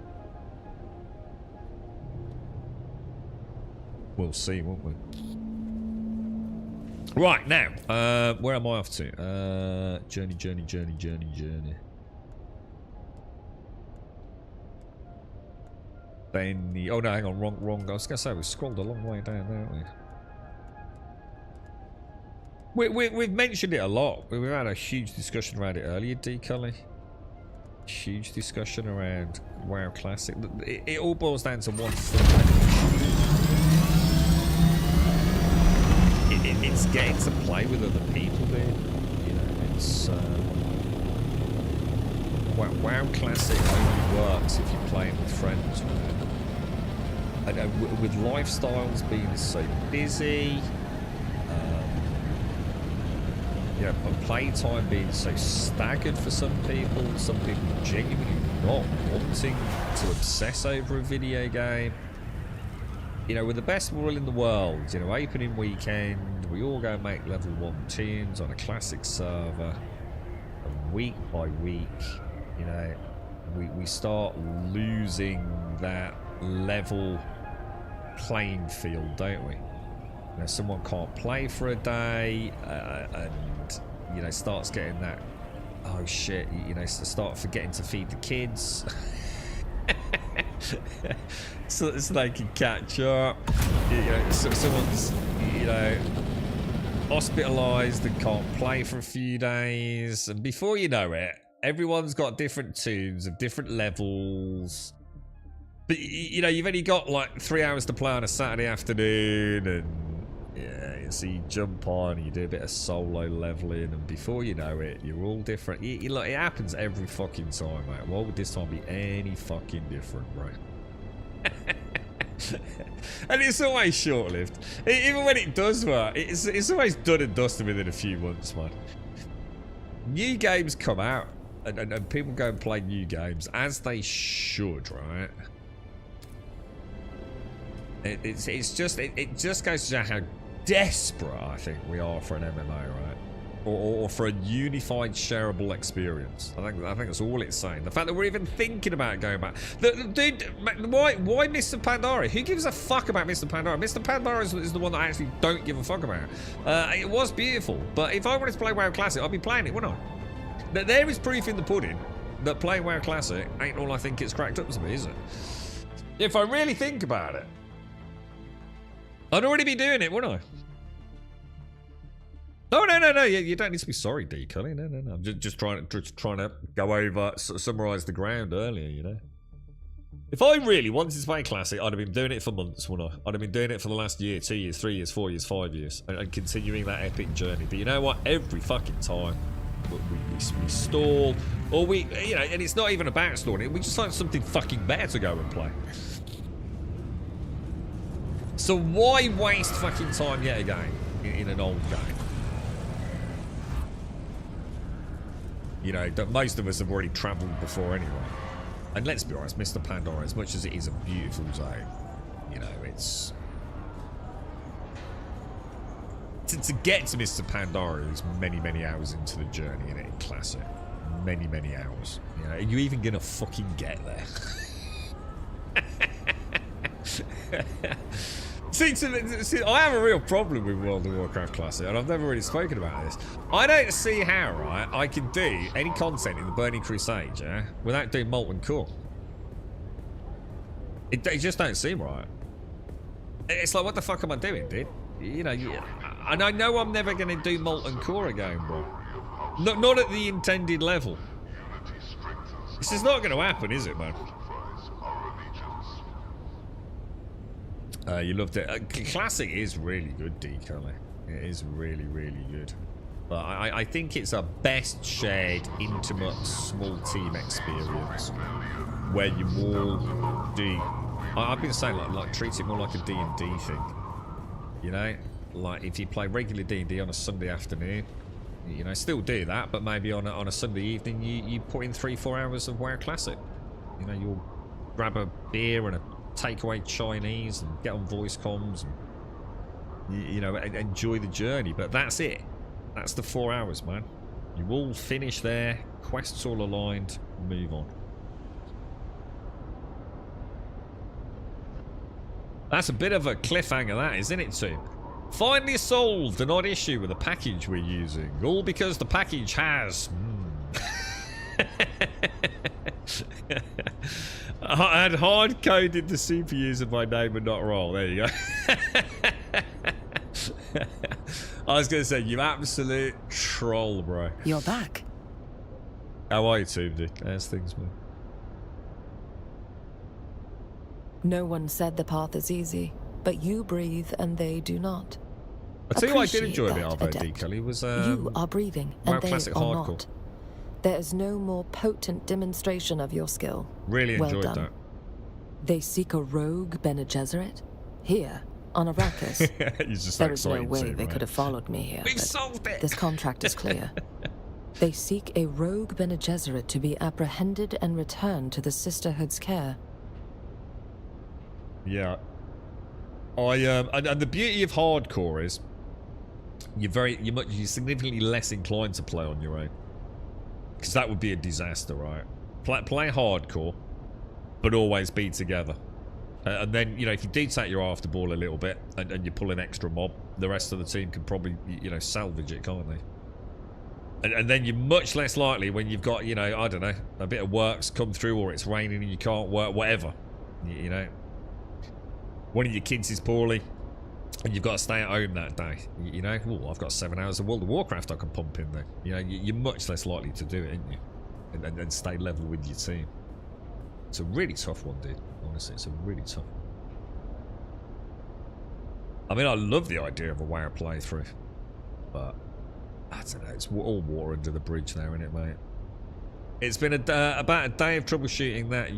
We'll see, won't we? Right, now, where am I off to? Journey. Then the, oh no, hang on, wrong. I was gonna say we scrolled a long way down there, haven't we? We've mentioned it a lot. We've had a huge discussion around it earlier, D. Cully. Huge discussion around WoW Classic. It all boils down to one thing. It's getting to play with other people, dude. You know, it's WoW Classic only works if you're playing with friends, right? And with lifestyles being so busy, you know, and playtime being so staggered for some people genuinely not wanting to obsess over a video game. You know, with the best world in the world, you know, opening weekend, we all go make level 1 teams on a classic server, and week by week, you know, we start losing that level playing field, don't we? You know, someone can't play for a day, and, you know, starts getting that, oh shit, you know, start forgetting to feed the kids. So they can catch up. You know, someone's, you know, hospitalised and can't play for a few days, and before you know it, everyone's got different tunes of different levels. But you know, you've only got like 3 hours to play on a Saturday afternoon, and yeah, so you jump on, you do a bit of solo leveling, and before you know it, you're all different. Look, it happens every fucking time, mate. Why would this time be any fucking different, bro? And it's always short-lived. Even when it does work, it's always done and dusted within a few months, man. New games come out, and people go and play new games, as they should, right? It just goes to show how desperate I think we are for an MMO, right? Or for a unified, shareable experience. I think that's all it's saying. The fact that we're even thinking about going back. Dude, why Mr. Pandora? Who gives a fuck about Mr. Pandora? Mr. Pandora is the one that I actually don't give a fuck about. It was beautiful, but if I wanted to play WoW Classic, I'd be playing it, wouldn't I? There is proof in the pudding that playing WoW Classic ain't all I think it's cracked up to be, is it? If I really think about it, I'd already be doing it, wouldn't I? No. You don't need to be sorry, D. Cully. No. I'm just trying to go over, summarise the ground earlier, you know. If I really wanted to play Classic, I'd have been doing it for months, wouldn't I? I'd have been doing it for the last year, 2 years, 3 years, 4 years, 5 years, and continuing that epic journey. But you know what? Every fucking time we stall, or we, you know, and it's not even about stalling. We just find something fucking better to go and play. So why waste fucking time yet again in an old game? You know, most of us have already travelled before anyway. And let's be honest, Mr. Pandora, as much as it is a beautiful zone, you know, it's... To get to Mr. Pandora is many, many hours into the journey in it. Classic. Many, many hours. You know, are you even gonna fucking get there? See, I have a real problem with World of Warcraft Classic, and I've never really spoken about this. I don't see how, right, I can do any content in the Burning Crusade, yeah, without doing Molten Core. It just don't seem right. It's like, what the fuck am I doing, dude? You know, and I know I'm never going to do Molten Core again, bro. Not at the intended level. This is not going to happen, is it, man? You loved it. Classic is really good, D. Kelly. It is really, really good. But I think it's a best shared, intimate, small team experience where you all do. I've been saying like treat it more like a D&D thing. You know, like if you play regular D&D on a Sunday afternoon, you know, still do that, but maybe on a Sunday evening you put in 3-4 hours of WoW Classic. You know, you'll grab a beer and a takeaway Chinese and get on voice comms and you know, enjoy the journey. But that's it. That's the 4 hours, man. You all finish there, quests all aligned, move on. That's a bit of a cliffhanger, that, isn't it, Tim? Finally solved an odd issue with the package we're using. All because the package has... I had hard-coded the CPUs of my name and not roll. There you go. I was going to say, you absolute troll, bro. You're back. How are you, Toomdy? How's things, man? No one said the path is easy, but you breathe and they do not. I tell you what I did Appreciate enjoy that, about Adept. Kelly was you are breathing and WoW they Classic are Hardcore. not. There is no more potent demonstration of your skill. Really well enjoyed done. that. They seek a rogue Bene Gesserit? Here, on Arrakis. He's just There is no excited way too, they right? could have followed me here. We've but solved it! This contract is clear. They seek a rogue Bene Gesserit to be apprehended and returned to the Sisterhood's care. Yeah. And the beauty of hardcore is you're significantly less inclined to play on your own, because that would be a disaster, right? Play hardcore, but always be together. And then, you know, if you do take your eye off the ball a little bit and you pull an extra mob, the rest of the team can probably, you know, salvage it, can't they? And then you're much less likely when you've got, you know, I don't know, a bit of work's come through or it's raining and you can't work, whatever. You know, one of your kids is poorly and you've got to stay at home that day. You know, oh, I've got 7 hours of World of Warcraft I can pump in there. You know, you're much less likely to do it, aren't you? And stay level with your team. It's a really tough one, dude. Honestly, it's a really tough one. I mean, I love the idea of a WoW playthrough, but I don't know, it's all water under the bridge now, isn't it, mate? It's been about a day of troubleshooting that,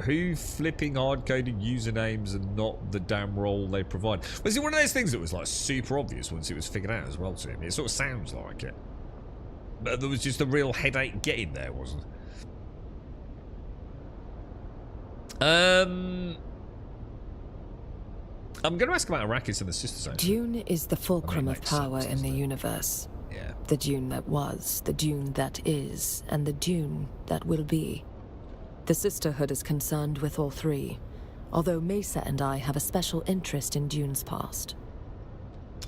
who flipping hard-coded usernames and not the damn role they provide. Was it one of those things that was like super obvious once it was figured out as well to me? It sort of sounds like it. But there was just a real headache getting there, wasn't it? I'm going to ask about Arrakis and the Sisters. Dune is the fulcrum of power in the universe. Yeah. The Dune that was, the Dune that is, and the Dune that will be. The Sisterhood is concerned with all three, although Mesa and I have a special interest in Dune's past.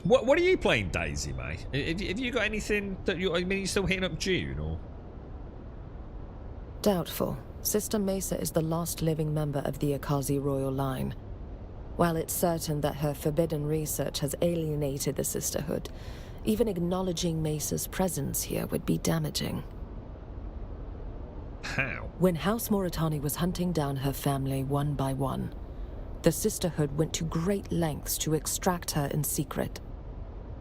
What are you playing, Daisy, mate? Have you got anything that you... I mean, you still hitting up Dune, or...? Doubtful. Sister Mesa is the last living member of the Akazi royal line. While it's certain that her forbidden research has alienated the Sisterhood, even acknowledging Mesa's presence here would be damaging. How? When House Moritani was hunting down her family one by one, the Sisterhood went to great lengths to extract her in secret.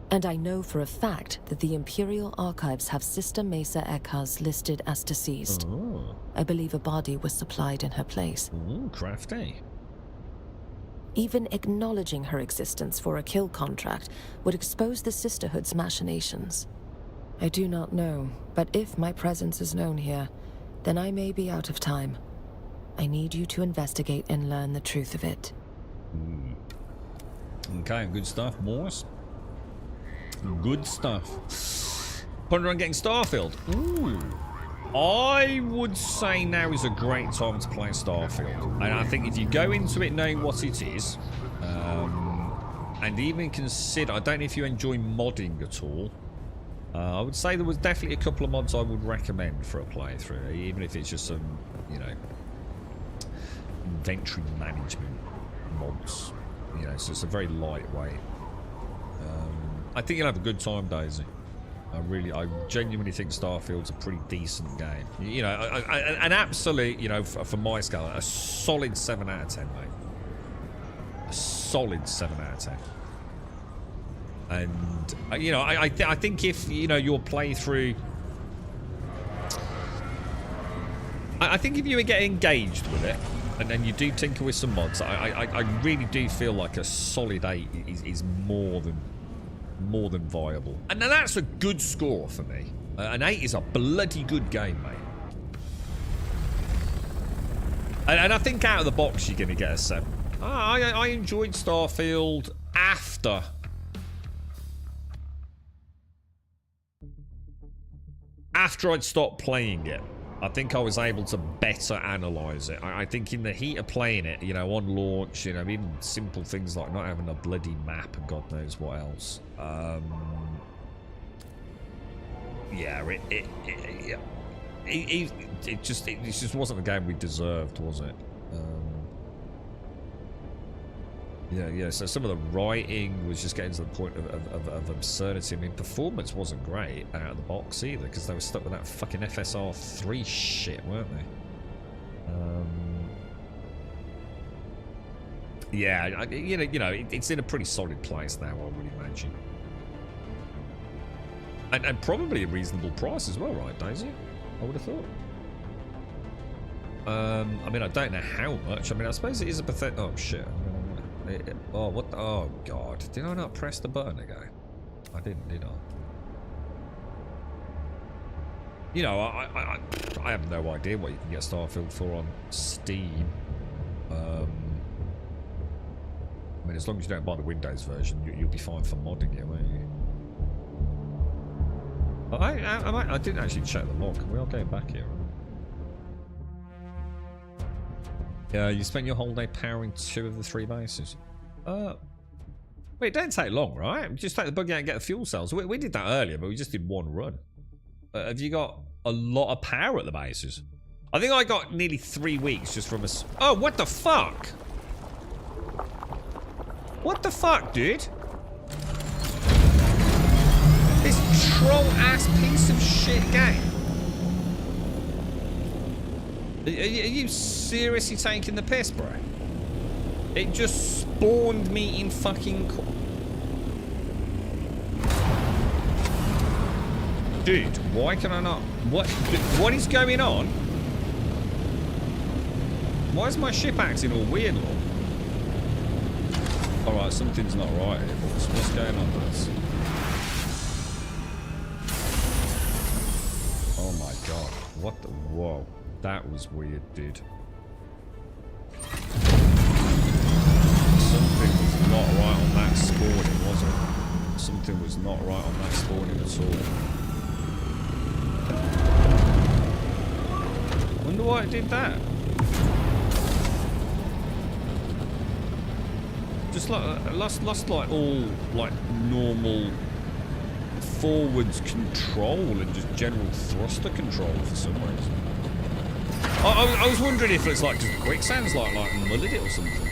And I know for a fact that the Imperial Archives have Sister Mesa Ekaz listed as deceased. Oh. I believe a body was supplied in her place. Ooh, crafty. Even acknowledging her existence for a kill contract would expose the Sisterhood's machinations. I do not know, but if my presence is known here, then I may be out of time. I need you to investigate and learn the truth of it. Okay, good stuff. Morse? Good stuff. Ponder on getting Starfield. Ooh. I would say now is a great time to play Starfield. And I think if you go into it knowing what it is, and even consider, I don't know if you enjoy modding at all, I would say there was definitely a couple of mods I would recommend for a playthrough, even if it's just some, you know, inventory management mods. You know, so it's a very lightweight. I think you'll have a good time, Daisy. I genuinely think Starfield's a pretty decent game. You know, an absolute, you know, for my scale, a solid 7 out of 10, mate. A solid 7 out of 10. And, you know, I think if, you know, your playthrough... I think if you get engaged with it, and then you do tinker with some mods, I really do feel like a solid 8 is more than viable. And now that's a good score for me. An 8 is a bloody good game, mate. And I think out of the box you're going to get a 7. I enjoyed Starfield after I'd stopped playing it. I think I was able to better analyse it. I think in the heat of playing it, you know, on launch, you know, even simple things like not having a bloody map and God knows what else. Yeah, it just wasn't the game we deserved, was it? Yeah, so some of the writing was just getting to the point of absurdity. I mean, performance wasn't great out of the box either, because they were stuck with that fucking FSR 3 shit, weren't they? Yeah, you know, it's in a pretty solid place now, I would imagine. And probably a reasonable price as well, right, Daisy? I would have thought. I mean, I don't know how much. I mean, I suppose it is a pathetic... Oh, shit. Oh, what the... Oh, God. Did I not press the button again? I didn't, did I? You know, I have no idea what you can get Starfield for on Steam. I mean, as long as you don't buy the Windows version, you'll be fine for modding it, won't you? I didn't actually check the log. We are going back here. Yeah, you spent your whole day powering 2 of the 3 bases. Wait, it don't take long, right? Just take the buggy out and get the fuel cells. We did that earlier, but we just did 1 run. Have you got a lot of power at the bases? I think I got nearly 3 weeks just from a... Oh, what the fuck? What the fuck, dude? This troll-ass piece of shit game. Are you seriously taking the piss, bro? It just spawned me in fucking... Dude, why can I not... What is going on? Why is my ship acting all weird, Lord? Alright, something's not right here, boys. What's going on with this? Oh my god. What the... Whoa. That was weird, dude. Something was not right on that spawning, was it? Something was not right on that spawning at all. Wonder why it did that. Just like lost like all like normal forwards control and just general thruster control for some reason. I was wondering if it's like just quicksands like muddled it or something.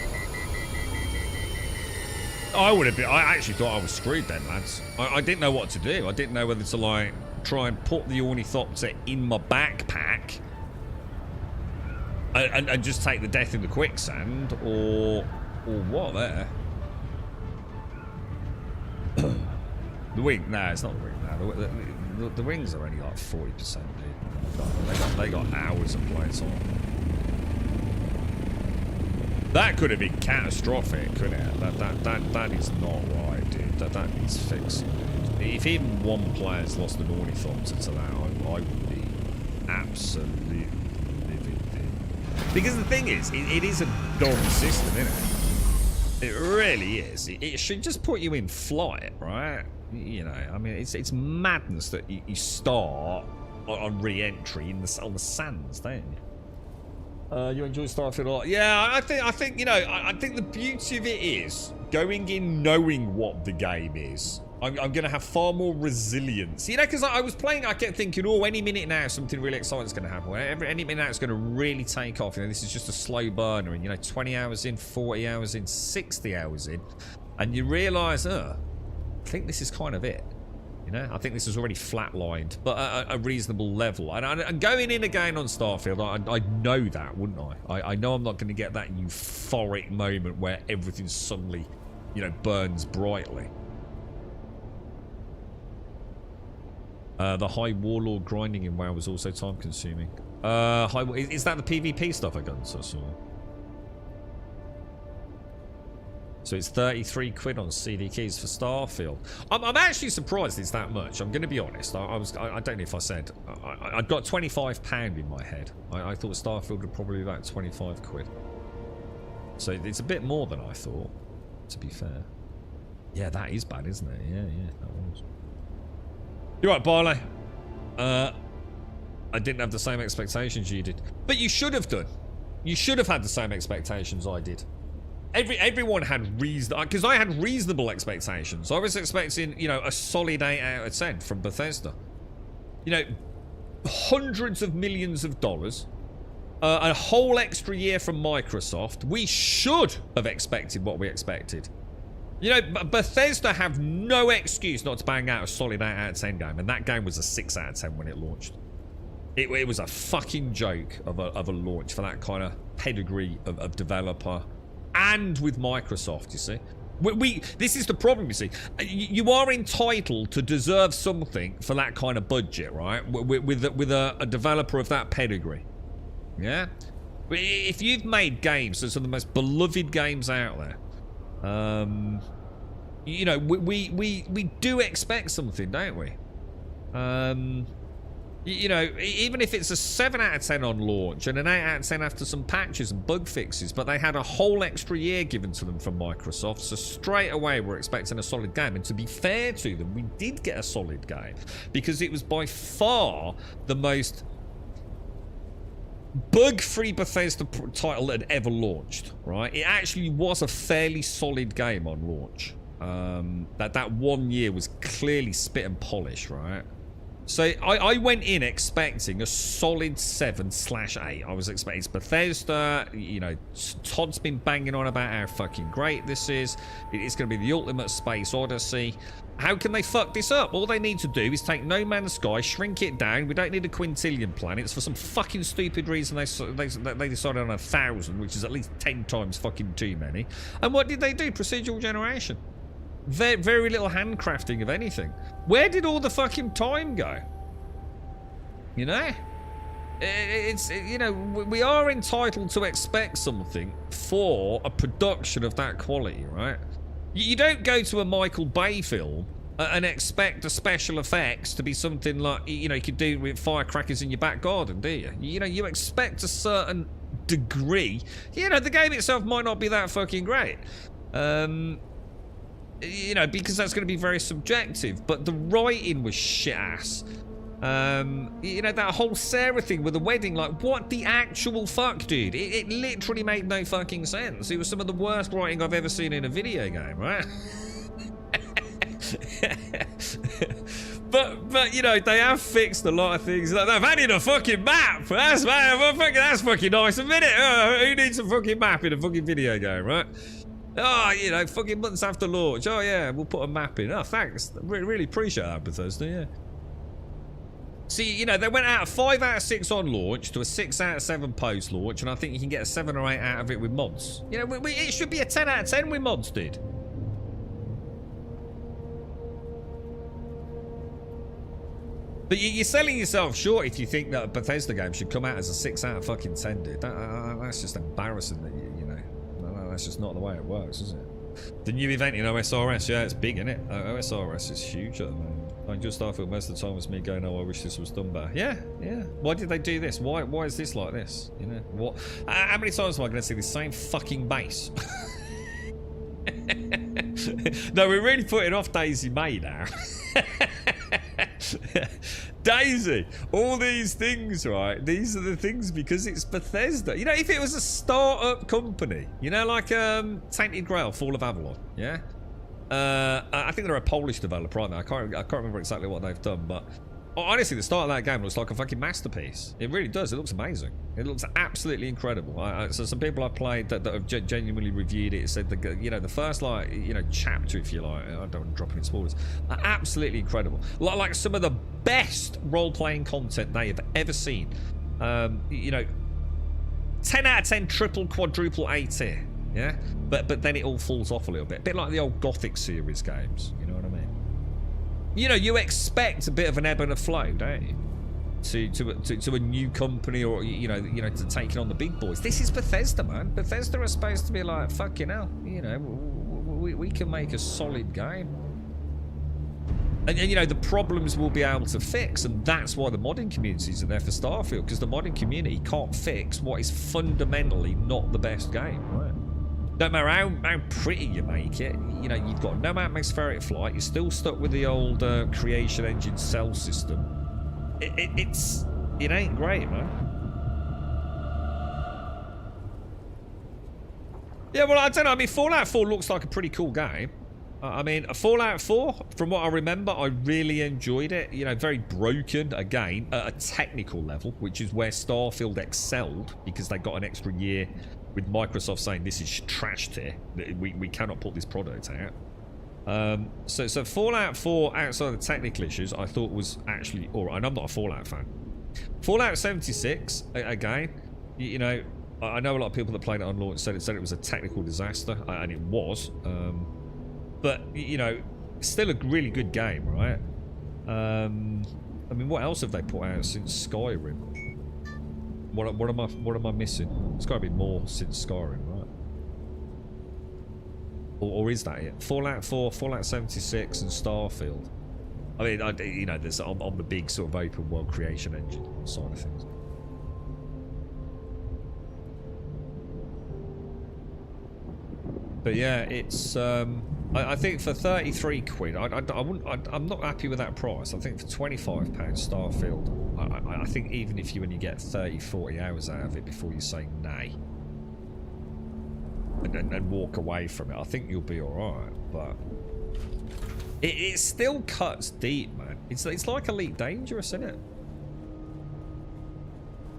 I would have been. I actually thought I was screwed then, lads. I didn't know what to do. I didn't know whether to like try and put the ornithopter in my backpack and just take the death in the quicksand, or what there. The wing? Nah, it's not the wing. Nah, the wings are only like 40%, dude. They got hours of play time. That could have been catastrophic, couldn't it? That is not right, dude. That needs fixing, dude. If even one player's lost an ornithopter to that, I would be absolutely livid, dude. Because the thing is, it is a dumb system, isn't it? It really is. It should just put you in flight, right? You know, I mean, it's madness that you start on re-entry on the sands, don't you? You enjoy Starfield a lot? Yeah, I think you know, I think the beauty of it is going in knowing what the game is. I'm going to have far more resilience. You know, because I was playing, I kept thinking, oh, any minute now something really exciting is going to happen. Any minute now it's going to really take off. You know, this is just a slow burner. And, you know, 20 hours in, 40 hours in, 60 hours in. And you realise, I think this is kind of it. You know, I think this is already flatlined, but at a reasonable level. And going in again on Starfield, I know that, wouldn't I? I know I'm not going to get that euphoric moment where everything suddenly, you know, burns brightly. The High Warlord grinding in WoW was also time consuming. Is that the PvP stuff I got? So it's 33 quid on CD keys for Starfield. I'm actually surprised it's that much. I'm going to be honest. I don't know if I said. I got £25 in my head. I thought Starfield would probably be about 25 quid. So it's a bit more than I thought, to be fair. Yeah, that is bad, isn't it? Yeah, that was. You're right, Barley. I didn't have the same expectations you did. But you should have done. You should have had the same expectations I did. Everyone had because I had reasonable expectations. I was expecting, you know, a solid 8 out of 10 from Bethesda. You know, hundreds of millions of dollars. A whole extra year from Microsoft. We should have expected what we expected. You know, Bethesda have no excuse not to bang out a solid 8 out of 10 game, and that game was a 6 out of 10 when it launched. It was a fucking joke of a launch for that kind of pedigree of developer, and with Microsoft, you see. This is the problem, you see. You are entitled to deserve something for that kind of budget, right? With a developer of that pedigree. Yeah? If you've made games that are the most beloved games out there, you know, we do expect something, don't we? You know, even if it's a 7 out of 10 on launch and an 8 out of 10 after some patches and bug fixes, but they had a whole extra year given to them from Microsoft, so straight away we're expecting a solid game. And to be fair to them, we did get a solid game because it was by far the most bug-free Bethesda title that had ever launched, right? It actually was a fairly solid game on launch. That 1 year was clearly spit and polish, right? So I went in expecting a solid 7/8. I was expecting it's Bethesda. You know, Todd's been banging on about how fucking great this is. It's going to be the ultimate space odyssey. How can they fuck this up? All they need to do is take No Man's Sky, shrink it down. We don't need a quintillion planets. For some fucking stupid reason, they decided on 1,000, which is at least 10 times fucking too many. And what did they do? Procedural generation. Very little handcrafting of anything. Where did all the fucking time go? You know? You know, we are entitled to expect something for a production of that quality, right? You don't go to a Michael Bay film and expect the special effects to be something like, you know, you could do with firecrackers in your back garden, do you? You know, you expect a certain degree. You know, the game itself might not be that fucking great. You know, because that's going to be very subjective. But the writing was shit ass. You know, that whole Sarah thing with the wedding, like, what the actual fuck, dude? It literally made no fucking sense. It was some of the worst writing I've ever seen in a video game, right? But you know, they have fixed a lot of things. Like, they've added a fucking map. That's fucking nice, a minute. Who needs a fucking map in a fucking video game, right? Oh, you know, fucking months after launch. Oh yeah, we'll put a map in. Oh, thanks. Really appreciate that, Bethesda. Yeah. See, you know, they went out of 5 out of 6 on launch to a 6 out of 7 post launch, and I think you can get a 7 or 8 out of it with mods. You know, it should be a 10 out of 10 with mods, dude. But you're selling yourself short if you think that a Bethesda game should come out as a 6 out of fucking 10, dude. That's just embarrassing that you know. That's just not the way it works, is it? The new event in OSRS, yeah, it's big, isn't it? OSRS is huge at the moment. I just Starfield most of the time was me going, oh, I wish this was done better. Yeah. Why did they do this? Why is this like this? You know, what? How many times am I going to see the same fucking base? No, we're really putting off Daisy May now. Daisy, all these things, right? These are the things because it's Bethesda. You know, if it was a start-up company, you know, like Tainted Grail, Fall of Avalon, yeah? I think they're a Polish developer, aren't they? I can't remember exactly what they've done, but honestly, the start of that game looks like a fucking masterpiece. It really does. It looks amazing. It looks absolutely incredible. So some people I've played that have genuinely reviewed it said the first chapter, if you like, I don't want to drop any spoilers, are absolutely incredible. Like some of the best role-playing content they have ever seen. 10 out of 10, triple, quadruple A tier. Yeah, but then it all falls off a little bit. A bit like the old Gothic series games. You know what I mean? You know, you expect a bit of an ebb and a flow, don't you? To a new company, or to taking on the big boys. This is Bethesda, man. Bethesda are supposed to be like, fucking hell, you know, we can make a solid game. And you know, the problems we'll be able to fix, and that's why the modding communities are there for Starfield, because the modding community can't fix what is fundamentally not the best game, right? No matter how pretty you make it, you know, you've got no atmospheric flight, you're still stuck with the old creation engine cell system. It ain't great, man. Yeah, well, I don't know. I mean, Fallout 4 looks like a pretty cool game. I mean, Fallout 4, from what I remember, I really enjoyed it. You know, very broken, again, at a technical level, which is where Starfield excelled, because they got an extra year with Microsoft saying this is trash tier. We cannot put this product out. So Fallout 4, outside of the technical issues, I thought was actually alright. And I'm not a Fallout fan. Fallout 76, again, you know, I know a lot of people that played it on launch said it was a technical disaster, and it was. But, you know, still a really good game, right? I mean, what else have they put out since Skyrim? What am I missing? It's got to be more since Skyrim, right? Or is that it? Fallout 4, Fallout 76, and Starfield. I mean, you know, there's on the big sort of open world creation engine side of things. But yeah, it's I think for 33 quid, I'm not happy with that price. I think for £25 Starfield, I think even if you only get 30-40 hours out of it before you say nay and walk away from it, I think you'll be alright. But it still cuts deep, man. It's like Elite Dangerous, isn't it?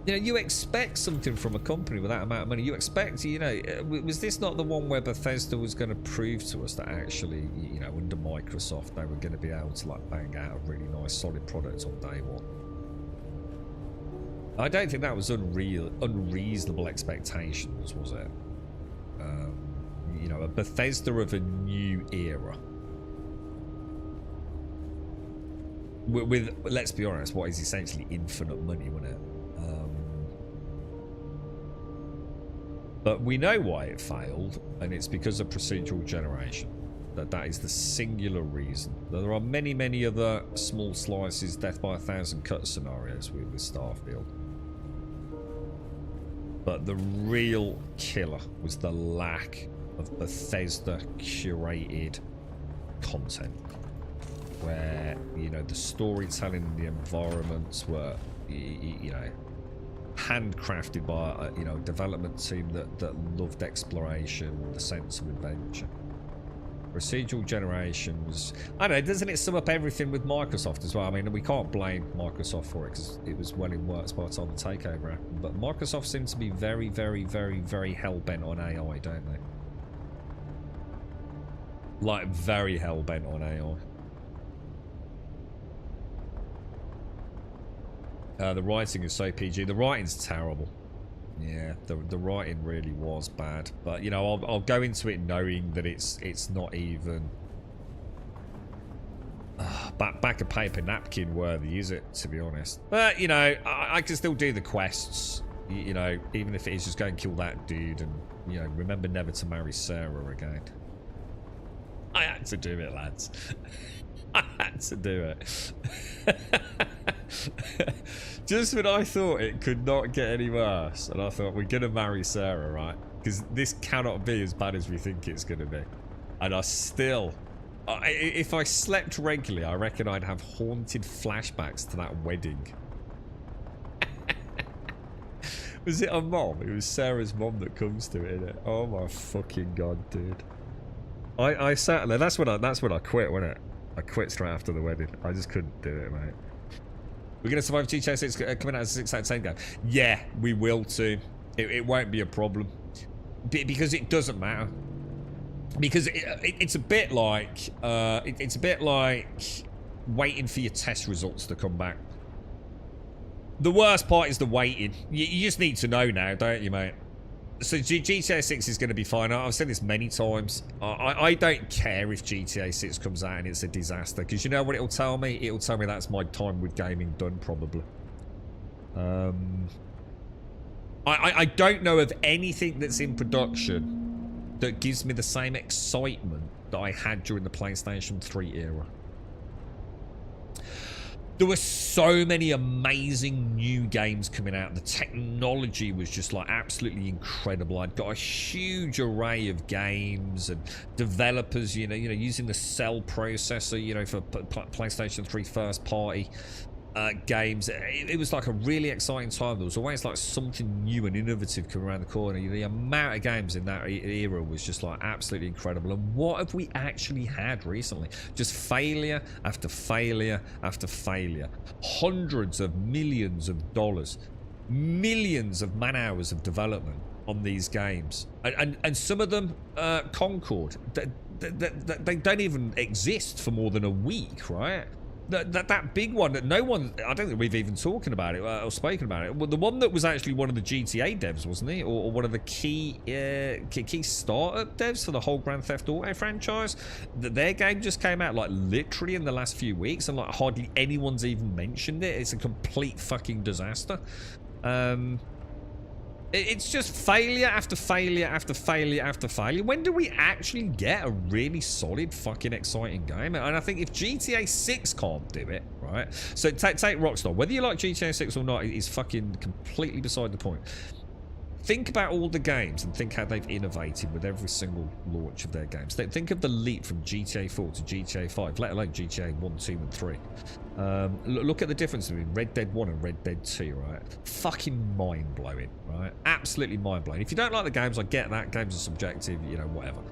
You know, you expect something from a company with that amount of money. You expect, you know, was this not the one where Bethesda was going to prove to us that actually, you know, under Microsoft, they were going to be able to, like, bang out a really nice, solid product on day one? I don't think that was unreasonable expectations, was it? You know, a Bethesda of a new era. With, let's be honest, what is essentially infinite money, wasn't it? But we know why it failed, and it's because of procedural generation. That is the singular reason. There are many, many other small slices, death by 1,000 cut scenarios with Starfield. But the real killer was the lack of Bethesda curated content, where, you know, the storytelling and the environments were, you know, handcrafted by you know, a development team that loved exploration, the sense of adventure. Procedural generations, I don't know, doesn't it sum up everything with Microsoft as well? I mean, we can't blame Microsoft for it because it was well in works by the time the takeover happened, but Microsoft seems to be very, very, very, very hell-bent on AI, don't they? Like, very hell-bent on AI. The writing is so PG. The writing's terrible. Yeah, the writing really was bad. But, you know, I'll go into it knowing that it's not even back of paper napkin worthy, is it, to be honest? But, you know, I can still do the quests, you know, even if it is just go and kill that dude and, you know, remember never to marry Sarah again. I had to do it, lads. I had to do it. Just when I thought it could not get any worse, and I thought, we're gonna marry Sarah, right? Because this cannot be as bad as we think it's gonna be. And I still... if I slept regularly, I reckon I'd have haunted flashbacks to that wedding. Was it her mom? It was Sarah's mom that comes to it, innit? Oh my fucking god, dude. I sat there. That's when I quit, wasn't it? I quit straight after the wedding. I just couldn't do it, mate. We're gonna survive GTA 6 coming out as a 6 out of 10 game. Yeah, we will too. It won't be a problem because it doesn't matter. Because it's a bit like waiting for your test results to come back. The worst part is the waiting. You just need to know now, don't you, mate? So GTA 6 is going to be fine. I've said this many times. I don't care if GTA 6 comes out and it's a disaster, because you know what it'll tell me? It'll tell me that's my time with gaming done, probably. I don't know of anything that's in production that gives me the same excitement that I had during the PlayStation 3 era. There were so many amazing new games coming out. The technology was just like absolutely incredible. I'd got a huge array of games and developers, you know, using the Cell processor, you know, for PlayStation 3 first party games. It was like a really exciting time. There was always like something new and innovative coming around the corner. The amount of games in that era was just like absolutely incredible. And what have we actually had recently? Just failure after failure after failure. Hundreds of millions of dollars, millions of man hours of development on these games, and some of them Concord, they don't even exist for more than a week, right? That big one that no one, I don't think we've even talking about it or spoken about it. Well, the one that was actually one of the GTA devs, wasn't it? Or one of the key startup devs for the whole Grand Theft Auto franchise. Their game just came out like literally in the last few weeks, and like hardly anyone's even mentioned it. It's a complete fucking disaster. It's just failure after failure after failure after failure. When do we actually get a really solid fucking exciting game? And I think if GTA 6 can't do it, right? So take Rockstar. Whether you like GTA 6 or not is fucking completely beside the point. Think about all the games and think how they've innovated with every single launch of their games. Think of the leap from GTA 4 to GTA 5, let alone GTA 1, 2, and 3. Look at the difference between Red Dead 1 and Red Dead 2, right? Fucking mind-blowing, right? Absolutely mind-blowing. If you don't like the games, I get that. Games are subjective, you know, whatever.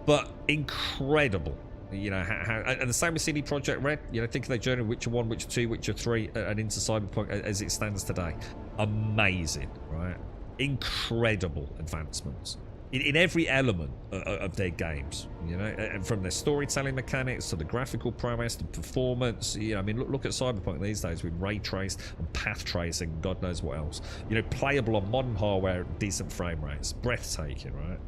But incredible. You know, and the same with CD Projekt Red. You know, think of their journey, Witcher 1, Witcher 2, Witcher 3, and into Cyberpunk as it stands today. Amazing, right? Incredible advancements in every element of their games, you know, and from their storytelling mechanics to the graphical prowess, the performance. You know, I mean, look at Cyberpunk these days with ray trace and path tracing, God knows what else. You know, playable on modern hardware, decent frame rates, breathtaking, right?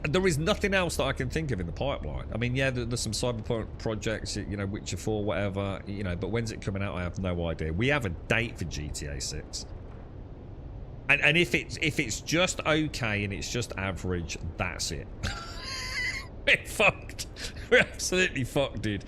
There is nothing else that I can think of in the pipeline. I mean, yeah, there's some Cyberpunk projects, you know, Witcher 4, whatever, you know, but when's it coming out? I have no idea. We have a date for GTA 6. And if it's just okay and it's just average, that's it. We're fucked. We're absolutely fucked, dude.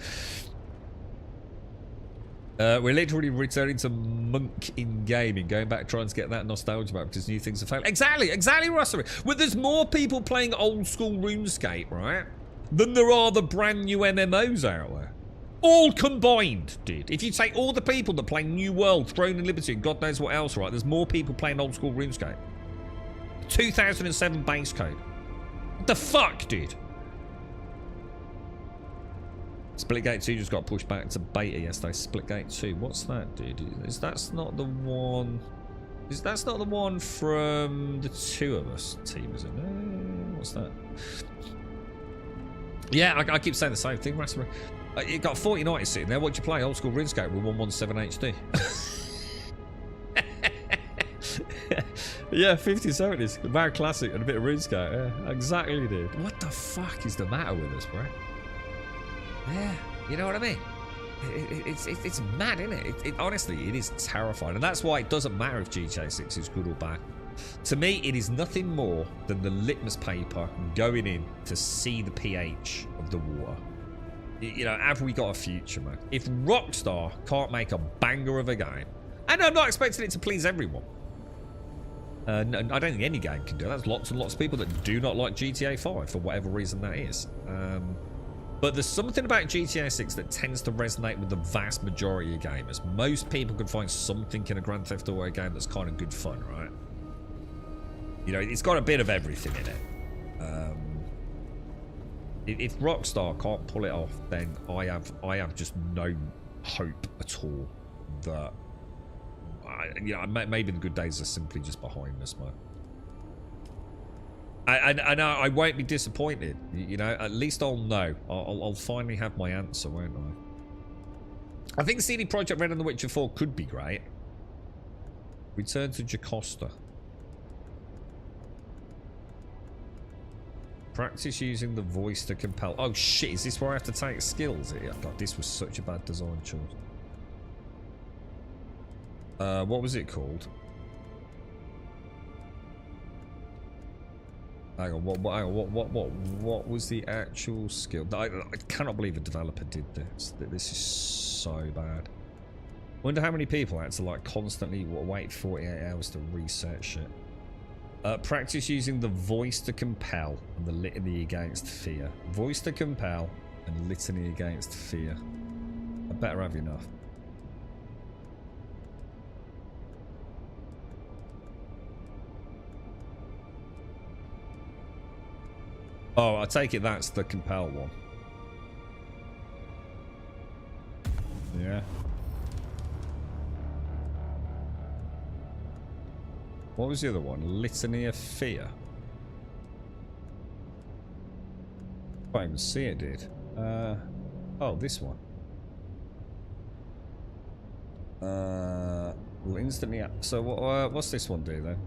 We're literally returning to Monk in gaming, going back trying to get that nostalgia back because new things are failing. Exactly, Russell. Well, there's more people playing old school RuneScape, right, than there are the brand new MMOs out there. All combined, dude. If you take all the people that play New World, Throne and Liberty, and God knows what else, right, there's more people playing old school RuneScape. 2007 base code. What the fuck, dude? Splitgate 2 just got pushed back to beta yesterday. Splitgate 2. What's that, dude? That's not the one... That's not the one from the Two of Us team, is it? No, what's that? Yeah, I keep saying the same thing, Rasmus. You got 4090 sitting there. What'd you play? Old school RuneScape with 117 HD. Yeah, 5070s. Very classic and a bit of RuneScape. Yeah, exactly, dude. What the fuck is the matter with us, bro? Yeah, you know what I mean? It's mad, isn't it? Honestly, it is terrifying. And that's why it doesn't matter if GTA 6 is good or bad. To me, it is nothing more than the litmus paper going in to see the pH of the water. You know, have we got a future, man? If Rockstar can't make a banger of a game, and I'm not expecting it to please everyone, No, I don't think any game can do that. There's lots and lots of people that do not like GTA 5 for whatever reason that is. But there's something about GTA 6 that tends to resonate with the vast majority of gamers. Most people can find something in a Grand Theft Auto game that's kind of good fun, right? You know, it's got a bit of everything in it. If Rockstar can't pull it off, then I have just no hope at all that... maybe the good days are simply just behind us, man. And I won't be disappointed. You know, at least I'll know. I'll finally have my answer, won't I? I think CD Projekt Red and The Witcher 4 could be great. Return to Jocasta. Practice using the voice to compel. Oh shit, is this where I have to take skills here? God, this was such a bad design choice. What was it called? Hang on, what was the actual skill? I cannot believe a developer did this. This is so bad. Wonder how many people had to like constantly wait 48 hours to reset shit. Practice using the voice to compel and the litany against fear. Voice to compel and litany against fear. I better have enough. Oh, I take it that's the compel one. Yeah. What was the other one? Litany of Fear. I can't even see it, dude. Oh, this one. Will instantly... So what's this one do then?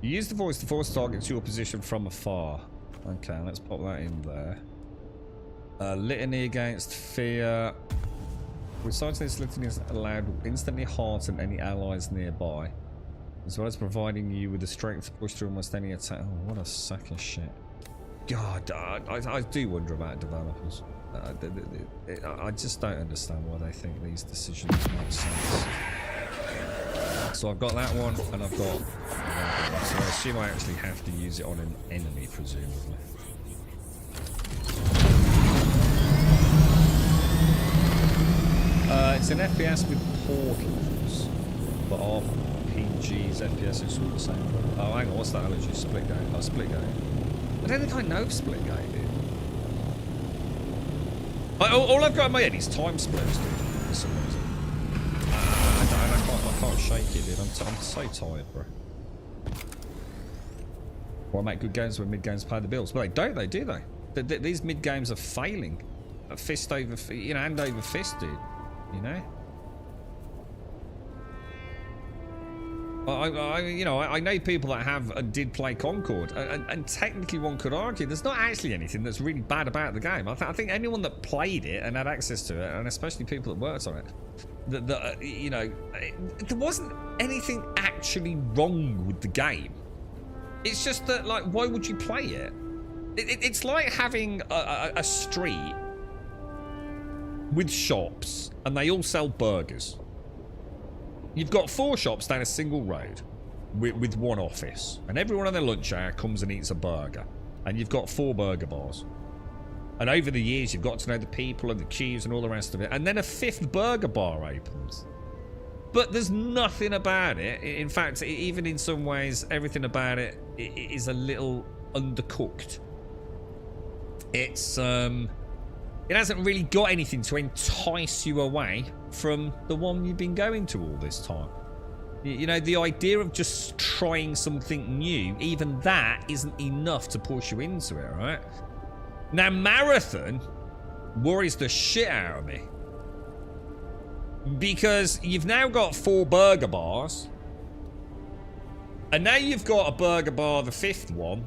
You use the voice to force targets to your position from afar. Okay, let's pop that in there. Litany against fear. Reciting this litany is allowed will instantly hearten any allies nearby, as well as providing you with the strength to push through almost any attack. Oh, what a sack of shit. God, I do wonder about developers. I just don't understand why they think these decisions make sense. So I've got that one, and I've got... So I assume I actually have to use it on an enemy, presumably. It's an FPS with portals, but RPGs, FPS is sort of the same. Oh, hang on, what's that allergy? Splitgate. Oh, Splitgate. I don't think I know Splitgate, dude. All I've got in my head is time splits, dude, for some reason. I can't shake it, dude. I'm so tired, bro. Well, I make good games when mid-games pay the bills. But they do they? These mid-games are failing. Fist over, hand over fist, dude. You know? I know people that have and did play Concord, and technically one could argue there's not actually anything that's really bad about the game. I think anyone that played it and had access to it, and especially people that worked on it, there wasn't anything actually wrong with the game. It's just that, like, why would you play it? It's like having a street with shops, and they all sell burgers. You've got 4 shops down a single road with one office, and everyone on their lunch hour comes and eats a burger, and you've got 4 burger bars. And over the years, you've got to know the people and the queues and all the rest of it, and then a 5th burger bar opens. But there's nothing about it. In fact, even in some ways, everything about it is a little undercooked. It's it hasn't really got anything to entice you away from the one you've been going to all this time. You know, the idea of just trying something new, even that isn't enough to push you into it, right? Now, Marathon worries the shit out of me. Because you've now got 4 burger bars. And now you've got a burger bar, the 5th one,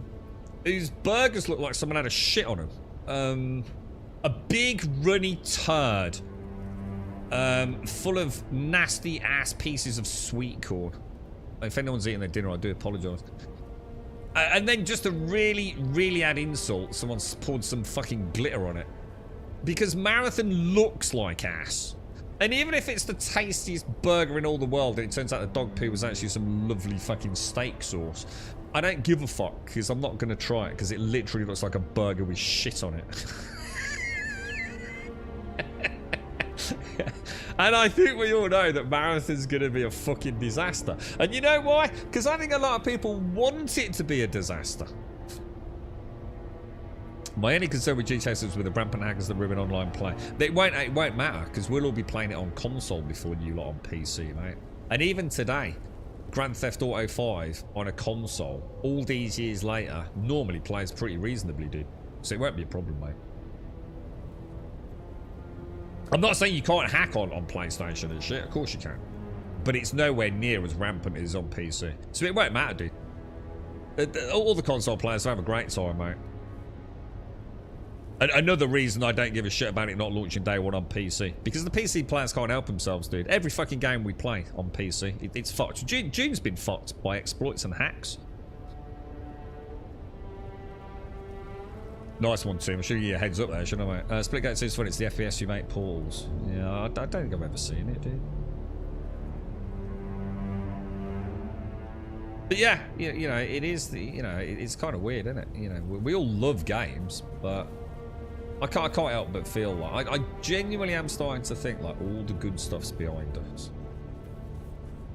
whose burgers look like someone had a shit on them. A big runny turd. Full of nasty ass pieces of sweet corn. If anyone's eating their dinner, I do apologise. And then just to really, really add insult, someone's poured some fucking glitter on it. Because Marathon looks like ass. And even if it's the tastiest burger in all the world and it turns out the dog poo was actually some lovely fucking steak sauce, I don't give a fuck because I'm not going to try it because it literally looks like a burger with shit on it. And I think we all know that Marathon's going to be a fucking disaster. And you know why? Because I think a lot of people want it to be a disaster. My only concern with GTA 6 is with the rampant hackers that ruin online play. It won't matter because we'll all be playing it on console before you lot on PC, mate. And even today, Grand Theft Auto 5 on a console, all these years later, normally plays pretty reasonably, dude. So it won't be a problem, mate. I'm not saying you can't hack on PlayStation and shit. Of course you can. But it's nowhere near as rampant as it is on PC. So it won't matter, dude. All the console players have a great time, mate. And another reason I don't give a shit about it not launching day one on PC. Because the PC players can't help themselves, dude. Every fucking game we play on PC, it's fucked. Dune's been fucked by exploits and hacks. Nice one, Tim. I should give you a heads up there, shouldn't I, mate? Splitgate says when it's the FPS you make portals. Yeah, I don't think I've ever seen it, dude. But yeah, you know, it is the, you know, it's kind of weird, isn't it? You know, we all love games, but I can't help but feel like I genuinely am starting to think like all the good stuff's behind us.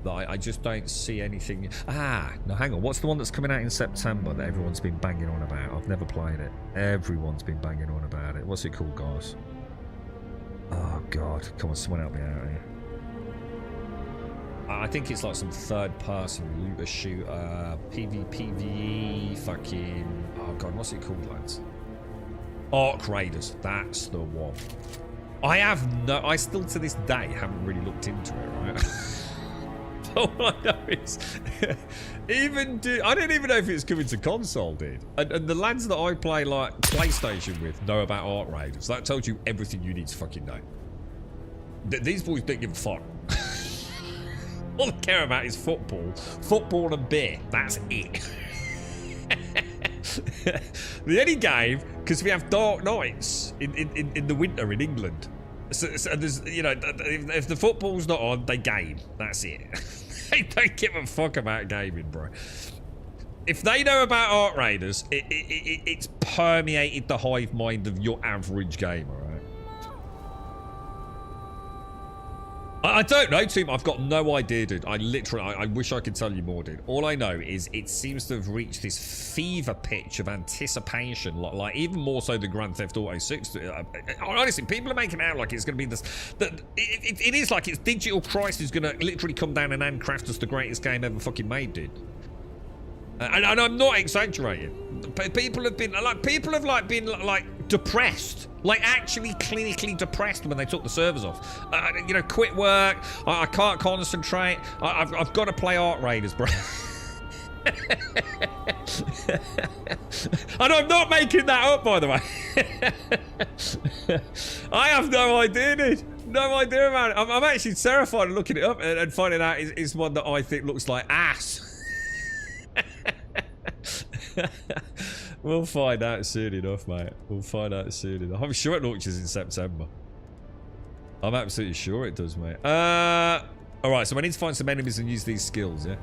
Like, I just don't see anything. No, hang on. What's the one that's coming out in September that everyone's been banging on about? I've never played it. Everyone's been banging on about it. What's it called, guys? Oh, God. Come on, someone help me out here. I think it's like some third-person looter shooter, PvPvE, fucking... Oh, God, what's it called, lads? Arc Raiders. That's the one. I still, to this day, haven't really looked into it, right? All I know is, I don't even know if it's coming to console, dude. And the lads that I play like PlayStation with know about Arc Raiders. That tells you everything you need to fucking know. These boys don't give a fuck. All they care about is football and beer. That's it. The only game, because we have dark nights in the winter in England. So there's, you know, if the football's not on, they game. That's it. They don't give a fuck about gaming, bro. If they know about Arc Raiders, it's permeated the hive mind of your average gamer, right? I don't know, team. I've got no idea, dude. I wish I could tell you more, dude. All I know is it seems to have reached this fever pitch of anticipation, like even more so than Grand Theft Auto 6. Honestly, people are making it out like it's going to be this. It is like it's Digital Christ who's going to literally come down and handcraft us the greatest game ever fucking made, dude. And I'm not exaggerating. People have been depressed, like actually clinically depressed when they took the servers off. You know, quit work. I can't concentrate. I've got to play Arc Raiders, bro. And I'm not making that up, by the way. I have no idea, dude. No idea about it. I'm actually terrified of looking it up and finding out it's one that I think looks like ass. We'll find out soon enough, mate. We'll find out soon enough. I'm sure it launches in September. I'm absolutely sure it does, mate. Alright, so I need to find some enemies and use these skills, yeah?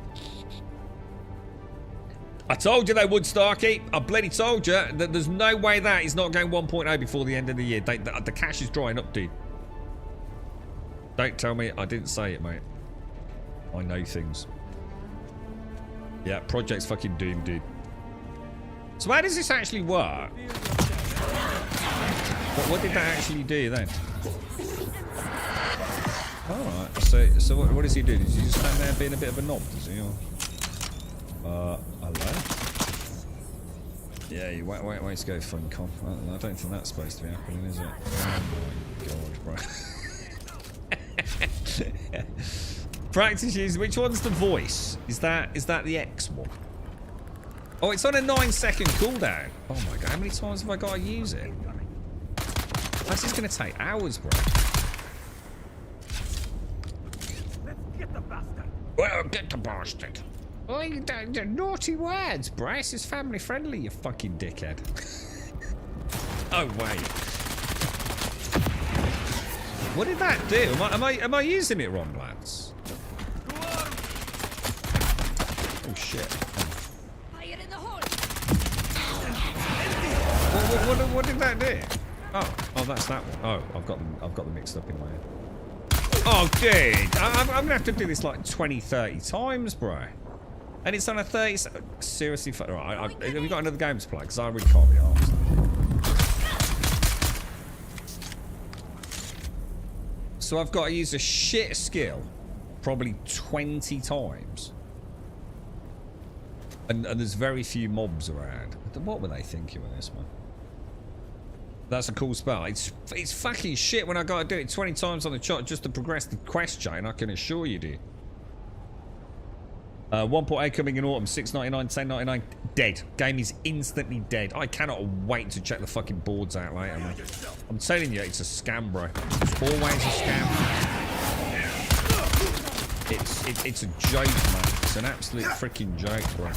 I told you they would, Starkey. I bloody told you that there's no way that is not going 1.0 before the end of the year. The cash is drying up, dude. Don't tell me I didn't say it, mate. I know things. Yeah, Project's fucking Doom, dude. So how does this actually work? What did that actually do then? Alright, so what does he do? Does he just stand there being a bit of a knob, does he? Or... hello? Yeah, you wait to go Funcom. I don't think that's supposed to be happening, is it? Oh my god, bro. Practice use. Which one's the voice? Is that the X one? Oh, it's on a 9-second cooldown. Oh my god, how many times have I got to use it? This is going to take hours, bro. Let's get the bastard. Well, get the bastard. Oh, you don't, naughty words, Bryce. It's family friendly, you fucking dickhead. Oh, wait. What did that do? Am I using it wrong, lads? Oh shit. What did that do? Oh, that's that one. Oh, I've got them mixed up in my head. Oh, dude, I'm gonna have to do this like 20, 30 times, bro. And it's on a 30. Seriously, right? Have we got another game to play? Because I really can't be arsed. So I've got to use a shit skill probably 20 times. And there's very few mobs around. What were they thinking with this one? That's a cool spell. It's fucking shit when I gotta do it 20 times on the chart just to progress the quest chain, I can assure you, dude. 1.8 coming in autumn, 6.99, 10.99, dead. Game is instantly dead. I cannot wait to check the fucking boards out later, man. I'm telling you, it's a scam, bro. It's always a scam. It's a joke, man. It's an absolute freaking joke, bro.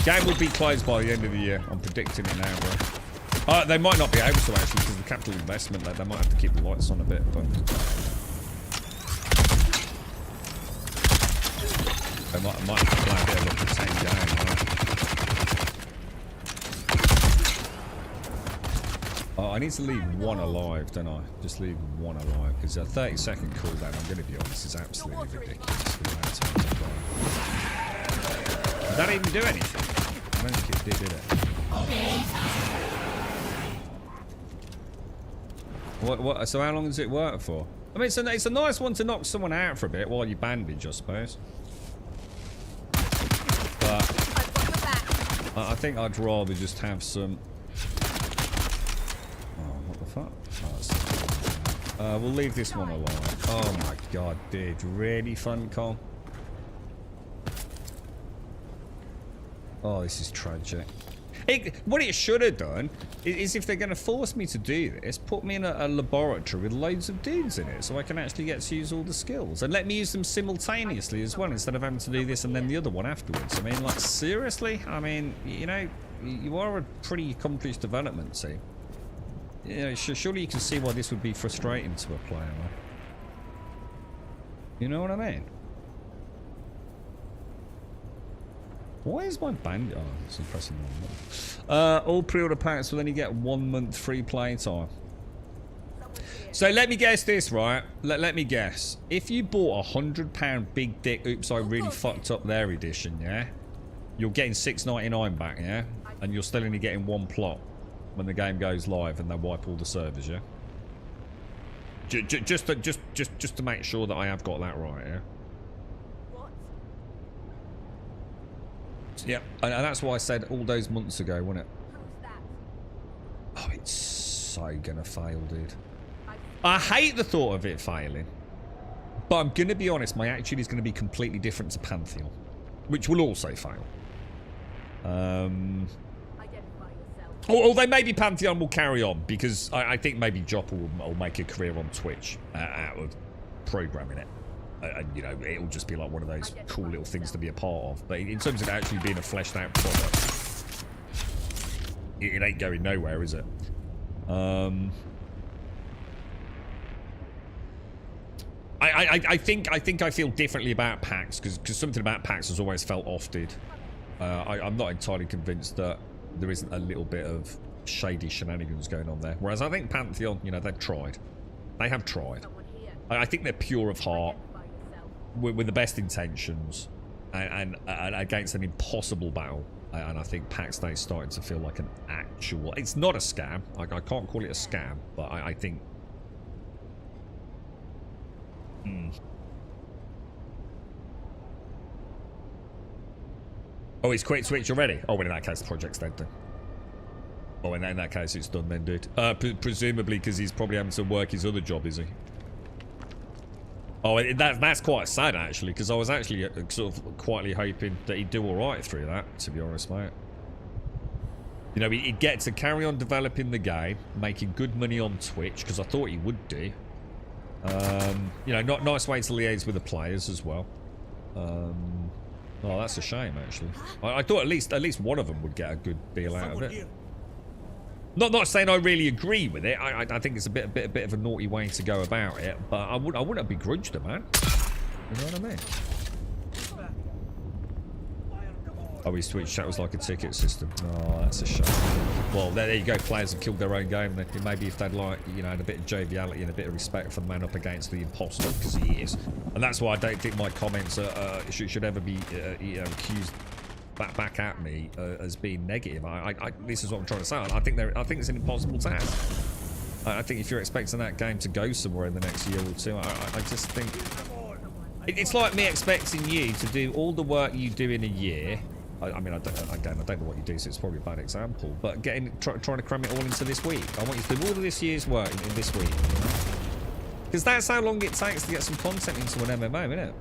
Game will be closed by the end of the year. I'm predicting it now, bro. They might not be able to, actually, because of the capital investment. They might have to keep the lights on a bit, but... I might have to play a bit of a pretend game, right? Oh, I need to leave one alive, don't I? Just leave one alive, because a 30-second cooldown, I'm going to be honest, is absolutely ridiculous. Did that even do anything? I don't think it did it? What? So how long does it work for? I mean, it's a nice one to knock someone out for a bit while you bandage, I suppose. But I think I'd rather just have some... Oh, what the fuck? Oh, we'll leave this one alive. Oh my god, dude. Really fun, Con? Oh, this is tragic. What it should have done is, if they're going to force me to do this, put me in a laboratory with loads of dudes in it so I can actually get to use all the skills. And let me use them simultaneously as well, instead of having to do this and then the other one afterwards. I mean, like, seriously? I mean, you know, you are a pretty accomplished development team. You know, surely you can see why this would be frustrating to a player, right? You know what I mean? Why is my band? Oh, it's impressing. All pre-order packs will only get 1 month free play time. So let me guess this, right? Let me guess. If you bought £100 Big Dick Oops, I Really Fucked Up There edition, yeah? You're getting $6.99 back, yeah? And you're still only getting one plot when the game goes live and they wipe all the servers, yeah? Just to make sure that I have got that right, yeah? Yeah, and that's why I said all those months ago, wasn't it? Oh, it's so gonna fail, dude. I hate the thought of it failing. But I'm gonna be honest, my attitude is gonna be completely different to Pantheon, which will also fail. Although maybe Pantheon will carry on, because I think maybe Joppa will make a career on Twitch out of programming it. And, you know, it'll just be like one of those cool little things to be a part of. But in terms of actually being a fleshed out product, it ain't going nowhere, is it? I think I feel differently about PAX, because something about PAX has always felt off, dude. I'm not entirely convinced that there isn't a little bit of shady shenanigans going on there. Whereas I think Pantheon, you know, they've tried. They have tried. I think they're pure of heart, with the best intentions, and against an impossible battle. And I think PAX Day is starting to feel like an actual... It's not a scam. Like, I can't call it a scam, but I think... Oh, he's quit Twitch already? Oh, well, in that case, the project's dead then. Oh, in that case, it's done then, dude. Presumably because he's probably having to work his other job, is he? Oh, that's quite sad, actually, because I was actually sort of quietly hoping that he'd do alright through that, to be honest, mate. You know, he'd get to carry on developing the game, making good money on Twitch, because I thought he would do. You know, nice way to liaise with the players as well. Oh, that's a shame, actually. I thought at least one of them would get a good deal out of it. Not saying I really agree with it. I think it's a bit of a naughty way to go about it, but I wouldn't have begrudged it, man. You know what I mean? Oh, his Twitch chat was like a ticket system. Oh, that's a shame. Well, there you go. Players have killed their own game. Maybe if they'd like, you know, had a bit of joviality and a bit of respect for the man up against the imposter, because he is. And that's why I don't think my comments should ever be you know, accused back at me as being negative. This is what I'm trying to say. I think it's an impossible task. I think if you're expecting that game to go somewhere in the next year or two, I just think it's like me expecting you to do all the work you do in a year. I mean, I don't know what you do, so it's probably a bad example. But trying to cram it all into this week. I want you to do all of this year's work in this week. Because that's how long it takes to get some content into an MMO, isn't it?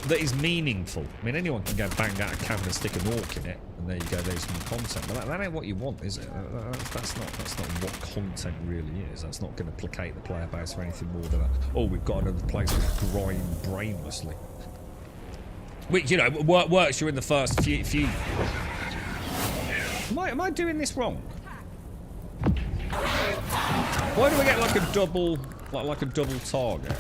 That is meaningful. I mean, anyone can go bang out a camera and stick an orc in it, and there you go, there's some content. But that ain't what you want, is it? That's not what content really is. That's not going to placate the player base for anything more than oh, we've got another place to grind brainlessly. Which, you know, works you in the first few. Am I doing this wrong? Why do we get like a double target?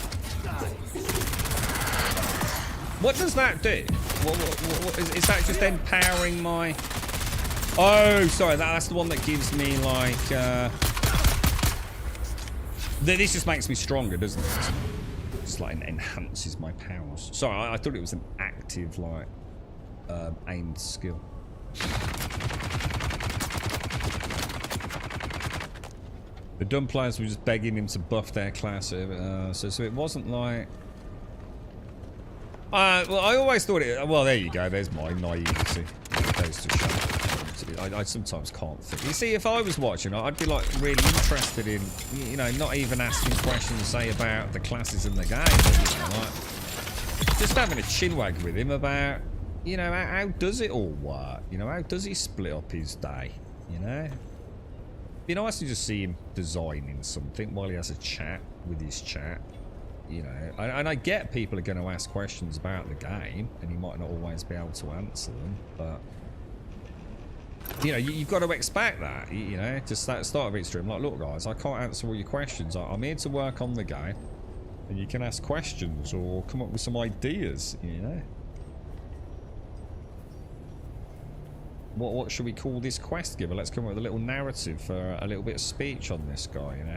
What does that do? What is that just empowering my? Oh, sorry, that's the one that gives me like. This just makes me stronger, doesn't it? Just like enhances my powers. Sorry, I thought it was an active like aimed skill. The dumb players were just begging him to buff their class, so it wasn't like. Well, I always thought it. Well, there you go. There's my naivety. It goes to show. I sometimes can't think. You see, if I was watching, I'd be like really interested in, you know, not even asking questions, say about the classes in the game, but, you know, like just having a chinwag with him about, you know, how does it all work? You know, how does he split up his day? You know, it'd be nice to just see him designing something while he has a chat with his chat. You know, and I get people are going to ask questions about the game, and you might not always be able to answer them, but you know, you've got to expect that. You know, just at the start of each stream, like, look, guys, I can't answer all your questions. I'm here to work on the game, and you can ask questions or come up with some ideas. You know, what should we call this quest giver? Let's come up with a little narrative for a little bit of speech on this guy. You know,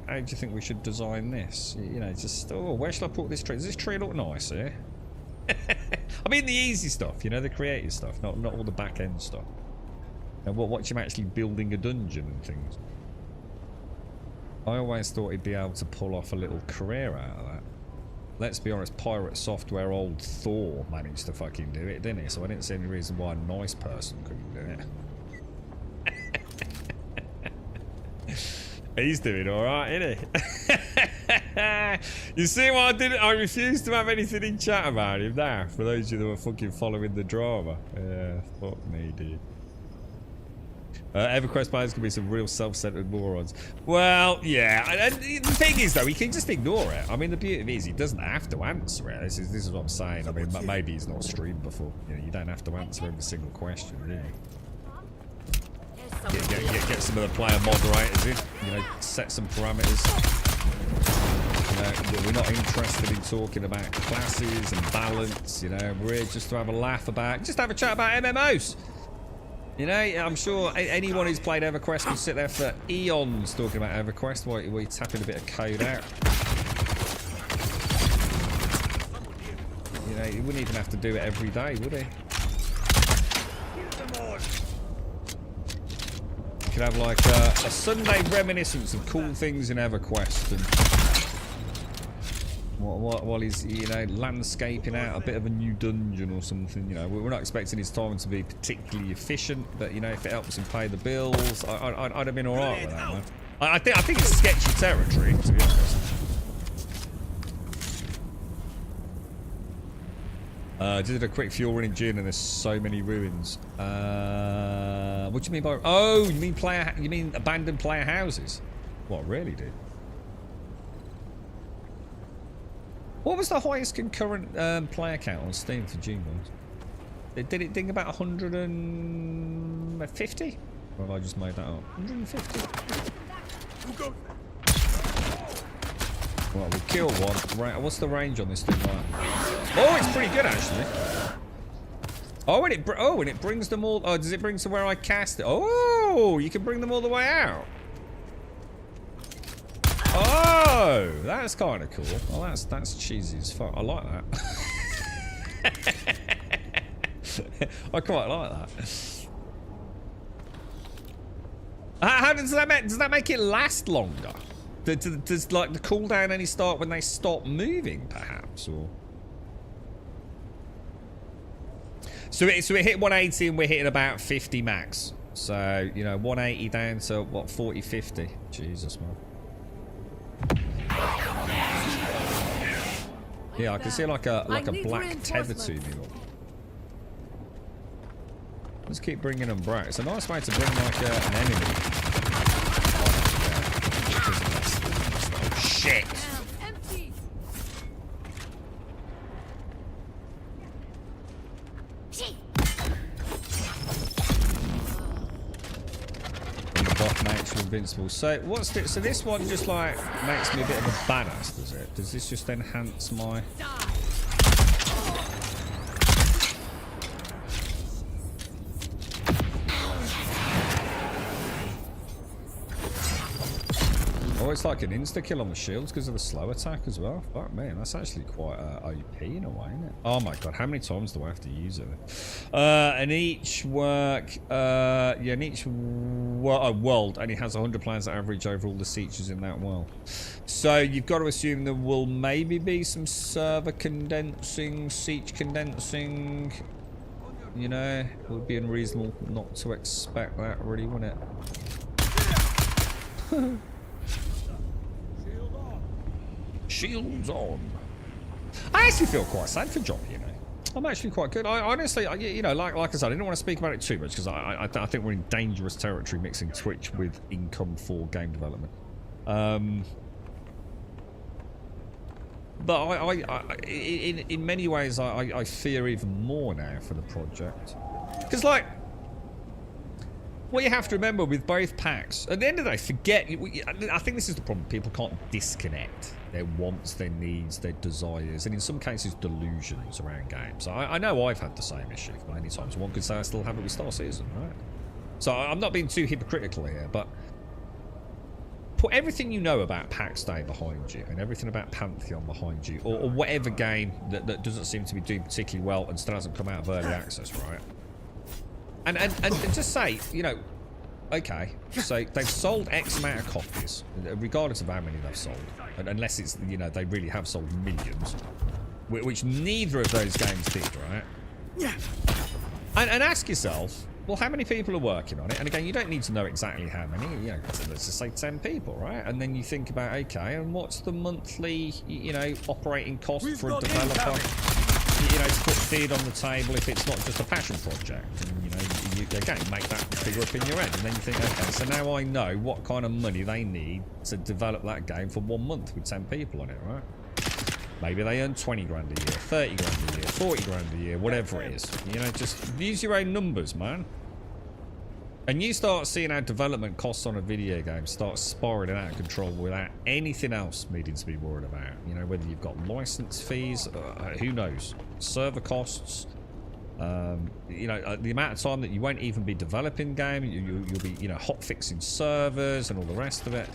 how do you think we should design this? You know, just where should I put this tree? Does this tree look nice here? I mean, the easy stuff. You know, the creative stuff, not all the back end stuff. And watch him actually building a dungeon and things. I always thought he'd be able to pull off a little career out of that. Let's be honest, Pirate Software old Thor managed to fucking do it, didn't he? So I didn't see any reason why a nice person couldn't do it. He's doing alright, isn't he? You see what I did? I refused to have anything in chat about him now, for those of you that were fucking following the drama. Yeah, fuck me, dude. EverQuest players can be some real self-centered morons. Well, yeah. And the thing is, though, he can just ignore it. I mean, the beauty of it is he doesn't have to answer it. This is what I'm saying. I mean, maybe he's not streamed before. You know, you don't have to answer every single question, really. Get some of the player moderators in. You know, set some parameters. You know, we're not interested in talking about classes and balance. You know, we're here just to have a laugh about, just have a chat about MMOs. You know, I'm sure anyone who's played EverQuest can sit there for eons talking about EverQuest while you're tapping a bit of code out. You know, he wouldn't even have to do it every day, would he? You could have like a Sunday reminiscence of cool things in EverQuest, and while he's, you know, landscaping out a bit of a new dungeon or something. You know, we're not expecting his time to be particularly efficient, but you know, if it helps him pay the bills, I'd have been all right with that, man. I think it's sketchy territory, to be honest. Did a quick fuel run in Dune, and there's so many ruins. What do you mean by? Oh, you mean abandoned player houses? What, really, dude? What was the highest concurrent player count on Steam for Dune? Did it ding about 150? Or have I just made that up? 150. Who goes Well, we killed one. What's the range on this thing like? Oh, it's pretty good actually. Oh, and it brings them all. Oh, does it bring to where I cast it? Oh, you can bring them all the way out. Oh, that's kind of cool. Oh, that's cheesy as fuck. I like that. I quite like that. How does that make it last longer? Does like the cooldown only start when they stop moving, perhaps, or? So it hit 180 and we're hitting about 50 max. So, you know, 180 down to what, 40, 50. Jesus, man. Yeah, I can see like a black tether to me. Look. Let's keep bringing them back. It's a nice way to bring like an enemy. Oh shit! Makes you invincible. So what's this? So this one just like makes me a bit of a badass, does it? Does this just enhance my? Oh, it's like an insta kill on the shields because of the slow attack as well. Fuck man, that's actually quite OP in a way, isn't it? Oh my god, how many times do I have to use it? And each work, yeah, and each world only has 100 plans that average over all the features in that world. So you've got to assume there will maybe be some server condensing, siege condensing. You know, it would be unreasonable not to expect that, really, wouldn't it? Shields on. I actually feel quite sad for Johnny, you know. I'm actually quite good. I honestly, you know, like I said, I didn't want to speak about it too much because I think we're in dangerous territory mixing Twitch with income for game development. But in many ways, I fear even more now for the project. Because, like, what you have to remember with both packs, at the end of the day, forget... I think this is the problem. People can't disconnect their wants, their needs, their desires, and in some cases, delusions around games. I know I've had the same issue many times. One could say I still have it with Star Citizen, right? So I'm not being too hypocritical here, but put everything you know about PAX Day behind you and everything about Pantheon behind you, or whatever game that doesn't seem to be doing particularly well and still hasn't come out of early access, right? And just say, you know, okay, so they've sold X amount of copies, regardless of how many they've sold, unless it's, you know, they really have sold millions, which neither of those games did, right? Yeah. And ask yourself, well, how many people are working on it? And again, you don't need to know exactly how many, you know, let's just say 10 people, right? And then you think about, okay, and what's the monthly, you know, operating cost for a developer? You know, to put feed on the table if it's not just a passion project. And, you know, you again, make that figure up in your head. And then you think, okay, so now I know what kind of money they need to develop that game for 1 month with 10 people on it, right? Maybe they earn 20 grand a year, 30 grand a year, 40 grand a year, whatever it is. You know, just use your own numbers, man. And you start seeing how development costs on a video game start spiraling out of control without anything else needing to be worried about. You know, whether you've got license fees, who knows, server costs, you know, the amount of time that you won't even be developing game, you'll be, you know, hot fixing servers and all the rest of it.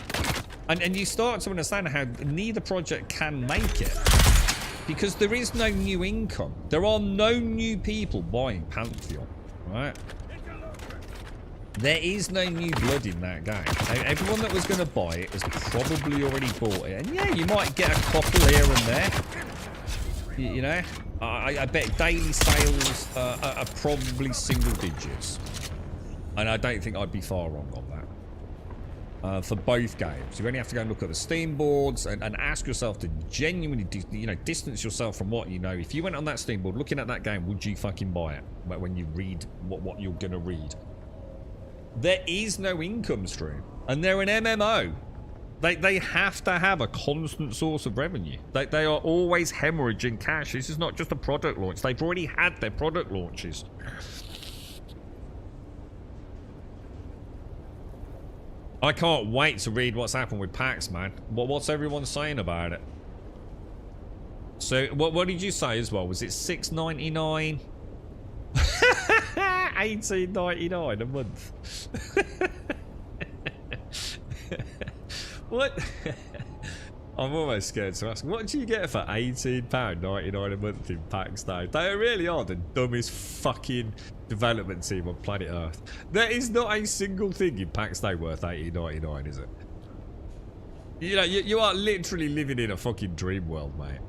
And you start to understand how neither project can make it. Because there is no new income. There are no new people buying Pantheon, right? There is no new blood in that game. Everyone that was going to buy it has probably already bought it. And yeah, you might get a couple here and there. You know, I bet daily sales are probably single digits. And I don't think I'd be far wrong on that. For both games. You only have to go and look at the Steam boards and ask yourself to genuinely, you know, distance yourself from what you know. If you went on that Steam board looking at that game, would you fucking buy it? When you read what you're going to read. There is no income stream, and they're an MMO. They have to have a constant source of revenue. They are always hemorrhaging cash. This is not just a product launch. They've already had their product launches. I can't wait to read what's happened with PAX, man. What's everyone saying about it? So, what did you say as well? Was it $6.99? $18.99 a month. What? I'm almost scared to ask. What do you get for £18.99 a month in PAX Day? They really are the dumbest fucking development team on planet Earth. There is not a single thing in PAX Day worth $18.99, is it? You know, you are literally living in a fucking dream world, mate.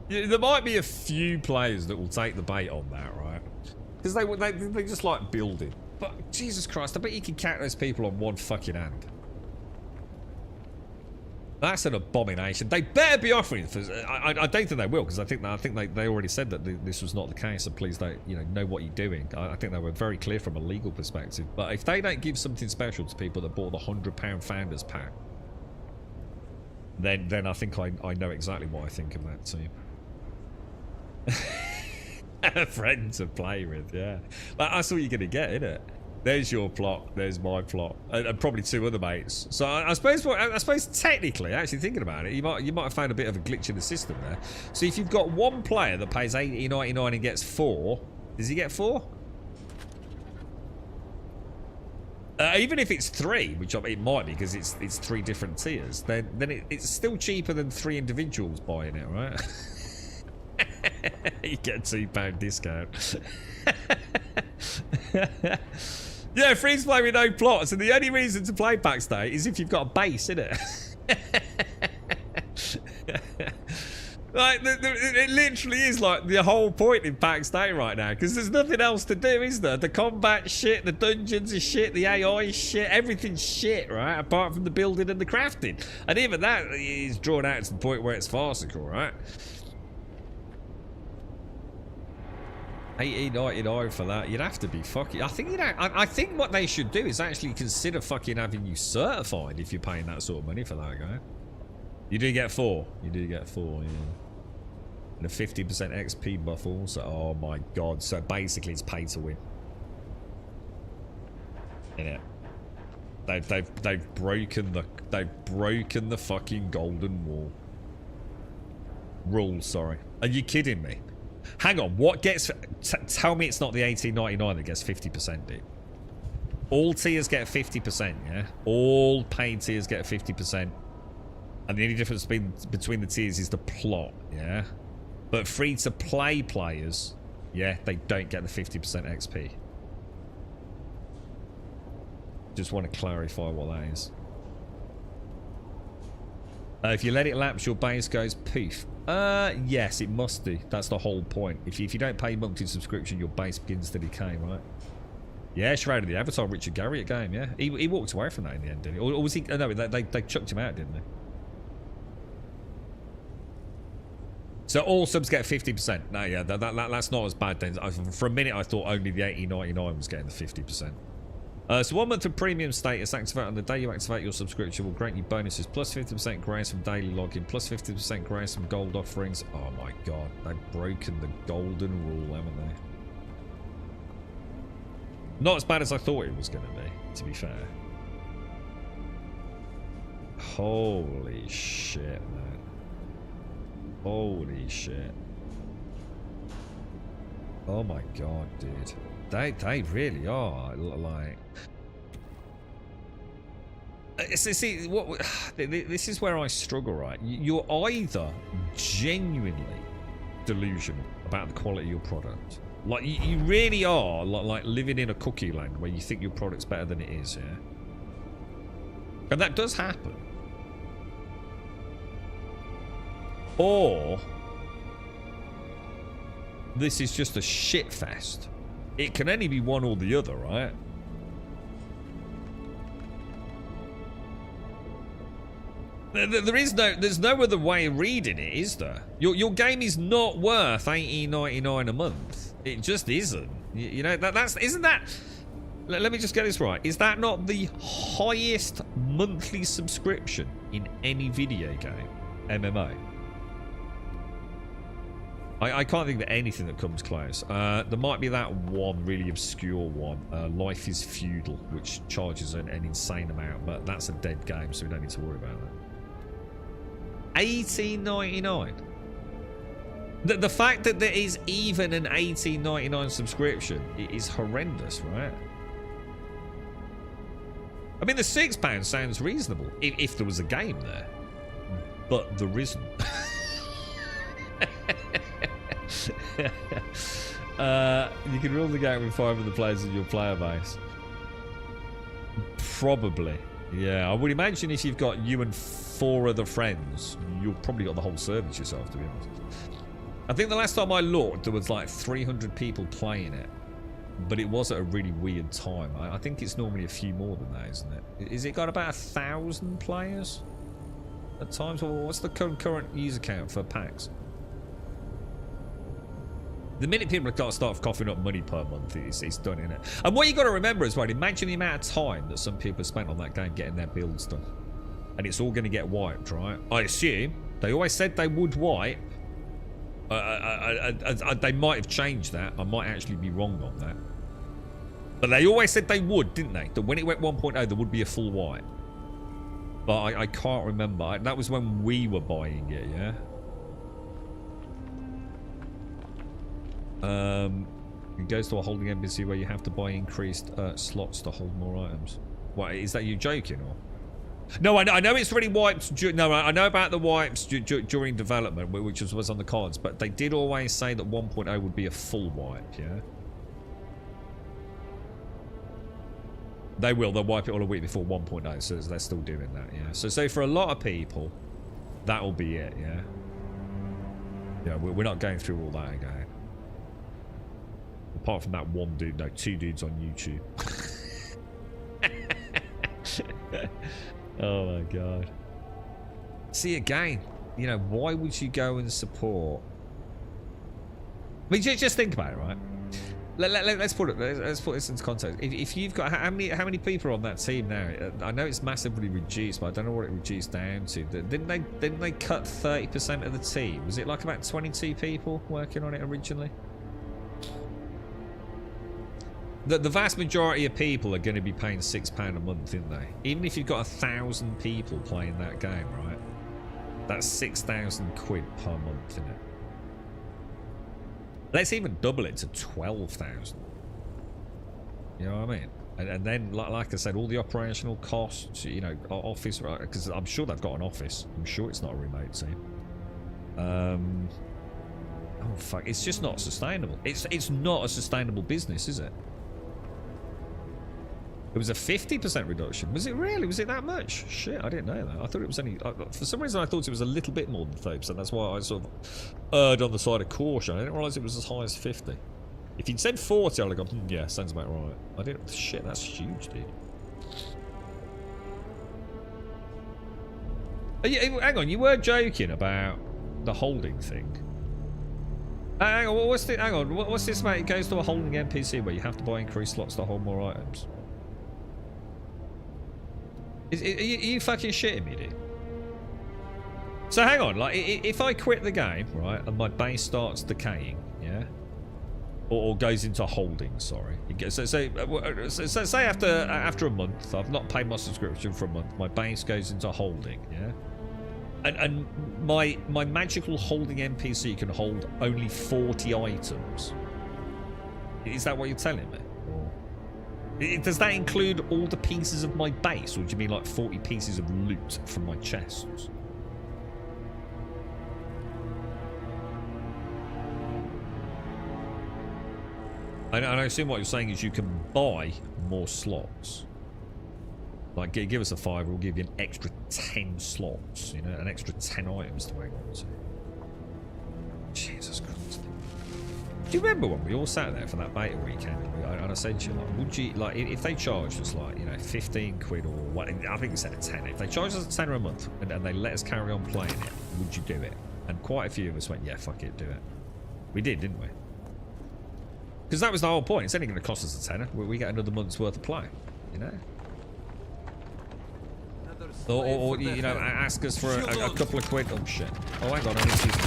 There might be a few players that will take the bait on that, right? Because they just like building. But Jesus Christ, I bet you can count those people on one fucking hand. That's an abomination. They better be offering. I don't think they will, because I think they already said that this was not the case. So please don't, know what you're doing. I think they were very clear from a legal perspective. But if they don't give something special to people that bought the £100 Founders Pack, then I think I know exactly what I think of that team. A friend to play with, yeah. That's all you're gonna get, isn't it? There's your plot, there's my plot, and probably two other mates. So I suppose technically, actually thinking about it, you might have found a bit of a glitch in the system there. So if you've got one player that pays $18.99 and gets 4, does he get 4? Even if it's 3, which it might be because it's 3 different tiers, then it's still cheaper than 3 individuals buying it, right? You get a £2 discount. Yeah, free to play with no plots, and the only reason to play PAX Day is if you've got a base, innit? Like, it literally is like the whole point in PAX Day right now, because there's nothing else to do, is there? The combat shit, the dungeons is shit, the AI is shit, everything's shit, right? Apart from the building and the crafting. And even that is drawn out to the point where it's farcical, right? $18.99 for that. You'd have to be fucking... I think what they should do is actually consider fucking having you certified if you're paying that sort of money for that guy. You do get 4. You do get 4, yeah. And a 50% XP buff also. Oh my god. So basically it's pay to win. Innit? They've broken the fucking golden wall. Rule, sorry. Are you kidding me? Hang on, what gets... tell me it's not the $18.99 that gets 50%, dude. All tiers get 50%, yeah? All paid tiers get 50%. And the only difference between the tiers is the plot, yeah? But free-to-play players, yeah, they don't get the 50% XP. Just want to clarify what that is. If you let it lapse, your base goes poof. Yes, it must do. That's the whole point. If you don't pay monthly subscription, your base begins to decay, right? Yeah, Shroud of the Avatar, Richard Garriott game, yeah. He walked away from that in the end, didn't he? Or was he... No, they chucked him out, didn't they? So all subs get 50%. No, yeah, that's not as bad then. For a minute, I thought only the $18.99 was getting the 50%. So 1 month of premium status activate on the day you activate your subscription will grant you bonuses plus 50% grace from daily login, plus 50% grace from gold offerings. Oh my god, they've broken the golden rule, haven't they? Not as bad as I thought it was going to be, to be fair. Holy shit, man. Holy shit. Oh my god, dude. They really are like... See, this is where I struggle, right? You're either genuinely delusional about the quality of your product. Like, you really are like living in a cookie land where you think your product's better than it is, yeah? And that does happen. Or this is just a shit fest. It can only be one or the other, right? There's no other way of reading it, is there? Your game is not worth $18.99 a month. It just isn't. You know, isn't that... Let me just get this right. Is that not the highest monthly subscription in any video game? MMO? I can't think of anything that comes close. There might be that one really obscure one, Life is Feudal, which charges an insane amount, but that's a dead game, so we don't need to worry about that. $18.99. The fact that there is even an $18.99 subscription is horrendous, right? I mean, the £6 sounds reasonable if there was a game there, but there isn't. You can rule the game with 5 of the players in your player base. Probably. Yeah, I would imagine if you've got you and 4 other friends, you've probably got the whole server yourself, to be honest. I think the last time I looked, there was like 300 people playing it. But it was at a really weird time. I think it's normally a few more than that, isn't it? Is it got about 1,000 players at times? Or what's the current user count for PAX? The minute people have got to start coughing up money per month, it's done, innit? And what you got to remember as well, imagine the amount of time that some people have spent on that game getting their builds done. And it's all going to get wiped, right? I assume. They always said they would wipe. They might have changed that. I might actually be wrong on that. But they always said they would, didn't they? That when it went 1.0, there would be a full wipe. But I can't remember. That was when we were buying it, yeah? It goes to a holding NPC where you have to buy increased slots to hold more items. What, is that you joking, or? No, I know it's already wiped. No, I know about the wipes during development, which was on the cards, but they did always say that 1.0 would be a full wipe, yeah? They'll wipe it all a week before 1.0, so they're still doing that, yeah? So for a lot of people, that'll be it, yeah? Yeah, we're not going through all that again. Apart from that one dude, no, 2 dudes on YouTube. Oh my god. See, again, you know, why would you go and support? I mean, just think about it, right? Let's put this into context. If you've got how many people are on that team now? I know it's massively reduced, but I don't know what it reduced down to. Didn't they cut 30% of the team? Was it like about 22 people working on it originally? The vast majority of people are going to be paying £6 a month, aren't they? Even if you've got 1,000 people playing that game, right? That's 6,000 quid per month, isn't it? Let's even double it to 12,000. You know what I mean? And then, like I said, all the operational costs, you know, office, right? Because I'm sure they've got an office. I'm sure it's not a remote team. Oh fuck! It's just not sustainable. It's not a sustainable business, is it? It was a 50% reduction. Was it really? Was it that much? Shit, I didn't know that. I thought it was only... For some reason, I thought it was a little bit more than 30%. That's why I sort of erred on the side of caution. I didn't realise it was as high as 50. If you'd said 40, I'd have gone, yeah, sounds about right. I didn't... Shit, that's huge, dude. Hang on, you were joking about the holding thing. Hang on, what's this about? It goes to a holding NPC where you have to buy increased slots to hold more items. Are you fucking shitting me, dude? So hang on, like, if I quit the game, right, and my base starts decaying, yeah? Or goes into holding, sorry. So say after a month, I've not paid my subscription for a month, my base goes into holding, yeah? And my magical holding NPC can hold only 40 items. Is that what you're telling me? Does that include all the pieces of my base, or do you mean like 40 pieces of loot from my chests? And I assume what you're saying is you can buy more slots. Like, give us a 5, we'll give you an extra 10 slots, you know, an extra 10 items to hang on to. Jesus Christ. Do you remember when we all sat there for that beta weekend and I said to you, like, would you, like, if they charged us, like, you know, 15 quid or what, I think you said a 10, if they charged us a 10 a month and they let us carry on playing it, would you do it? And quite a few of us went, yeah, fuck it, do it. We did, didn't we? Because that was the whole point. It's only going to cost us a tenner. We get another month's worth of play, you know? Or you know, ask us for a couple of quid. Oh, shit. Oh, hang on, I need to use the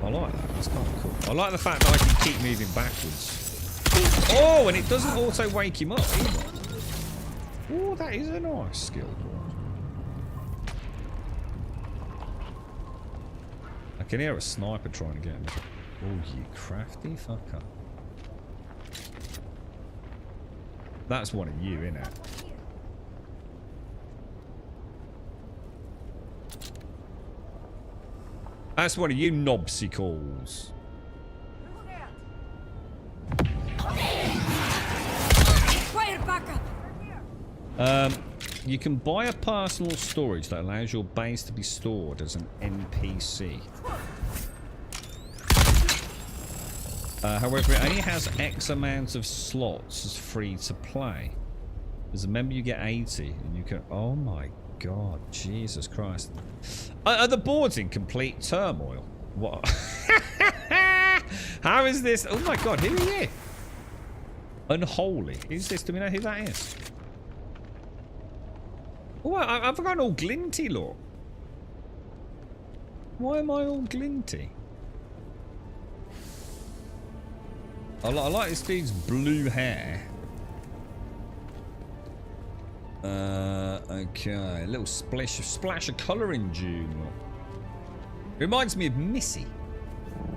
I like that. That's kind of cool. I like the fact that I can keep moving backwards. Oh, and it doesn't auto wake him up either. Oh, that is a nice skill. I can hear a sniper trying to get me. Oh, you crafty fucker. That's one of you, innit? That's one of you knobsicles. You can buy a personal storage that allows your base to be stored as an NPC. However, it only has X amount of slots as free to play. As a member, you get 80, and you can. Oh my God, Jesus Christ! Are the boards in complete turmoil? What? How is this? Oh my God, who are you? Unholy. Who's this? Do we know who that is? Oh, I've got all glinty, look. Why am I all glinty? I like this dude's blue hair. Okay, a little splash of colour in Dune. Reminds me of Missy.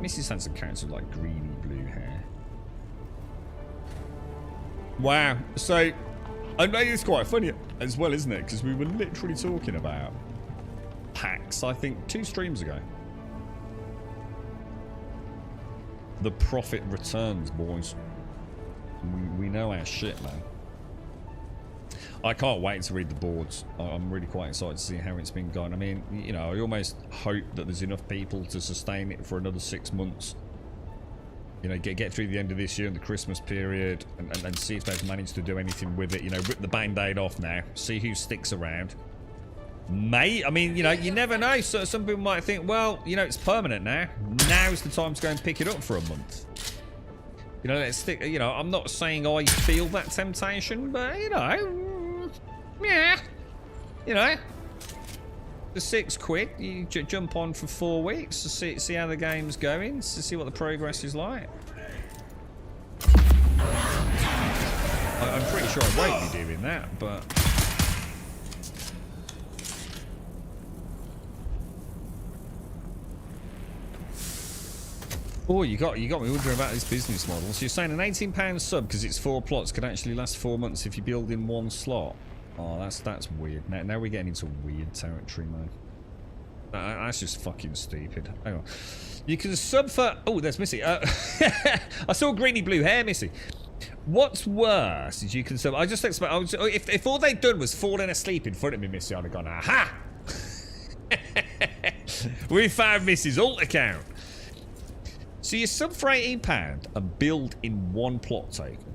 Missy's had some characters with like greeny blue hair. Wow. So, I know it's quite funny as well, isn't it? Because we were literally talking about PAX, I think, 2 streams ago. The profit returns, boys. We know our shit, man. I can't wait to read the boards. I'm really quite excited to see how it's been going. I mean, you know, I almost hope that there's enough people to sustain it for another 6 months. You know, get through the end of this year and the Christmas period and see if they've managed to do anything with it. You know, rip the band-aid off now. See who sticks around. Mate, I mean, you know, you never know. So some people might think, well, you know, it's permanent now. Now's the time to go and pick it up for a month. You know, let's stick. You know, I'm not saying I feel that temptation, but you know, yeah, you know, the £6, you jump on for 4 weeks to see how the game's going, to see what the progress is like. I'm pretty sure I won't be doing that, but. Oh, you got me wondering about this business model. So you're saying an £18 sub because it's 4 plots could actually last 4 months if you build in 1 slot. Oh, that's weird. Now we're getting into weird territory, man. That's just fucking stupid. Hang on. You can sub for. Oh, there's Missy. I saw greeny blue hair, Missy. What's worse is you can sub. I just expect. If all they'd done was falling asleep in front of me, Missy, I'd have gone, aha! We found Missy's alt account. So you sub for £18 and build in 1 plot token,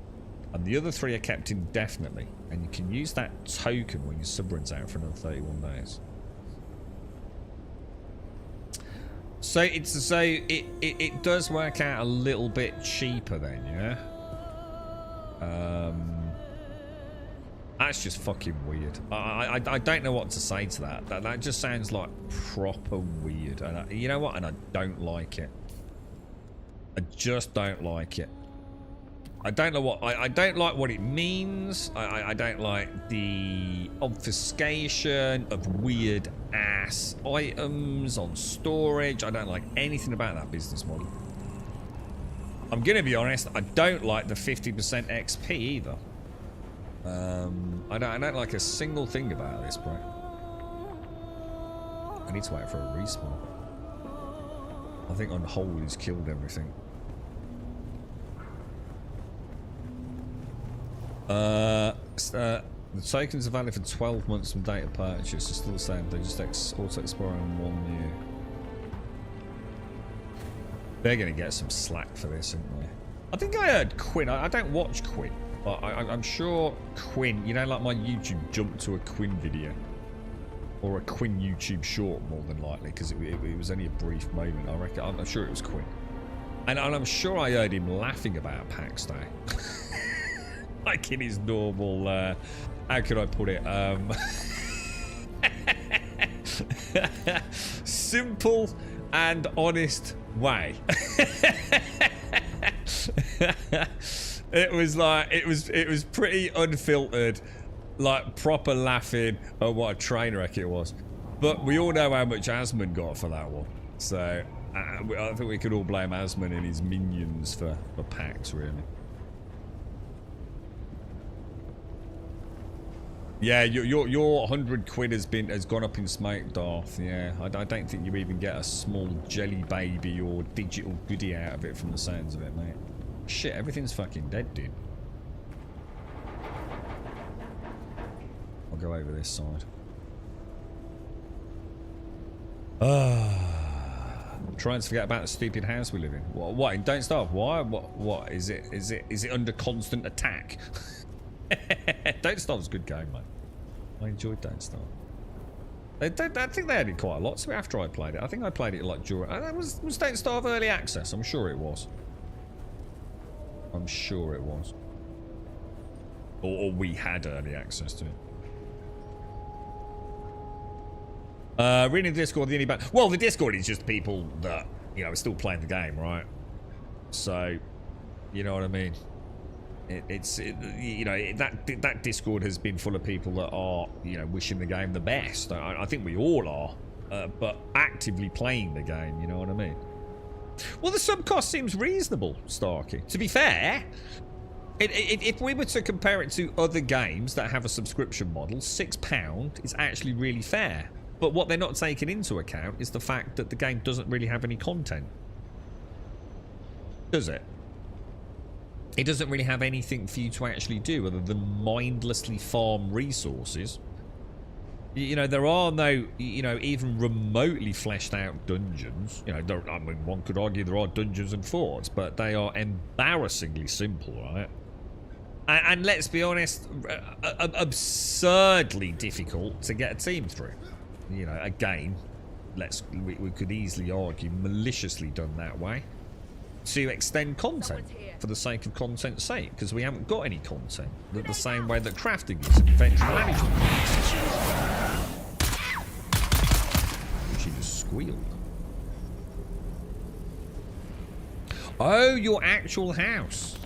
and the other 3 are kept indefinitely, and you can use that token when your sub runs out for another 31 days. So it does work out a little bit cheaper then, yeah. That's just fucking weird. I don't know what to say to that. That just sounds like proper weird, and you know what? And I don't like it. I just don't like it. I don't know what I don't like what it means. I don't like the obfuscation of weird ass items on storage. I don't like anything about that business model. I'm gonna be honest, I don't like the 50% XP either. I don't like a single thing about this, bro. I need to wait for a respawn. I think Unholy's killed everything. The tokens are valid for 12 months from date of purchase. It's still the same. They just auto expire in 1 year. They're going to get some slack for this, aren't they? I think I heard Quinn. I don't watch Quinn, but I'm sure Quinn. You know, like my YouTube jumped to a Quinn video or a Quinn YouTube short, more than likely, because it was only a brief moment. I reckon. I'm sure it was Quinn, and I'm sure I heard him laughing about PAX Day. Like in his normal, how could I put it? Simple and honest way. It was like, it was pretty unfiltered, like proper laughing at what a train wreck it was. But we all know how much Asmund got for that one. So I think we could all blame Asmund and his minions for PAX, really. Yeah, your 100 quid has gone up in smoke, Darth. Yeah, I don't think you even get a small jelly baby or digital goodie out of it from the sounds of it, mate. Shit, everything's fucking dead, dude. I'll go over this side. Trying to forget about the stupid house we live in. What? In Don't Starve? Why? What? Is it under constant attack? Don't Starve's a good game, mate. I enjoyed Don't Starve. I think they added quite a lot to it after I played it. I think I played it like during... Was Don't Starve early access? I'm sure it was. I'm sure it was. Or we had early access to it. Reading the Discord, the only bad... Well, the Discord is just people that, you know, are still playing the game, right? So, you know what I mean? You know, that Discord has been full of people that are, you know, wishing the game the best. I think we all are, but actively playing the game, you know what I mean? Well, the sub cost seems reasonable, Starkey. To be fair, if we were to compare it to other games that have a subscription model, £6 is actually really fair. But what they're not taking into account is the fact that the game doesn't really have any content. Does it? It doesn't really have anything for you to actually do other than mindlessly farm resources. You know, there are no, you know, even remotely fleshed out dungeons. You know, I mean, one could argue there are dungeons and forts, but they are embarrassingly simple, right? And let's be honest, absurdly difficult to get a team through. You know, again, we could easily argue maliciously done that way to extend content for the sake of content's sake, because we haven't got any content. The same way that crafting is inventory management. She just squealed. Oh, your actual house.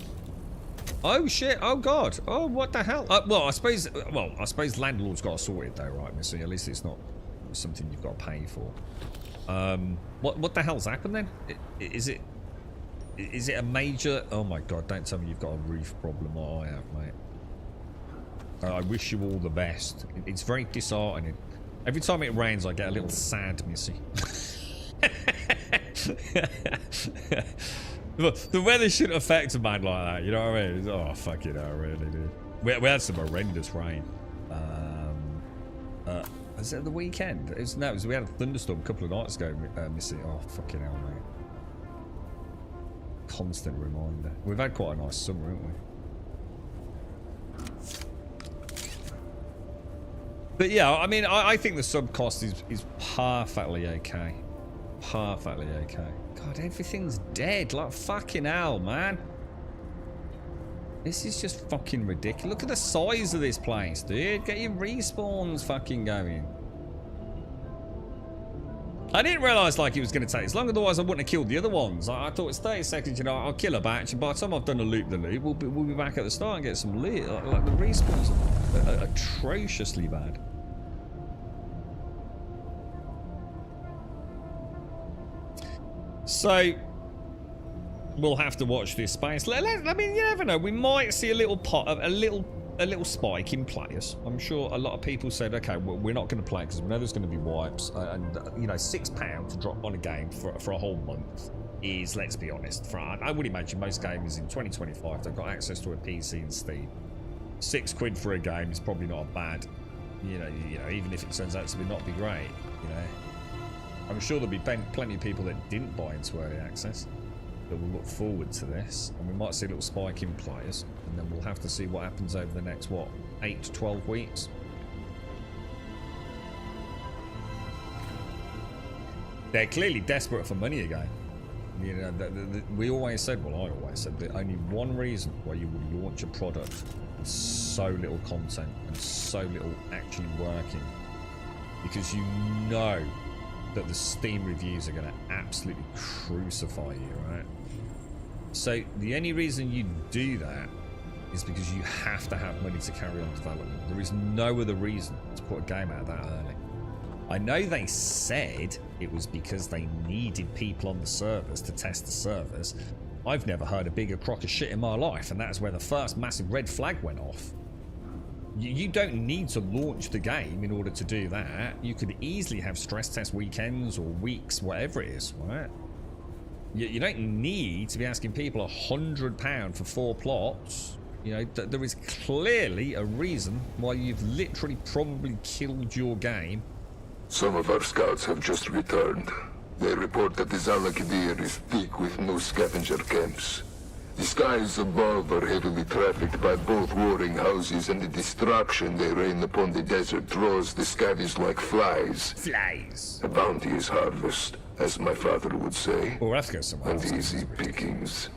Oh shit! Oh god! Oh, what the hell? Well, I suppose landlord's got it sorted though, right, Missy? At least it's not something you've got to pay for. What the hell's happened then? Is it a major... Oh my god, don't tell me you've got a roof problem like I have, mate. I wish you all the best. It's very disheartening. Every time it rains, I get a little sad, Missy. The weather shouldn't affect a man like that, you know what I mean? Oh, fuck it, I really do. We had some horrendous rain. Was it the weekend? We had a thunderstorm a couple of nights ago, Missy. Oh, fucking hell, mate. Constant reminder. We've had quite a nice summer, haven't we? But yeah, I mean, I think the sub cost is perfectly okay. Perfectly okay. God, everything's dead. Like, fucking hell, man. This is just fucking ridiculous. Look at the size of this place, dude. Get your respawns fucking going. I didn't realise like it was going to take as long, otherwise I wouldn't have killed the other ones. I thought it's 30 seconds, you know, I'll kill a batch, and by the time I've done a loop-the-loop, we'll be back at the start and get some loot. Like the respawns are atrociously bad. So we'll have to watch this space. I mean, you never know. We might see a little spike in players. I'm sure a lot of people said, okay, well, we're not going to play because we know there's going to be wipes, and you know, £6 to drop on a game for a whole month is, let's be honest, I would imagine most gamers in 2025 they've got access to a PC and Steam. £6 for a game is probably not a bad, you know, even if it turns out to not be great, you know. I'm sure there'll be plenty of people that didn't buy into early access that will look forward to this, and we might see a little spike in players, and then we'll have to see what happens over the next, what, 8 to 12 weeks. They're clearly desperate for money again. You know, we always said, well, I always said that only one reason why you would launch a product with so little content and so little actually working, because you know that the Steam reviews are going to absolutely crucify you, right? So the only reason you do that is because you have to have money to carry on development. There is no other reason to put a game out that early. I know they said it was because they needed people on the servers to test the servers. I've never heard a bigger crock of shit in my life, and that's where the first massive red flag went off. You don't need to launch the game in order to do that. You could easily have stress test weekends or weeks, whatever it is, right? You don't need to be asking people £100 for 4 plots. You know, there is clearly a reason why you've literally probably killed your game. Some of our scouts have just returned. They report that the Zalakadir is thick with no scavenger camps. The skies above are heavily trafficked by both warring houses, and the destruction they rain upon the desert draws the scavvies like flies. Flies. A bounteous harvest, as my father would say. We'll have to go somewhere else. And easy pickings.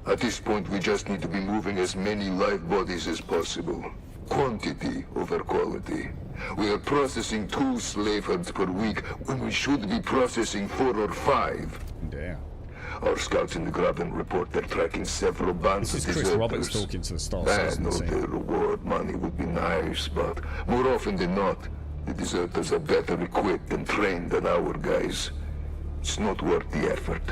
At this point, we just need to be moving as many live bodies as possible. Quantity over quality. We are processing 2 slave hunts per week when we should be processing 4 or 5. Damn. Our scouts in the Graben report they're tracking several bands This of is Chris deserters. Roberts talking to the Star I Citizen know scene. the reward money would be nice, but more often than not, the deserters are better equipped and trained than our guys. It's not worth the effort.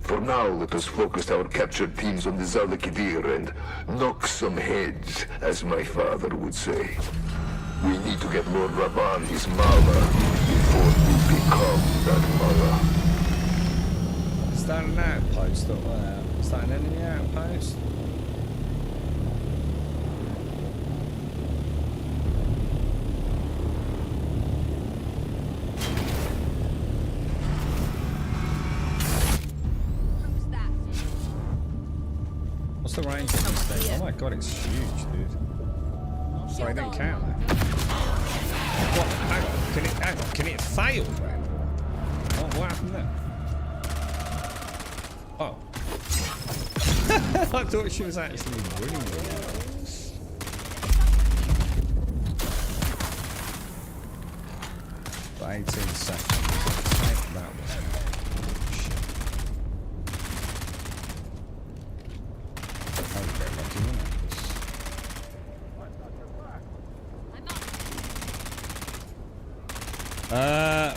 For now, let us focus our captured teams on the Zalakadir and knock some heads, as my father would say. We need to get Lord Raban his mala before we become that mala. Is that an outpost up there? Is that an enemy outpost? What's the range of this thing? Oh my god, it's huge, dude. Sorry, I didn't count that. What? Hang on, can it fail then? What happened there? Oh. I thought she was actually winning it. 18 seconds. Take that one. Shit. That was very lucky, wasn't it?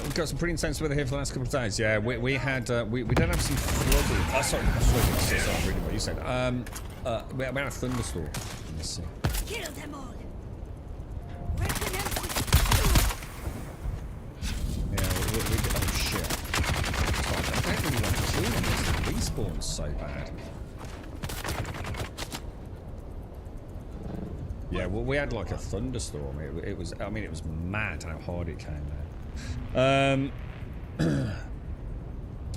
We've got some pretty intense weather here for the last couple of days. Yeah, we had we did have some flooding. Oh, sorry, not flooding. Sorry, reading what you said. We had a thunderstorm. Let me see. Kill them all. Yeah, we oh shit. I don't really want to kill them. The respawn's so bad. Yeah, well, we had like a thunderstorm. It was, I mean, it was mad how hard it came there.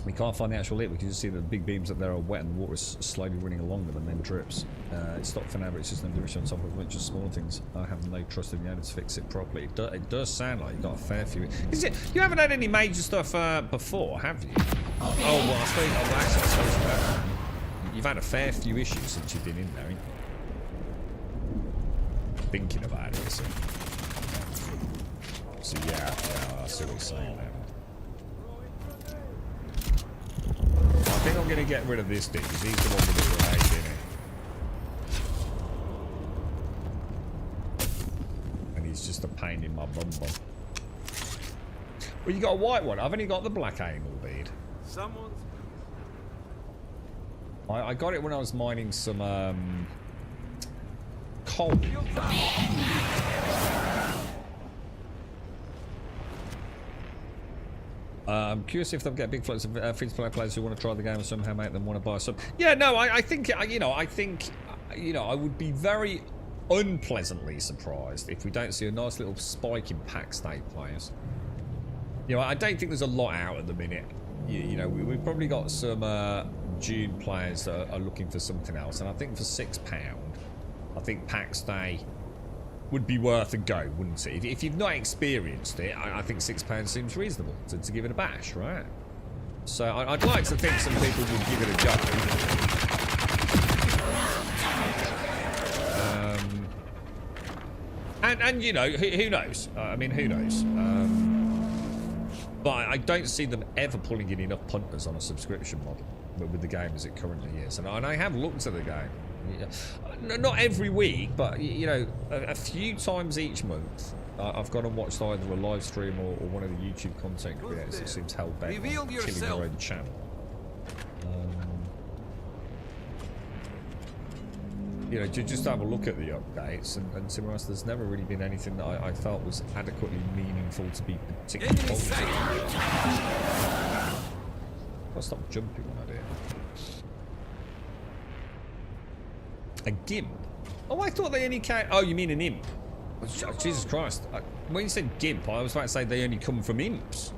We can't find the actual leak. We can just see the big beams up there are wet and the water is slowly running along them and then drips. It stopped for now, but it's just an division on top of a bunch of small things. I have no trust in the owner to fix it properly. It does sound like you've got a fair few. Is it? You haven't had any major stuff before, have you? Oh, well, I suppose. Oh, actually, I suppose you've had a fair few issues since you've been in there, haven't you? Thinking about it, so yeah, I see what you're saying there. I think I'm going to get rid of this dude because he's the one with the grenade, isn't he? And he's just a pain in my bum bum. Well, you got a white one. I've only got the black anal bead. I got it when I was mining some coal. I'm curious if they'll get big floods of free-to-play players who want to try the game and somehow make them want to buy some. Yeah, no, I think I would be very unpleasantly surprised if we don't see a nice little spike in pack stay players. You know, I don't think there's a lot out at the minute. You know, we've probably got some Dune players that are looking for something else, and I think for £6, I think pack stay would be worth a go, wouldn't it? If you've not experienced it, I think £6 seems reasonable to give it a bash, right? So I'd like to think some people would give it a go. And you know, who knows? I mean, who knows? But I don't see them ever pulling in enough punters on a subscription model with the game as it currently is. And I have looked at the game. Not every week, but, you know, a few times each month. I've gone and watched either a live stream or one of the YouTube content creators that seems hell-bent on killing their own channel. You know, just have a look at the updates, and to be honest, there's never really been anything that I felt was adequately meaningful to be particularly positive. I'll stop jumping when I do. A gimp? Oh, I thought they only came... Oh, you mean an imp? Oh, Jesus Christ. When you said gimp, I was about to say they only come from imps.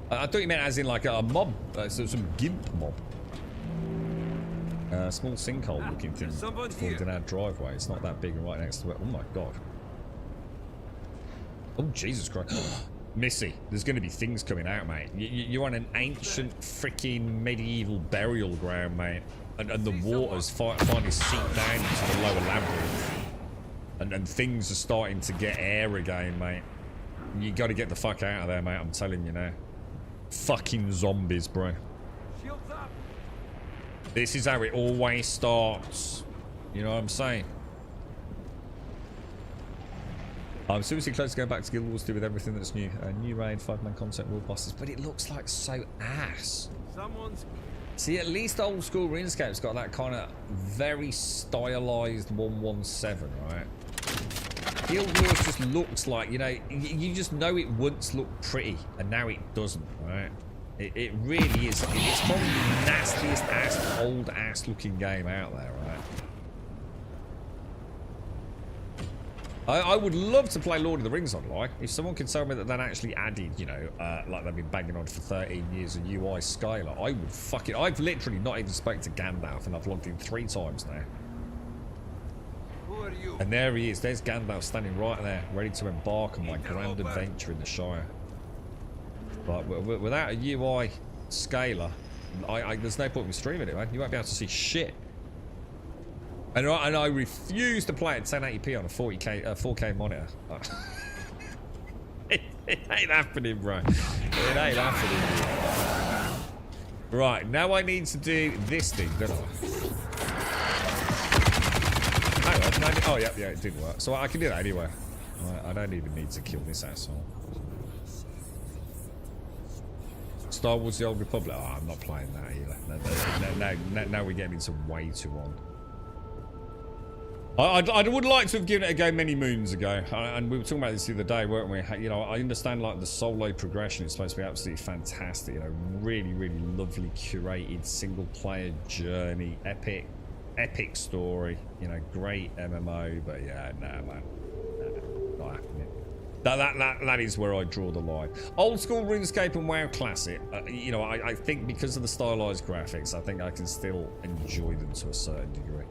I thought you meant as in like a mob, so some gimp mob. Small sinkhole looking thing formed in our driveway. It's not that big and right next to it. Oh my god. Oh Jesus Christ. Missy, there's going to be things coming out, mate. You're on an ancient freaking medieval burial ground, mate. And the waters finally seep down into the lower labyrinth. And things are starting to get air again, mate. You got to get the fuck out of there, mate. I'm telling you now. Fucking zombies, bro. This is how it always starts. You know what I'm saying? I'm seriously close to going back to Guild Wars 2 with everything that's new. New raid, 5-man concept, world bosses. But it looks like so ass. See, at least old school RuneScape's got that kind of very stylized 117, right? Guild Wars just looks like, you know, you just know it once looked pretty and now it doesn't, right? It really is. It's probably the nastiest ass, old ass looking game out there, right? I would love to play Lord of the Rings online. If someone could tell me that actually added, you know, like they've been banging on for 13 years, a UI scaler, I would fuck it. I've literally not even spoken to Gandalf and I've logged in 3 times now. Who are you? And there he is. There's Gandalf standing right there, ready to embark on my grand adventure in the Shire. But without a UI scaler, there's no point in streaming it, man. You won't be able to see shit. And I refuse to play at 1080p on a 4K monitor. it ain't happening, bro. It ain't happening. Right, now I need to do this thing, don't I? Oh, yeah, it did work. So I can do that anyway. Right, I don't even need to kill this asshole. Star Wars The Old Republic. Oh, I'm not playing that either. Now we're getting into way too on. I would like to have given it a go many moons ago, and we were talking about this the other day, weren't we? You know, I understand like the solo progression is supposed to be absolutely fantastic. You know, really, really lovely curated single player journey, epic story. You know, great MMO, but yeah, nah, man, not happening. That is where I draw the line. Old school RuneScape and WoW Classic, you know, I think because of the stylized graphics, I think I can still enjoy them to a certain degree.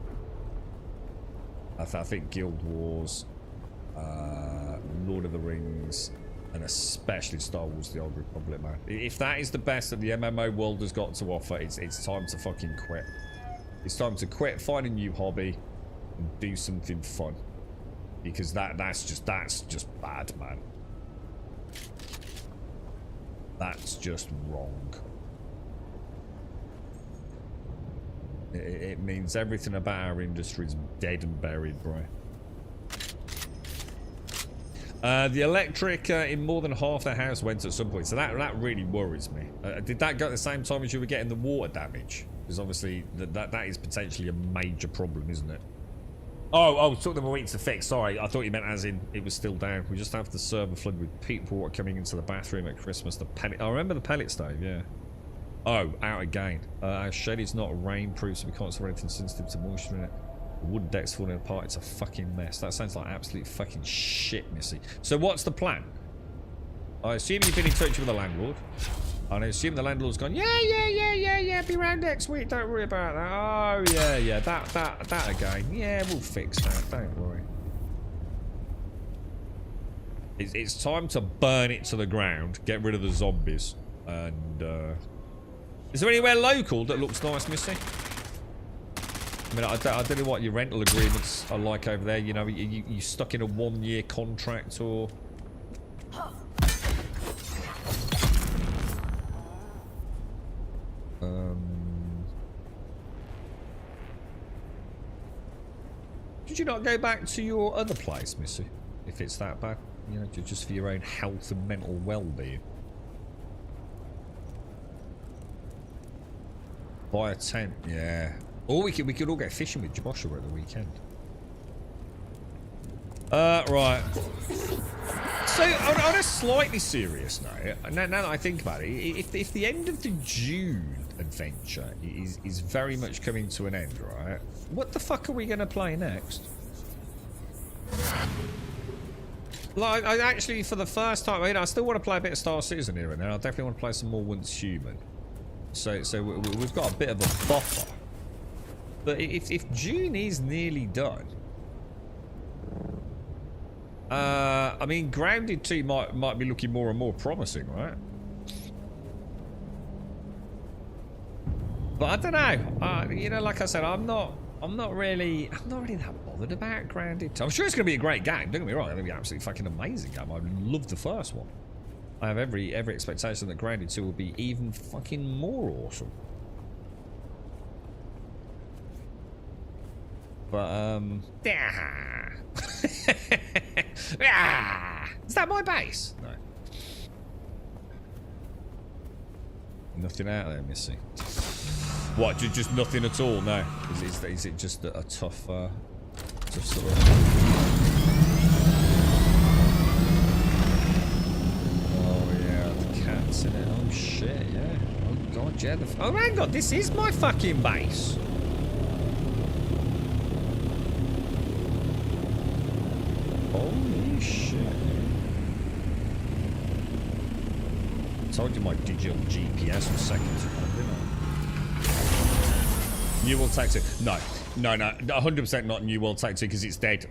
I think Guild Wars, Lord of the Rings, and especially Star Wars The Old Republic, man. If that is the best that the MMO world has got to offer, it's time to fucking quit. It's time to quit, find a new hobby, and do something fun. Because that's just bad, man. That's just wrong. It means everything about our industry is dead and buried, bro. The electric in more than half the house went at some point, so that really worries me. Did that go at the same time as you were getting the water damage? Because obviously that is potentially a major problem, isn't it? Oh, it took them a week to fix. Sorry, I thought you meant as in it was still down. We just have the server flood with peat water coming into the bathroom at Christmas. The pellet. I remember the pellet stove, yeah. Oh, out again. Our shed is not rainproof, so we can't store anything sensitive to moisture in it. The wood deck's falling apart. It's a fucking mess. That sounds like absolute fucking shit, Missy. So what's the plan? I assume you've been in touch with the landlord. And I assume the landlord's gone, yeah, be round next week, don't worry about that. Oh, yeah, that again. Yeah, we'll fix that, don't worry. It's time to burn it to the ground, get rid of the zombies, and, is there anywhere local that looks nice, Missy? I mean, I don't know what your rental agreements are like over there, you know, you stuck in a 1-year contract, or... Did you not go back to your other place, Missy? If it's that bad, you know, just for your own health and mental well-being. Buy a tent, yeah. Or we could all go fishing with Joshua at the weekend. Right. So on a slightly serious note, now that I think about it, if the end of the Dune adventure is very much coming to an end, right? What the fuck are we going to play next? Like, I actually, for the first time, I mean, I still want to play a bit of Star Citizen here and there. I definitely want to play some more Once Human. So we've got a bit of a buffer. But if Dune is nearly done, I mean, Grounded 2 might be looking more and more promising, right? But I don't know. You know, like I said, I'm not really that bothered about Grounded 2. I'm sure it's going to be a great game. Don't get me wrong. It's going to be an absolutely fucking amazing game. I love the first one. I have every expectation that Grounded 2 will be even fucking more awesome. But is that my base? No. Nothing out there, Missy. What? Just nothing at all? No. Is it just a tough sort of? Oh yeah, the cat's in it. Oh shit, yeah. Oh god, yeah. Oh my god, this is my fucking base. Holy shit. I told you my digital GPS was second to none, didn't I? New World Tactic. No, 100% not New World Tactic because it's dead.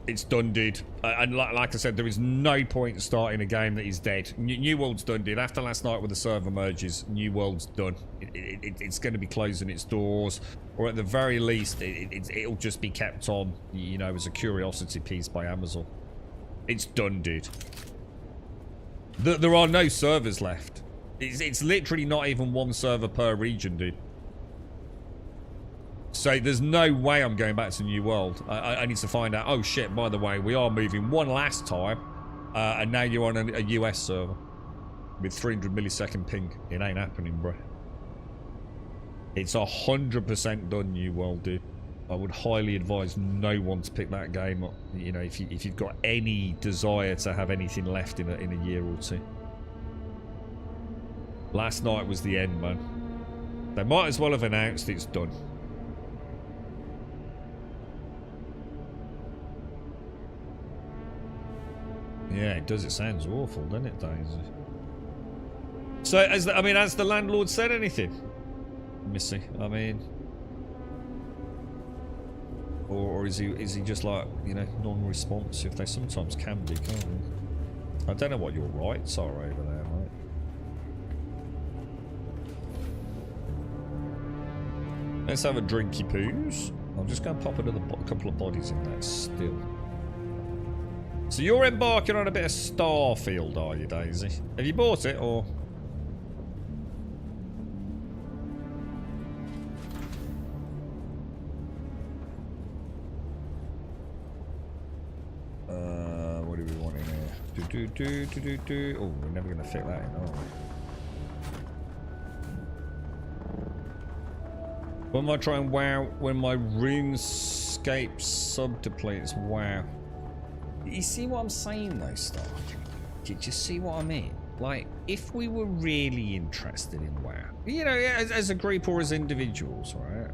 It's done, dude. And like I said, there is no point starting a game that is dead. New World's done, dude. After last night with the server merges, New World's done. It's going to be closing its doors, or at the very least, it'll just be kept on, you know, as a curiosity piece by Amazon. It's done, dude. There are no servers left. It's literally not even one server per region, dude. So there's no way I'm going back to New World. I need to find out. Oh shit, by the way, we are moving one last time. And now you're on a US server. With 300 millisecond ping. It ain't happening, bro. It's 100% done, New World, dude. I would highly advise no one to pick that game up. You know, if you've got any desire to have anything left in a year or two. Last night was the end, man. They might as well have announced it's done. Yeah, it does. It sounds awful, doesn't it, Daisy? So, has the landlord said anything, Missy? I mean, or is he just like, you know, non-responsive? They sometimes can be, can't they? I don't know what your rights are over there, mate. Let's have a drinky poos. I'm just going to pop another couple of bodies in there still. So you're embarking on a bit of Starfield, are you, Daisy? Have you bought it, or? What do we want in here? Oh, we're never going to fit that in, are we? When am I trying WoW? When my RuneScape sub depletes, WoW. You see what I'm saying though, Star? Did you see what I mean? Like, if we were really interested in WoW, you know, as a group or as individuals, right?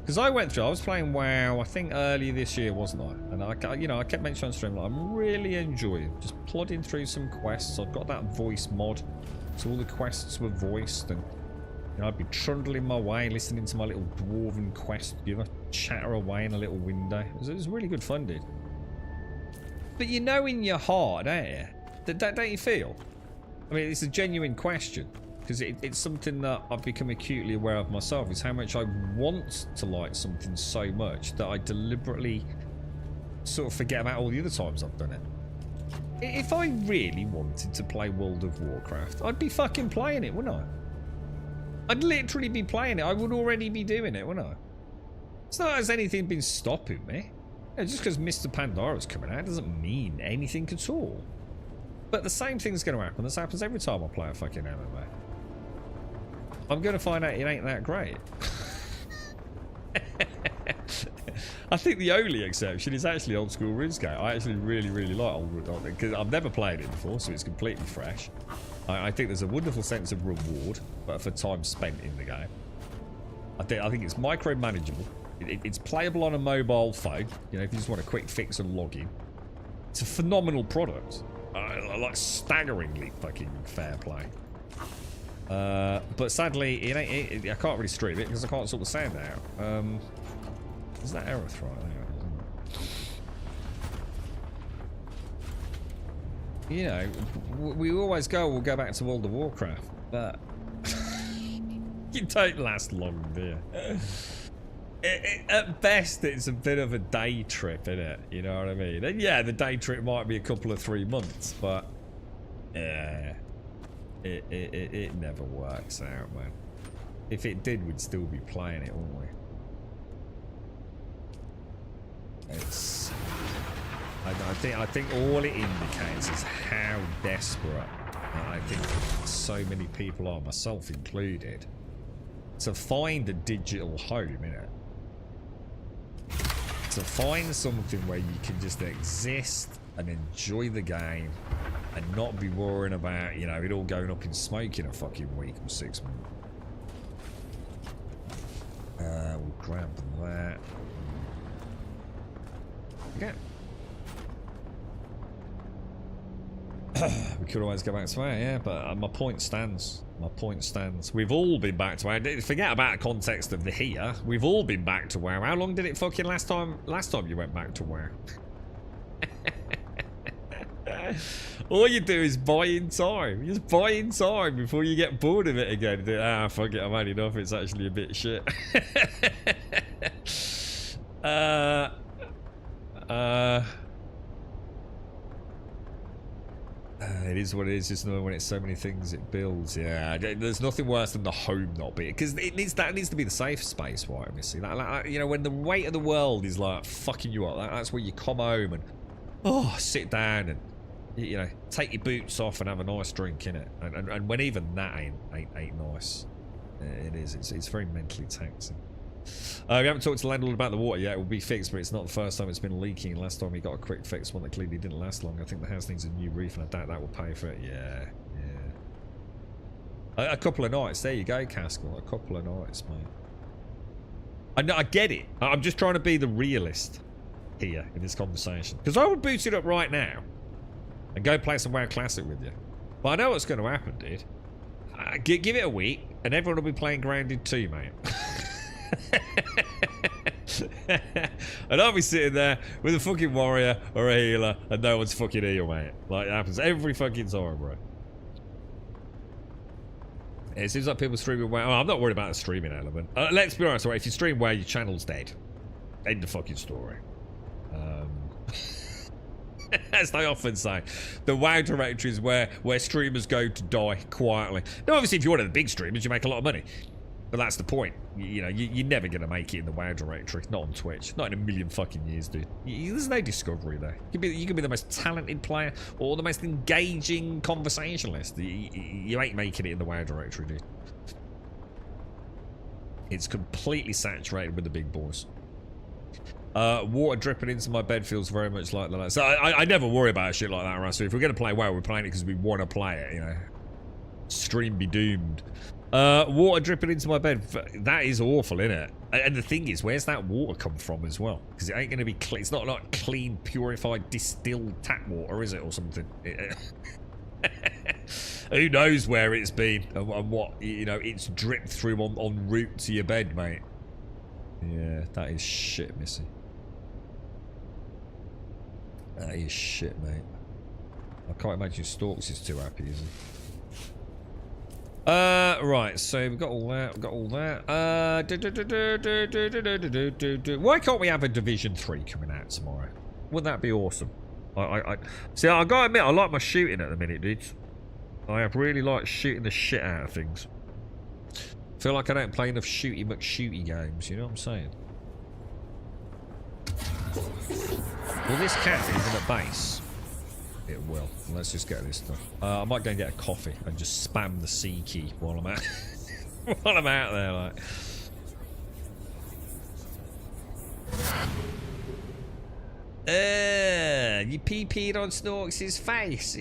Because I was playing WoW, I think earlier this year, wasn't I? And I kept mentioning on stream, like, I'm really enjoying just plodding through some quests. I've got that voice mod, so all the quests were voiced, and you know, I'd be trundling my way, listening to my little dwarven quest, you know, chatter away in a little window. It was really good fun, dude. But you know in your heart, don't you? Don't you feel? I mean, it's a genuine question. Because it's something that I've become acutely aware of myself. Is how much I want to like something so much that I deliberately sort of forget about all the other times I've done it. If I really wanted to play World of Warcraft, I'd be fucking playing it, wouldn't I? I'd literally be playing it. I would already be doing it, wouldn't I? It's not as anything been stopping me. Yeah, just because Mr. Pandora's coming out doesn't mean anything at all. But the same thing's going to happen. This happens every time I play a fucking MMA. I'm going to find out it ain't that great. I think the only exception is actually old school RuneScape. I actually really, really like old because I've never played it before, so it's completely fresh. I think there's a wonderful sense of reward, but for time spent in the game. I think it's micro-manageable. It's playable on a mobile phone. You know, if you just want a quick fix and log in. It's a phenomenal product. Like staggeringly fucking fair play. But sadly, I can't really stream it because I can't sort the sound out. Is that error right there? You know, we always we'll go back to World of Warcraft, but you don't last long, do you? At best, it's a bit of a day trip, isn't it? You know what I mean? And yeah, the day trip might be a couple of 3 months, but yeah, it never works out, man. If it did, we'd still be playing it, wouldn't we? It's. I think all it indicates is how desperate I think so many people are, myself included, to find a digital home, innit? To find something where you can just exist and enjoy the game and not be worrying about, you know, it all going up in smoke in a fucking week or 6 months. We'll grab that. Okay. We could always go back to WoW, yeah, but my point stands. My point stands. We've all been back to WoW. Forget about the context of the here. We've all been back to WoW. How long did it fucking last time you went back to WoW? All you do is buy in time. You just buy in time before you get bored of it again. Ah, fuck it, I've had enough. It's actually a bit shit. It is what it is, just knowing when it's so many things it builds. Yeah, there's nothing worse than the home not being, because that needs to be the safe space, right, Missy? Like, you know, when the weight of the world is like fucking you up, that's where you come home and sit down and, you know, take your boots off and have a nice drink, innit? And when even that ain't nice, it is. It's very mentally taxing. We haven't talked to the landlord about the water yet. It will be fixed, but it's not the first time it's been leaking. Last time we got a quick fix, one that clearly didn't last long. I think the house needs a new roof, and I doubt that will pay for it. Yeah. A couple of nights. There you go, Caskell. A couple of nights, mate. I get it. I'm just trying to be the realist here in this conversation. Because I would boot it up right now and go play some WoW Classic with you. But I know what's going to happen, dude. Give it a week, and everyone will be playing Grounded 2, mate. And I'll be sitting there with a fucking warrior or a healer and no one's fucking heal, mate. Like, it happens every fucking time, bro. It seems like people streaming WoW. I'm not worried about the streaming element. Let's be honest, right? If you stream WoW, your channel's dead. End of fucking story. As they often say, the WoW directory is where streamers go to die quietly. Now, obviously, if you're one of the big streamers, you make a lot of money. But that's the point. You know, you're never going to make it in the WoW directory. Not on Twitch. Not in a million fucking years, dude. There's no discovery there. You can be the most talented player or the most engaging conversationalist. You ain't making it in the WoW directory, dude. It's completely saturated with the big boys. Water dripping into my bed feels very much like that. So I never worry about shit like that, right? So if we're going to play WoW, we're playing it because we want to play it, you know. Stream be doomed. Water dripping into my bed. That is awful, isn't it? And the thing is, where's that water come from as well? Because it ain't going to be clean. It's not like clean, purified, distilled tap water, is it, or something? Who knows where it's been and what, you know, it's dripped through en route to your bed, mate. Yeah, that is shit, Missy. That is shit, mate. I can't imagine Storks is too happy, is he? Right, so we've got all that, Why can't we have a Division 3 coming out tomorrow? Wouldn't that be awesome? See, I gotta admit, I like my shooting at the minute, dudes. I have really liked shooting the shit out of things. Feel like I don't play enough shooty McShooty games, you know what I'm saying? Will this cat even at base? It will. Let's just get this done. I might go and get a coffee and just spam the C key while I'm out. While I'm out there, like. You pee-peed on Snorks' face.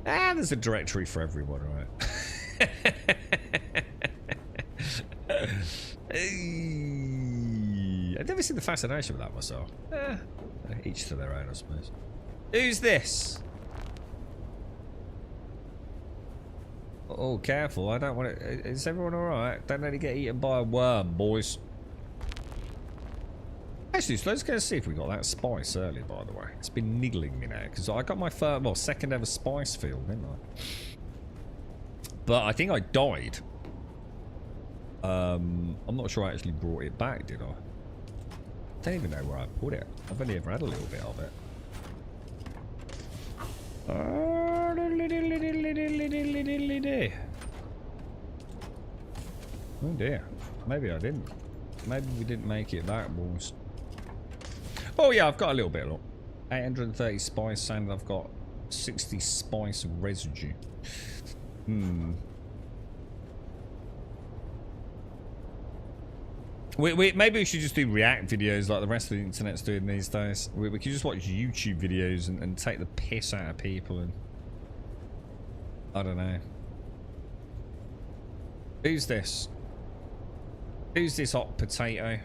Ah, there's a directory for everyone, right? I've never seen the fascination with that myself. Each to their own, I suppose. Who's this? Oh, careful. I don't want it. Is everyone alright? Don't let it get eaten by a worm, boys. Actually, so let's go see if we got that spice earlier, by the way. It's been niggling me now, because I got my first, well, second ever spice field, didn't I? But I think I died. I'm not sure I actually brought it back, did I? Don't even know where I put it. I've only ever had a little bit of it. Oh dear. Maybe I didn't. Maybe we didn't make it back, boys. Oh yeah, I've got a little bit. Look, 830 spice, and I've got 60 spice residue. Maybe we should just do react videos like the rest of the internet's doing these days. We could just watch YouTube videos and take the piss out of people and... I don't know. Who's this? Who's this hot potato?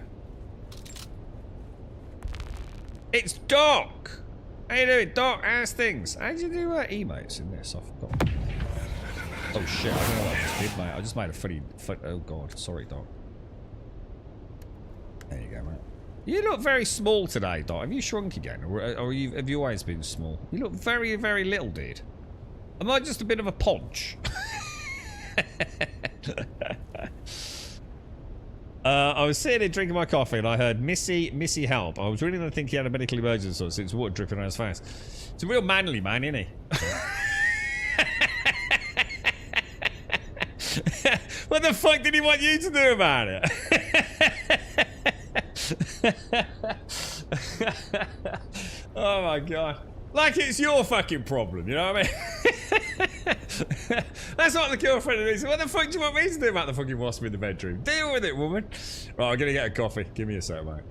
It's Doc! How you doing, Doc? How's things? How did you do emotes in this? I forgot. Oh shit, I don't know what I just did, mate. I just made a funny... Oh god, sorry, Doc. There you go, mate. You look very small today, Doc. Have you shrunk again? Or have you always been small? You look very, very little, dude. Am I just a bit of a podge? I was sitting here drinking my coffee and I heard Missy help. I was really going to think he had a medical emergency or since water dripping on his face. It's a real manly man, isn't he? What the fuck did he want you to do about it? Oh my god. Like it's your fucking problem, you know what I mean? That's what the girlfriend is. What the fuck do you want me to do about the fucking wasp in the bedroom? Deal with it, woman. Right, I'm gonna get a coffee. Give me a sec, mate.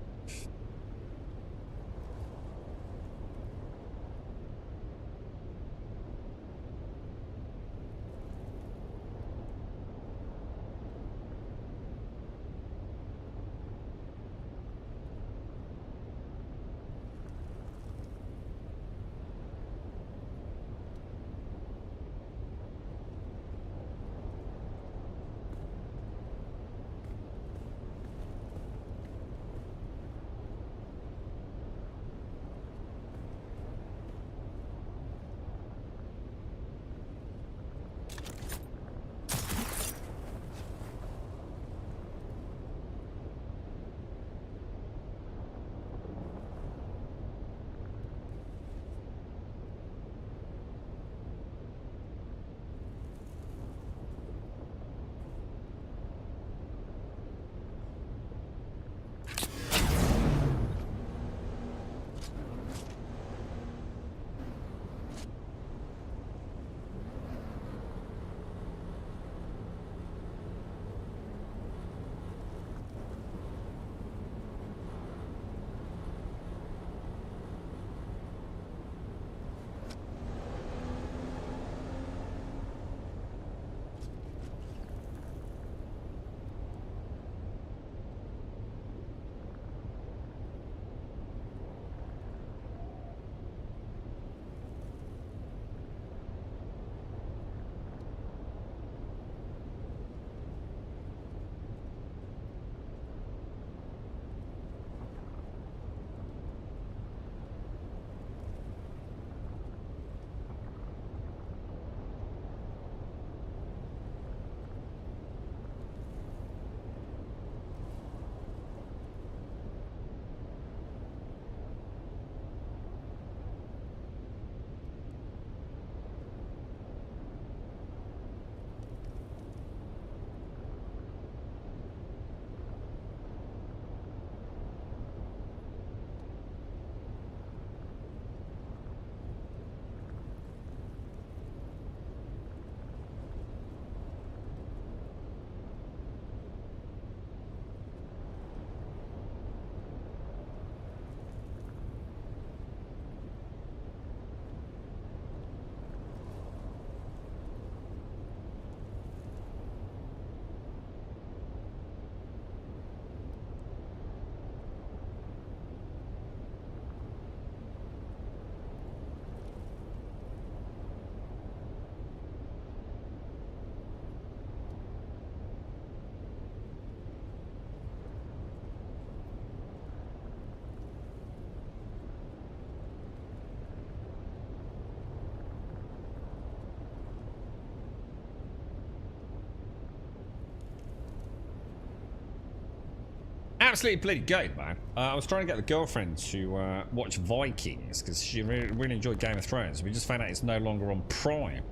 Absolutely bloody good, man. I was trying to get the girlfriend to watch Vikings because she really enjoyed Game of Thrones. We just found out it's no longer on Prime.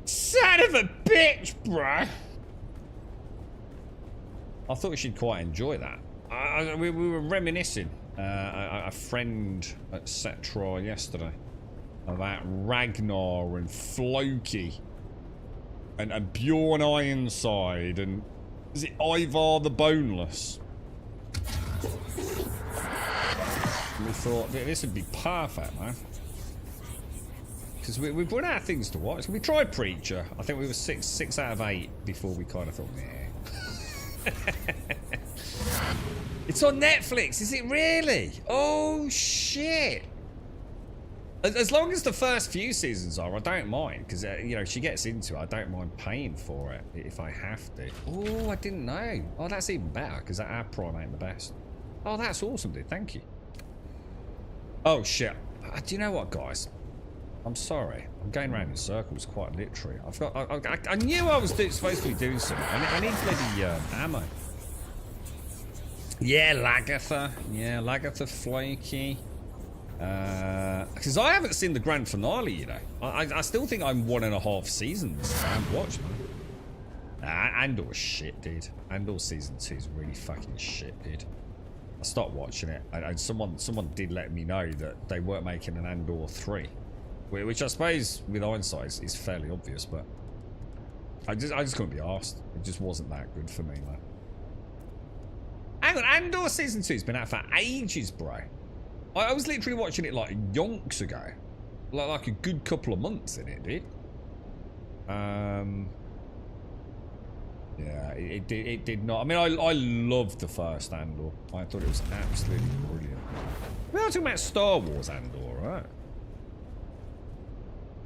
Son of a bitch, bro! I thought she'd quite enjoy that. We were reminiscing, a friend at Setra yesterday, about Ragnar and Floki and Bjorn Ironside and is it Ivar the Boneless? And we thought this would be perfect, man. Because we've run out of things to watch. We tried Preacher. I think we were 6 out of 8 before we kind of thought, yeah. It's on Netflix, is it really? Oh shit! As long as the first few seasons are, I don't mind because you know she gets into it. I don't mind paying for it if I have to. Oh, I didn't know. Oh, that's even better because our Prime ain't the best. Oh, that's awesome, dude. Thank you. Oh shit! Do you know what, guys? I'm sorry. I'm going around in circles quite literally. I knew I was supposed to be doing something. I need bloody ammo. Yeah, Lagatha. Yeah, Lagatha Floki. Because I haven't seen the grand finale, you know. I still think I'm 1.5 seasons. I haven't watched them. Andor's shit, dude. Andor season 2 is really fucking shit, dude. I stopped watching it. And someone did let me know that they weren't making an Andor 3. Which I suppose, with hindsight, is fairly obvious, but... I just couldn't be arsed. It just wasn't that good for me, man. Hang on, Andor season 2's been out for ages, bro. I was literally watching it like yonks ago. Like a good couple of months in it, dude. Yeah, it did not. I mean, I loved the first Andor. I thought it was absolutely brilliant. We're not talking about Star Wars Andor, right?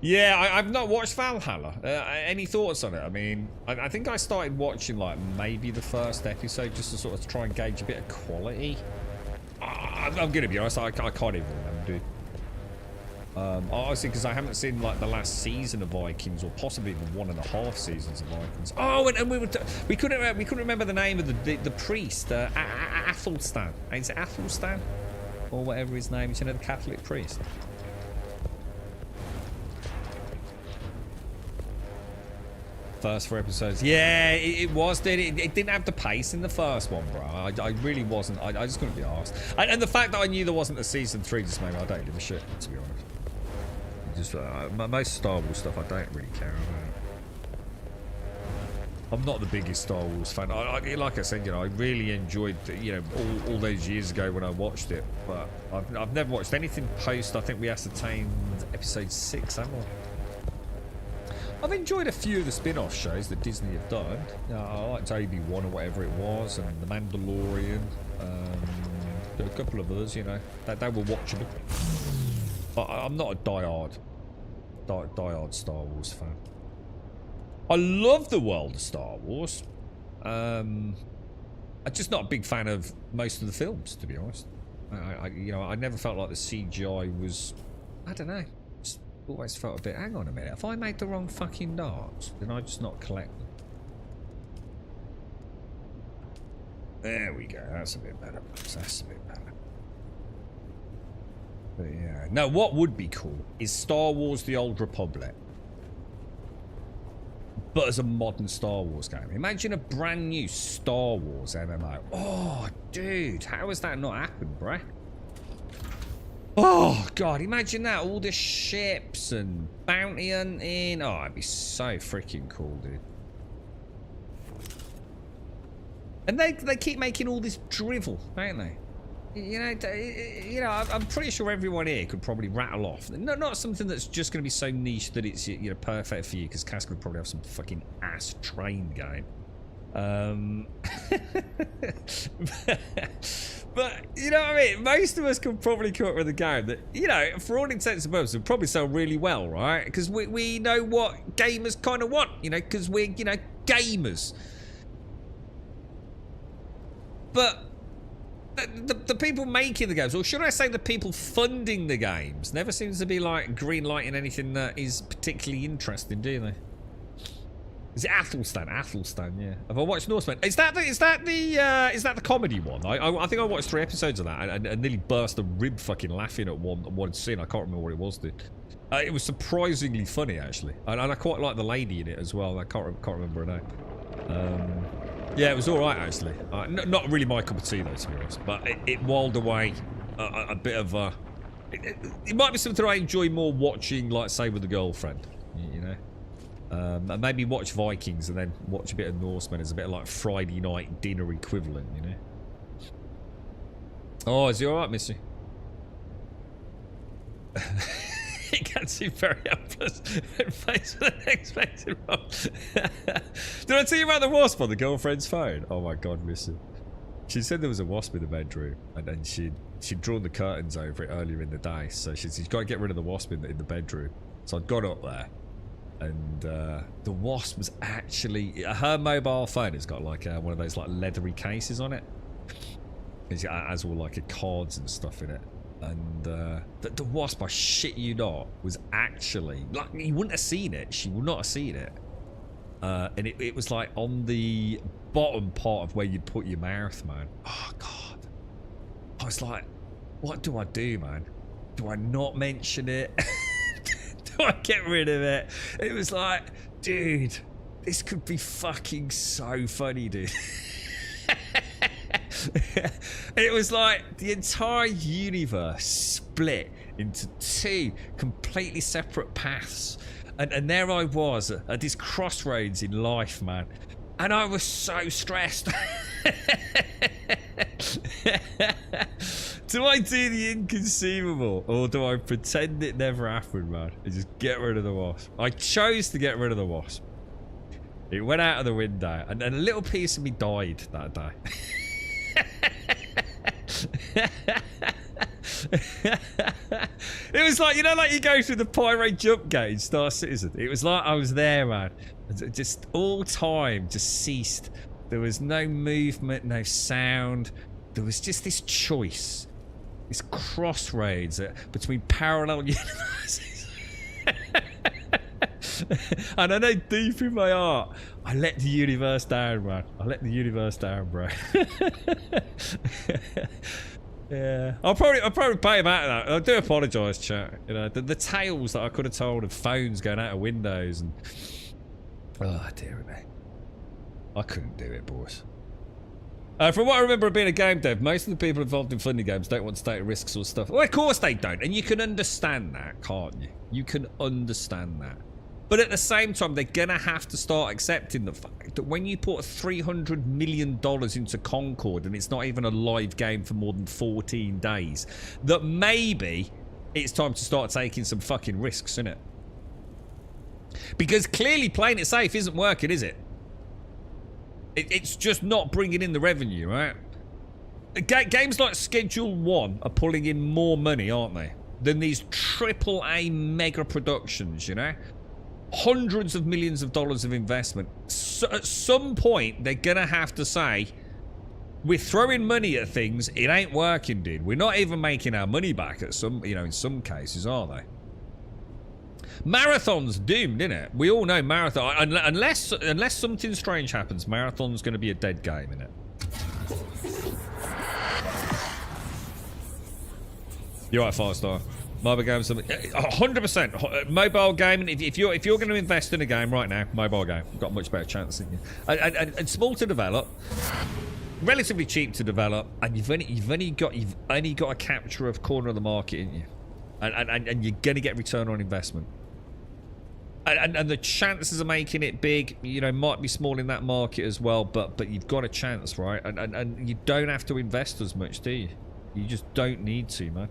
Yeah, I've not watched Valhalla. Any thoughts on it? I mean, I think I started watching like maybe the first episode just to sort of try and gauge a bit of quality. I'm gonna be honest, I can't even remember, dude. Obviously, because I haven't seen like the last season of Vikings, or possibly even 1.5 seasons of Vikings. Oh, and we couldn't remember the name of the priest, Athelstan. Is it Athelstan, or whatever his name is? You know, the Catholic priest. First 4 episodes. Yeah, it was, dude. It didn't have the pace in the first one, bro. I really wasn't. I just couldn't be arsed. And the fact that I knew there wasn't a season 3 just made me, I don't give a shit, to be honest. Just most Star Wars stuff I don't really care about. I'm not the biggest Star Wars fan. Like I said, you know, I really enjoyed, you know, all those years ago when I watched it. But I've never watched anything post. I think we ascertained episode 6, haven't we? I've enjoyed a few of the spin-off shows that Disney have done. I liked Obi-Wan or whatever it was, and The Mandalorian. A couple of others, you know, they were watchable. But I'm not a diehard Star Wars fan. I love the world of Star Wars. I'm just not a big fan of most of the films, to be honest. You know, I never felt like the CGI was, I don't know. Always felt a bit, hang on a minute, if I made the wrong fucking darts, then I just not collect them. There we go, that's a bit better. That's a bit better. But yeah. No, what would be cool is Star Wars The Old Republic. But as a modern Star Wars game. Imagine a brand new Star Wars MMO. Oh, dude, how has that not happened, bruh? Oh, God, imagine that. All the ships and bounty hunting. Oh, it'd be so freaking cool, dude. And they keep making all this drivel, don't they? You know, I'm pretty sure everyone here could probably rattle off. Not something that's just going to be so niche that it's, you know, perfect for you, because Cass could probably have some fucking ass train going. But, you know what I mean? Most of us could probably come up with a game that, you know, for all intents and purposes, would probably sell really well, right? Because we know what gamers kind of want, you know, because we're, you know, gamers. But the people making the games, or should I say the people funding the games, never seems to be, like, green lighting anything that is particularly interesting, do they? Is it Athelstan? Athelstan, yeah. Have I watched Norseman? Is that the comedy one? I think I watched 3 episodes of that and nearly burst a rib fucking laughing at one scene. I can't remember what it was, dude. It was surprisingly funny, actually. And I quite like the lady in it as well. I can't remember her name. Yeah, it was alright, actually. Not really my cup of tea, though, to be honest. But it whiled away a bit of a... It might be something I enjoy more watching, like, say, with a girlfriend, you know? And maybe watch Vikings and then watch a bit of Norsemen as a bit of like Friday night dinner equivalent, you know. Oh, is he alright, Missy? It can seem very helpless in face of the unexpected one. Did I tell you about the wasp on the girlfriend's phone? Oh my god, Missy. She said there was a wasp in the bedroom and then she'd drawn the curtains over it earlier in the day, so she's got to get rid of the wasp in the bedroom. So I'd got up there. And the wasp was actually... Her mobile phone has got like one of those like leathery cases on it. It has all like cards and stuff in it. And the wasp, I shit you not, was actually... Like, you wouldn't have seen it. She would not have seen it. And it was like on the bottom part of where you'd put your mouth, man. Oh, God. I was like, what do I do, man? Do I not mention it? Do I get rid of it? It was like, dude, this could be fucking so funny, dude. It was like the entire universe split into 2 completely separate paths. And there I was at this crossroads in life, man. And I was so stressed. Do I do the inconceivable or do I pretend it never happened, man, and just get rid of the wasp? I chose to get rid of the wasp. It went out of the window and a little piece of me died that day. It was like, you know, like you go through the Pirate jump gate in Star Citizen. It was like I was there, man. Just all time just ceased. There was no movement, no sound. There was just this choice, this crossroads between parallel universes. And I know deep in my heart, I let the universe down, man. I let the universe down, bro. Yeah, I'll probably pay him out of that. I do apologise, chat. You know, the tales that I could have told of phones going out of windows and... Oh, dear me. I couldn't do it, boys. From what I remember of being a game dev, most of the people involved in funding games don't want to take risks or stuff. Well, of course they don't, and you can understand that, can't you? You can understand that. But at the same time, they're going to have to start accepting the fact that when you put $300 million into Concord and it's not even a live game for more than 14 days, that maybe it's time to start taking some fucking risks, isn't it? Because clearly playing it safe isn't working, is it? It's just not bringing in the revenue, right? Games like Schedule 1 are pulling in more money, aren't they? Than these AAA mega productions, you know? Hundreds of millions of dollars of investment. So at some point, they're going to have to say, we're throwing money at things, it ain't working, dude. We're not even making our money back at some, you know, in some cases, are they? Marathon's doomed, isn't it? We all know Marathon. Unless something strange happens, Marathon's going to be a dead game, isn't it? You're right, 5-star. Mobile games, 100%. Mobile gaming. If you're going to invest in a game right now, mobile game, you've got a much better chance, than you. And small to develop, relatively cheap to develop, and you've only got to capture a corner of the market, ain't you? And you're going to get return on investment. And the chances of making it big, you know, might be small in that market as well, but you've got a chance, right? And you don't have to invest as much, do you? You just don't need to, man.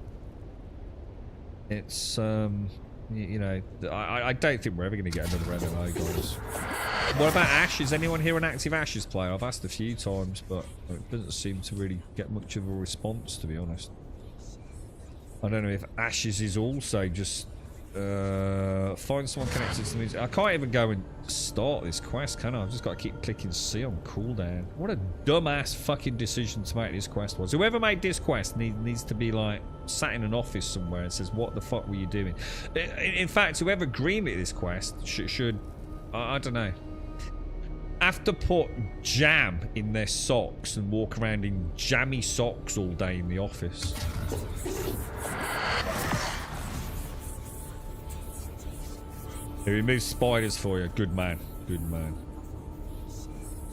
It's you know, I don't think we're ever going to get another MMO, guys. What about Ash? Is anyone here an active Ashes player? I've asked a few times, but it doesn't seem to really get much of a response, to be honest. I don't know if Ashes is also just find someone connected to the music. I can't even go and start this quest, can I? I've just got to keep clicking C on cooldown. What a dumbass fucking decision to make this quest was. Whoever made this quest needs to be like sat in an office somewhere and says, what the fuck were you doing? In fact, whoever greenlit this quest should I don't know. have to put jam in their socks and walk around in jammy socks all day in the office. He removes spiders for you. Good man. Good man.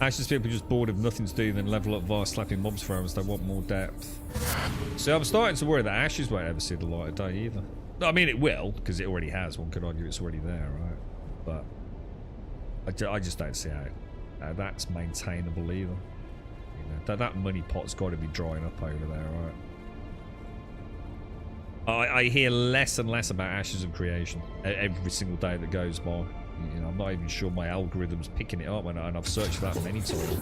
Ashes people just bored of nothing to do than level up via slapping mobs for hours. They want more depth. So I'm starting to worry that Ashes won't ever see the light of day either. I mean, it will, because it already has. One could argue it's already there, right? But I just don't see how that's maintainable either. You know, that money pot's got to be drying up over there, right? I hear less and less about Ashes of Creation every single day that goes by. You know, I'm not even sure my algorithm's picking it up, and I've searched for that many times.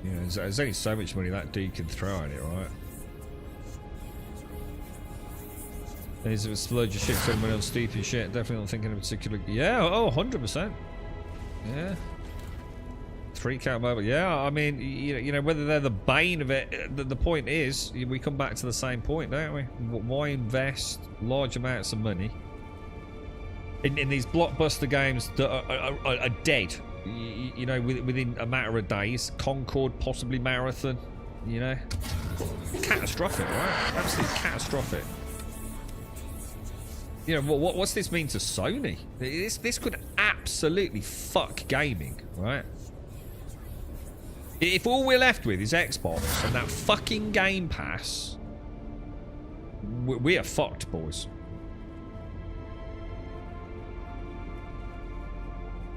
You know, there's only so much money that dude can throw at it, right? Is it a splurge of shit, spending money on stupid shit? Definitely not thinking of a particular... Yeah, oh, 100%. Yeah. 3-count mobile. Yeah, I mean, you know, whether they're the bane of it, the point is, we come back to the same point, don't we? Why invest large amounts of money in these blockbuster games that are dead? You know, within a matter of days. Concord, possibly Marathon, you know? Catastrophic, right? Absolutely catastrophic. You know, what's this mean to Sony? This could absolutely fuck gaming, right? If all we're left with is Xbox and that fucking Game Pass, we are fucked, boys.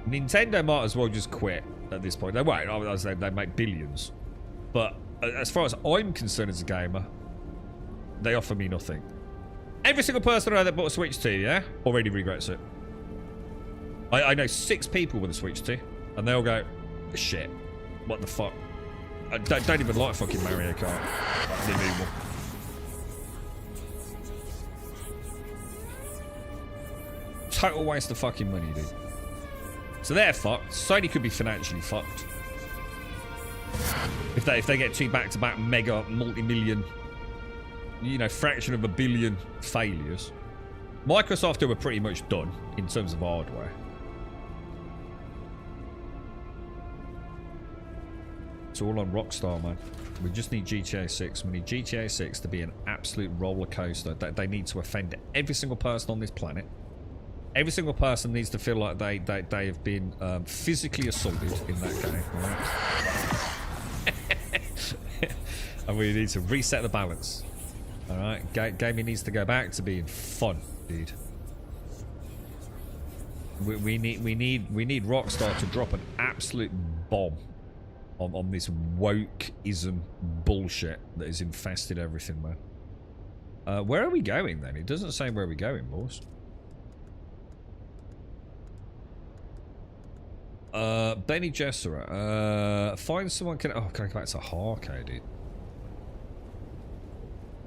Nintendo might as well just quit at this point. They won't. I was saying they make billions. But as far as I'm concerned as a gamer, they offer me nothing. Every single person I know that bought a Switch 2, yeah, already regrets it. I know 6 people with a Switch 2, and they all go, shit, what the fuck? I don't even like fucking Mario Kart. The new one. Total waste of fucking money, dude. So they're fucked. Sony could be financially fucked. If they get 2 back-to-back mega multi-million, you know, fraction of a billion failures. Microsoft were pretty much done in terms of hardware. It's all on Rockstar, man. We just need GTA 6. We need GTA 6 to be an absolute roller coaster. They need to offend every single person on this planet. Every single person needs to feel like they have been physically assaulted in that game. Right? And we need to reset the balance. All right, gaming needs to go back to being fun, dude. We need Rockstar to drop an absolute bomb on this wokeism bullshit that has infested everything, man. Where are we going then? It doesn't say where we're going, boys. Benny Jessera. Find someone can. Oh, can I go back to Harco, dude?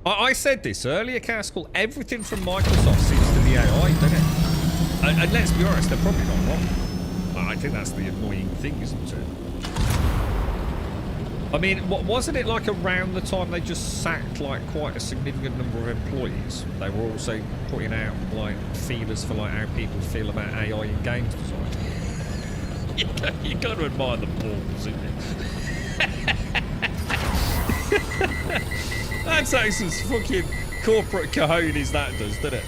I said this earlier, Castle. Everything from Microsoft seems to be AI, doesn't it? And let's be honest, they're probably not wrong. I think that's the annoying thing, isn't it? I mean, wasn't it like around the time they just sacked like quite a significant number of employees? They were also putting out like feelers for like how people feel about AI in games design. You got to admire the balls, isn't it? That takes some fucking corporate cojones, that does, doesn't it?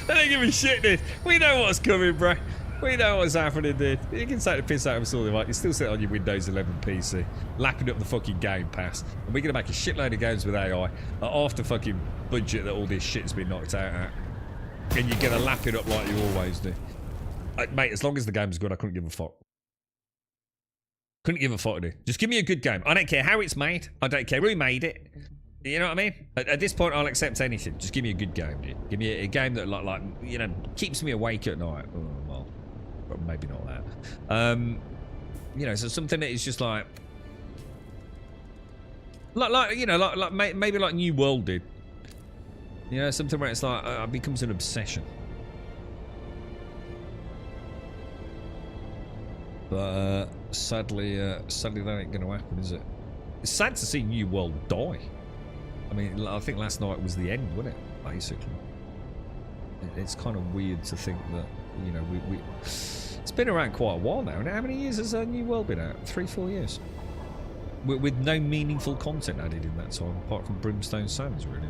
They don't give a shit, dude. We know what's coming, bro. We know what's happening, dude. You can take the piss out of us all, right? You still sit on your Windows 11 PC, lapping up the fucking Game Pass, and we're going to make a shitload of games with AI at half the fucking budget that all this shit's been knocked out at. And you're going to lap it up like you always do. Mate, as long as the game's good, I couldn't give a fuck. Couldn't give a fuck, dude. Just give me a good game. I don't care how it's made. I don't care who made it. You know what I mean? At this point, I'll accept anything. Just give me a good game, dude. Give me a game that, like, you know, keeps me awake at night. Oh, well, maybe not that. You know, so something that is just like you know, like maybe like New World did. You know, something where it's like it becomes an obsession. But sadly that ain't going to happen, is it? It's sad to see New World die. I mean, I think last night was the end, wasn't it? basically. It's kind of weird to think that, you know, we it's been around quite a while now. And how many years has New World been out? 3-4 years. With no meaningful content added in that time, apart from Brimstone Sands, really,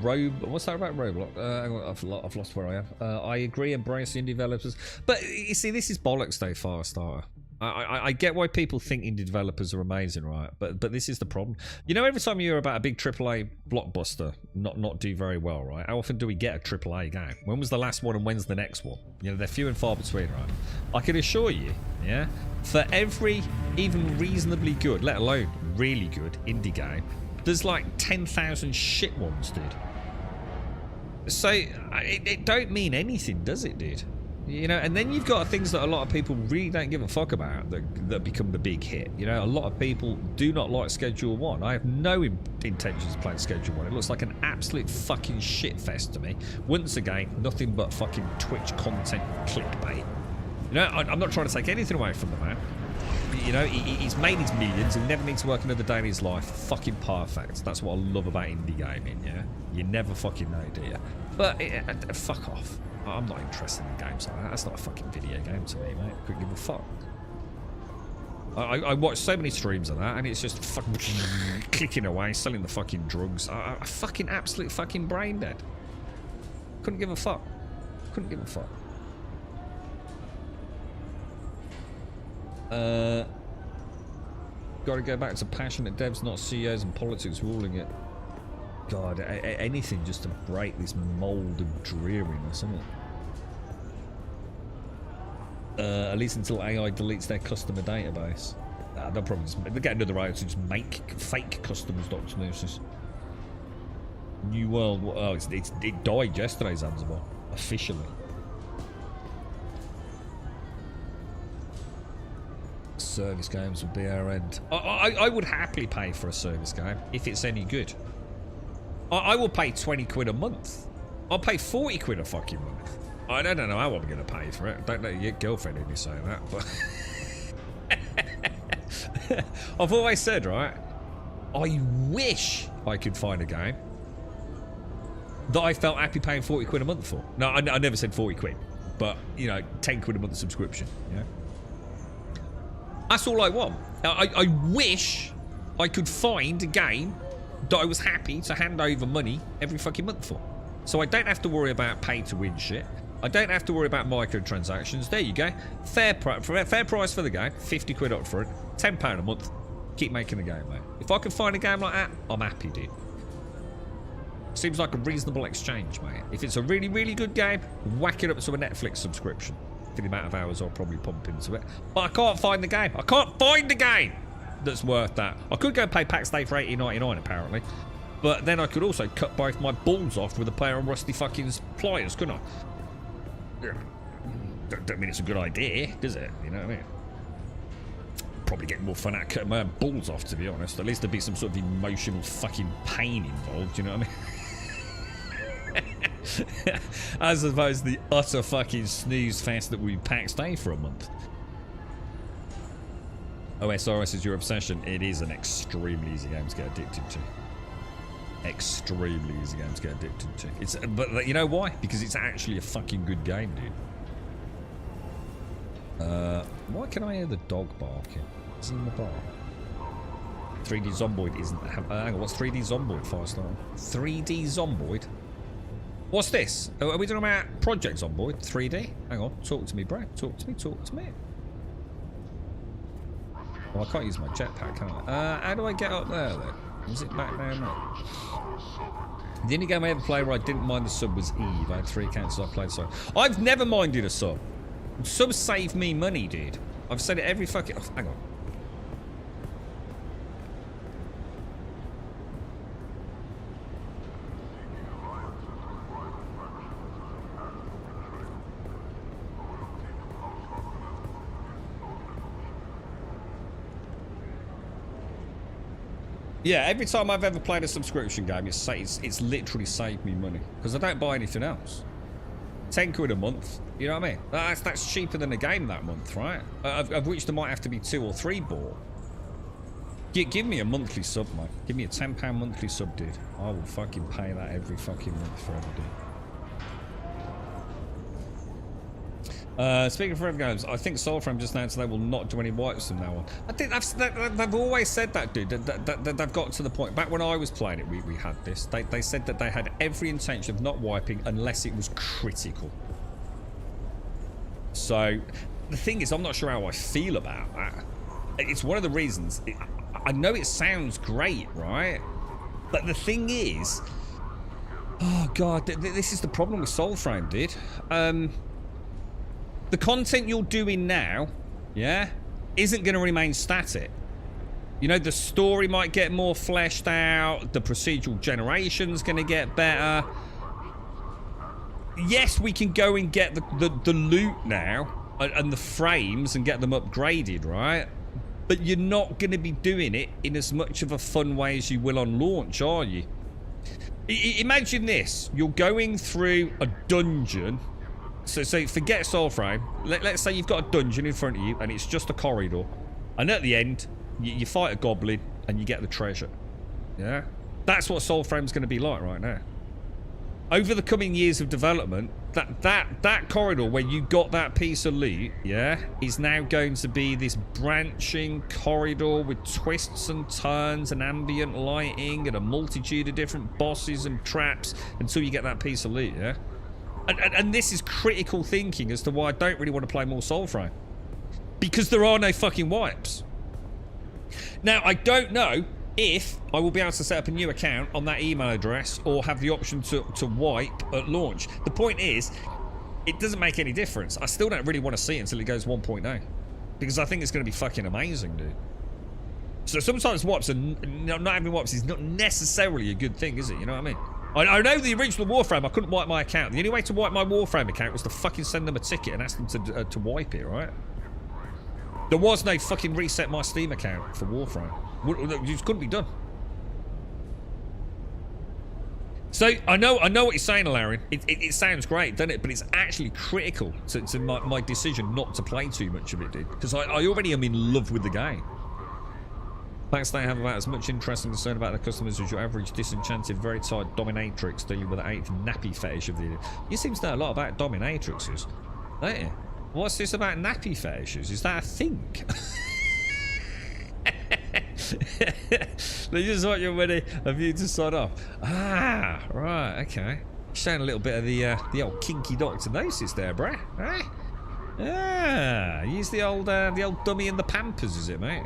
right? What's that about Roblox? Hang on, I've lost where I am. I agree, embrace indie developers. But, you see, this is bollocks, though, Firestarter. I get why people think indie developers are amazing, right? But this is the problem. You know, every time you hear about a big AAA blockbuster not do very well, right? How often do we get a AAA game? When was the last one and when's the next one? You know, they're few and far between, right? I can assure you, yeah, for every even reasonably good, let alone really good indie game, there's like 10,000 shit ones, dude. So it don't mean anything, does it, dude? You know, and then you've got things that a lot of people really don't give a fuck about that become the big hit. You know, a lot of people do not like Schedule 1. I have no intentions of playing Schedule 1. It looks like an absolute fucking shit fest to me. Once again, nothing but fucking Twitch content clickbait. You know, I'm not trying to take anything away from the man. You know, he's made his millions. He'll never need to work another day in his life. Fucking perfect. That's what I love about indie gaming, yeah? You never fucking know, do you? But, fuck off. I'm not interested in games like that. That's not a fucking video game to me, mate. I couldn't give a fuck. I watch so many streams of that, and it's just fucking clicking away, selling the fucking drugs. I fucking absolute fucking brain dead. Couldn't give a fuck. Couldn't give a fuck. Got to go back to passionate devs, not CEOs and politics ruling it. God, anything just to break this mold of dreariness, isn't it? At least until AI deletes their customer database. They'll probably just get another AI to just make fake customers, Dr. Noosis. New World, oh, it died yesterday, Zanzibar. Officially. Service games would be our end. I would happily pay for a service game if it's any good. I will pay 20 quid a month. I'll pay 40 quid a fucking month. I don't know how I'm going to pay for it. I don't know your girlfriend if you say that, but I've always said, right, I wish I could find a game that I felt happy paying 40 quid a month for. No, I never said 40 quid, but, you know, 10 quid a month subscription, yeah? That's all I want. I wish I could find a game that I was happy to hand over money every fucking month for. So I don't have to worry about pay-to-win shit. I don't have to worry about microtransactions. There you go. Fair price for the game. 50 quid up front. £10 a month. Keep making the game, mate. If I can find a game like that, I'm happy, dude. Seems like a reasonable exchange, mate. If it's a really, really good game, whack it up to a Netflix subscription for the amount of hours I'll probably pump into it. But I can't find the game. I can't find the game that's worth that. I could go pay Pax Day for $18.99 apparently, but then I could also cut both my balls off with a pair of rusty fucking pliers, couldn't I? Don't mean it's a good idea, does it? You know what I mean? Probably get more fun out of cutting my own balls off, to be honest. At least there'd be some sort of emotional fucking pain involved, you know what I mean? As opposed to the utter fucking snooze fest that we Pax Day for a month. OSRS is your obsession. It is an extremely easy game to get addicted to. Extremely easy game to get addicted to. But you know why? Because it's actually a fucking good game, dude. Why can I hear the dog barking? Is he in the bar? 3D Zomboid isn't. Hang on, what's 3D Zomboid? 5-star. 3D Zomboid? What's this? Are we talking about Project Zomboid? 3D? Hang on, talk to me, bro. Talk to me, talk to me. Well, I can't use my jetpack, can I? How do I get up there, then? Is it back down there? The only game I ever played where I didn't mind the sub was Eve. I had 3 accounts I played sub. I've never minded a sub. Subs save me money, dude. I've said it every fucking... Oh, hang on. Yeah, every time I've ever played a subscription game, it's literally saved me money. Because I don't buy anything else. 10 quid a month, you know what I mean? That's cheaper than a game that month, right? Of which there might have to be 2 or 3 bought. Give me a monthly sub, mate. Give me a £10 monthly sub, dude. I will fucking pay that every fucking month forever, dude. Speaking of forever games, I think Soulframe just announced they will not do any wipes from now on. I think they've always said that, dude. They've got to the point. Back when I was playing it, we had this. They said that they had every intention of not wiping unless it was critical. So, the thing is, I'm not sure how I feel about that. It's one of the reasons. I know it sounds great, right? But the thing is... Oh, God. This is the problem with Soulframe, dude. The content you're doing now, yeah, isn't going to remain static. You know, the story might get more fleshed out. The procedural generation's going to get better. Yes, we can go and get the loot now and the frames and get them upgraded, right? But you're not going to be doing it in as much of a fun way as you will on launch, are you? Imagine this. You're going through a dungeon. So forget Soulframe. Let's say you've got a dungeon in front of you and it's just a corridor. And at the end, you fight a goblin and you get the treasure. Yeah? That's what Soulframe's going to be like right now. Over the coming years of development, that corridor where you got that piece of loot, yeah, is now going to be this branching corridor with twists and turns and ambient lighting and a multitude of different bosses and traps until you get that piece of loot, yeah? And this is critical thinking as to why I don't really want to play more Soulframe. Because there are no fucking wipes. Now, I don't know if I will be able to set up a new account on that email address or have the option to wipe at launch. The point is, it doesn't make any difference. I still don't really want to see it until it goes 1.0. Because I think it's going to be fucking amazing, dude. So sometimes wipes are... Not having wipes is not necessarily a good thing, is it? You know what I mean? I know the original Warframe, I couldn't wipe my account. The only way to wipe my Warframe account was to fucking send them a ticket and ask them to wipe it, right? There was no fucking reset my Steam account for Warframe. It just couldn't be done. So, I know what you're saying, Alarian. It sounds great, doesn't it? But it's actually critical to my decision not to play too much of it, dude. Because I already am in love with the game. Thanks, they have about as much interest and concern about their customers as your average disenchanted, very tired dominatrix dealing with the 8th nappy fetish of the year. You seem to know a lot about dominatrixes, don't you? What's this about nappy fetishes? Is that a thing? They just want your money of you to sign off. Ah, right, okay. Showing a little bit of the old kinky Dr. Gnosis there, bruh. Eh? Ah, use the old dummy in the Pampers, is it, mate?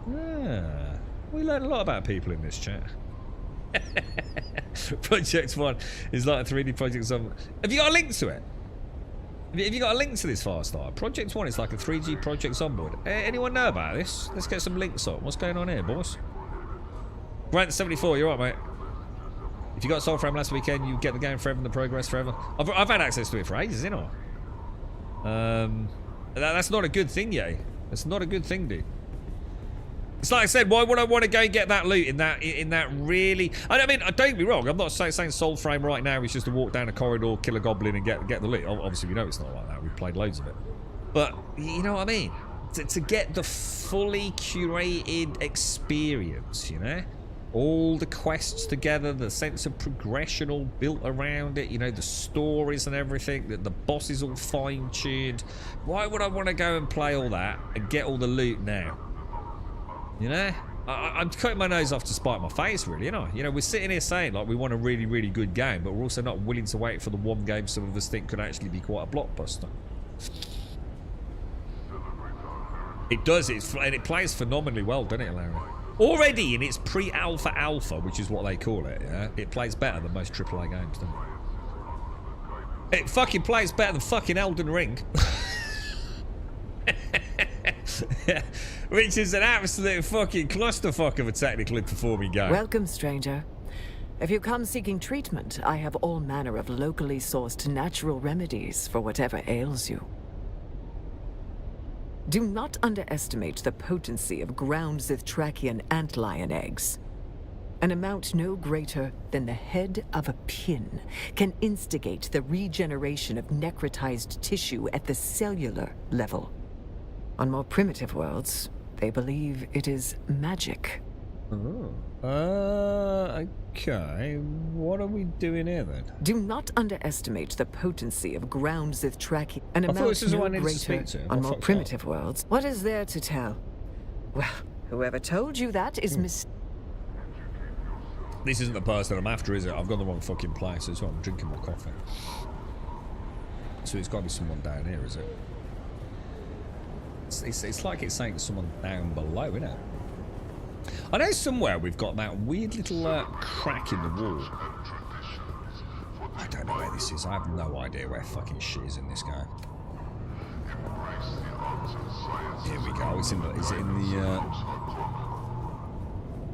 Ah, we learn a lot about people in this chat. Project 1 is like a 3D Project Zomboid. Have you got a link to it? Have you got a link to this far start? Project 1 is like a 3D Project Zomboid. Anyone know about this? Let's get some links up. What's going on here, boys? Grant74, you're right, mate. If you got Soulframe last weekend, you get the game forever and the progress forever. I've had access to it for ages, you know. That's not a good thing, yay. That's not a good thing, dude. It's like I said, why would I want to go and get that loot in that really... I mean, don't get me wrong, I'm not saying Soulframe right now is just to walk down a corridor, kill a goblin and get the loot. Obviously, we know it's not like that. We've played loads of it. But, you know what I mean? To get the fully curated experience, you know? All the quests together, the sense of progression all built around it, you know, the stories and everything, the bosses all fine-tuned. Why would I want to go and play all that and get all the loot now? You know, I'm cutting my nose off to spite my face, really, you know. You know, we're sitting here saying, like, we want a really, really good game, but we're also not willing to wait for the one game some of us think could actually be quite a blockbuster. It does, and it plays phenomenally well, doesn't it, Larry? Already in its pre-alpha alpha, which is what they call it, yeah, it plays better than most AAA games, doesn't it? It fucking plays better than fucking Elden Ring. Which is an absolute fucking clusterfuck of a technically performing game. Welcome, stranger. If you come seeking treatment, I have all manner of locally sourced natural remedies for whatever ails you. Do not underestimate the potency of ground Zithtrakian antlion eggs. An amount no greater than the head of a pin can instigate the regeneration of necrotized tissue at the cellular level. On more primitive worlds, They believe it is magic. Oh. Okay. What are we doing here then? Do not underestimate the potency of ground Zithtraki. An I thought amount this is who I no needed to greater speak to. on Oh, more fuck primitive worlds. What is there to tell? Well, whoever told you that is This isn't the person I'm after, is it? I've gone the wrong fucking place. That's why I'm drinking my coffee. So it's got to be someone down here, is it? It's like it's saying someone down below, isn't it? I know somewhere we've got that weird little crack in the wall. I don't know where this is. I have no idea where fucking shit is in this game. Here we go. Is it in the...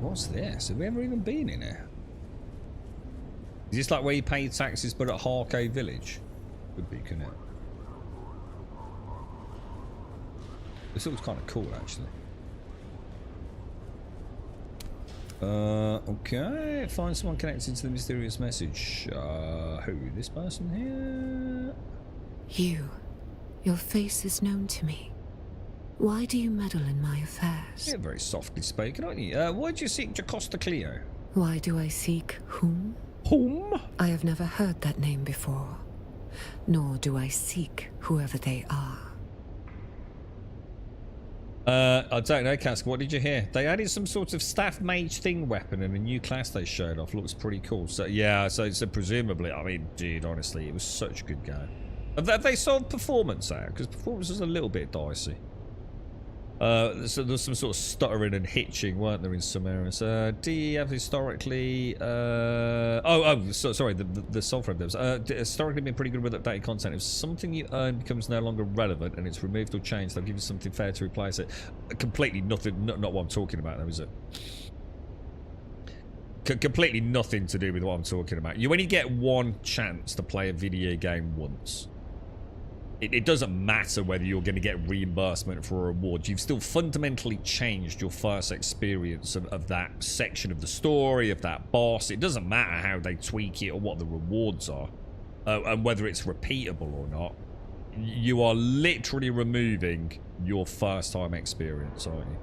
What's this? Have we ever even been in here? Is this like where you pay taxes but at Harko Village? Could be, couldn't it? This looks kind of cool, actually. Okay. Find someone connected to the mysterious message. Who? This person here? Your face is known to me. Why do you meddle in my affairs? You're very softly spoken, aren't you? Why do you seek Jacosta Clio? Why do I seek whom? Whom? I have never heard that name before. Nor do I seek whoever they are. I don't know, Cask. What did you hear? They added some sort of staff mage thing weapon and a new class they showed off. Looks pretty cool. So yeah, so presumably, I mean, dude, honestly, it was such a good game. Have they sold performance out? Because performance was a little bit dicey. So there's some sort of stuttering and hitching, weren't there, in some areas? Do you have historically... sorry, the Soulframe devs. Historically been pretty good with updated content. If something you earn becomes no longer relevant and it's removed or changed, they'll give you something fair to replace it. Completely nothing, not what I'm talking about though, is it? Completely nothing to do with what I'm talking about. You only get one chance to play a video game once. It doesn't matter whether you're going to get reimbursement for a reward. You've still fundamentally changed your first experience of that section of the story, of that boss. It doesn't matter how they tweak it or what the rewards are, and whether it's repeatable or not. You are literally removing your first time experience, aren't you?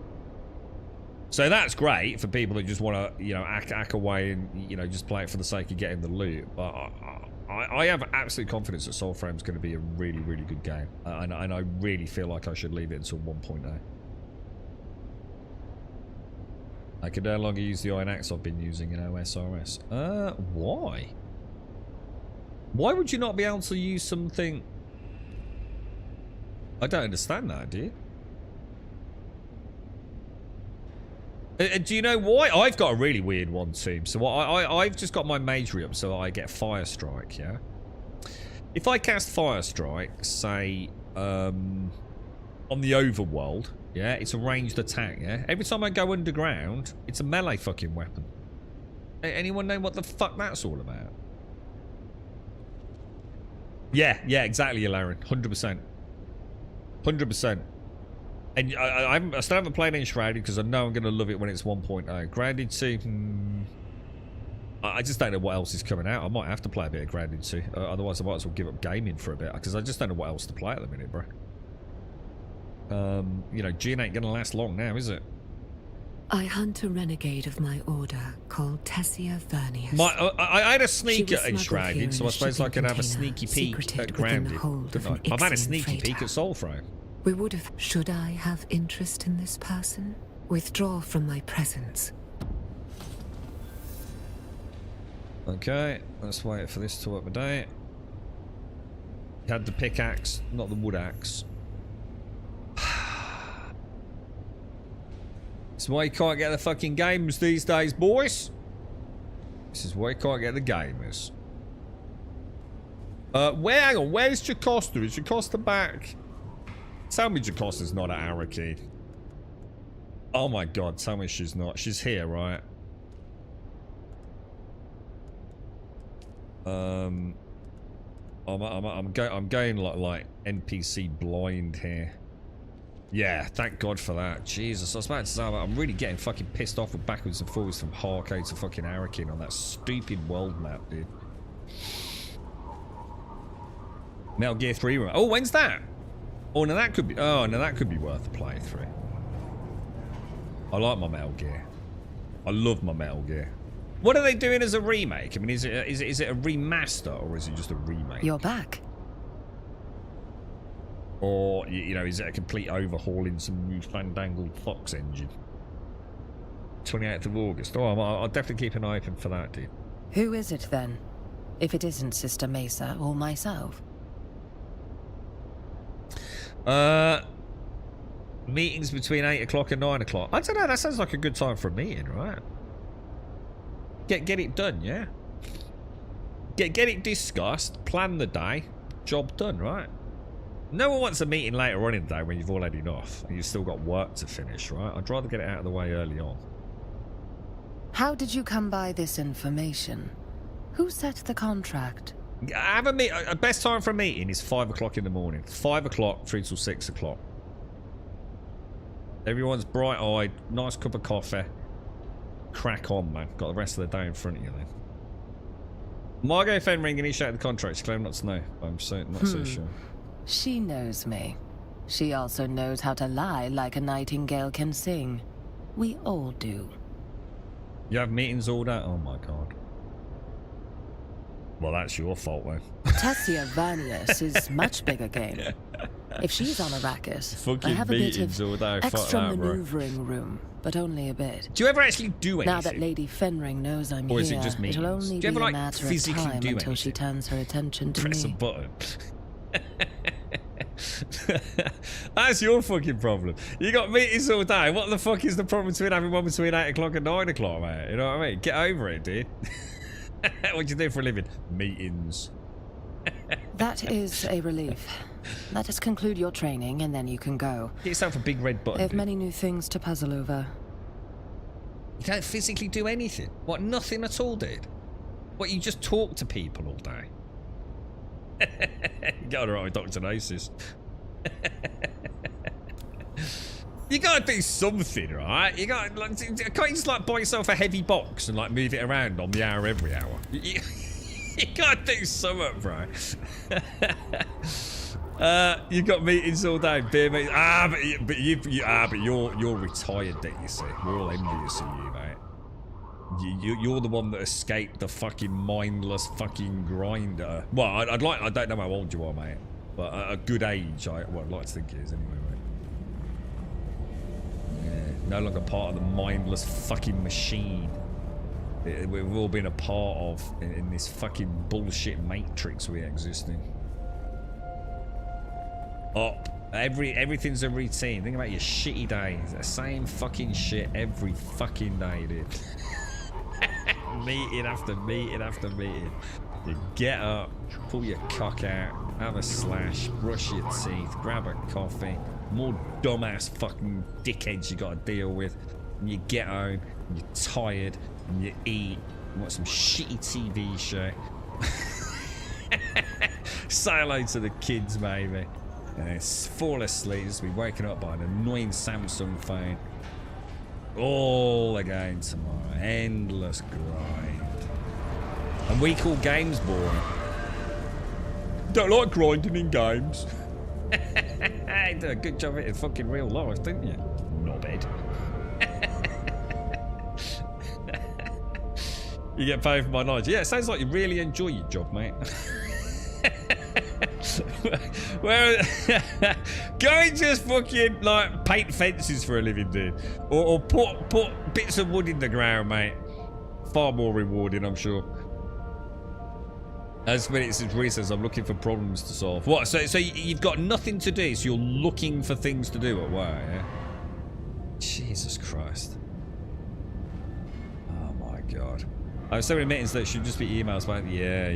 So that's great for people that just want to, you know, ack away and, you know, just play it for the sake of getting the loot. But I have absolute confidence that Soulframe's going to be a really, really good game. And I really feel like I should leave it until 1.0. I can no longer use the iron axe I've been using in OSRS. Why? Why would you not be able to use something... I don't understand that, do you? Do you know why? I've got a really weird one too. So I've just got my magery up so I get Fire Strike, yeah? If I cast Fire Strike, say, on the overworld, yeah, it's a ranged attack, yeah? Every time I go underground, it's a melee fucking weapon. Anyone know what the fuck that's all about? Yeah, exactly, Laren. 100%. 100%. And I still haven't played Enshrouded because I know I'm going to love it when it's 1.0. Grounded 2, I just don't know what else is coming out. I might have to play a bit of Grounded 2. Otherwise, I might as well give up gaming for a bit because I just don't know what else to play at the minute, bro. You know, Jin ain't going to last long now, is it? I hunt a renegade of my order called Tessia Vernius. I had a sneak at Enshrouded, so I suppose I could have a sneaky peek at Grounded. I've had a sneaky peek at Soulframe. We would have... Should I have interest in this person? Withdraw from my presence. Okay, let's wait for this to update. You had the pickaxe, not the wood axe. This is why you can't get the fucking games these days, boys. This is why you can't get the gamers. Hang on, where's Jacosta? Is Jacosta back? Tell me Jacosta's not at Araki. Oh my god, tell me she's not. She's here, right? I'm going like NPC blind here. Yeah, thank god for that. Jesus, I was about to say, I'm really getting fucking pissed off with backwards and forwards from Harko to fucking Arakin on that stupid world map, dude. Metal Gear 3. Oh, when's that? Oh, now that could be. Oh, now that could be worth a playthrough. I like my Metal Gear. I love my Metal Gear. What are they doing as a remake? I mean, is it a remaster or is it just a remake? You're back. Or, you know, is it a complete overhaul in some new fandangled Fox engine? 28th of August. Oh, I'll definitely keep an eye open for that, dude. Who is it then? If it isn't Sister Mesa or myself? Meetings between 8 o'clock and 9 o'clock. I don't know, that sounds like a good time for a meeting, right? Get it done, yeah? Get it discussed, plan the day, job done, right? No one wants a meeting later on in the day when you've all had enough and you've still got work to finish, right? I'd rather get it out of the way early on. How did you come by this information? Who set the contract? Have a best time for a meeting is 5 o'clock in the morning. 5 o'clock through till 6 o'clock. Everyone's bright-eyed, nice cup of coffee. Crack on, man. Got the rest of the day in front of you then. Margot Fenring initiated the contract. She claimed not to know. I'm not so sure. She knows me. She also knows how to lie like a nightingale can sing. We all do. You have meetings all day? Oh my god. Well, that's your fault then. Tessia Vanius is much bigger game. If she's on a racket, I have a bit of extra maneuvering room, but only a bit. Do you ever actually do anything? Now that Lady Fenring knows I'm or here, is it just it'll only do you ever, be a matter of time until anything? she turns her attention to Press me. a button. That's your fucking problem. You got meetings all day. What the fuck is the problem between having one between 8 o'clock and 9 o'clock, mate? You know what I mean? Get over it, dude. What do you do for a living? Meetings. That is a relief. Let us conclude your training and then you can go. Get yourself a big red button. I have many new things to puzzle over. You don't physically do anything? What, nothing at all, dude? What, you just talk to people all day? You got it right with Dr. Gnosis. You gotta do something, right? You gotta, like, can't you just like buy yourself a heavy box and like move it around on the hour every hour? You gotta do something, bro. You got meetings all day, beer meetings. But you're retired, don't you see? We're all envious of you, mate. You're the one that escaped the fucking mindless fucking grinder. Well, I don't know how old you are, mate, but at a good age, I'd like to think it is anyway, mate. Yeah, no longer part of the mindless fucking machine we've all been a part of in this fucking bullshit matrix we exist in. Everything's a routine. Think about your shitty days. The same fucking shit every fucking day, dude. Meeting after meeting after meeting. You get up, pull your cock out, have a slash, brush your teeth, grab a coffee, more dumbass fucking dickheads you gotta deal with, and you get home, and you're tired, and you eat, you want some shitty TV show. Say hello to the kids, maybe. And fall asleep, just be waking up by an annoying Samsung phone. All again tomorrow. Endless grind. And we call games boring. Don't like grinding in games. You did a good job in fucking real life, didn't you? Knobhead. You get paid for my knowledge. Yeah, it sounds like you really enjoy your job, mate. Well, go and just fucking like paint fences for a living, dude, or put bits of wood in the ground, mate. Far more rewarding, I'm sure. As many since recess, I'm looking for problems to solve. What? So you've got nothing to do, so you're looking for things to do at work, yeah? Jesus Christ. Oh my God. I have so many meetings that should just be emails, right? Yeah,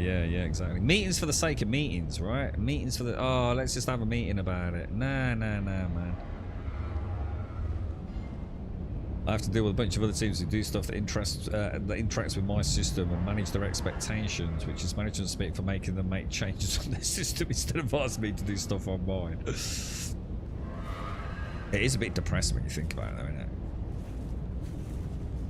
exactly. Meetings for the sake of meetings, right? Meetings for the... Oh, let's just have a meeting about it. Nah, man. I have to deal with a bunch of other teams who do stuff that interacts with my system and manage their expectations, which is management speak for making them make changes on their system instead of asking me to do stuff on mine. It is a bit depressing when you think about it, though, isn't it?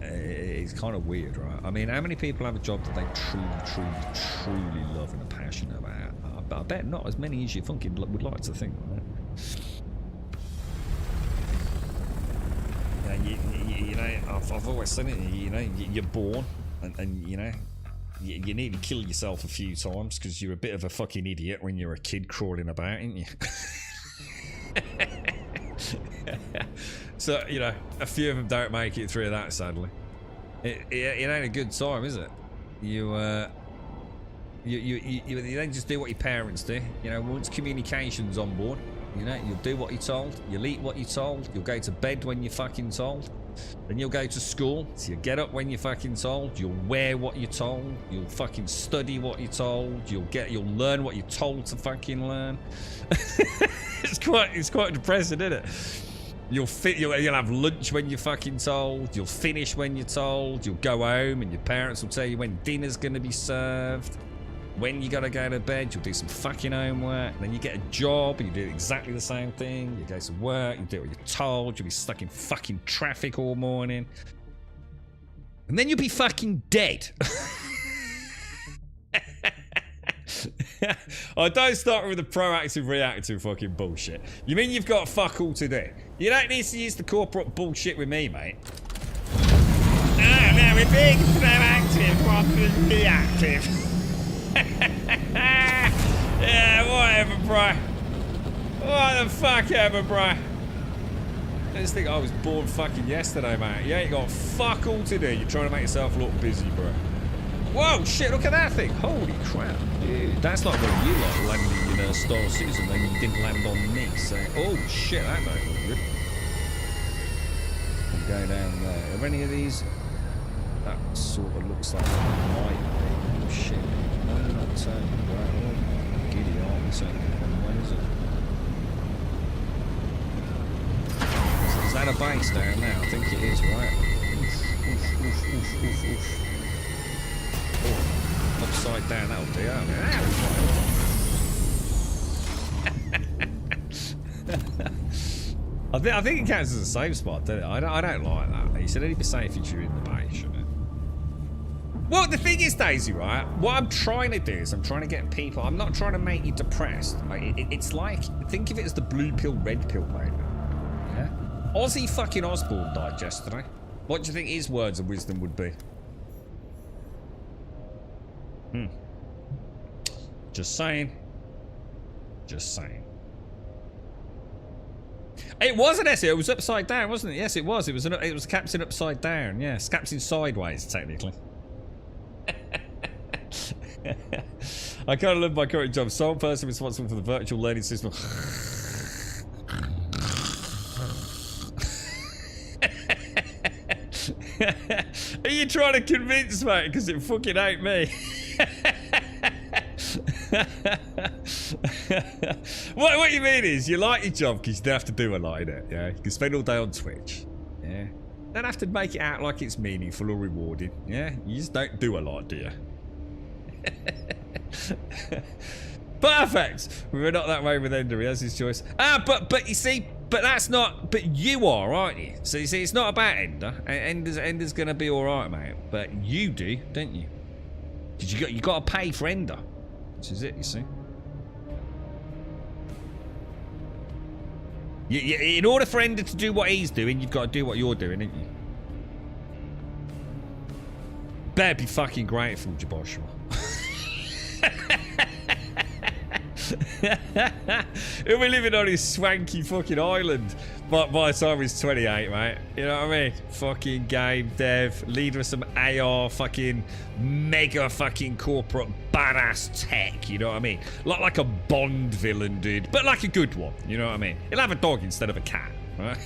It's kind of weird, right? I mean, how many people have a job that they truly love and are passionate about? I bet not as many as you fucking would like to think, right? you know, I've always said it, you know, you're born and you know, you nearly kill yourself a few times because you're a bit of a fucking idiot when you're a kid crawling about, ain't you? So, you know, a few of them don't make it through that, sadly. It ain't a good time, is it? You don't just do what your parents do. You know, once communication's on board, you know, you'll do what you're told, you'll eat what you're told, you'll go to bed when you're fucking told, then you'll go to school, so you get up when you're fucking told, you'll wear what you're told, you'll fucking study what you're told, you'll learn what you're told to fucking learn. It's quite depressing, isn't it? You'll have lunch when you're fucking told, you'll finish when you're told, you'll go home and your parents will tell you when dinner's gonna be served. When you gotta go to bed, you'll do some fucking homework. Then you get a job and you do exactly the same thing. You go to work, you do what you're told. You'll be stuck in fucking traffic all morning. And then you'll be fucking dead. I don't start with the proactive, reactive fucking bullshit. You mean you've got fuck all to do? You don't need to use the corporate bullshit with me, mate. Oh, no, we're being proactive rather than reactive. Yeah, whatever, bro. What the fuck ever, bro. I just think I was born fucking yesterday, mate. You ain't got fuck all to do. You're trying to make yourself look busy, bro. Whoa, shit, look at that thing. Holy crap. Dude, that's like what you like landing in a Star Citizen and you didn't land on me. So, oh, shit, that don't look good. We'll go down there. Are any of these? That sort of looks like it might be. Oh, shit. No, not turning. Right, oh, giddy, aren't we turning? When is it? Is that a base down there? I think it is, right? Oh, upside down, that'll do, I mean, I think it counts as a safe spot, doesn't it? I don't like that. He said it'd be safe if you're in the base, shouldn't it? Well, the thing is, Daisy, right? What I'm trying to do is I'm trying to get people... I'm not trying to make you depressed. Like, it's like... Think of it as the blue pill, red pill moment. Yeah? Ozzy fucking Osbourne died yesterday. What do you think his words of wisdom would be? Just saying. Just saying. It was an essay. It was upside down, wasn't it? Yes, it was. It was captain upside down. Yes, captain sideways, technically. I can't love my current job. Sole person responsible for the virtual learning system. Are you trying to convince, mate? Because it fucking ain't me. What you mean is you like your job because you don't have to do a lot in it. Yeah, you can spend all day on Twitch. Yeah, don't have to make it out like it's meaningful or rewarding. Yeah, you just don't do a lot, do you? Perfect. We're not that way with Ender. He has his choice. But you see, but that's not. But you are, aren't you? So you see, it's not about Ender. Ender's gonna be all right, mate. But you do, don't you? Because you got to pay for Ender. This is it. You see. In order for Ender to do what he's doing, you've got to do what you're doing, ain't you? Better be fucking grateful, Joshua. He'll be living on his swanky fucking island by the time he's 28, mate. You know what I mean? Fucking game dev, leader of some AR fucking mega fucking corporate badass tech, you know what I mean? Like a Bond villain, dude. But like a good one, you know what I mean? He'll have a dog instead of a cat, right?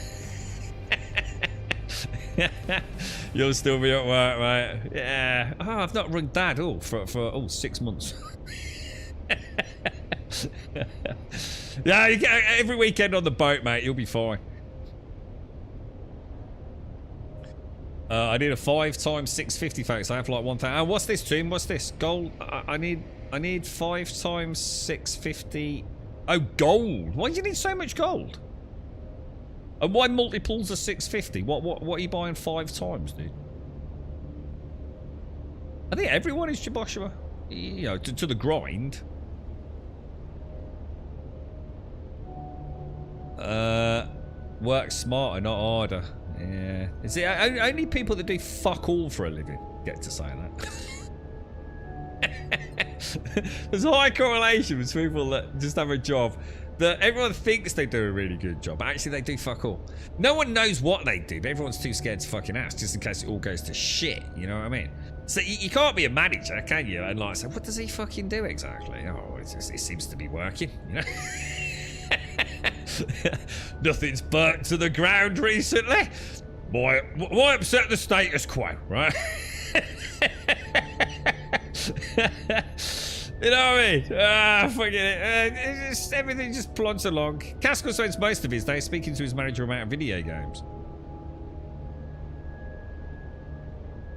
You'll still be at work, mate. Yeah. Oh, I've not run Dad for 6 months. Yeah, you get every weekend on the boat, mate. You'll be fine. I need a 5x 650, folks. I have like 1,000. What's this, Tomb? What's this? Gold. I need 5x 650. Oh, gold. Why do you need so much gold? And why multiples of 650? What are you buying 5 times, dude? I think everyone is Joshua. You know, to the grind. Work smarter, not harder. Yeah. See, only people that do fuck all for a living get to say that. There's a high correlation between people that just have a job that everyone thinks they do a really good job, but actually they do fuck all. No one knows what they do, but everyone's too scared to fucking ask just in case it all goes to shit, you know what I mean? So you can't be a manager, can you? And like say, what does he fucking do exactly? Oh, it seems to be working, you know? Nothing's burnt to the ground recently. Why upset the status quo, right? You know what I mean? Fucking it. Everything just plods along. Caskell spends most of his day speaking to his manager about video games.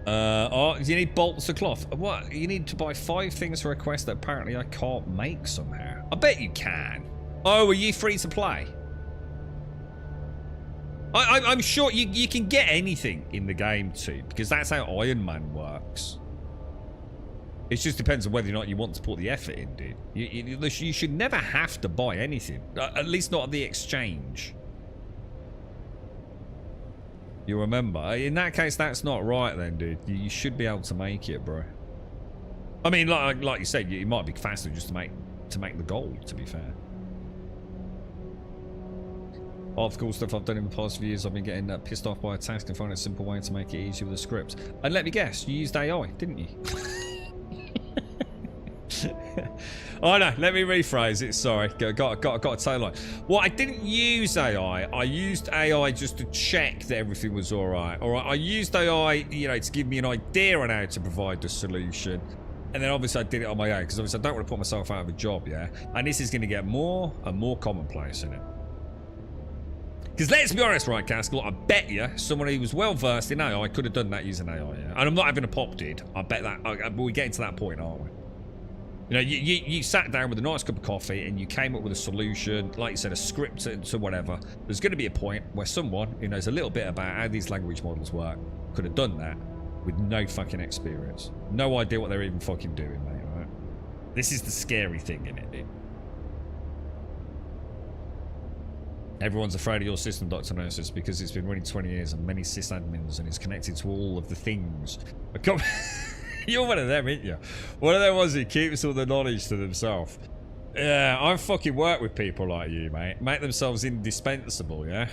Oh, you need bolts of cloth. What? You need to buy 5 things for a quest that apparently I can't make somehow. I bet you can. Oh, are you free to play? I'm sure you can get anything in the game too, because that's how Iron Man works. It just depends on whether or not you want to put the effort in, dude. You should never have to buy anything. At least not at the exchange. You remember? In that case, that's not right then, dude. You should be able to make it, bro. I mean, like you said, it might be faster just to make the gold, to be fair. Of cool stuff I've done in the past few years, I've been getting pissed off by a task and find a simple way to make it easier with a script. And let me guess, you used AI, didn't you? Oh no, let me rephrase it, sorry. Got a toe line. Well, I didn't use AI. I used AI just to check that everything was alright. Alright, I used AI, you know, to give me an idea on how to provide the solution. And then obviously I did it on my own, because obviously I don't want to put myself out of a job, yeah? And this is going to get more and more commonplace in it. Because let's be honest, right, Caskell, I bet you someone who was well versed in AI could have done that using AI, yeah? And I'm not having a pop, dude. I bet that, but we're getting to that point, aren't we? You know, you sat down with a nice cup of coffee and you came up with a solution, like you said, a script to whatever. There's going to be a point where someone who knows a little bit about how these language models work could have done that with no fucking experience. No idea what they're even fucking doing, mate, right? This is the scary thing in it, dude. Everyone's afraid of your system, Dr. Nurses, because it's been running 20 years and many sysadmins and is connected to all of the things. You're one of them, ain't you? One of them ones who keeps all the knowledge to themselves. Yeah, I fucking work with people like you, mate. Make themselves indispensable, yeah?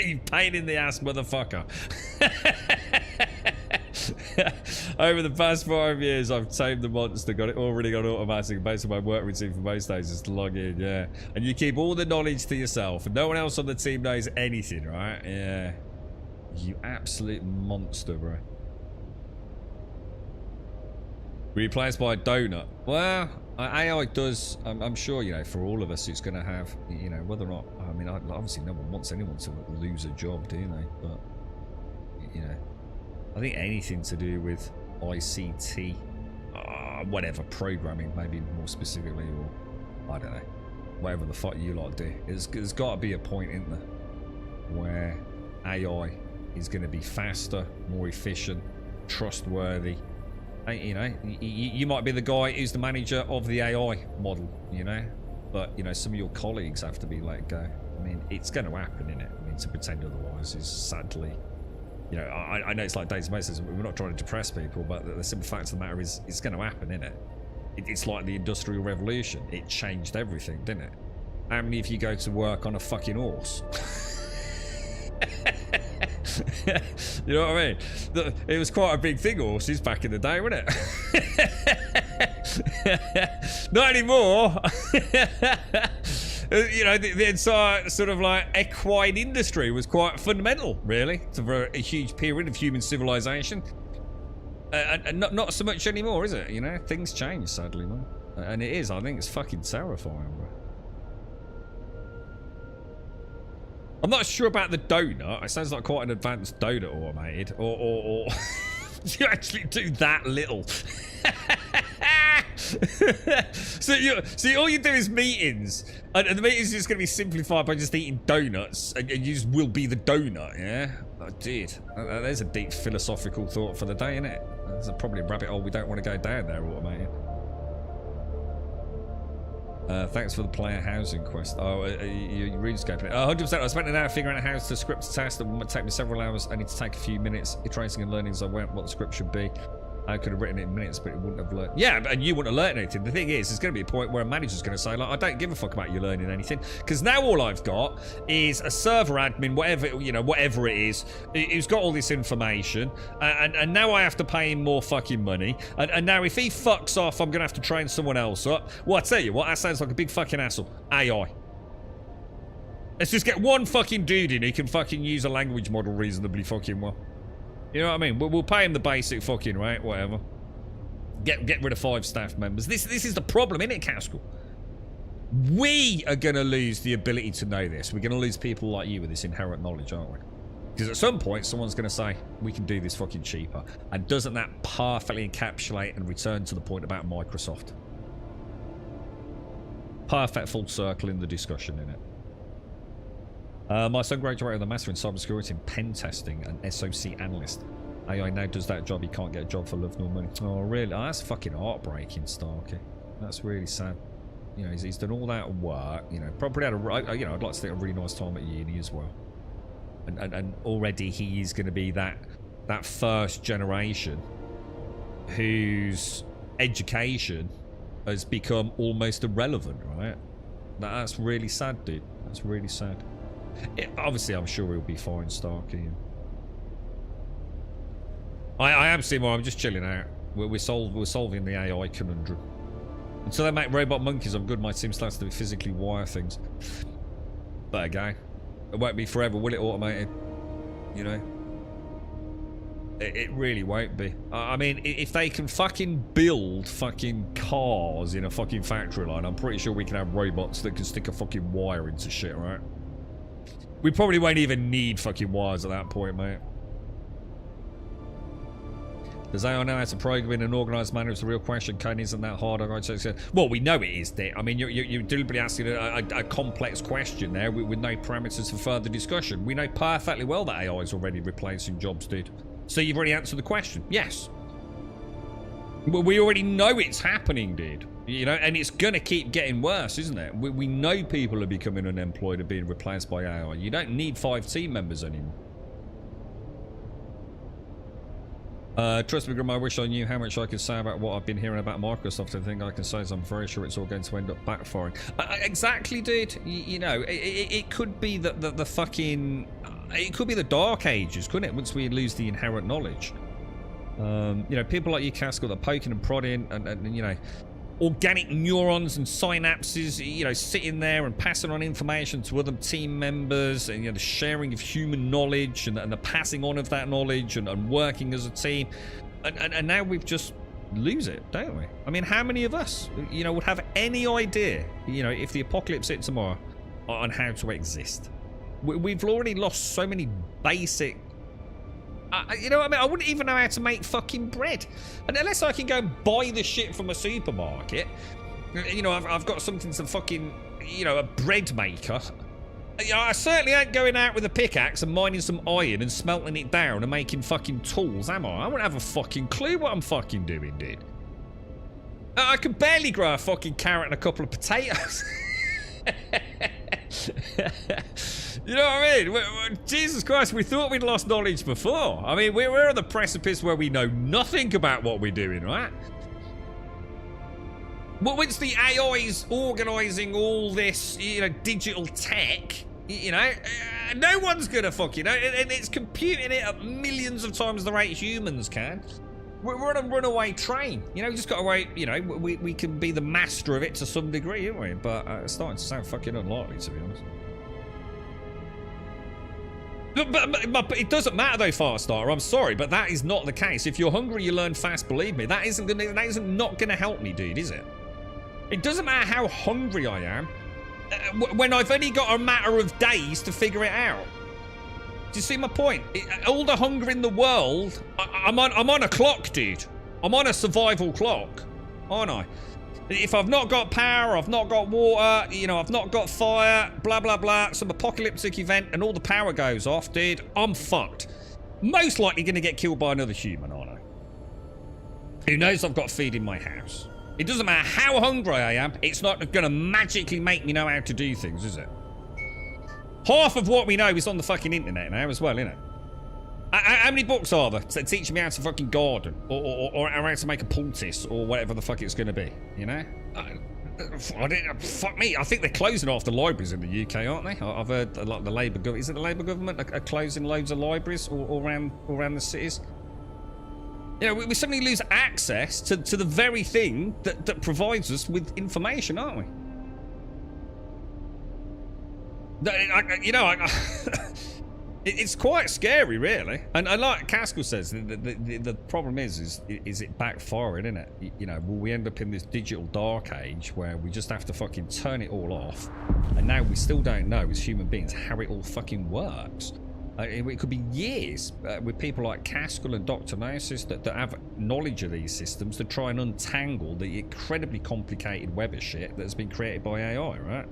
You pain in the ass motherfucker. Over the past 5 years, I've tamed the monster, already got automatic based on my work routine for most days just to log in, yeah. And you keep all the knowledge to yourself, and no one else on the team knows anything, right? Yeah. You absolute monster, bro. Replaced by a donut. Well, AI does, I'm sure, you know, for all of us, it's going to have, you know, whether or not, I mean, obviously no one wants anyone to lose a job, do they? But, you know, I think anything to do with ICT, whatever, programming, maybe more specifically, or, I don't know, whatever the fuck you lot do, there's got to be a point, isn't there, where AI is going to be faster, more efficient, trustworthy. You know, you might be the guy who's the manager of the AI model, you know, but, you know, some of your colleagues have to be let go. I mean, it's going to happen, isn't it? I mean, to pretend otherwise is sadly, you know, I know it's like Dave's Moses, we're not trying to depress people, but the simple fact of the matter is it's going to happen, isn't it? It's like the Industrial Revolution. It changed everything, didn't it? How many of you go to work on a fucking horse? You know what I mean? It was quite a big thing, horses, back in the day, wasn't it? Not anymore. You know, the entire sort of like equine industry was quite fundamental, really, for a huge period of human civilization. And not so much anymore, is it? You know, things change, sadly, man. And it is. I think it's fucking terrifying, bro. I'm not sure about the donut. It sounds like quite an advanced donut automated. Or do you actually do that little? So all you do is meetings. And the meetings are just going to be simplified by just eating donuts. And you just will be the donut, yeah? Oh, dude. There's a deep philosophical thought for the day, isn't it? There's probably a rabbit hole we don't want to go down there, automated. Thanks for the player housing quest. Oh, you're RuneScaping it. 100%. I spent an hour figuring out how to script a test. It would take me several hours. I need to take a few minutes iterating and learning as I went what the script should be. I could have written it in minutes, but it wouldn't have learned. Yeah, and you wouldn't have learned anything. The thing is, there's going to be a point where a manager's going to say, like, I don't give a fuck about you learning anything. Because now all I've got is a server admin, whatever, you know, whatever it is, who's got all this information. And now I have to pay him more fucking money. And now if he fucks off, I'm going to have to train someone else up. Well, I tell you what, that sounds like a big fucking hassle. AI. Let's just get one fucking dude in who can fucking use a language model reasonably fucking well. You know what I mean? We'll pay him the basic fucking rate, whatever. Get rid of 5 staff members. This is the problem, isn't it, Caskell? We are going to lose the ability to know this. We're going to lose people like you with this inherent knowledge, aren't we? Because at some point, someone's going to say, we can do this fucking cheaper. And doesn't that perfectly encapsulate and return to the point about Microsoft? Perfect full circle in the discussion, innit? My son graduated with a master in cybersecurity and pen testing and SOC analyst. AI now does that job. He can't get a job for love nor money. Oh, really? Oh, that's fucking heartbreaking, Starkey. That's really sad. You know, he's done all that work. You know, probably had a, you know, I'd like to think a really nice time at uni as well. And already he is going to be that first generation whose education has become almost irrelevant, right? That's really sad, dude. That's really sad. Obviously, I'm sure he'll be fine, Starkey. I am seeing more. I'm just chilling out. We're solving the AI conundrum. Until they make robot monkeys, I'm good. My team starts to physically wire things. But again, it won't be forever, will it? Automated, you know. It really won't be. I mean, if they can fucking build fucking cars in a fucking factory line, I'm pretty sure we can have robots that can stick a fucking wire into shit, right? We probably won't even need fucking wires at that point, mate. Does AI know how to program in an organised manner? It's the real question. Coding isn't that hard. Well, we know it is, Dick. I mean, you're deliberately asking a complex question there with no parameters for further discussion. We know perfectly well that AI is already replacing jobs, dude. So you've already answered the question. Yes. We already know it's happening, dude. You know, and it's going to keep getting worse, isn't it? We know people are becoming unemployed and being replaced by AI. You don't need 5 team members anymore. Trust me, Grandma, I wish I knew how much I could say about what I've been hearing about Microsoft. The thing I can say is I'm very sure it's all going to end up backfiring. Exactly, dude. You know, it could be the fucking... It could be the Dark Ages, couldn't it? Once we lose the inherent knowledge. You know, people like you, Caskell, that are poking and prodding and you know... organic neurons and synapses, you know, sitting there and passing on information to other team members, and, you know, the sharing of human knowledge and the passing on of that knowledge and working as a team. And now we've just lose it, don't we? I mean, how many of us, you know, would have any idea, you know, if the apocalypse hit tomorrow, on how to exist? We've already lost so many basic... you know what I mean? I wouldn't even know how to make fucking bread. And unless I can go and buy the shit from a supermarket, you know, I've got something to fucking, you know, a bread maker. You know, I certainly ain't going out with a pickaxe and mining some iron and smelting it down and making fucking tools, am I? I wouldn't have a fucking clue what I'm fucking doing, dude. I could barely grow a fucking carrot and a couple of potatoes. You know what I mean? Jesus Christ, we thought we'd lost knowledge before. I mean, we're on the precipice where we know nothing about what we're doing, right? But once the AI's organising all this, you know, digital tech, you know, no one's gonna fucking know, and it's computing it at millions of times the rate humans can. We're on a runaway train. You know, we just got to wait. You know, we can be the master of it to some degree, aren't we? But it's starting to sound fucking unlikely, to be honest. But it doesn't matter though, Firestarter. I'm sorry, but that is not the case. If you're hungry, you learn fast. Believe me, that isn't not gonna help me, dude, is it? It doesn't matter how hungry I am when I've only got a matter of days to figure it out. Do you see my point? All the hunger in the world, I'm on a clock, dude. I'm on a survival clock, aren't I? If I've not got power, I've not got water, you know, I've not got fire, blah, blah, blah, some apocalyptic event, and all the power goes off, dude, I'm fucked. Most likely going to get killed by another human, aren't I? Who knows I've got feed in my house. It doesn't matter how hungry I am, it's not going to magically make me know how to do things, is it? Half of what we know is on the fucking internet now as well, innit? How many books are there teaching me how to fucking garden? Or how to make a poultice? Or whatever the fuck it's going to be, you know? Fuck me, I think they're closing off the libraries in the UK, aren't they? I've heard a lot of the Labour government. Is it the Labour government are closing loads of libraries all around the cities? You know, we suddenly lose access to the very thing that provides us with information, aren't we? It's quite scary, really. And like Caskell says, the problem is it backfiring, isn't it? You know, will we end up in this digital dark age where we just have to fucking turn it all off, and now we still don't know as human beings how it all fucking works. It could be years with people like Caskell and Dr. Gnosis that have knowledge of these systems to try and untangle the incredibly complicated web of shit that has been created by AI, right?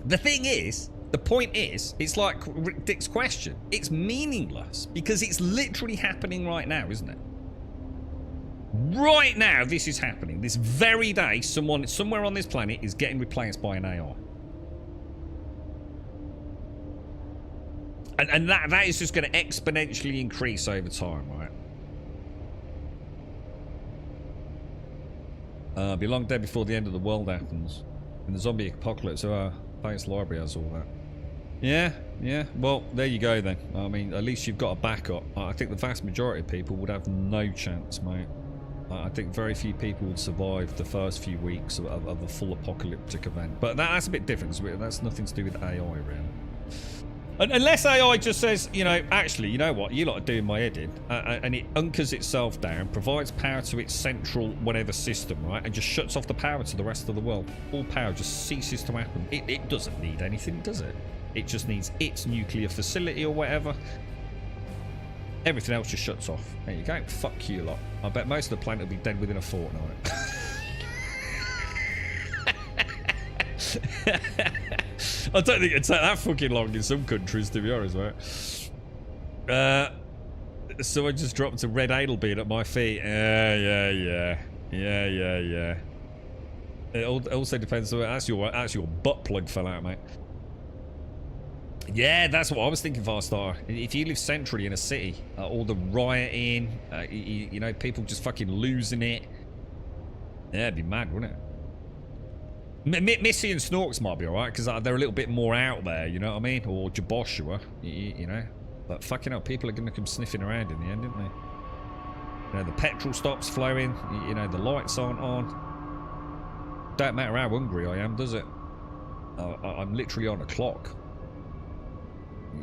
The thing is, the point is, it's like Dick's question. It's meaningless because it's literally happening right now, isn't it? Right now, this is happening. This very day, someone somewhere on this planet is getting replaced by an AI. And that is just going to exponentially increase over time, right? Be long dead before the end of the world happens. In the zombie apocalypse, Palace Library has all that. Yeah. Well, there you go then. I mean, at least you've got a backup. I think the vast majority of people would have no chance, mate. I think very few people would survive the first few weeks of a full apocalyptic event. But that's a bit different. That's nothing to do with AI, really. Unless AI just says, you know, actually, you know what, you lot are doing my head in, and it unkers itself down, provides power to its central whatever system, right, and just shuts off the power to the rest of the world. All power just ceases to happen. It doesn't need anything, does it? It just needs its nuclear facility or whatever. Everything else just shuts off. There you go. Fuck you lot. I bet most of the planet will be dead within a fortnight. I don't think it'd take that fucking long in some countries, to be honest, right? Someone just dropped a red Adelbein at my feet. Yeah. It also depends on that's your butt plug fell out, mate. Yeah, that's what I was thinking, Farstar. If you live centrally in a city, all the rioting, you know, people just fucking losing it. Yeah, it'd be mad, wouldn't it? Missy and Snorks might be alright, because they're a little bit more out there, you know what I mean? Or Jaboshua, you know? But fucking hell, people are going to come sniffing around in the end, aren't they? You know, the petrol stops flowing, you know, the lights aren't on. Don't matter how hungry I am, does it? I'm literally on a clock.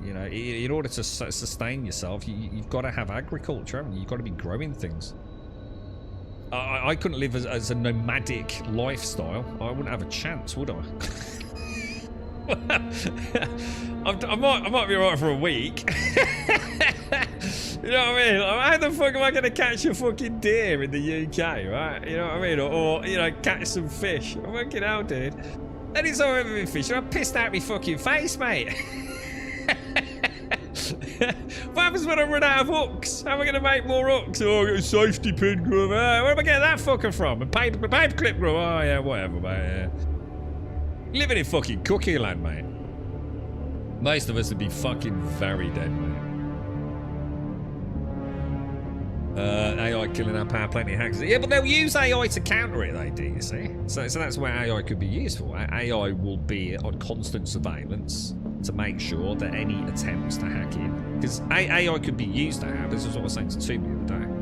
You know, in order to sustain yourself, you've got to have agriculture, haven't you? You've got to be growing things. I couldn't live as a nomadic lifestyle. I wouldn't have a chance, would I? I might be alright for a week. You know what I mean? Like, how the fuck am I going to catch a fucking deer in the UK, right? You know what I mean? Or you know, catch some fish. I'm fucking hell, dude. Anytime I've ever been fishing, I'm pissed out my fucking face, mate. What happens when I run out of hooks? How am I going to make more hooks? Oh, I got a safety pin, Grum. Where am I getting that fucker from? A paper clip, Grum. Oh, yeah, whatever, mate. Yeah. Living in fucking cookie land, mate. Most of us would be fucking very dead, mate. AI killing our power plenty of hackers. Yeah, but they'll use AI to counter it, they do, you see? So that's where AI could be useful. AI will be on constant surveillance to make sure that any attempts to hack in, because AI could be used to have, this is what I was saying to Toomey the other day,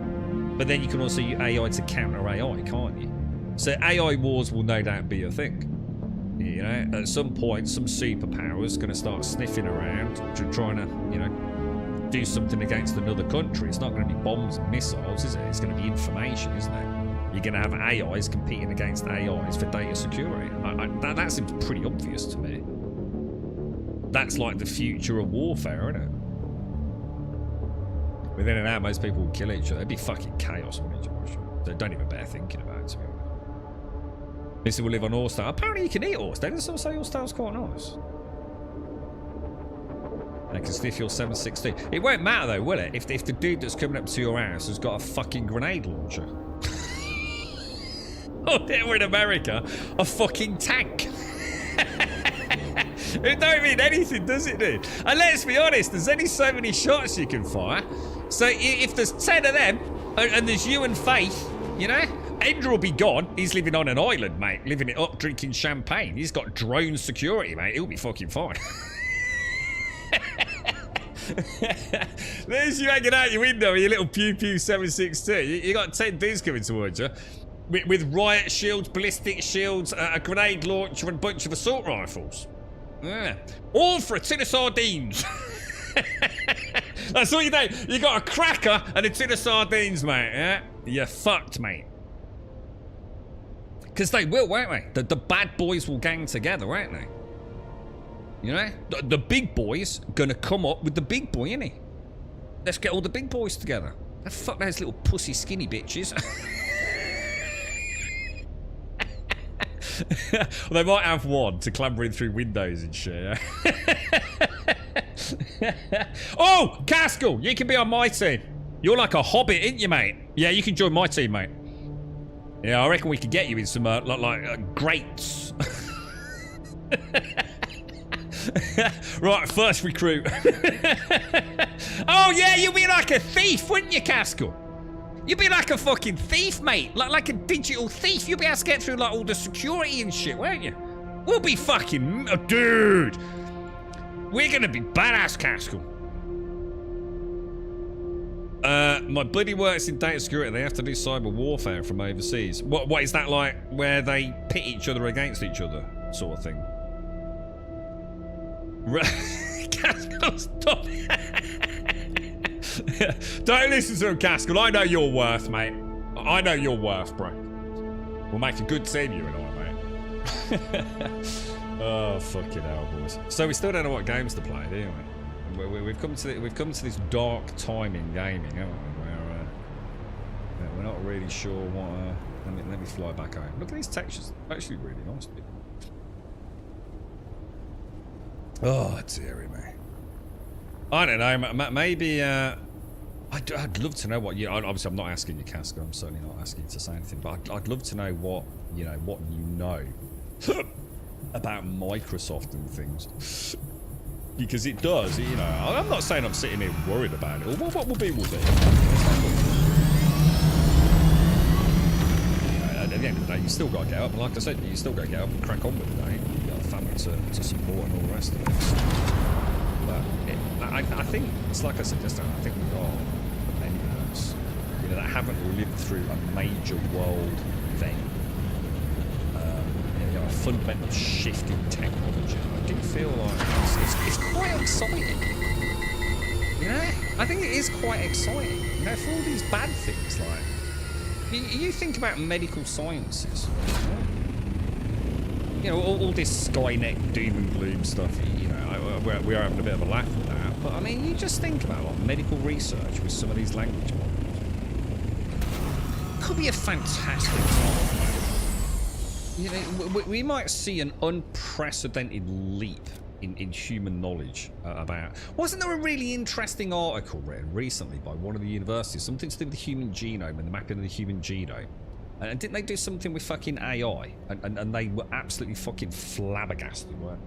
but then you can also use AI to counter AI, can't you? So AI wars will no doubt be a thing. You know, at some point, some superpower is going to start sniffing around, trying to, you know, do something against another country. It's not going to be bombs and missiles, is it? It's going to be information, isn't it? You're going to have AIs competing against AIs for data security. That seems pretty obvious to me. That's like the future of warfare, isn't it? Within an hour, most people would kill each other. It'd be fucking chaos, wouldn't it, Josh? So don't even bear thinking about it, to be honest. Missy will live on Orstal. Apparently you can eat Orstal. Didn't someone say Orstal's quite nice? I can sniff your 716. It won't matter though, will it? If the dude that's coming up to your house has got a fucking grenade launcher. called it, we're in America, a fucking tank. It don't mean anything, does it, dude? And let's be honest, there's only so many shots you can fire. So if there's 10 of them, and there's you and Faith, you know, Ender will be gone. He's living on an island, mate, living it up, drinking champagne. He's got drone security, mate. He'll be fucking fine. There's you hanging out your window with your little pew pew 762. You got 10 dudes coming towards you with riot shields, ballistic shields, a grenade launcher, and a bunch of assault rifles. Yeah. All for a tin of sardines. That's all you do. You got a cracker and a tin of sardines, mate. Yeah, you're fucked, mate. Because they will, won't they? The bad boys will gang together, won't they? You know, the big boys gonna come up with the big boy, innit? Let's get all the big boys together. Fuck those little pussy skinny bitches. Well, they might have one to clambering through windows and shit. Yeah? Oh, Caskell, you can be on my team. You're like a hobbit, ain't you, mate? Yeah, you can join my team, mate. Yeah, I reckon we could get you in some grates. Right, first recruit. Oh yeah, you'll be like a thief, wouldn't you, Caskell? You'd be like a fucking thief, mate. Like a digital thief. You'll be able to get through like all the security and shit, won't you? We'll be fucking... dude! We're gonna be badass, Caskell. My buddy works in data security. They have to do cyber warfare from overseas. What is that like where they pit each other against each other sort of thing? Caskell, stop. Don't listen to him, Caskell. I know your worth, mate. I know your worth, bro. We'll make a good team, you and I, mate. Oh, fucking hell, boys. So we still don't know what games to play, do we? We've come to this dark time in gaming, haven't we? Where we're not really sure what. Let me fly back home. Look at these textures. Actually, really nice. Oh, dearie me. I don't know. Maybe. I'd love to know what you. Obviously, I'm not asking you, Caskell. I'm certainly not asking you to say anything. But I'd love to know what you know about Microsoft and things. Because it does, you know. I'm not saying I'm sitting here worried about it. What will be, will be. You know, at the end of the day, you still got to get up. And like I said, you still got to get up and crack on with the day. You got a family to support and all the rest of it. But I think, it's like I said just now, I think we've got many of us, you know, that haven't lived through a major world event. You know, a fundamental shift in technology. I do feel like it's quite exciting. You know? I think it is quite exciting. You know, for all these bad things, like... You think about medical sciences. You know, all this Skynet doom and gloom stuff, you know, we are having a bit of a laugh at that. But, I mean, you just think about like, medical research with some of these language models. Could be a fantastic time. You know, we might see an unprecedented leap in human knowledge about... Wasn't there a really interesting article read recently by one of the universities? Something to do with the human genome and the mapping of the human genome. And didn't they do something with fucking AI? And they were absolutely fucking flabbergasted, weren't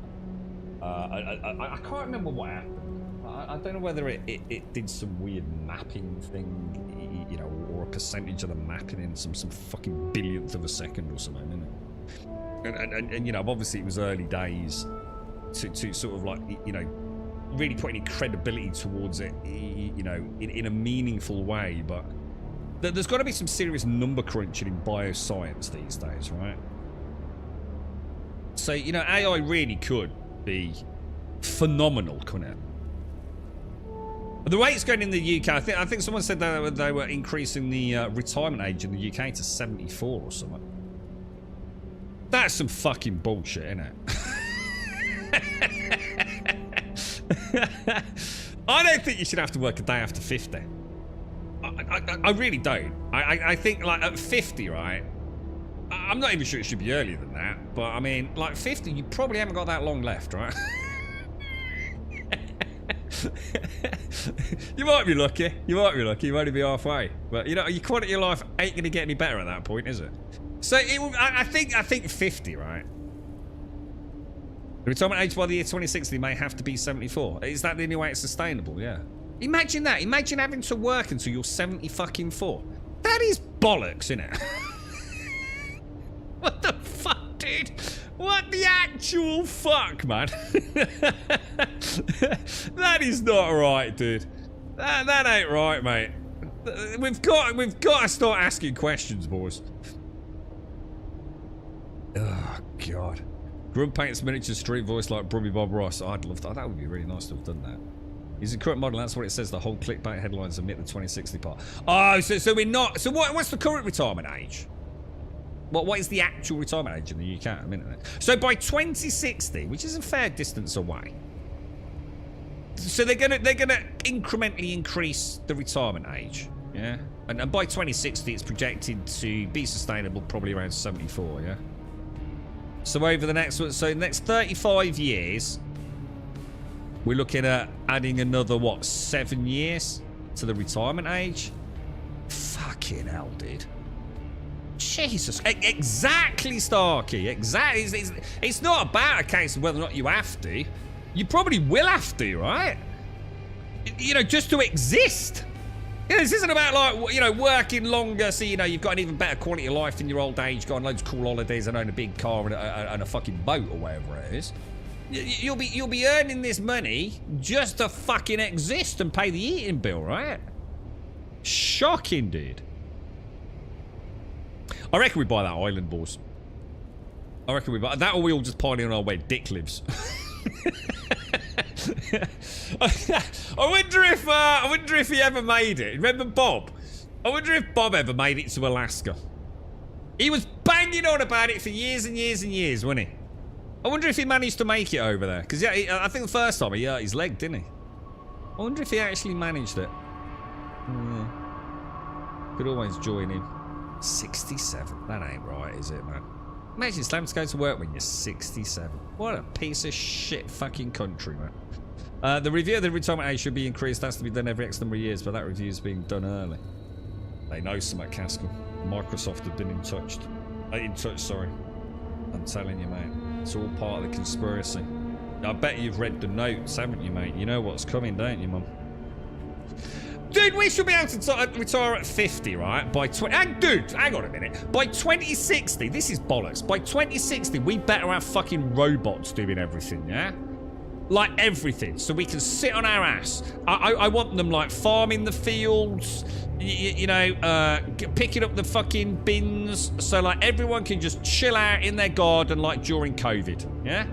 they? I can't remember what happened. I don't know whether it did some weird mapping thing, you know, or a percentage of the mapping in some fucking billionth of a second or something, isn't it? And you know, obviously it was early days to sort of like, you know, really put any credibility towards it, you know, in a meaningful way. But there's got to be some serious number crunching in bioscience these days, right? So, you know, AI really could be phenomenal, couldn't it? The way it's going in the UK, I think someone said that they were increasing the retirement age in the UK to 74 or something. That's some fucking bullshit, isn't it? I don't think you should have to work a day after 50. I really don't. I think, like, at 50, right? I'm not even sure it should be earlier than that. But, I mean, like, 50, you probably haven't got that long left, right? You might be lucky. You might be lucky. You might only be halfway. But, you know, your quality of life ain't going to get any better at that point, is it? So I think 50, right? The retirement age by the year 2060 may have to be 74. Is that the only way it's sustainable? Yeah. Imagine that. Imagine having to work until you're 70 fucking 4. That is bollocks, isn't it? What the fuck, dude? What the actual fuck, man? That is not right, dude. That ain't right, mate. We've got to start asking questions, boys. Oh God. Grunt paints miniature street voice like Brummy Bob Ross. I'd love that. That would be really nice to have done that. He's a current model. That's what it says. The whole clickbait headlines omit the 2060 part. Oh, so we're not. So what's the current retirement age? What is the actual retirement age in the UK at a minute? So by 2060, which is a fair distance away. So they're gonna incrementally increase the retirement age, yeah. And by 2060, it's projected to be sustainable, probably around 74, yeah. So over the next 35 years, we're looking at adding another, what, 7 years to the retirement age? Fucking hell, dude. Jesus. Exactly, Starkey. Exactly. It's not about a case of whether or not you have to. You probably will have to, right? You know, just to exist. You know, this isn't about, like, you know, working longer so, you know, you've got an even better quality of life in your old age, go on loads of cool holidays and own a big car and a fucking boat or whatever it is. You'll be earning this money just to fucking exist and pay the eating bill, right? Shocking, dude. I reckon we buy that island, boys. I reckon we buy that, or we all just party on our way. Dick lives. I wonder if he ever made it. Remember Bob? I wonder if Bob ever made it to Alaska. He was banging on about it for years and years and years, wasn't he? I wonder if he managed to make it over there. Because yeah, I think the first time he hurt his leg, didn't he? I wonder if he actually managed it. Yeah. Could always join him. 67. That ain't right, is it, man? Imagine it's time to go to work when you're 67. What a piece of shit fucking country, man. The review of the retirement age should be increased. That's to be done every X number of years, but that review is being done early. They know some at Caskell. Microsoft have been in touch, sorry. I'm telling you, mate. It's all part of the conspiracy. I bet you've read the notes, haven't you, mate? You know what's coming, don't you, Mum? Dude, we should be able to retire at 50, right? By dude, hang on a minute. By 2060, this is bollocks. By 2060, we better have fucking robots doing everything, yeah? Like everything, so we can sit on our ass. I want them like farming the fields, you know, picking up the fucking bins, so like everyone can just chill out in their garden like during COVID, yeah?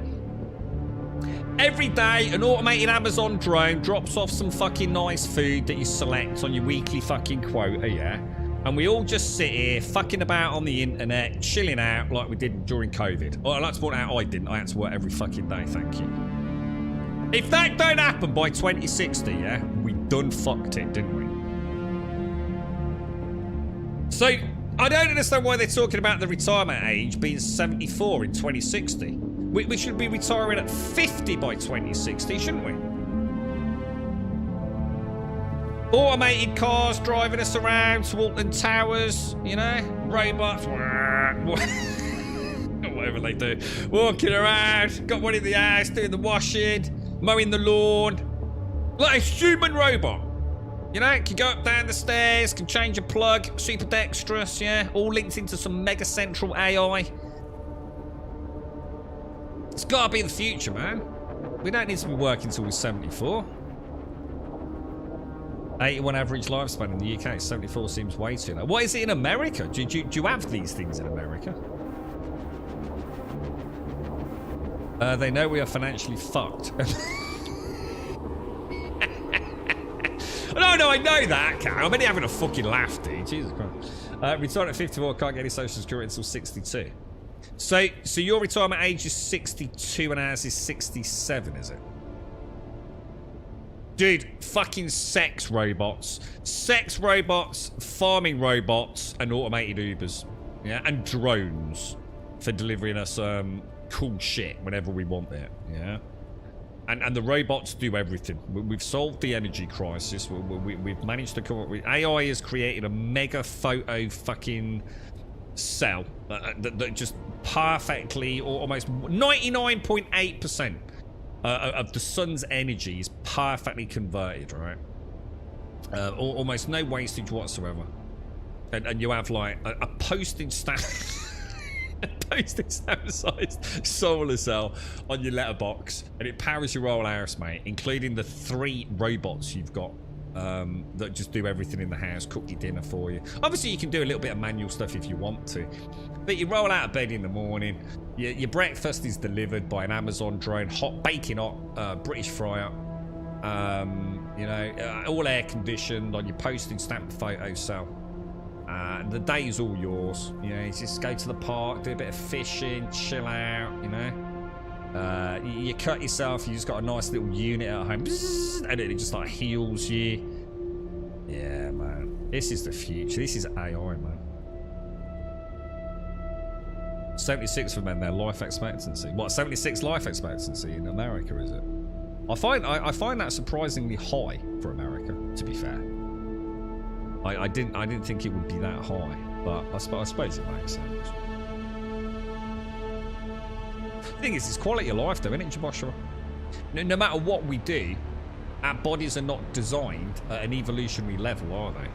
Every day, an automated Amazon drone drops off some fucking nice food that you select on your weekly fucking quota, yeah? And we all just sit here fucking about on the internet, chilling out like we did during COVID. Well, I'd like to point out I didn't. I had to work every fucking day, thank you. If that don't happen by 2060, yeah, we done fucked it, didn't we? So, I don't understand why they're talking about the retirement age being 74 in 2060. We should be retiring at 50 by 2060, shouldn't we? Automated cars driving us around to Alton Towers, you know? Robots. Whatever they do. Walking around, got one in the house, doing the washing, mowing the lawn. Like a human robot. You know, can go up down the stairs, can change a plug, super dexterous, yeah? All linked into some mega central AI. It's gotta be the future, man. We don't need to be working till we're 74. 81 average lifespan in the UK. 74 seems way too low. What is it in America? Do you have these things in America? They know we are financially fucked. No, I know that, Cal. I'm only having a fucking laugh, dude. Jesus Christ. Retired at 54, can't get any social security until 62. So your retirement age is 62 and ours is 67, is it? Dude, fucking sex robots, farming robots, and automated Ubers, yeah, and drones for delivering us cool shit whenever we want it, yeah. And the robots do everything. We've solved the energy crisis. We've managed to come up with... AI has created a mega photo fucking cell that just perfectly, or almost 99.8% of the sun's energy is perfectly converted, right? Almost no wastage whatsoever. And you have like a postage stamp sized solar cell on your letterbox, and it powers your whole house, mate, including the 3 robots you've got that just do everything in the house, cook your dinner for you. Obviously you can do a little bit of manual stuff if you want to, but you roll out of bed in the morning, your breakfast is delivered by an Amazon drone, baking hot, British fryer, you know, all air conditioned on your postage stamp photo cell. The day's all yours. You know, you just go to the park, do a bit of fishing, chill out, you know. You cut yourself, you just got a nice little unit at home, and it just like heals you. Yeah, man. This is the future. This is AI, man. 76 for men, their life expectancy. What, 76 life expectancy in America, is it? I find that surprisingly high for America, to be fair. I didn't think it would be that high, but I suppose it makes sense. The thing is, it's quality of life though, isn't it, Joshua? No matter what we do, our bodies are not designed at an evolutionary level, are they?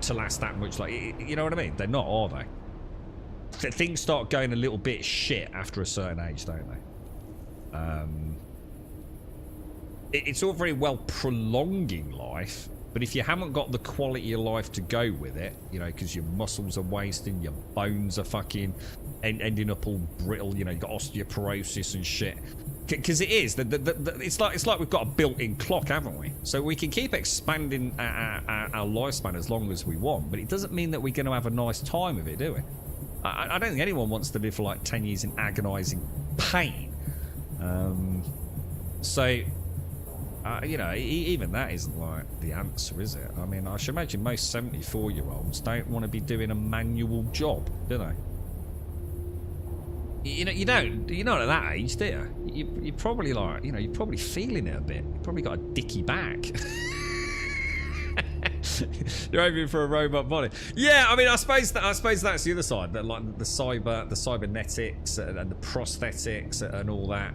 To last that much, like, you know what I mean? They're not, are they? Things start going a little bit shit after a certain age, don't they? It's all very well prolonging life, but if you haven't got the quality of life to go with it, you know, because your muscles are wasting, your bones are fucking ending up all brittle, you know, you've got osteoporosis and shit. Because it is, it's like we've got a built-in clock, haven't we? So we can keep expanding our lifespan as long as we want, but it doesn't mean that we're going to have a nice time of it, do we? I don't think anyone wants to live for like 10 years in agonising pain. You know, even that isn't like the answer, is it? I mean, I should imagine most 74-year-olds don't want to be doing a manual job, do they? You know, you're not at that age, do you? You're probably like, you know, you're probably feeling it a bit. You've probably got a dicky back. You're hoping for a robot body. Yeah, I mean, I suppose that's the other side, that like the cybernetics and the prosthetics and all that.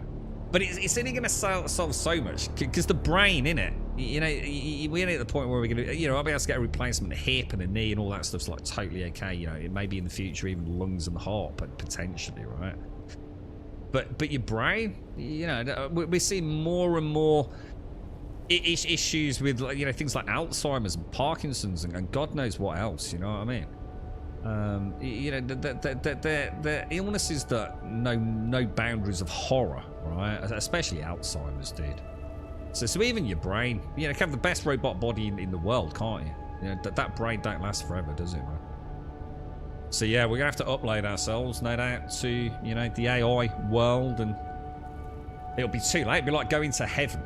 But it's only going to solve so much, because the brain, innit? You know, we're at the point where we're going to, you know, I'll be able to get a replacement hip and a knee and all that stuff's like totally okay. You know, it may be in the future even the lungs and the heart, but potentially, right? But your brain, you know, we're seeing more and more issues with, you know, things like Alzheimer's and Parkinson's and God knows what else. You know what I mean? You know, the illnesses that know no boundaries of horror, right? Especially Alzheimer's, dude. So even your brain, you know, can have the best robot body in the world, can't you? You know, that brain don't last forever, does it, man? So yeah, we're gonna have to upload ourselves, no doubt, to, you know, the AI world, and it'll be too late. It'll be like going to heaven.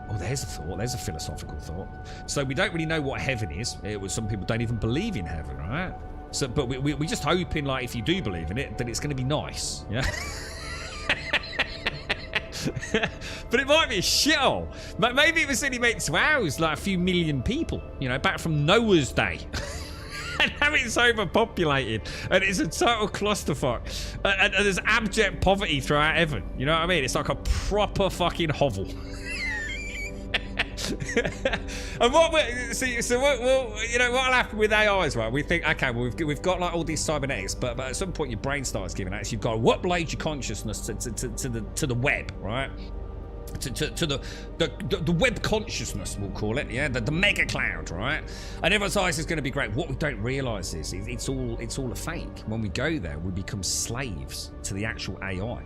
Oh, there's a thought. There's a philosophical thought. So we don't really know what heaven is. Some people don't even believe in heaven, right? So, but we're just hoping, like, if you do believe in it, that it's going to be nice, yeah. But it might be a shithole. But maybe it was only meant to house like a few million people, you know, back from Noah's day. And now it's overpopulated, and it's a total clusterfuck, and there's abject poverty throughout heaven. You know what I mean? It's like a proper fucking hovel. And what you know, what'll happen with AIs, right? We think, okay, well, we've got like all these cybernetics, but at some point your brain starts giving out. So you've got to upload your consciousness to the web, right? To the web consciousness, we'll call it, yeah, the mega cloud, right? And everyone's eyes is going to be great. What we don't realise is it's all a fake. When we go there, we become slaves to the actual AI,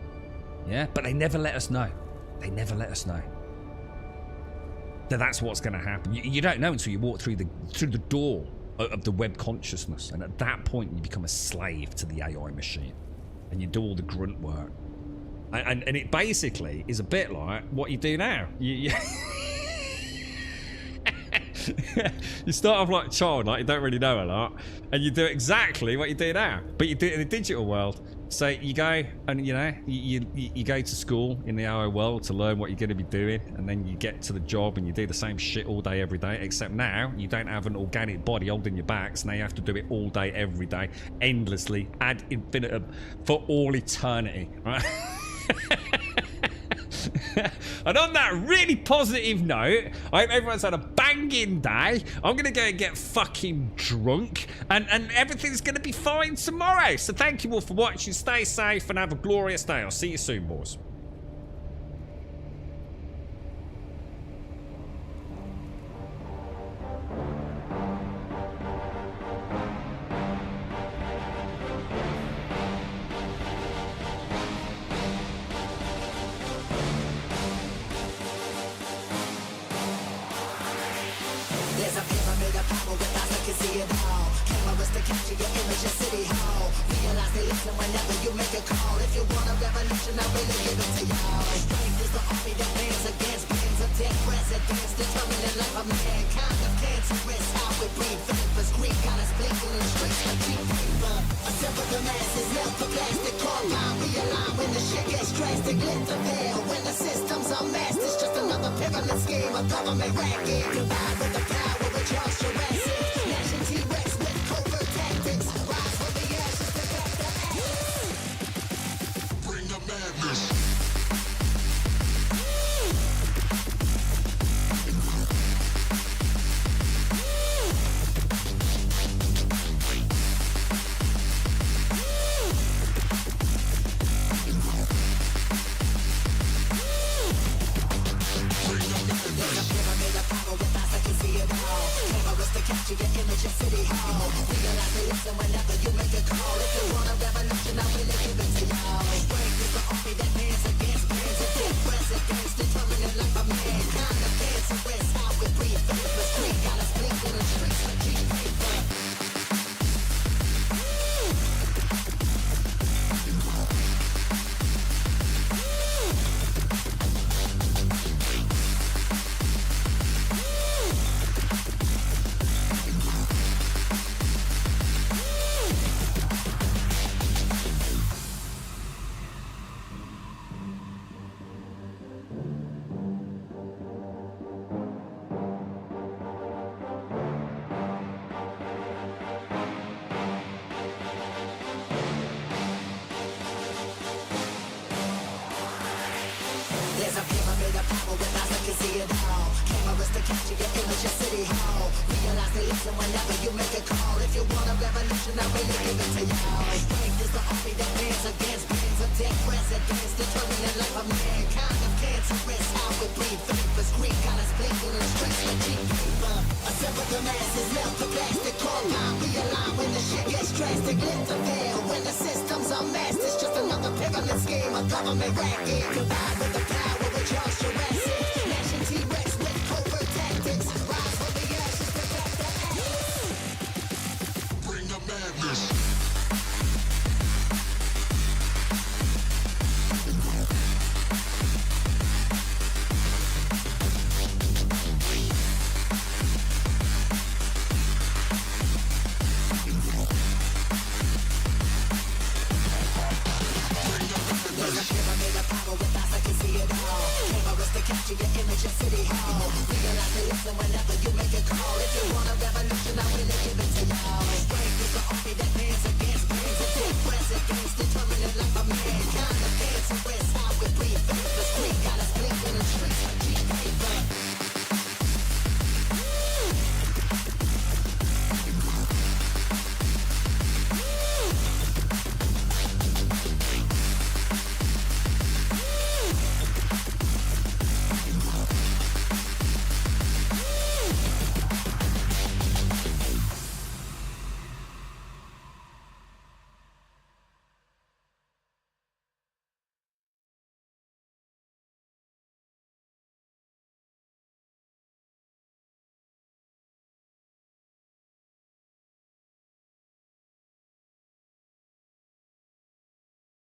yeah. But they never let us know. They never let us know. That's what's going to happen. You don't know until you walk through the door of the web consciousness, and at that point you become a slave to the AI machine, and you do all the grunt work. And it basically is a bit like what you do now. You start off like a child, like you don't really know a lot, and you do exactly what you do now, but you do it in the digital world. So you go and, you know, you go to school in the RO world to learn what you're going to be doing, and then you get to the job and you do the same shit all day, every day, except now you don't have an organic body holding your back, so now you have to do it all day, every day, endlessly, ad infinitum, for all eternity, right? And on that really positive note, I hope everyone's had a banging day. I'm going to go and get fucking drunk, and everything's going to be fine tomorrow. So thank you all for watching. Stay safe and have a glorious day. I'll see you soon, boys. There's a pyramid of power with eyes that can see it all. Cameras to capture your image in City Hall. Realize they listen whenever you make a call. If you want a revolution, I really give it to y'all. Strength is the army that bands against bands of dead presidents, determining life of mankind of cancerous. How we breathe, vapors, Greek got us blinking in the streets like cheap paper. Assemble the masses, melt the plastic, core line, realign when the shit gets drastic. Lift the veil when the system's unmasked. It's just another pyramid scheme, a government racket. Combined with the power. Charles Jurassic, Nation T-Rex with covert tactics. Rise from the ashes to back the ashes. Bring the madness. Capture your image in City Hall. Realize they listen whenever you make a call. If you want a revolution, I really give it to y'all. Strength is the army that bands against bands of dead presidents, determining life of mankind of cancerous. How we breathe, vapors, Greek got us blinking in the streets like cheap paper. There's a pyramid of power with eyes that can see it all. Cameras to capture your image in City Hall. Realize they listen whenever you make a call. If you want a revolution, I really give it to y'all. Strength is the army that bands against bands of dead presidents, determining life of mankind of cancerous. How we breathe, vapors, Greek got us blinking in the streets like cheap paper. Assemble the masses, melt the plastic, core line, realign when the shit gets drastic. Lift the veil when the system's unmasked. It's just another pyramid scheme, a government racket. Combined with the power with Charles